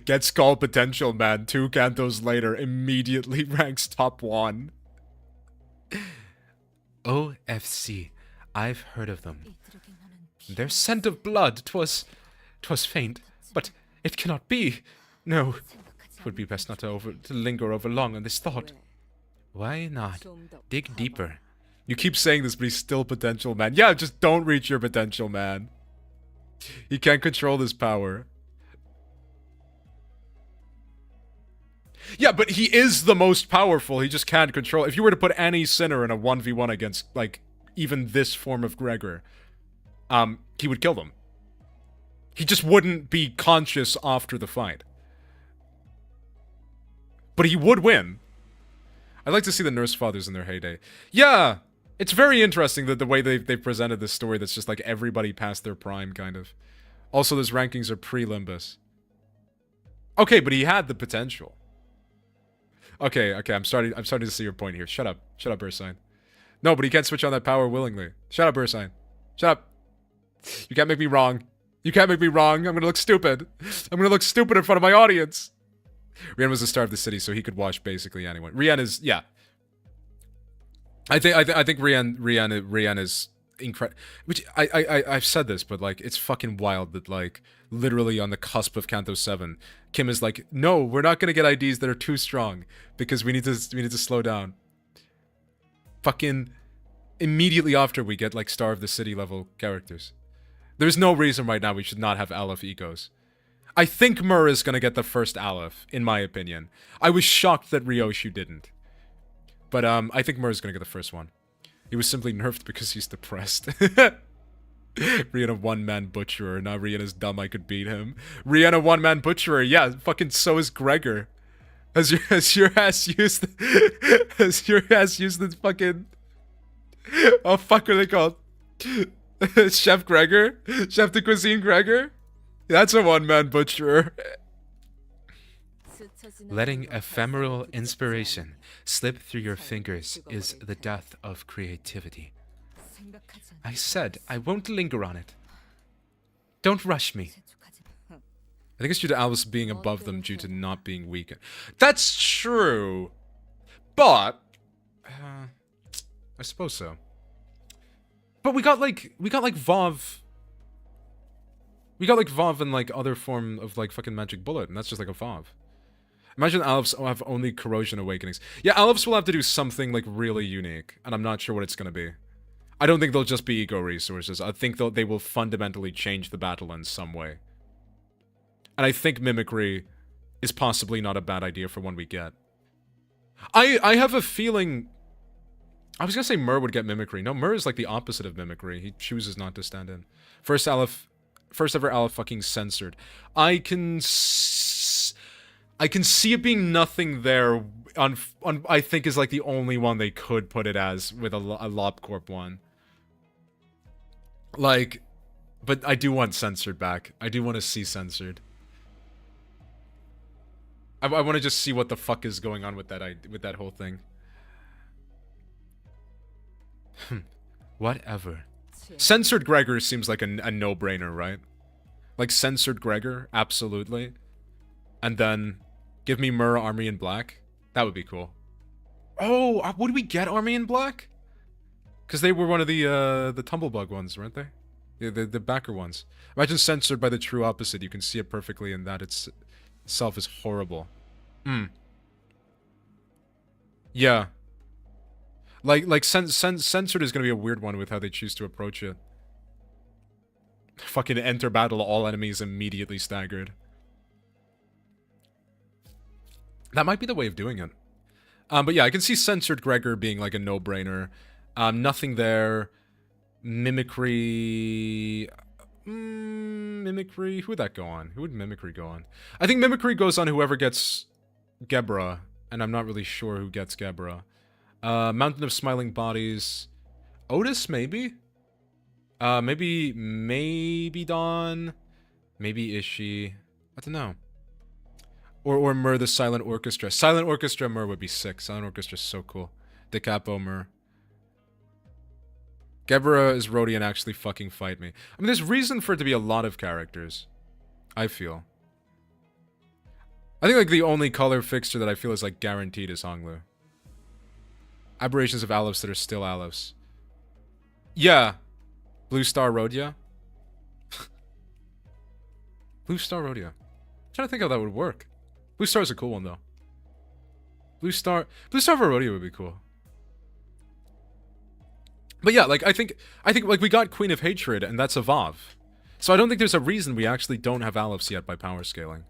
Get Skull Potential Man, 2 cantos later, immediately ranks top 1. OFC. I've heard of them. Their scent of blood, 'twas faint, but it cannot be. No, it would be best not to linger over long on this thought. Why not? Dig deeper. You keep saying this, but he's still Potential Man. Yeah, just don't reach your Potential Man. He can't control this power. Yeah, but he is the most powerful. He just can't control. If you were to put any sinner in a 1v1 against, like, even this form of Gregor, he would kill them. He just wouldn't be conscious after the fight. But he would win. I'd like to see the Nurse Fathers in their heyday. Yeah! It's very interesting that the way they've presented this story that's just like everybody past their prime, kind of. Also, those rankings are pre-Limbus. Okay, but he had the potential. Okay, I'm starting to see your point here. Shut up, Ursine. No, but he can't switch on that power willingly. Shut up, Ursine. Shut up. You can't make me wrong. You can't make me wrong. I'm gonna look stupid. I'm gonna look stupid in front of my audience. Rian was the star of the city, so he could wash basically anyone. Rian is, yeah. I think Rian is incredible. Which I've said this, but like it's fucking wild that like literally on the cusp of Kanto 7, Kim is like, no, we're not gonna get IDs that are too strong because we need to slow down. Fucking immediately after we get like star of the city level characters. There's no reason right now we should not have Aleph ecos. I think Mur is gonna get the first Aleph, in my opinion. I was shocked that Ryoshu didn't. But I think Mur is gonna get the first one. He was simply nerfed because he's depressed. Rihanna one-man butcherer. Now Rihanna's dumb, I could beat him. Rihanna one-man butcherer. Yeah, fucking so is Gregor. Has your ass used the fucking... Oh, fuck, what are they called? Chef Gregor? Chef de Cuisine Gregor? That's a one-man butcherer. Letting ephemeral inspiration slip through your fingers is the death of creativity. I said I won't linger on it. Don't rush me. I think it's due to Alice being above them due to not being weakened. That's true. But I suppose so. But we got like Vov. We got like Vov and like other form of like fucking magic bullet, and that's just like a Vov. Imagine Alphs have only corrosion awakenings. Yeah, Alphs will have to do something like really unique, and I'm not sure what it's gonna be. I don't think they'll just be eco resources. I think they will fundamentally change the battle in some way. And I think mimicry is possibly not a bad idea for one we get. I have a feeling... I was gonna say Mur would get mimicry. No, Mur is like the opposite of mimicry. He chooses not to stand in. First ever Aleph fucking censored. I can see it being nothing there on I think is like the only one they could put it as with a LobCorp one. Like, but I do want censored back. I do want to see censored. I want to just see what the fuck is going on with that whole thing. Whatever. Censored Gregor seems like a no-brainer, right? Like censored Gregor, absolutely. And then give me Mur Army in Black. That would be cool. Oh, would we get Army in Black? Because they were one of the Tumblebug ones, weren't they? Yeah, the backer ones. Imagine censored by the true opposite. You can see it perfectly in that itself is horrible. Yeah. Like censored is gonna be a weird one with how they choose to approach it. Fucking enter battle, all enemies immediately staggered. That might be the way of doing it. But yeah, I can see censored Gregor being like a no-brainer. Nothing there. Mimicry... Mimicry... Who would that go on? Who would Mimicry go on? I think Mimicry goes on whoever gets Gebra. And I'm not really sure who gets Gebra. Mountain of Smiling Bodies. Otis, maybe? Maybe Dawn. Maybe Ishii. I don't know. Or Mur the Silent Orchestra. Silent Orchestra Mur would be sick. Silent Orchestra is so cool. Decapo Mur. Gebra is Rhodey and actually fucking fight me. I mean, there's reason for it to be a lot of characters. I feel. I think like the only color fixture that I feel is like guaranteed is Honglu. Aberrations of Alops that are still Alops. Yeah. Blue Star Rhodia. Blue Star Rhodia. I'm trying to think how that would work. Blue Star is a cool one though. Blue Star for Rhodia would be cool. But yeah, like I think like we got Queen of Hatred and that's a Vav. So I don't think there's a reason we actually don't have Alops yet by power scaling.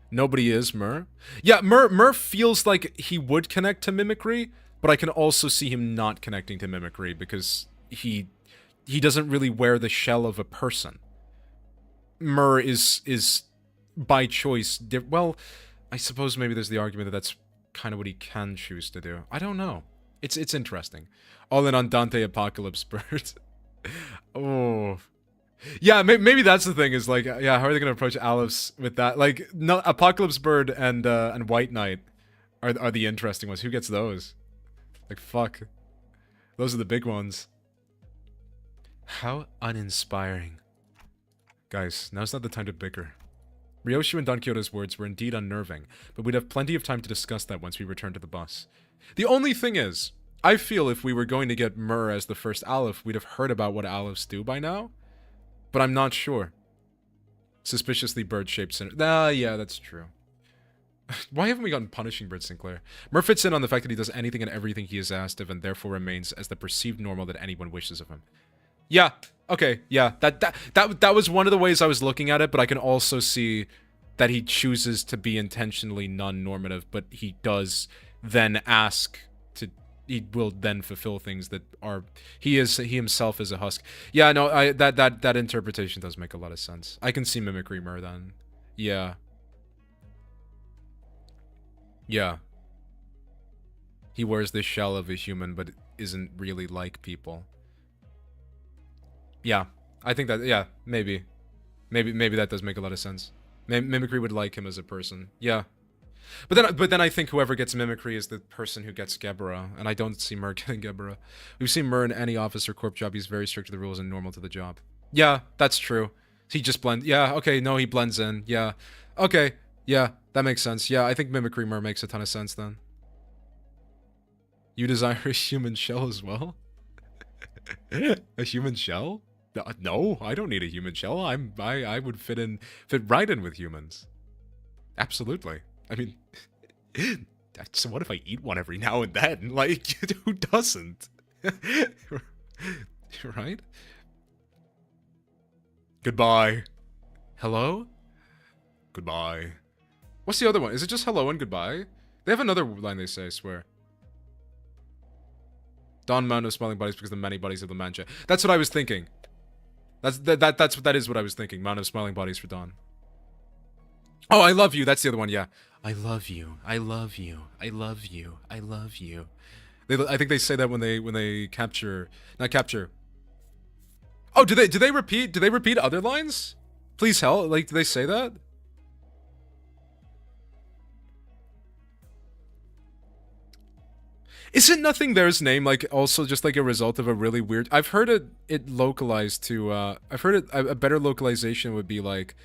Nobody is Mur. Yeah, Mur feels like he would connect to Mimicry, but I can also see him not connecting to Mimicry because he doesn't really wear the shell of a person. Mur is by choice. Well, I suppose maybe there's the argument that that's kind of what he can choose to do. I don't know. It's interesting. All in on Dante Apocalypse Bird. Oh. Yeah, maybe that's the thing is like, yeah, how are they going to approach Alice with that? Like, no, Apocalypse Bird and White Knight are the interesting ones. Who gets those? Like, fuck. Those are the big ones. How uninspiring. Guys, now's not the time to bicker. Ryoshu and Don Quixote's words were indeed unnerving, but we'd have plenty of time to discuss that once we return to the bus. The only thing is, I feel if we were going to get Mur as the first Aleph, we'd have heard about what Alephs do by now. But I'm not sure. Suspiciously bird-shaped center. Yeah, that's true. Why haven't we gotten Punishing Bird Sinclair? Mur fits in on the fact that he does anything and everything he is asked of and therefore remains as the perceived normal that anyone wishes of him. Yeah, okay, yeah. That was one of the ways I was looking at it, but I can also see that he chooses to be intentionally non-normative, but he does then ask to... he will then fulfill things that are he himself is a husk. Yeah, no, that interpretation does make a lot of sense. I can see mimicry mer then. Yeah. Yeah. He wears the shell of a human but isn't really like people. Yeah. I think that, yeah, maybe. Maybe that does make a lot of sense. Mimicry would like him as a person. Yeah. But then I think whoever gets mimicry is the person who gets Gebera, and I don't see Mer getting Gebera. We've seen Mer in any office or corp job. He's very strict to the rules and normal to the job. Yeah, that's true. He just blends. Yeah, okay, no, he blends in. Yeah. Okay, yeah, that makes sense. Yeah, I think mimicry Mer makes a ton of sense then. You desire a human shell as well? A human shell? No, I don't need a human shell. I would fit right in with humans. Absolutely. I mean, so what if I eat one every now and then? Like, who doesn't? Right? Goodbye. Hello? Goodbye. What's the other one? Is it just hello and goodbye? They have another line they say, I swear. Don Mount of Smiling Bodies because the many bodies of the Mancha. That's what I was thinking. That is what I was thinking. Mount of Smiling Bodies for Don. Oh, I love you. That's the other one. Yeah. I love you. I love you. I love you. I love you. I think they say that when they capture, not capture. Oh, do they repeat other lines? Please help. Like, do they say that? Isn't Nothing There's name like also just like a result of a really weird? I've heard it localized to. I've heard a better localization would be like,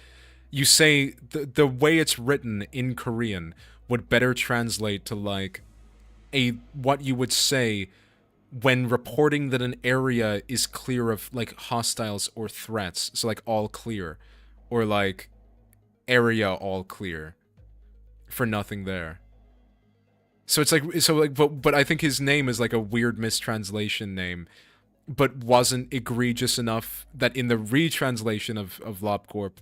you say the way it's written in Korean would better translate to like what you would say when reporting that an area is clear of like hostiles or threats. So like all clear, or like area all clear for nothing there. So it's like but I think his name is like a weird mistranslation name, but wasn't egregious enough that in the retranslation of LobCorp,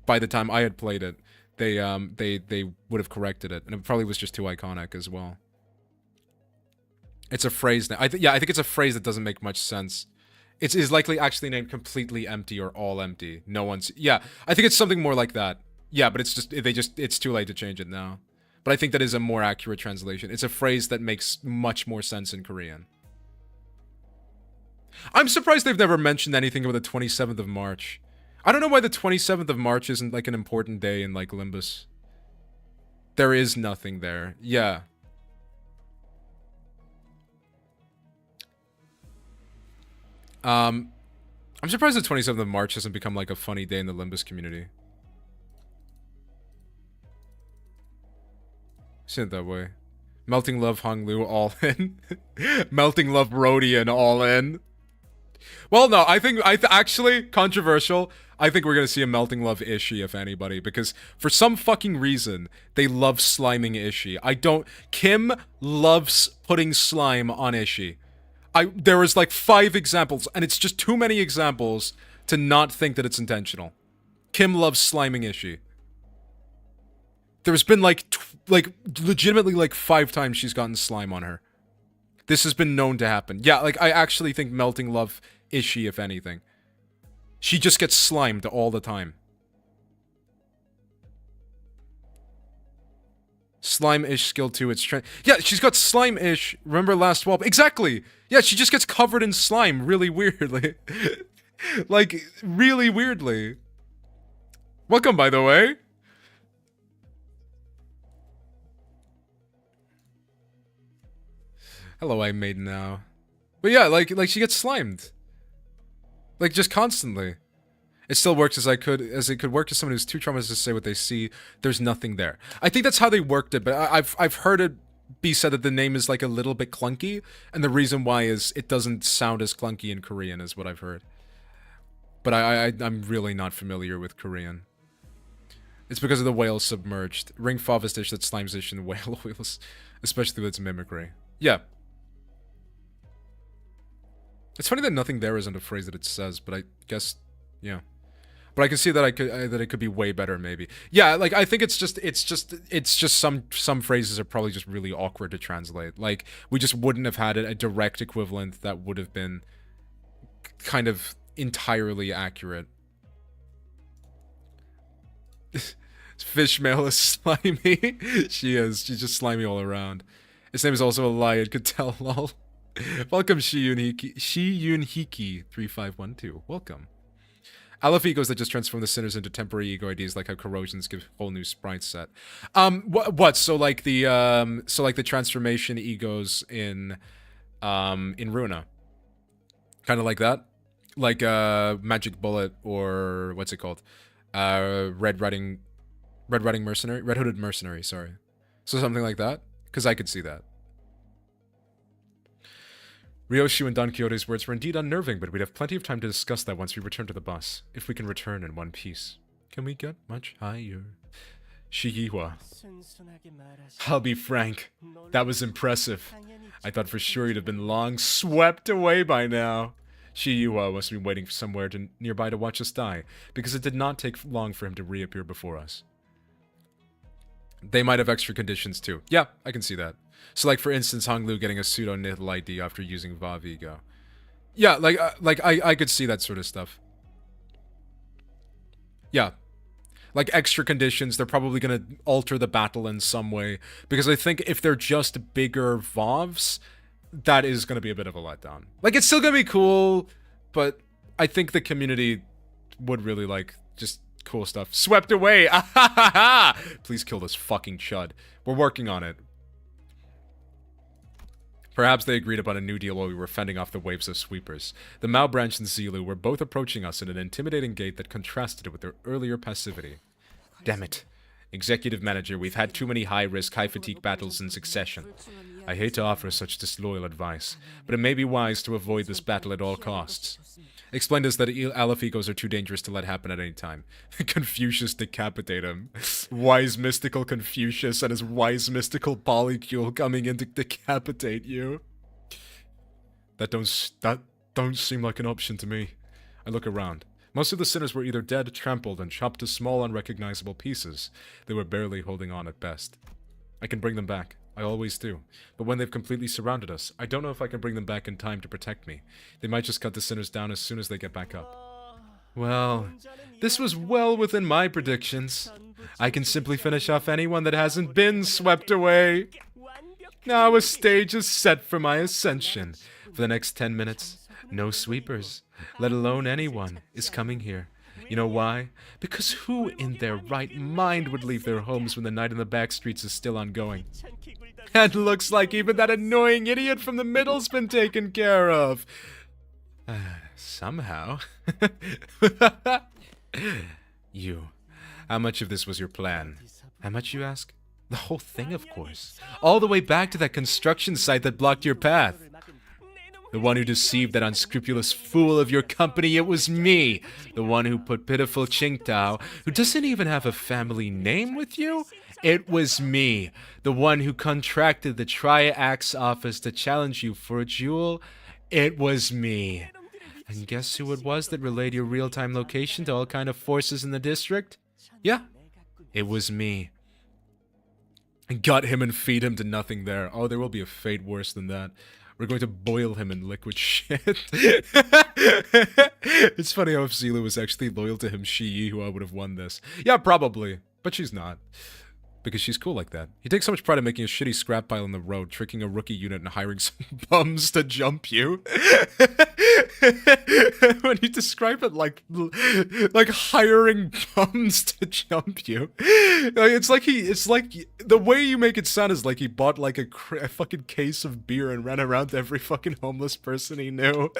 by the time I had played it, they would have corrected it, and it probably was just too iconic as well. It's a phrase now. I think it's a phrase that doesn't make much sense. It is likely actually named Completely Empty or All Empty. No one's. Yeah, I think it's something more like that. Yeah, but it's too late to change it now. But I think that is a more accurate translation. It's a phrase that makes much more sense in Korean. I'm surprised they've never mentioned anything about the 27th of March. I don't know why the 27th of March isn't like an important day in like Limbus. There is nothing there. Yeah. I'm surprised the 27th of March hasn't become like a funny day in the Limbus community. Seen it that way. Melting Love Honglu all in. Melting Love Rodian all in. Well, no, I think actually controversial. I think we're gonna see a Melting Love Ishii if anybody, because for some fucking reason they love sliming Ishii. Kim loves putting slime on Ishii. There was like 5 examples, and it's just too many examples to not think that it's intentional. Kim loves sliming Ishii. There's been like legitimately like 5 times she's gotten slime on her. This has been known to happen. Yeah, like I actually think Melting Love Ishii, if anything. She just gets slimed all the time. Slime-ish skill 2, it's yeah, she's got slime-ish. Remember last wall? Exactly! Yeah, she just gets covered in slime really weirdly. Like, really weirdly. Welcome, by the way. Hello, I made now. But yeah, like she gets slimed. Like, just constantly. It still works as it could work as someone who's too traumatized to say what they see. There's nothing there. I think that's how they worked it, but I've heard it be said that the name is like a little bit clunky, and the reason why is it doesn't sound as clunky in Korean is what I've heard. But I'm really not familiar with Korean. It's because of the whale submerged. Ring Favis dish that slimes dish in whale oils, especially with its mimicry. Yeah. It's funny that nothing there isn't a phrase that it says, but I guess, yeah. But I can see that that it could be way better, maybe. Yeah, like I think it's just some phrases are probably just really awkward to translate. Like we just wouldn't have had a direct equivalent that would have been kind of entirely accurate. Fishmail is slimy. She is. She's just slimy all around. His name is also a lion. Could tell. Lol. Welcome, Shiyun Hiki 3512. Welcome. Aleph egos that just transform the sinners into temporary ego IDs, like how corrosions give whole new sprite set. What? So like the transformation egos in Runa, kind of like that, like Magic Bullet or what's it called, Red Hooded Mercenary. Sorry, so something like that, because I could see that. Ryoshu and Don Quixote's words were indeed unnerving, but we'd have plenty of time to discuss that once we return to the bus, if we can return in one piece. Can we get much higher? Shigiwa. I'll be frank, that was impressive. I thought for sure you'd have been long swept away by now. Shigiwa must be waiting somewhere nearby to watch us die, because it did not take long for him to reappear before us. They might have extra conditions too. Yeah, I can see that. So, like, for instance, Honglu getting a pseudo-nithal ID after using Vav Ego. Yeah, I could see that sort of stuff. Yeah. Like, extra conditions, they're probably going to alter the battle in some way. Because I think if they're just bigger Vavs, that is going to be a bit of a letdown. Like, it's still going to be cool, but I think the community would really like just cool stuff. Swept away! Ah ha ha ha! Please kill this fucking chud. We're working on it. Perhaps they agreed upon a new deal while we were fending off the waves of sweepers. The Mao branch and Zilu were both approaching us in an intimidating gait that contrasted with their earlier passivity. Damn it. Executive Manager, we've had too many high-risk, high-fatigue battles in succession. I hate to offer such disloyal advice, but it may be wise to avoid this battle at all costs. Explained us that Aleph egos are too dangerous to let happen at any time. Confucius decapitate him. Wise mystical Confucius and his wise mystical polycule coming in to decapitate you. That don't seem like an option to me. I look around. Most of the sinners were either dead, trampled, and chopped to small, unrecognizable pieces. They were barely holding on at best. I can bring them back. I always do. But when they've completely surrounded us, I don't know if I can bring them back in time to protect me. They might just cut the sinners down as soon as they get back up. Well, this was well within my predictions. I can simply finish off anyone that hasn't been swept away. Now a stage is set for my ascension. For the next 10 minutes, no sweepers, let alone anyone, is coming here. You know why? Because who in their right mind would leave their homes when the night in the back streets is still ongoing? And looks like even that annoying idiot from the middle's been taken care of. Somehow. You. How much of this was your plan? How much, you ask? The whole thing, of course. All the way back to that construction site that blocked your path. The one who deceived that unscrupulous fool of your company, it was me. The one who put pitiful Qingtao, who doesn't even have a family name, with you? It was me. The one who contracted the Triax office to challenge you for a jewel? It was me. And guess who it was that relayed your real-time location to all kind of forces in the district? Yeah, it was me. Gut him and feed him to nothing there. Oh, there will be a fate worse than that. We're going to boil him in liquid shit. It's funny how if Zilu was actually loyal to him, who I would have won this. Yeah, probably. But she's not. Because she's cool like that. He takes so much pride in making a shitty scrap pile on the road, tricking a rookie unit and hiring some bums to jump you. When you describe it like hiring bums to jump you. It's like the way you make it sound is like he bought like a fucking case of beer and ran around to every fucking homeless person he knew.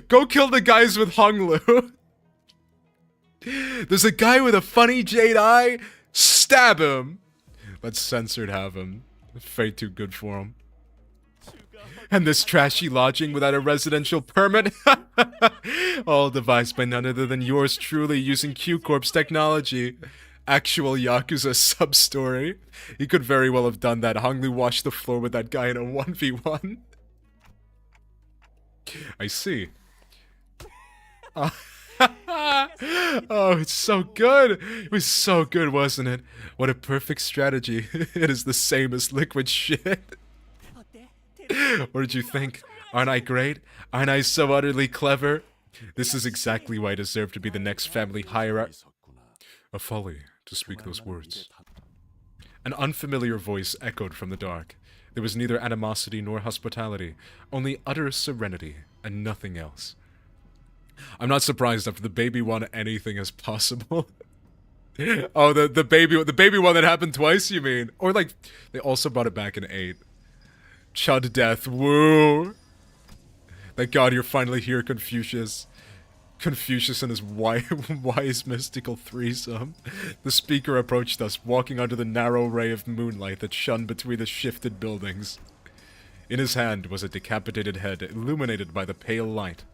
Go kill the guys with Honglu. There's a guy with a funny jade eye. Stab him! Let censored have him. Fate too good for him. And this trashy lodging without a residential permit? All devised by none other than yours truly using Q-Corp's technology. Actual Yakuza sub-story. He could very well have done that. Honglu washed the floor with that guy in a 1v1. I see. Oh, it's so good. It was so good, wasn't it? What a perfect strategy. It is the same as liquid shit. What did you think? Aren't I great? Aren't I so utterly clever? This is exactly why I deserve to be the next family hierarch. A folly to speak those words. An unfamiliar voice echoed from the dark. There was neither animosity nor hospitality, only utter serenity and nothing else. I'm not surprised after the baby one anything is possible. Oh, the baby one that happened twice, you mean? Or like they also brought it back in 8. Chud death, woo! Thank God you're finally here, Confucius. Confucius and his wise mystical threesome. The speaker approached us, walking under the narrow ray of moonlight that shone between the shifted buildings. In his hand was a decapitated head, illuminated by the pale light.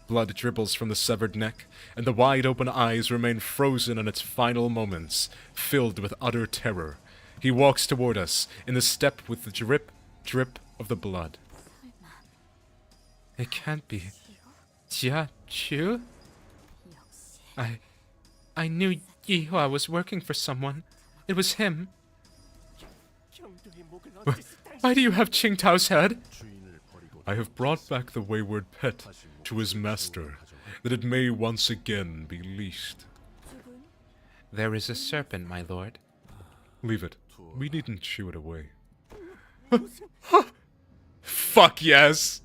Blood dribbles from the severed neck, and the wide-open eyes remain frozen in its final moments, filled with utter terror. He walks toward us, in the step with the drip, drip of the blood. It can't be. Jia-chu? I knew Yihua was working for someone. It was him. Why do you have Qingtao's head? I have brought back the wayward pet to his master, that it may once again be leashed. There is a serpent, my lord. Leave it. We needn't shoo it away. Fuck yes!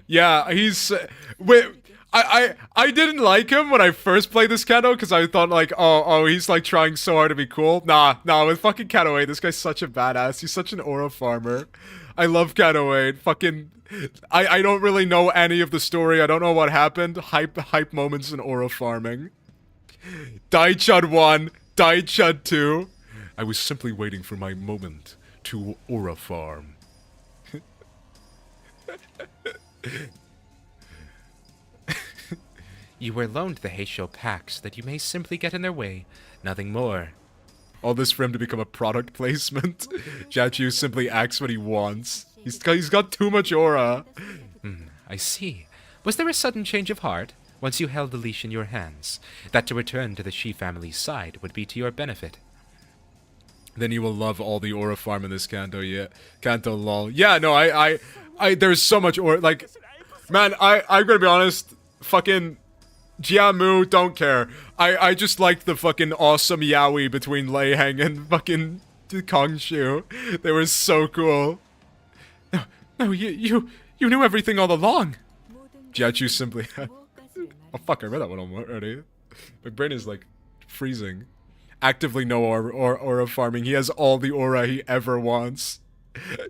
Yeah, he's... wait, I didn't like him when I first played this Kato, because I thought like, oh, he's like trying so hard to be cool. Nah, with fucking Kato 8, this guy's such a badass. He's such an aura farmer. I love Kato 8. Fucking... I don't really know any of the story. I don't know what happened. Hype moments in aura farming. Daichud 1, Daichud 2. I was simply waiting for my moment to aura farm. You were loaned the Heisho packs that you may simply get in their way. Nothing more. All this for him to become a product placement. Jiaqiu simply acts what he wants. He's got too much aura. I see. Was there a sudden change of heart once you held the leash in your hands, that to return to the Shi family's side would be to your benefit? Then you will love all the aura farm in this Kanto, yeah. Kanto lol. Yeah, no, I there's so much aura, like, man, I'm gonna be honest, fucking Jiamu, don't care. I just liked the fucking awesome yaoi between Lei Heng and fucking Kongshu. They were so cool. No, you knew everything all along. Jiaqiu simply oh fuck, I read that one already. My brain is like freezing. Actively no aura farming. He has all the aura he ever wants.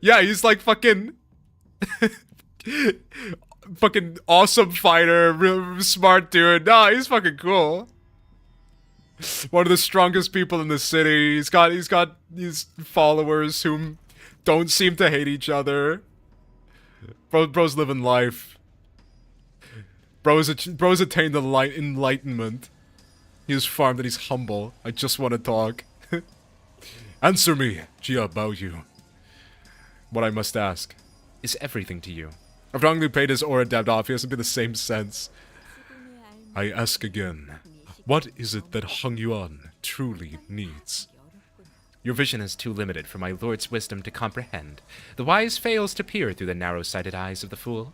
Yeah, he's like fucking fucking awesome fighter, real smart dude. Nah, he's fucking cool. One of the strongest people in the city. He's got these followers who don't seem to hate each other. Bro's living life. Bro's attained the enlightenment. He has farmed that he's humble. I just want to talk. Answer me, Jia Baoyu. What I must ask is everything to you. I've wrongly paid his aura dabbed off. He hasn't been the same sense. I ask again. What is it that Heng Yuan truly needs? Your vision is too limited for my lord's wisdom to comprehend. The wise fails to peer through the narrow-sighted eyes of the fool.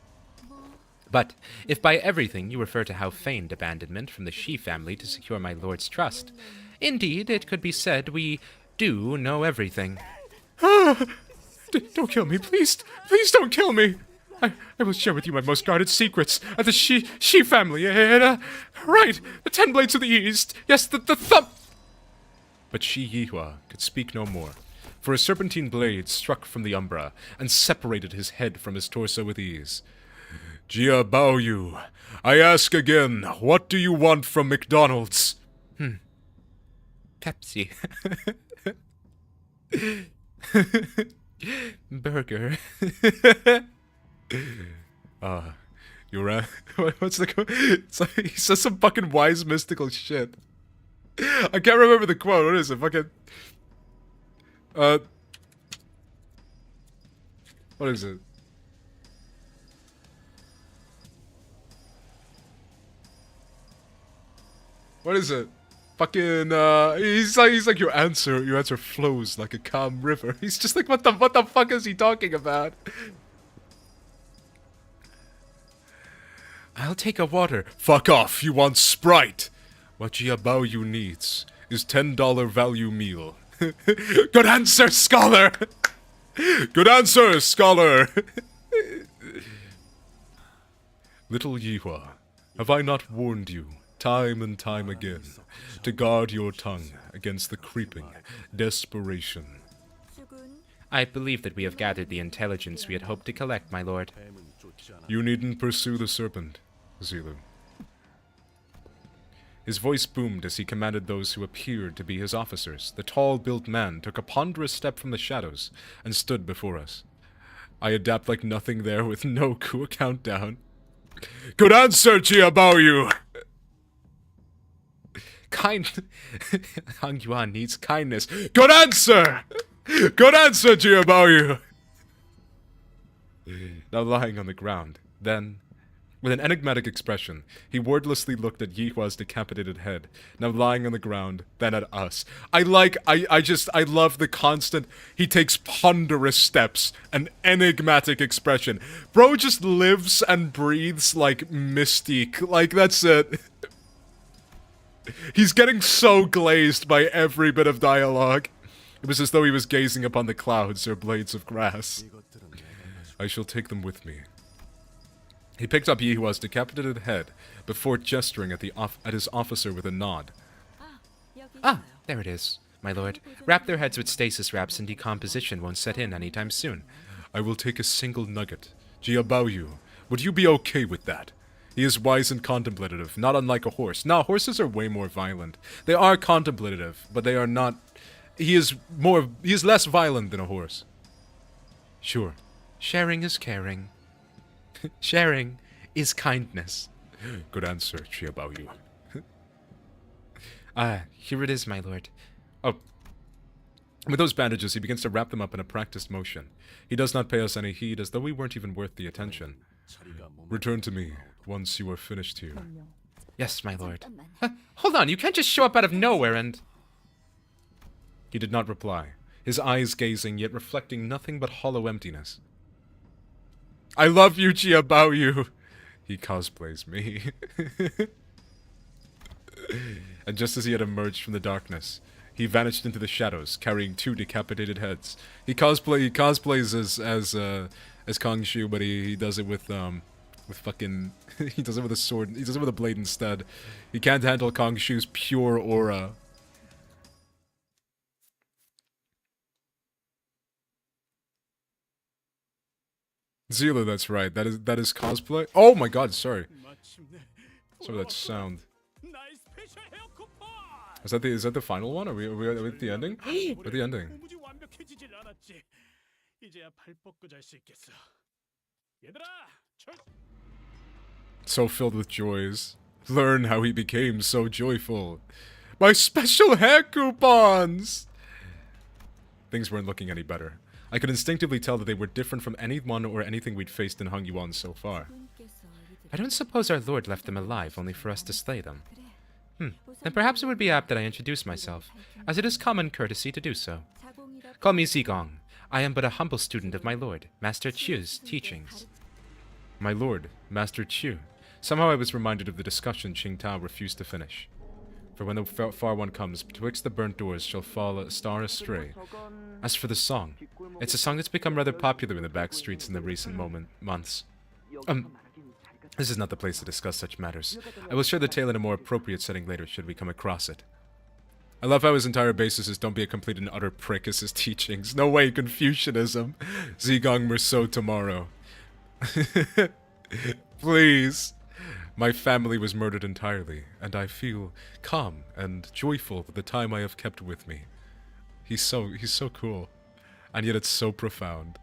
But if by everything you refer to how feigned abandonment from the Shi family to secure my lord's trust, indeed it could be said we do know everything. Don't kill me, please. Please don't kill me. I will share with you my most guarded secrets of the Shi family. Right, the 10 Blades of the East. Yes, the thumb. But Shi Yihua could speak no more, for a serpentine blade struck from the umbra and separated his head from his torso with ease. Jia Baoyu, I ask again, what do you want from McDonald's? Pepsi. Burger. You're right. What's the quote? It's like, he says some fucking wise mystical shit. I can't remember the quote. What is it? Fucking... What is it? What is it? Fucking he's like your answer flows like a calm river. He's just like what the fuck is he talking about? I'll take a water. Fuck off, you want Sprite. What Jiabaoyu needs is $10 value meal. Good answer, scholar! Good answer, scholar! Little Yihua, have I not warned you, time and time again, to guard your tongue against the creeping desperation? I believe that we have gathered the intelligence we had hoped to collect, my lord. You needn't pursue the serpent, Zilu. His voice boomed as he commanded those who appeared to be his officers. The tall-built man took a ponderous step from the shadows and stood before us. I adapt like nothing there with no coup countdown. Good answer, Jiabaoyu! Hang Yuan needs kindness. Good answer! Good answer, Jiabaoyu! Now lying on the ground, then, with an enigmatic expression, he wordlessly looked at Yihua's decapitated head, now lying on the ground, then at us. I love the constant, he takes ponderous steps, an enigmatic expression. Bro just lives and breathes like Mystique, like that's it. He's getting so glazed by every bit of dialogue. It was as though he was gazing upon the clouds or blades of grass. I shall take them with me. He picked up Yihua's decapitated head before gesturing at his officer with a nod. Ah, there it is, my lord. Wrap their heads with stasis wraps and decomposition won't set in anytime soon. I will take a single nugget. Jiabaoyu, would you be okay with that? He is wise and contemplative, not unlike a horse. Now, horses are way more violent. They are contemplative, but they are not... He is less violent than a horse. Sure. Sharing is caring. Sharing is kindness. Good answer, Jiabaoyu. Here it is, my lord. Oh. With those bandages, he begins to wrap them up in a practiced motion. He does not pay us any heed, as though we weren't even worth the attention. Return to me once you are finished here. Yes, my lord. Hold on, you can't just show up out of nowhere and... He did not reply, his eyes gazing, yet reflecting nothing but hollow emptiness. I love you, Jiabaoyu! He cosplays me. And just as he had emerged from the darkness, he vanished into the shadows, carrying 2 decapitated heads. He cosplays as Kong Shu, but he does it with fucking... he does it with a sword. He does it with a blade instead. He can't handle Kong Shu's pure aura. Zila, that's right. That is cosplay. Oh my god, sorry. Sorry, that sound. Is that the final one? Are we at the ending? We're at the ending. So filled with joys. Learn how he became so joyful. My special hair coupons! Things weren't looking any better. I could instinctively tell that they were different from anyone or anything we'd faced in Hung Yuan so far. I don't suppose our lord left them alive only for us to slay them. Then perhaps it would be apt that I introduce myself, as it is common courtesy to do so. Call me Zigong. I am but a humble student of my lord, Master Chu's teachings. My lord, Master Chu. Somehow I was reminded of the discussion Qing Tao refused to finish. For when the far one comes, betwixt the burnt doors shall fall a star astray. As for the song, it's a song that's become rather popular in the back streets in the recent months. This is not the place to discuss such matters. I will share the tale in a more appropriate setting later should we come across it. I love how his entire basis is don't be a complete and utter prick as his teachings. No way, Confucianism. Zigong Merceau tomorrow. Please. My family was murdered entirely, and I feel calm and joyful for the time I have kept with me. He's so cool. And yet it's so profound.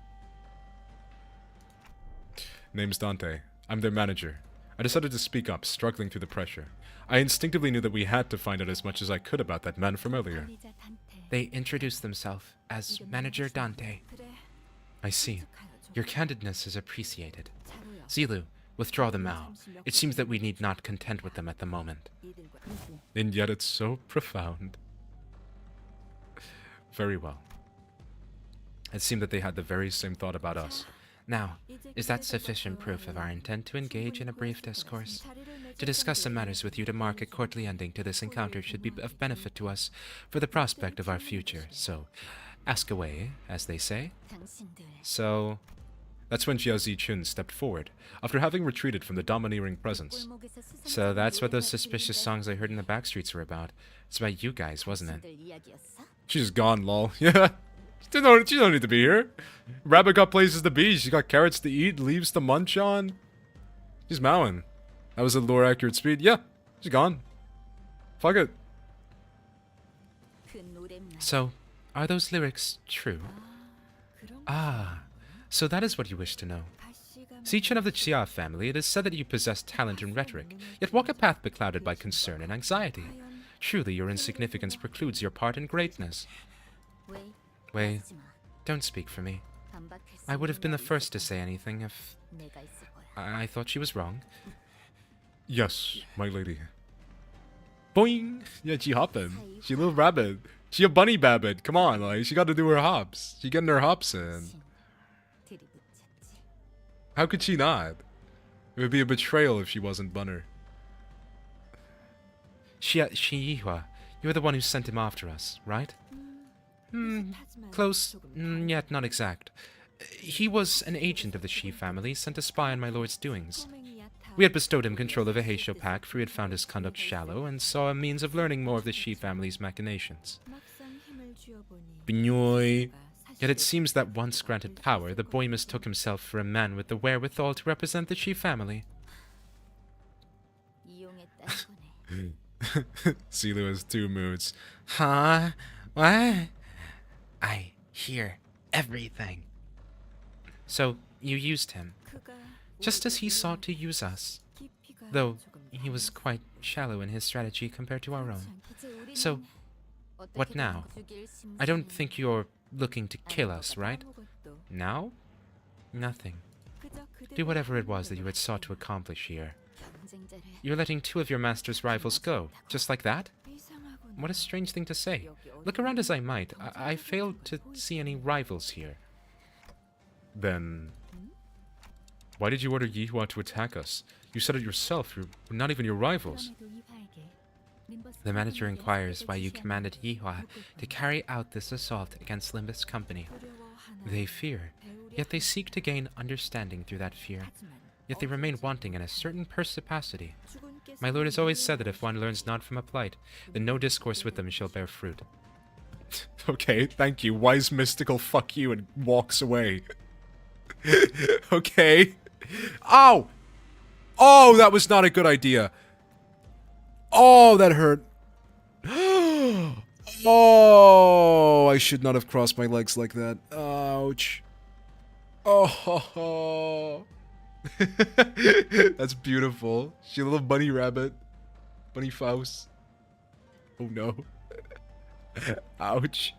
Name's Dante. I'm their manager. I decided to speak up, struggling through the pressure. I instinctively knew that we had to find out as much as I could about that man from earlier. They introduced themselves as Manager Dante. I see. Your candidness is appreciated. Zilu, Withdraw them now. It seems that we need not contend with them at the moment. And yet it's so profound. Very well. It seemed that they had the very same thought about us. Now, is that sufficient proof of our intent to engage in a brief discourse? To discuss some matters with you to mark a courtly ending to this encounter should be of benefit to us for the prospect of our future. So, ask away, as they say. So, that's when Jiazi Chun stepped forward, after having retreated from the domineering presence. So that's what those suspicious songs I heard in the backstreets were about. It's about you guys, wasn't it? She's gone, lol. Yeah. She don't need to be here. Rabbit got places to be. She got carrots to eat, leaves to munch on. She's mowing. That was a lore accurate speed. Yeah, she's gone. Fuck it. So, are those lyrics true? Ah, so that is what you wish to know. Sichan of the Chia family, it is said that you possess talent in rhetoric, yet walk a path beclouded by concern and anxiety. Truly, your insignificance precludes your part in greatness. Wei, don't speak for me. I would have been the first to say anything if I thought she was wrong. Yes, my lady. Boing! Yeah, she hopping. She a little rabbit. She a bunny babbit. Come on, like, she got to do her hops. She getting her hops in. How could she not? It would be a betrayal if she wasn't Bunner. Yihua, you were the one who sent him after us, right? Close, yet not exact. He was an agent of the Shi family, sent to spy on my lord's doings. We had bestowed him control of a Heisho pack, for we had found his conduct shallow, and saw a means of learning more of the Shi family's machinations. Binoy. Yet it seems that once granted power, the boy mistook himself for a man with the wherewithal to represent the Shi family. Silu has two moods. Huh? What? I hear everything. So, you used him, just as he sought to use us, though he was quite shallow in his strategy compared to our own. So, what now? I don't think you're looking to kill us, right? Now? Nothing. Do whatever it was that you had sought to accomplish here. You're letting two of your master's rivals go, just like that? What a strange thing to say. Look around as I might, I failed to see any rivals here. Then, why did you order Yihua to attack us? You said it yourself, we're not even your rivals. The manager inquires why you commanded Yihua to carry out this assault against Limbus Company. They fear, yet they seek to gain understanding through that fear. Yet they remain wanting in a certain perspicacity. My lord has always said that if one learns not from a plight, then no discourse with them shall bear fruit. Okay, thank you. Wise mystical fuck you and walks away. Okay. Ow! Oh, that was not a good idea. Oh, that hurt. Oh, I should not have crossed my legs like that. Ouch. Oh. That's beautiful. She a little bunny rabbit. Bunny Faust. Oh no. Ouch.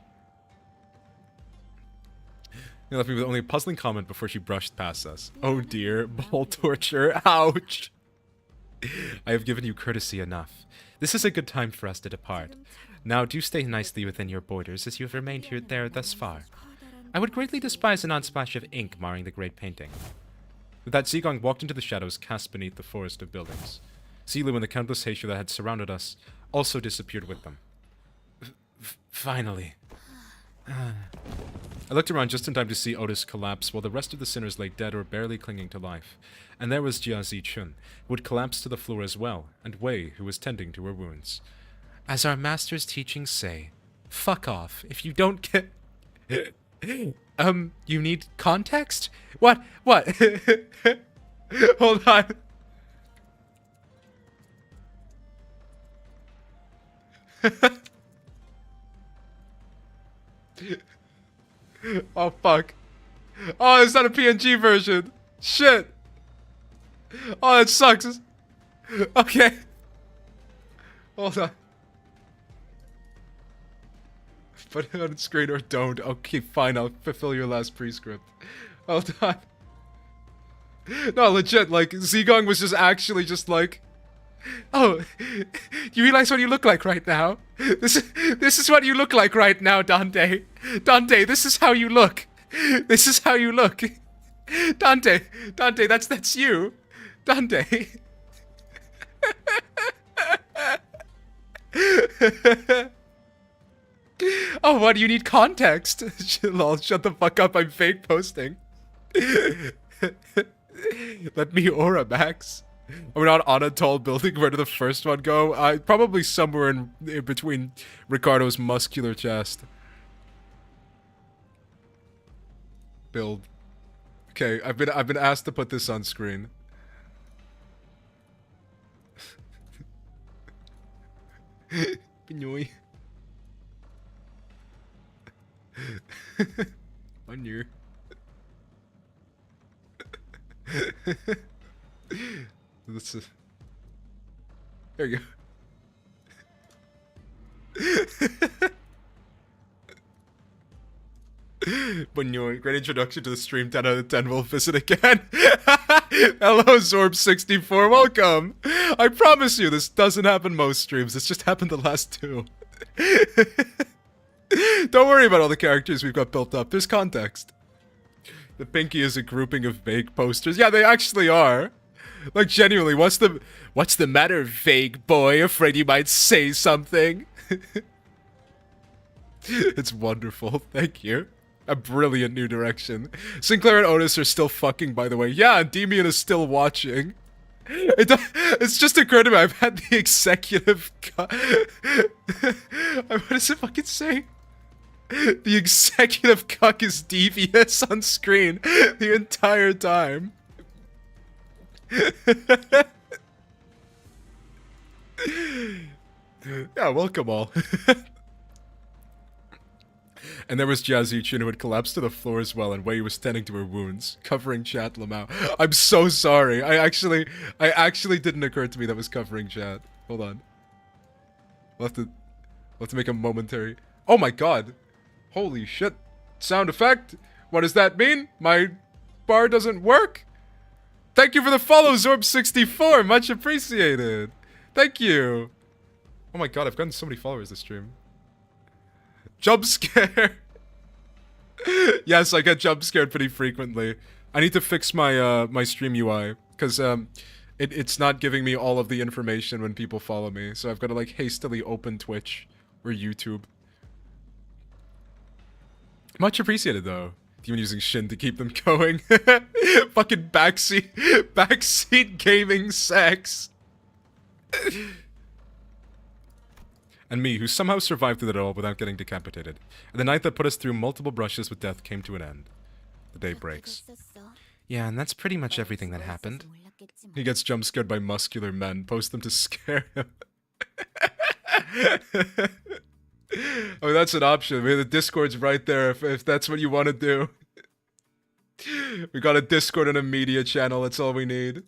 You left me with only a puzzling comment before she brushed past us. Oh dear. Ball torture. Ouch. I have given you courtesy enough. This is a good time for us to depart. Now do stay nicely within your borders as you have remained here there thus far. I would greatly despise an unsplash of ink marring the great painting. With that, Zigong walked into the shadows cast beneath the forest of buildings. Zilu and the countless Heisho that had surrounded us also disappeared with them. Finally. I looked around just in time to see Otis collapse while the rest of the sinners lay dead or barely clinging to life. And there was Jiazi Chun, who had collapsed to the floor as well, and Wei, who was tending to her wounds. As our master's teachings say, fuck off if you don't get... you need context? What? Hold on. Oh, fuck. Oh, it's not a PNG version. Shit. Oh, that sucks. Okay. Hold on. Put it on screen or don't. Okay, fine. I'll fulfill your last prescript. Hold on. No, legit, like, Zigong was just actually just like, oh, you realize what you look like right now? This is what you look like right now, Dante. Dante, this is how you look. This is how you look. Dante, that's you. Dante. Oh, what do you need context? Lol, shut the fuck up, I'm fake posting. Let me aura, Max. Are we not on a tall building? Where did the first one go? Probably somewhere in between Ricardo's muscular chest. Build. Okay, I've been asked to put this on screen. Pinoy. On you. This is. There you go. Bonjour. Great introduction to the stream. 10 out of 10. We'll visit again. Hello, Zorb64. Welcome. I promise you, this doesn't happen most streams. It's just happened the last 2. Don't worry about all the characters we've got built up. There's context. The Pinky is a grouping of vague posters. Yeah, they actually are. Like, genuinely, what's the matter, vague boy? Afraid you might say something? It's wonderful. Thank you. A brilliant new direction. Sinclair and Otis are still fucking, by the way. Yeah, Demian is still watching. It's just occurred to me, I've had the executive what does it fucking say? The executive cuck is devious on screen the entire time. Yeah, welcome all. And there was Jazzy Chun, who had collapsed to the floor as well, and Wei was tending to her wounds, covering chat Lamau. I'm so sorry. I actually didn't occur to me that was covering chat. Hold on. We'll have to make a momentary. Oh my god. Holy shit. Sound effect. What does that mean? My bar doesn't work? Thank you for the follow, Zorb64. Much appreciated. Thank you. Oh my god, I've gotten so many followers this stream. Jump scare. Yes, I get jump scared pretty frequently. I need to fix my my stream UI because it's not giving me all of the information when people follow me. So I've got to like hastily open Twitch or YouTube. Much appreciated though. Even using Shin to keep them going. Fucking backseat gaming sex. And me, who somehow survived through it all without getting decapitated. And the night that put us through multiple brushes with death came to an end. The day breaks. Yeah, and that's pretty much everything that happened. He gets jump scared by muscular men. Post them to scare him. Oh, that's an option. The Discord's right there if that's what you want to do. We got a Discord and a media channel. That's all we need.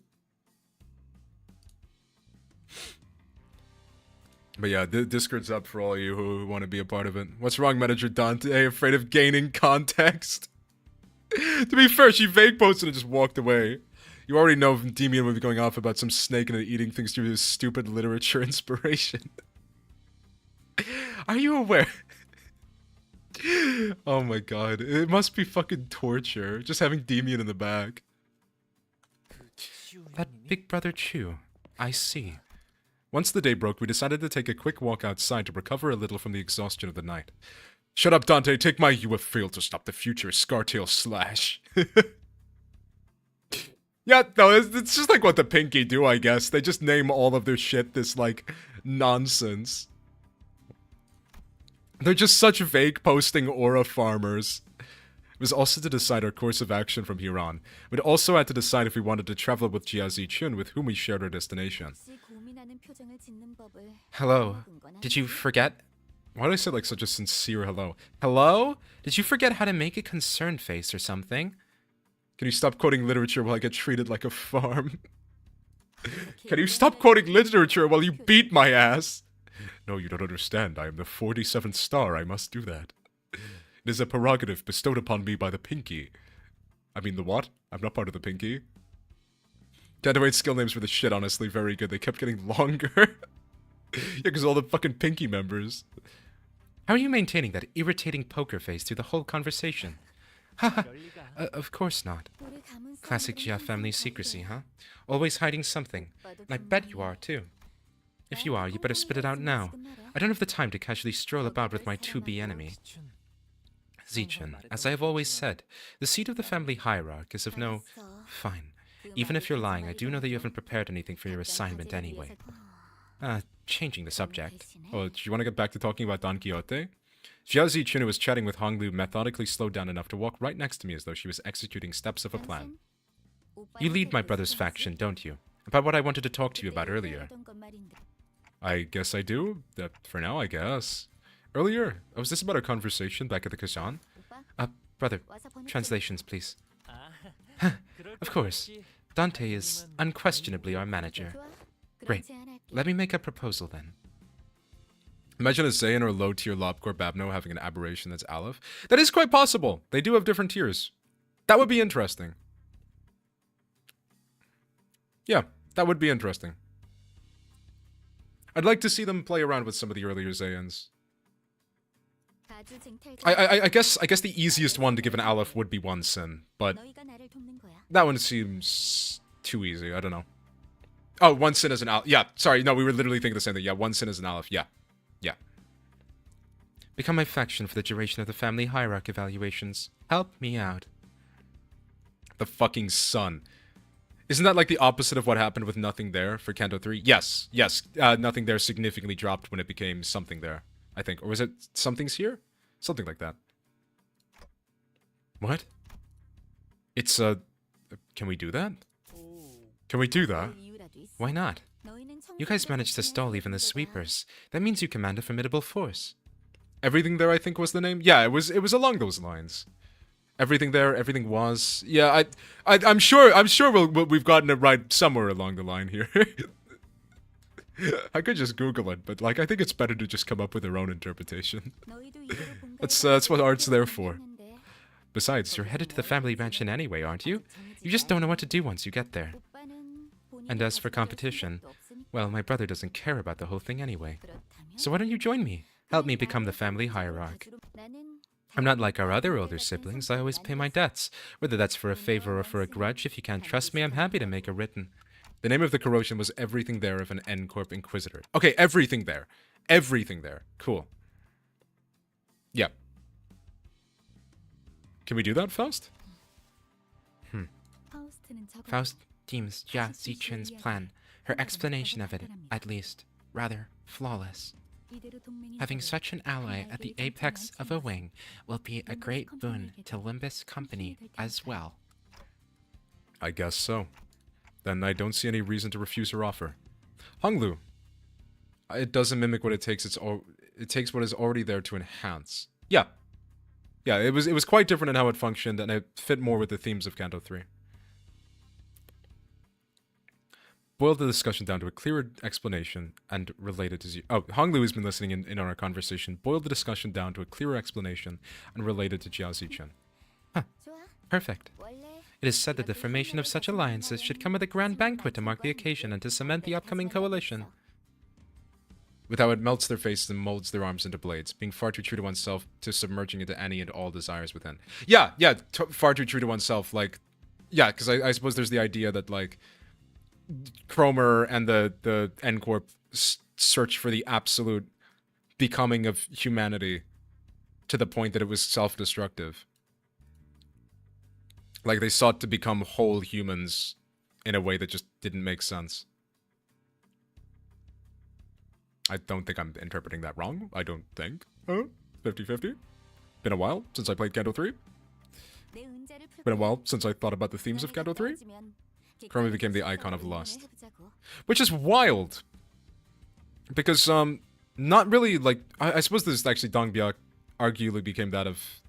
But yeah, Discord's up for all you who want to be a part of it. What's wrong, Manager Dante? Afraid of gaining context? To be fair, she vague posted and just walked away. You already know Demian will be going off about some snake and eating things through his stupid literature inspiration. Are you aware? Oh my god, it must be fucking torture, just having Demian in the back. That Big Brother Chu. I see. Once the day broke, we decided to take a quick walk outside to recover a little from the exhaustion of the night. Shut up, Dante. Take my UF field to stop the future Scartail slash. Yeah, no, it's just like what the Pinky do, I guess. They just name all of their shit this, like, nonsense. They're just such vague posting aura farmers. It was also to decide our course of action from here on. We'd also had to decide if we wanted to travel with Jiazi Chun, with whom we shared our destination. Hello. Did you forget? Why did I say like such a sincere hello? Hello? Did you forget how to make a concerned face or something? Can you stop quoting literature while I get treated like a farm? Can you stop quoting literature while you beat my ass? No, you don't understand. I am the 47th star. I must do that. It is a prerogative bestowed upon me by the Pinky. I mean, the what? I'm not part of the Pinky. Counterweight skill names were the shit, honestly. Very good. They kept getting longer. Yeah, because all the fucking Pinky members. How are you maintaining that irritating poker face through the whole conversation? Haha, of course not. Classic Jia family secrecy, huh? Always hiding something. And I bet you are, too. If you are, you better spit it out now. I don't have the time to casually stroll about with my to-be enemy. Zichen, as I have always said, the seat of the family hierarch is of no... Fine. Even if you're lying, I do know that you haven't prepared anything for your assignment anyway. Changing the subject. Oh, do you want to get back to talking about Don Quixote? Jia Zichen, who was chatting with Honglu, methodically slowed down enough to walk right next to me as though she was executing steps of a plan. You lead my brother's faction, don't you? About what I wanted to talk to you about earlier. I guess I do. For now, I guess. Earlier, was this about our conversation back at the Kazan? Brother, translations, please. Of course. Dante is unquestionably our manager. Great. Let me make a proposal then. Imagine a Zayn or low-tier Lobcore Babno having an aberration that's Aleph. That is quite possible. They do have different tiers. That would be interesting. Yeah, that would be interesting. I'd like to see them play around with some of the earlier Zayans. I guess the easiest one to give an Aleph would be One Sin, but that one seems too easy. I don't know. Oh, One Sin is an Aleph. Yeah, sorry. No, we were literally thinking the same thing. Yeah, One Sin is an Aleph. Yeah. Yeah. Become my faction for the duration of the family hierarch evaluations. Help me out. The fucking sun. Isn't that like the opposite of what happened with Nothing There for Kanto 3? Yes, yes. Nothing There significantly dropped when it became Something There, I think. Or was it Something's Here? Something like that. What? It's, can we do that? Can we do that? Why not? You guys managed to stall even the sweepers. That means you command a formidable force. Everything There, I think, was the name? Yeah, it was along those lines. Everything There, everything was. Yeah, I'm sure we've gotten it right somewhere along the line here. I could just Google it, but like I think it's better to just come up with their own interpretation. That's what art's there for. Besides, you're headed to the family mansion anyway, aren't you? You just don't know what to do once you get there. And as for competition, well, my brother doesn't care about the whole thing anyway. So why don't you join me? Help me become the family hierarch. I'm not like our other older siblings. I always pay my debts. Whether that's for a favor or for a grudge, if you can't trust me, I'm happy to make a written. The name of the corrosion was Everything There of an N-Corp Inquisitor. Okay, Everything There. Everything There. Cool. Yeah. Can we do that, Faust? Faust deems Jia Zichen's plan, her explanation of it, at least, rather flawless. Having such an ally at the apex of a wing will be a great boon to Limbus Company as well. I guess so. Then I don't see any reason to refuse her offer. Honglu. It doesn't mimic what it takes. It takes what is already there to enhance. Yeah. Yeah, it was quite different in how it functioned, and it fit more with the themes of Kanto 3. Boiled the discussion down to a clearer explanation and related to Honglu has been listening in on our conversation. Boiled the discussion down to a clearer explanation and related to Jia Zichen. Huh. Perfect. It is said that the formation of such alliances should come with a grand banquet to mark the occasion and to cement the upcoming coalition. With how it melts their faces and molds their arms into blades, being far too true to oneself to submerging into any and all desires within. Yeah, far too true to oneself, like... Yeah, because I suppose there's the idea that, like... Cromer and the N-Corp search for the absolute becoming of humanity to the point that it was self-destructive. Like, they sought to become whole humans in a way that just didn't make sense. I don't think I'm interpreting that wrong. I don't think. 50-50. Been a while since I played Kanto 3. Been a while since I thought about the themes of Kanto 3. Chromie became the icon of lust. Which is wild. Because, not really, like... I suppose this actually Dongbyak arguably became that of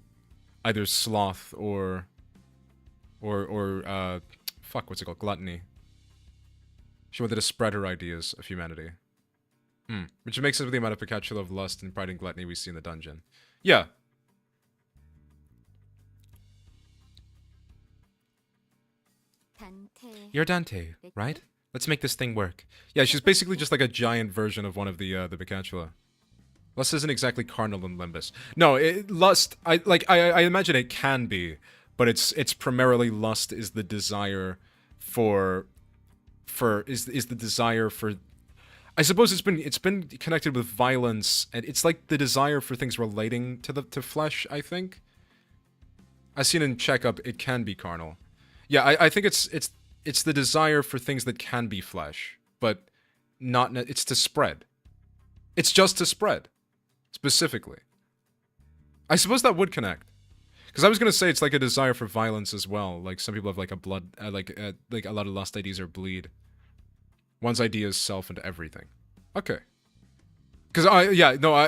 either sloth or fuck, what's it called? Gluttony. She wanted to spread her ideas of humanity. Which makes sense with the amount of Pikachu of lust and pride and gluttony we see in the dungeon. Yeah. You're Dante, right? Let's make this thing work. Yeah, she's basically just like a giant version of one of the Bicatula. Lust isn't exactly carnal in Limbus. No, lust. I imagine it can be, but it's primarily lust is the desire for is the desire for. I suppose it's been connected with violence, and it's like the desire for things relating to flesh. I think. I've seen in checkup it can be carnal. Yeah, I think it's the desire for things that can be flesh, but not. It's to spread. It's just to spread. Specifically. I suppose that would connect. Because I was going to say it's like a desire for violence as well. Like some people have like a blood, like a lot of lust IDs are bleed. One's idea is self and everything. Okay. Because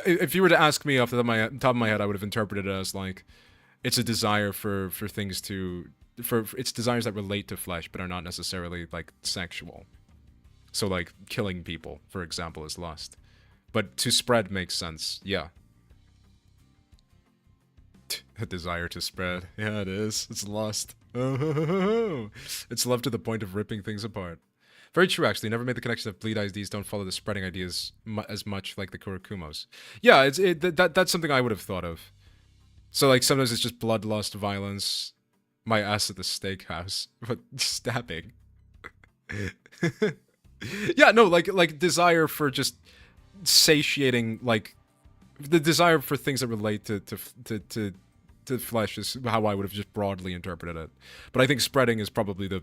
if you were to ask me off the top of my head, I would have interpreted it as like, it's a desire for things to, it's desires that relate to flesh, but are not necessarily like sexual. So like killing people, for example, is lust. But to spread makes sense, yeah. A desire to spread. Yeah, it is. It's lust. Oh, it's love to the point of ripping things apart. Very true, actually. Never made the connection that bleed IDs don't follow the spreading ideas as much like the Kurokumos. Yeah, that's something I would have thought of. So, like, sometimes it's just bloodlust, violence, my ass at the steakhouse, but stabbing. Yeah, no, like desire for just satiating, like the desire for things that relate to flesh is how I would have just broadly interpreted it. But I think spreading is probably the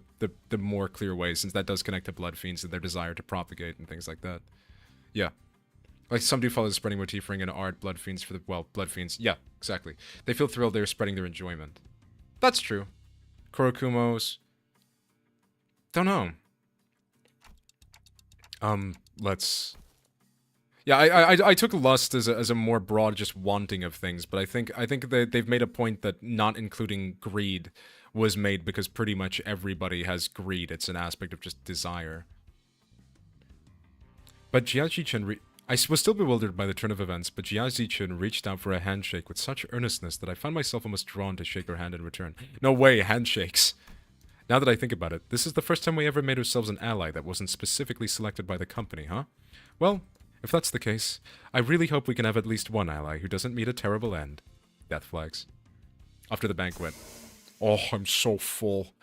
more clear way, since that does connect to blood fiends and their desire to propagate and things like that. Yeah. Like some do follow the spreading motif ring in art, blood fiends for the, well, blood fiends. Yeah, exactly. They feel thrilled they're spreading their enjoyment. That's true. Kurokumos. Don't know. Let's... Yeah, I took lust as a more broad, just wanting of things, but I think they've made a point that not including greed was made because pretty much everybody has greed. It's an aspect of just desire. But Jiaji-chan I was still bewildered by the turn of events, but Jiaji-chan reached out for a handshake with such earnestness that I found myself almost drawn to shake her hand in return. No way, handshakes! Now that I think about it, this is the first time we ever made ourselves an ally that wasn't specifically selected by the company, huh? Well... if that's the case, I really hope we can have at least one ally who doesn't meet a terrible end. Death flags. After the banquet. Oh, I'm so full.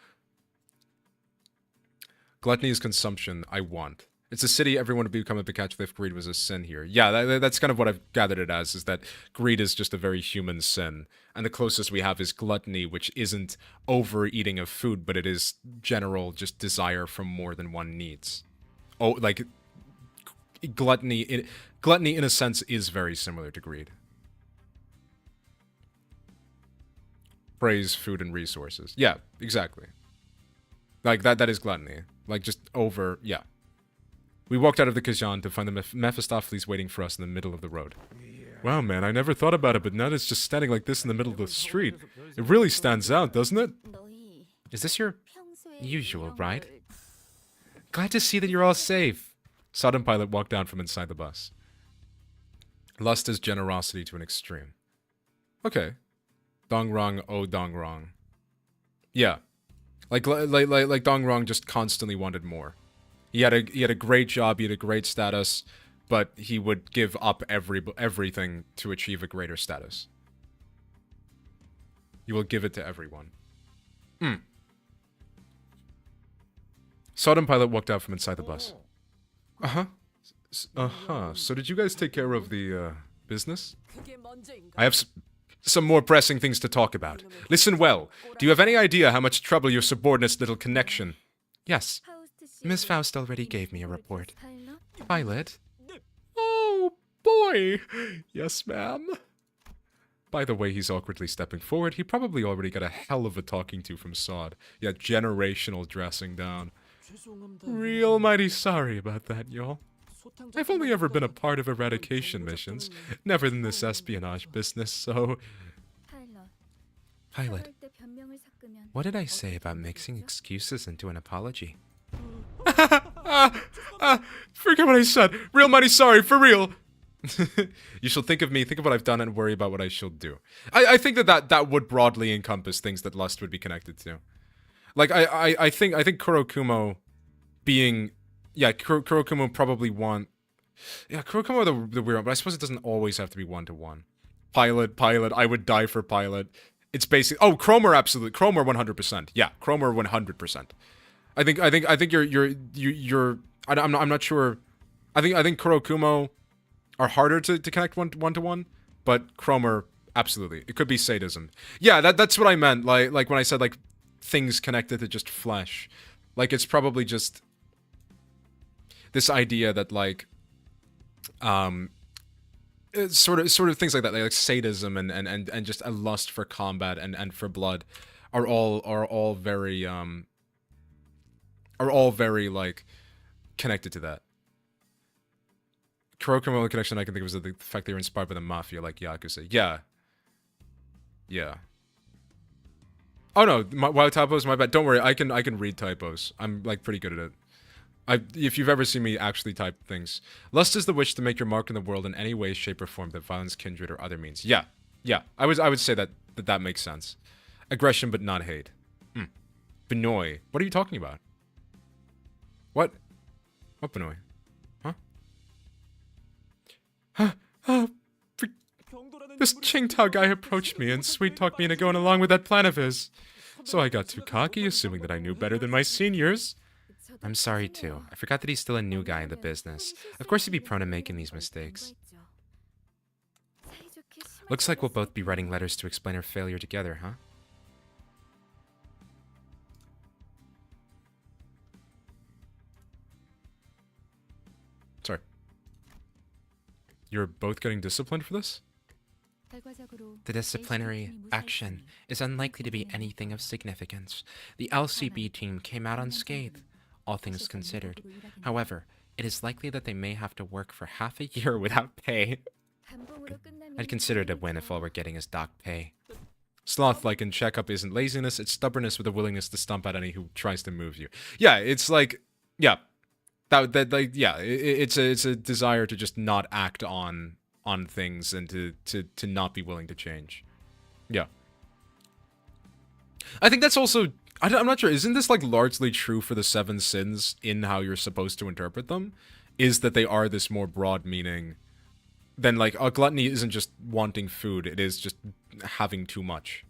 Gluttony is consumption. I want. It's a city everyone to become a Pikachu if greed was a sin here. Yeah, that's kind of what I've gathered it as, is that greed is just a very human sin. And the closest we have is gluttony, which isn't overeating of food, but it is general just desire for more than one needs. Oh, like... Gluttony in a sense is very similar to greed. Praise, food, and resources. Yeah, exactly. Like that is gluttony. Like just over, yeah. We walked out of the Kazan to find the Mephistopheles waiting for us in the middle of the road. Wow, man, I never thought about it, but now it's just standing like this in the middle of the street. It really stands out, doesn't it? Is this your usual ride? Glad to see that you're all safe. Sodom Pilot walked down from inside the bus. Lust is generosity to an extreme. Okay. Dongrong, oh Dongrong. Yeah. Like Dongrong just constantly wanted more. He had a great job, he had a great status, but he would give up everything to achieve a greater status. He will give it to everyone. Sodom Pilot walked out from inside the bus. So did you guys take care of the, business? I have some more pressing things to talk about. Listen well. Do you have any idea how much trouble your subordinate's little connection? Yes. Miss Faust already gave me a report. Pilot? Oh, boy! Yes, ma'am? By the way he's awkwardly stepping forward, he probably already got a hell of a talking to from Sod. Yeah, generational dressing down. Real mighty sorry about that, y'all. I've only ever been a part of eradication missions, never in this espionage business, so... Pilot, what did I say about mixing excuses into an apology? Forget what I said. Real mighty sorry, for real. You shall think of me, think of what I've done, and worry about what I shall do. I think that would broadly encompass things that lust would be connected to. Like, I think Kurokumo being... Yeah, Kurokumo probably want... Yeah, Kurokumo are the weird one, but I suppose it doesn't always have to be one-to-one. Pilot, I would die for Pilot. It's basic... Oh, Cromer, absolutely. Cromer 100%. Yeah, Cromer 100%. I think you're... I'm not sure... I think Kurokumo are harder to connect one-to-one, but Cromer, absolutely. It could be sadism. Yeah, that's what I meant, like when I said, like, things connected to just flesh. Like, it's probably just... this idea that, like... sort of things like that, like sadism and just a lust for combat and for blood are all very like connected to that. Kurokumo connection I can think of is the fact they were inspired by the mafia, like Yakuza. Yeah. Oh no, wow, typos, my bad. Don't worry, I can read typos. I'm like pretty good at it. If you've ever seen me actually type things. Lust is the wish to make your mark in the world in any way, shape, or form, that violence, kindred, or other means. Yeah. I would say that makes sense. Aggression, but not hate. Benoy. What are you talking about? What? What Benoy? Huh? This Qingtao guy approached me and sweet-talked me into going along with that plan of his. So I got too cocky, assuming that I knew better than my seniors. I'm sorry too. I forgot that he's still a new guy in the business. Of course he'd be prone to making these mistakes. Looks like we'll both be writing letters to explain our failure together, huh? Sorry. You're both getting disciplined for this? The disciplinary action is unlikely to be anything of significance. The LCB team came out unscathed, all things considered. However, it is likely that they may have to work for half a year without pay. I'd consider it a win if all we're getting is dock pay. Sloth, like in checkup, isn't laziness, it's stubbornness with a willingness to stomp out any who tries to move you. Yeah, it's like, yeah. It's a desire to just not act on things and to not be willing to change. Yeah. I think that's also... I'm not sure, isn't this like largely true for the 7 sins in how you're supposed to interpret them? Is that they are this more broad meaning than like, gluttony isn't just wanting food, it is just having too much.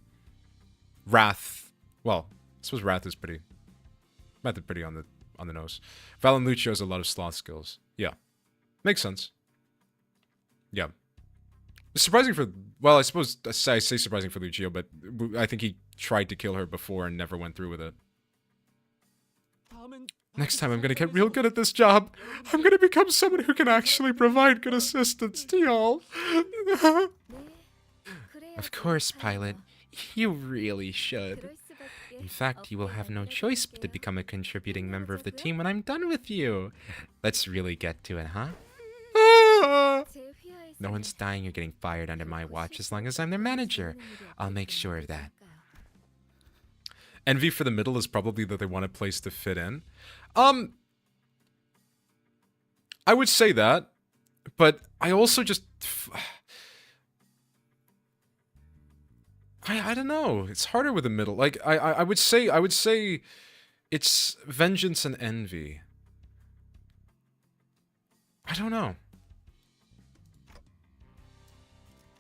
Wrath, well, I suppose wrath is pretty on the nose. Val and Lucio has a lot of sloth skills. Yeah. Makes sense. Yeah. Surprising for... Well, I suppose I say surprising for Lucio, but I think he tried to kill her before and never went through with it. Next time I'm gonna get real good at this job. I'm gonna become someone who can actually provide good assistance to y'all. Of course, Pilot. You really should. In fact, you will have no choice but to become a contributing member of the team when I'm done with you. Let's really get to it, huh? No one's dying or getting fired under my watch as long as I'm their manager. I'll make sure of that. Envy for the middle is probably that they want a place to fit in. I would say that, but I also just... I don't know. It's harder with the middle. Like, I would say it's vengeance and envy. I don't know.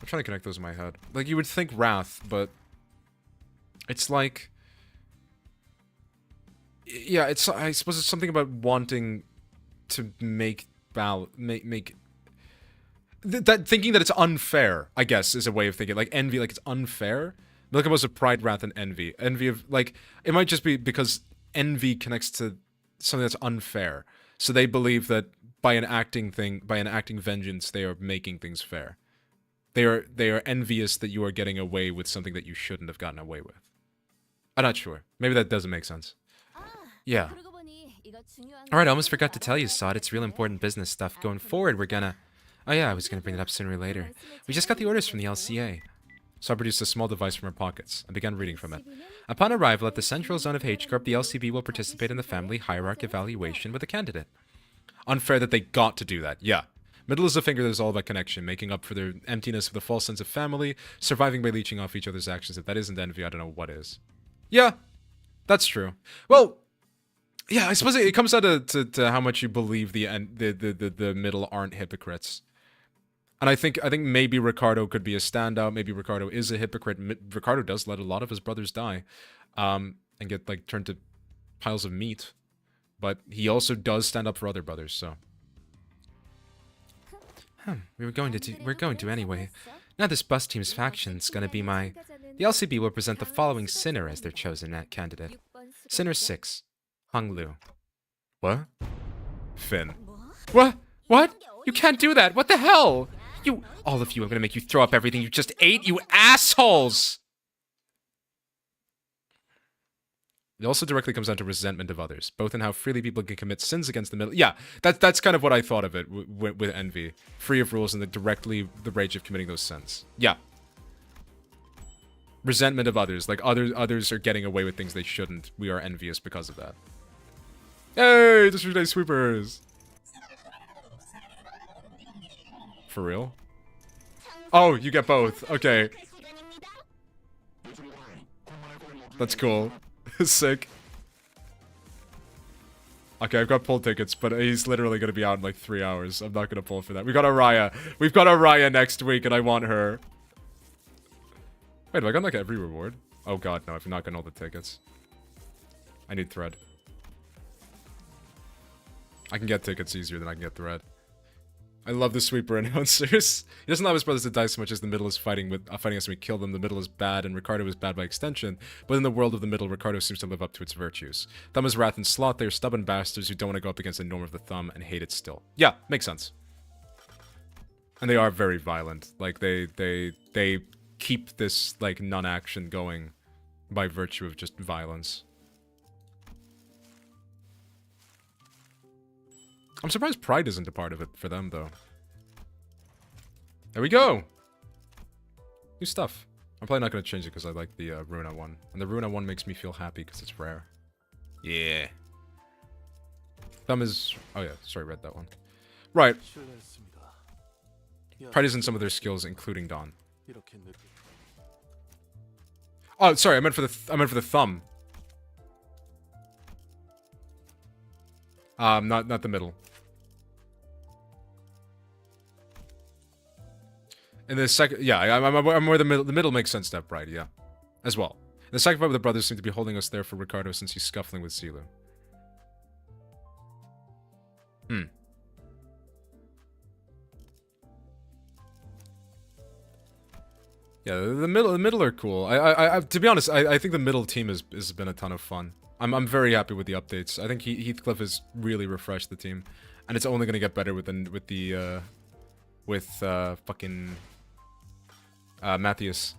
I'm trying to connect those in my head. Like, you would think wrath, but it's like... Yeah, I suppose it's something about wanting to make thinking that it's unfair, I guess, is a way of thinking. Like, envy, like, it's unfair. Look at of pride, wrath, and envy. Envy of, like, it might just be because envy connects to something that's unfair. So they believe that by enacting vengeance, they are making things fair. They are envious that you are getting away with something that you shouldn't have gotten away with. I'm not sure. Maybe that doesn't make sense. Yeah. Alright, I almost forgot to tell you, Sod. It's real important business stuff. Going forward, we're gonna... Oh yeah, I was gonna bring it up sooner or later. We just got the orders from the LCA. So I produced a small device from our pockets and began reading from it. Upon arrival at the central zone of H-Corp, the LCB will participate in the family hierarchy evaluation with a candidate. Unfair that they got to do that, yeah. Middle is a finger that is all about connection, making up for their emptiness with a false sense of family, surviving by leeching off each other's actions. If that isn't envy, I don't know what is. Yeah. That's true. Well, yeah, I suppose it comes down to how much you believe the middle aren't hypocrites. And I think maybe Ricardo could be a standout. Maybe Ricardo is a hypocrite. Ricardo does let a lot of his brothers die, and get like turned to piles of meat. But he also does stand up for other brothers. So we're going to anyway. Now this bus team's faction's gonna be my... The LCB will present the following sinner as their chosen candidate. Sinner 6, Hung Lu. what? Finn. What? What? You can't do that! What the hell? You... All of you, I'm gonna make you throw up everything you just ate, you assholes! It also directly comes down to resentment of others, both in how freely people can commit sins against the middle. Yeah, that's kind of what I thought of it with envy. Free of rules and the rage of committing those sins. Yeah. Resentment of others. Like, others are getting away with things they shouldn't. We are envious because of that. Hey, District Day Sweepers! For real? Oh, you get both. Okay. That's cool. Sick. Okay, I've got pull tickets, but he's literally going to be out in like 3 hours. I'm not going to pull for that. We got Araya. We've got Araya next week, and I want her. Wait, have I got like every reward? Oh god, no, I've not gotten all the tickets. I need thread. I can get tickets easier than I can get thread. I love the sweeper announcers. He doesn't allow his brothers to die so much as the middle is fighting us and we kill them. The middle is bad and Ricardo is bad by extension. But in the world of the middle, Ricardo seems to live up to its virtues. Thumb is wrath and sloth. They are stubborn bastards who don't want to go up against the norm of the thumb and hate it still. Yeah, makes sense. And they are very violent. Like they keep this like non-action going by virtue of just violence. I'm surprised pride isn't a part of it for them, though. There we go! New stuff. I'm probably not going to change it because I like the Runa one. And the Runa one makes me feel happy because it's rare. Yeah. Thumb is... Oh yeah, sorry, read that one. Right. Pride isn't some of their skills, including Dawn. Oh, sorry, I meant for the thumb. Not the middle. In the second, yeah, I'm where the middle makes sense to have pride, yeah, as well. In the second fight, the brothers seem to be holding us there for Ricardo since he's scuffling with Zilu. Yeah, the middle are cool. I to be honest, I think the middle team has been a ton of fun. I'm very happy with the updates. I think Heathcliff has really refreshed the team, and it's only gonna get better with fucking Matthias.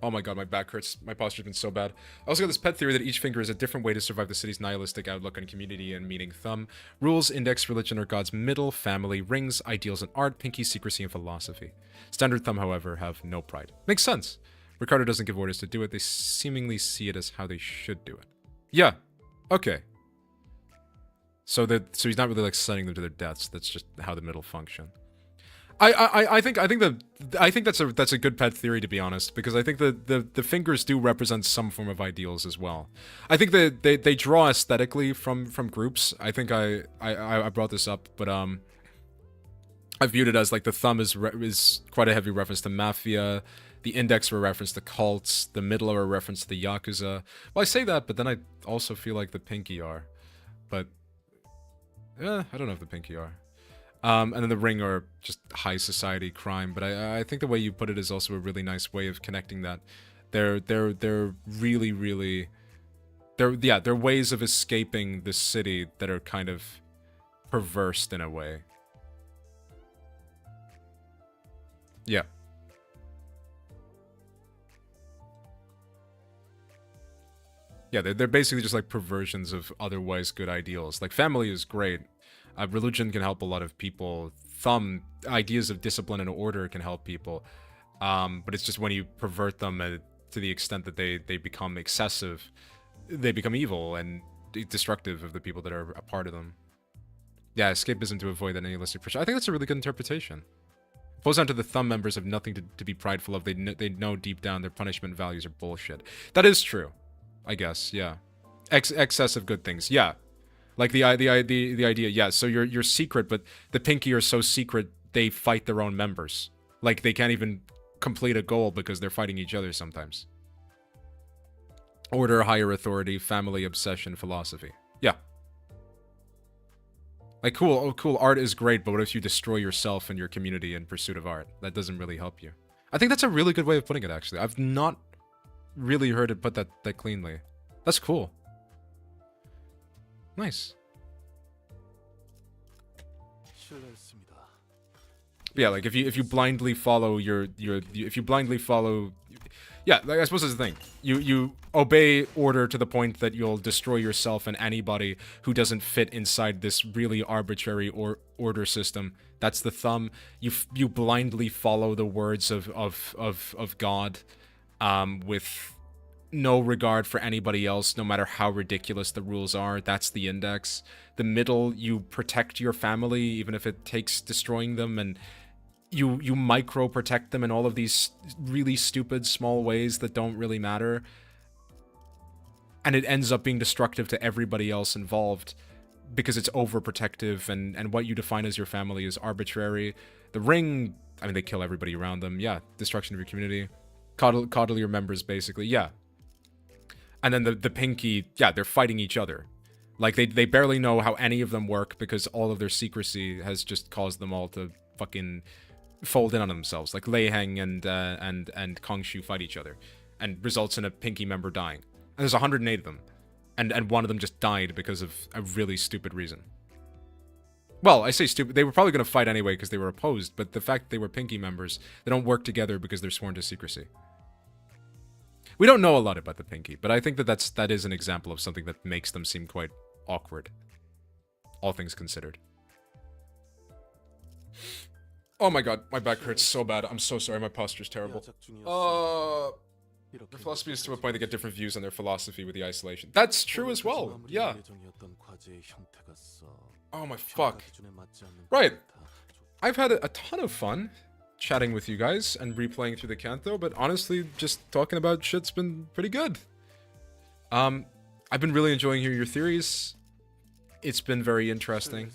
Oh my god, my back hurts. My posture's been so bad. I also got this pet theory that each finger is a different way to survive the city's nihilistic outlook on community and meaning. Thumb, rules, index, religion, or God's middle, family, rings, ideals, and art, pinky, secrecy, and philosophy. Standard thumb, however, have no pride. Makes sense. Ricardo doesn't give orders to do it. They seemingly see it as how they should do it. Yeah. Okay. So he's not really like sending them to their deaths. That's just how the middle function. I think that's a good pet theory, to be honest, because I think the fingers do represent some form of ideals as well. I think that they draw aesthetically from groups. I think I brought this up, but I viewed it as like the thumb is quite a heavy reference to mafia, the index are a reference to cults, the middle are a reference to the Yakuza. Well, I say that, but then I also feel like the pinky are, but I don't know if the pinky are. And then the ring are just high society crime, but I think the way you put it is also a really nice way of connecting that. They're really they're ways of escaping the city that are kind of perverse in a way. Yeah. Yeah, they're basically just like perversions of otherwise good ideals. Like family is great. Religion can help a lot of people. Thumb, ideas of discipline and order can help people. But it's just when you pervert them to the extent that they become excessive, they become evil and destructive of the people that are a part of them. Yeah, escapism to avoid that nihilistic pressure. I think that's a really good interpretation. Falls down to the thumb members have nothing to be prideful of. They know deep down their punishment values are bullshit. That is true. I guess, yeah. Excess of good things, yeah. Like the idea, yeah. So you're secret, but the Pinky are so secret they fight their own members. Like they can't even complete a goal because they're fighting each other sometimes. Order, higher authority, family, obsession, philosophy. Yeah. Like, cool, oh, cool, art is great, but what if you destroy yourself and your community in pursuit of art? That doesn't really help you. I think that's a really good way of putting it, actually. I've not really heard it put that cleanly. That's cool. Nice. Yeah, like if you blindly follow if you blindly follow, yeah, like I suppose that's the thing. You obey order to the point that you'll destroy yourself and anybody who doesn't fit inside this really arbitrary order system. That's the thumb. You blindly follow the words of God, with no regard for anybody else, no matter how ridiculous the rules are. That's the index. The middle, you protect your family, even if it takes destroying them, and you micro protect them in all of these really stupid small ways that don't really matter. And it ends up being destructive to everybody else involved because it's overprotective, and what you define as your family is arbitrary. The ring, I mean, they kill everybody around them. Yeah, destruction of your community. Coddle your members, basically. Yeah. And then the Pinky, yeah, they're fighting each other. Like, they barely know how any of them work because all of their secrecy has just caused them all to fucking fold in on themselves. Like, Lei Heng and Kongshu fight each other, and results in a Pinky member dying. And there's 108 of them. And one of them just died because of a really stupid reason. Well, I say stupid. They were probably going to fight anyway because they were opposed, but the fact that they were Pinky members, they don't work together because they're sworn to secrecy. We don't know a lot about the Pinky, but I think that is an example of something that makes them seem quite awkward. All things considered. Oh my god, my back hurts so bad. I'm so sorry, my posture's terrible. The philosophy is to a point they get different views on their philosophy with the isolation. That's true as well, yeah. Oh my fuck. Right. I've had a ton of fun chatting with you guys and replaying through the Kanto, but honestly, just talking about shit's been pretty good. I've been really enjoying hearing your theories. It's been very interesting.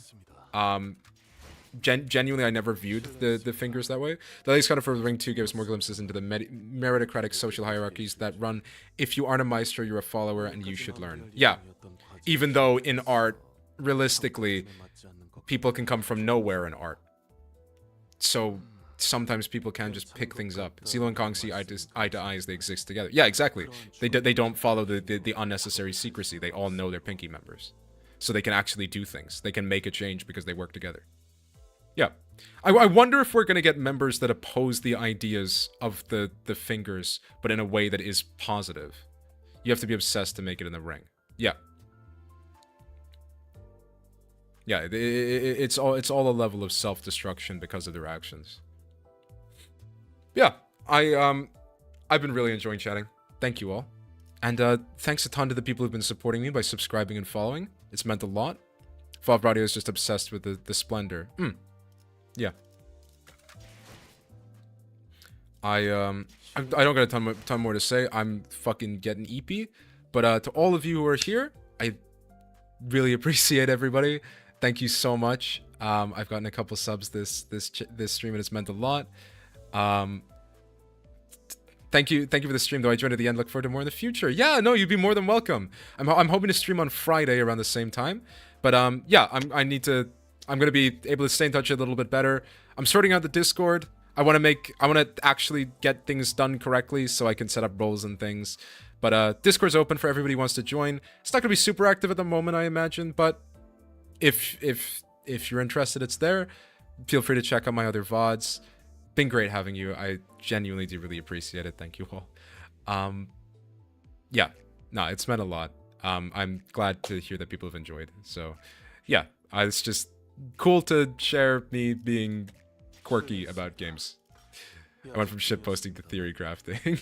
Genuinely, I never viewed the fingers that way. The latest kind of for Ring 2 gives more glimpses into the meritocratic social hierarchies that run. If you aren't a Meister, you're a follower, and you should learn. Yeah. Even though in art, realistically, people can come from nowhere in art. So sometimes people can just pick things up. Zilo and Kong see eye to eye as they exist together. Yeah, exactly. They don't follow the unnecessary secrecy. They all know they're Pinky members. So they can actually do things. They can make a change because they work together. Yeah. I wonder if we're going to get members that oppose the ideas of the fingers, but in a way that is positive. You have to be obsessed to make it in the ring. Yeah. Yeah, it's all a level of self-destruction because of their actions. Yeah, I've been really enjoying chatting. Thank you all. And thanks a ton to the people who've been supporting me by subscribing and following. It's meant a lot. Fav Radio is just obsessed with the splendor. Yeah. I don't got a ton more to say. I'm fucking getting eepy. But to all of you who are here, I really appreciate everybody. Thank you so much. I've gotten a couple subs this stream, and it's meant a lot. Thank you for the stream, though. I joined at the end. Look forward to more in the future. Yeah, no, you'd be more than welcome. I'm hoping to stream on Friday around the same time. But yeah, I'm gonna be able to stay in touch a little bit better. I'm sorting out the Discord. I want to actually get things done correctly so I can set up roles and things. But Discord's open for everybody who wants to join. It's not gonna be super active at the moment, I imagine, but if you're interested, it's there. Feel free to check out my other VODs. Been great having you. I genuinely do really appreciate it. Thank you all. Yeah, no, it's meant a lot. I'm glad to hear that people have enjoyed. So, yeah, it's just cool to share me being quirky about games. I went from shitposting to theory crafting.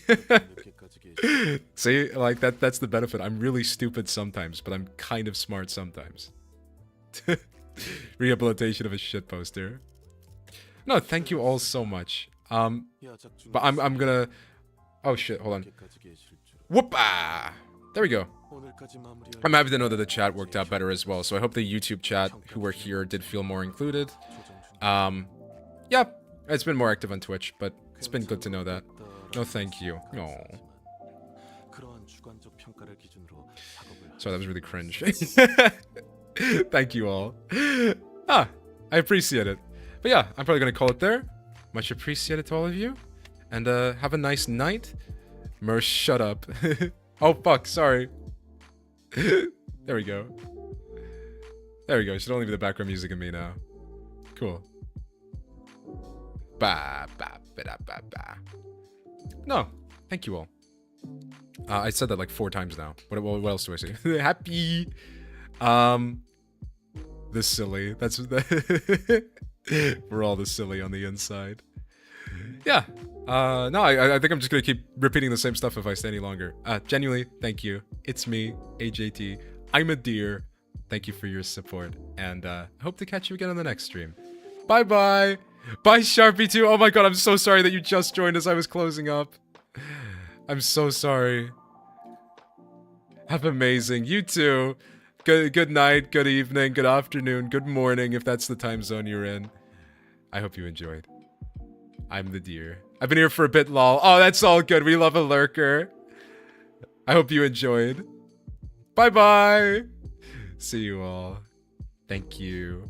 See, like that's the benefit. I'm really stupid sometimes, but I'm kind of smart sometimes. Rehabilitation of a shitposter. No, thank you all so much. But I'm gonna... Oh shit, hold on. Whoop-ah! There we go. I'm happy to know that the chat worked out better as well, so I hope the YouTube chat who were here did feel more included. Yeah, it's been more active on Twitch, but it's been good to know that. No, thank you. No. Sorry, that was really cringe. Thank you all. I appreciate it. But yeah, I'm probably gonna call it there. Much appreciated to all of you. And have a nice night. Mersh, shut up. Oh fuck, sorry. There we go. There we go. Should only be the background music of me now. Cool. Ba ba ba da ba ba. No, thank you all. I said that like 4 times now. What else do I say? Happy. The silly. That's the we're all the silly on the inside. Yeah. No, I think I'm just gonna keep repeating the same stuff if I stay any longer. Genuinely, thank you. It's me, AJT. I'm a deer. Thank you for your support, and I hope to catch you again on the next stream. Bye bye. Bye Sharpie too. Oh my god, I'm so sorry that you just joined as I was closing up. I'm so sorry. Have amazing. You too. Good night, good evening, good afternoon, good morning if that's the time zone you're in. I hope you enjoyed. I'm the deer. I've been here for a bit, lol. Oh, that's all good. We love a lurker. I hope you enjoyed. Bye-bye. See you all. Thank you.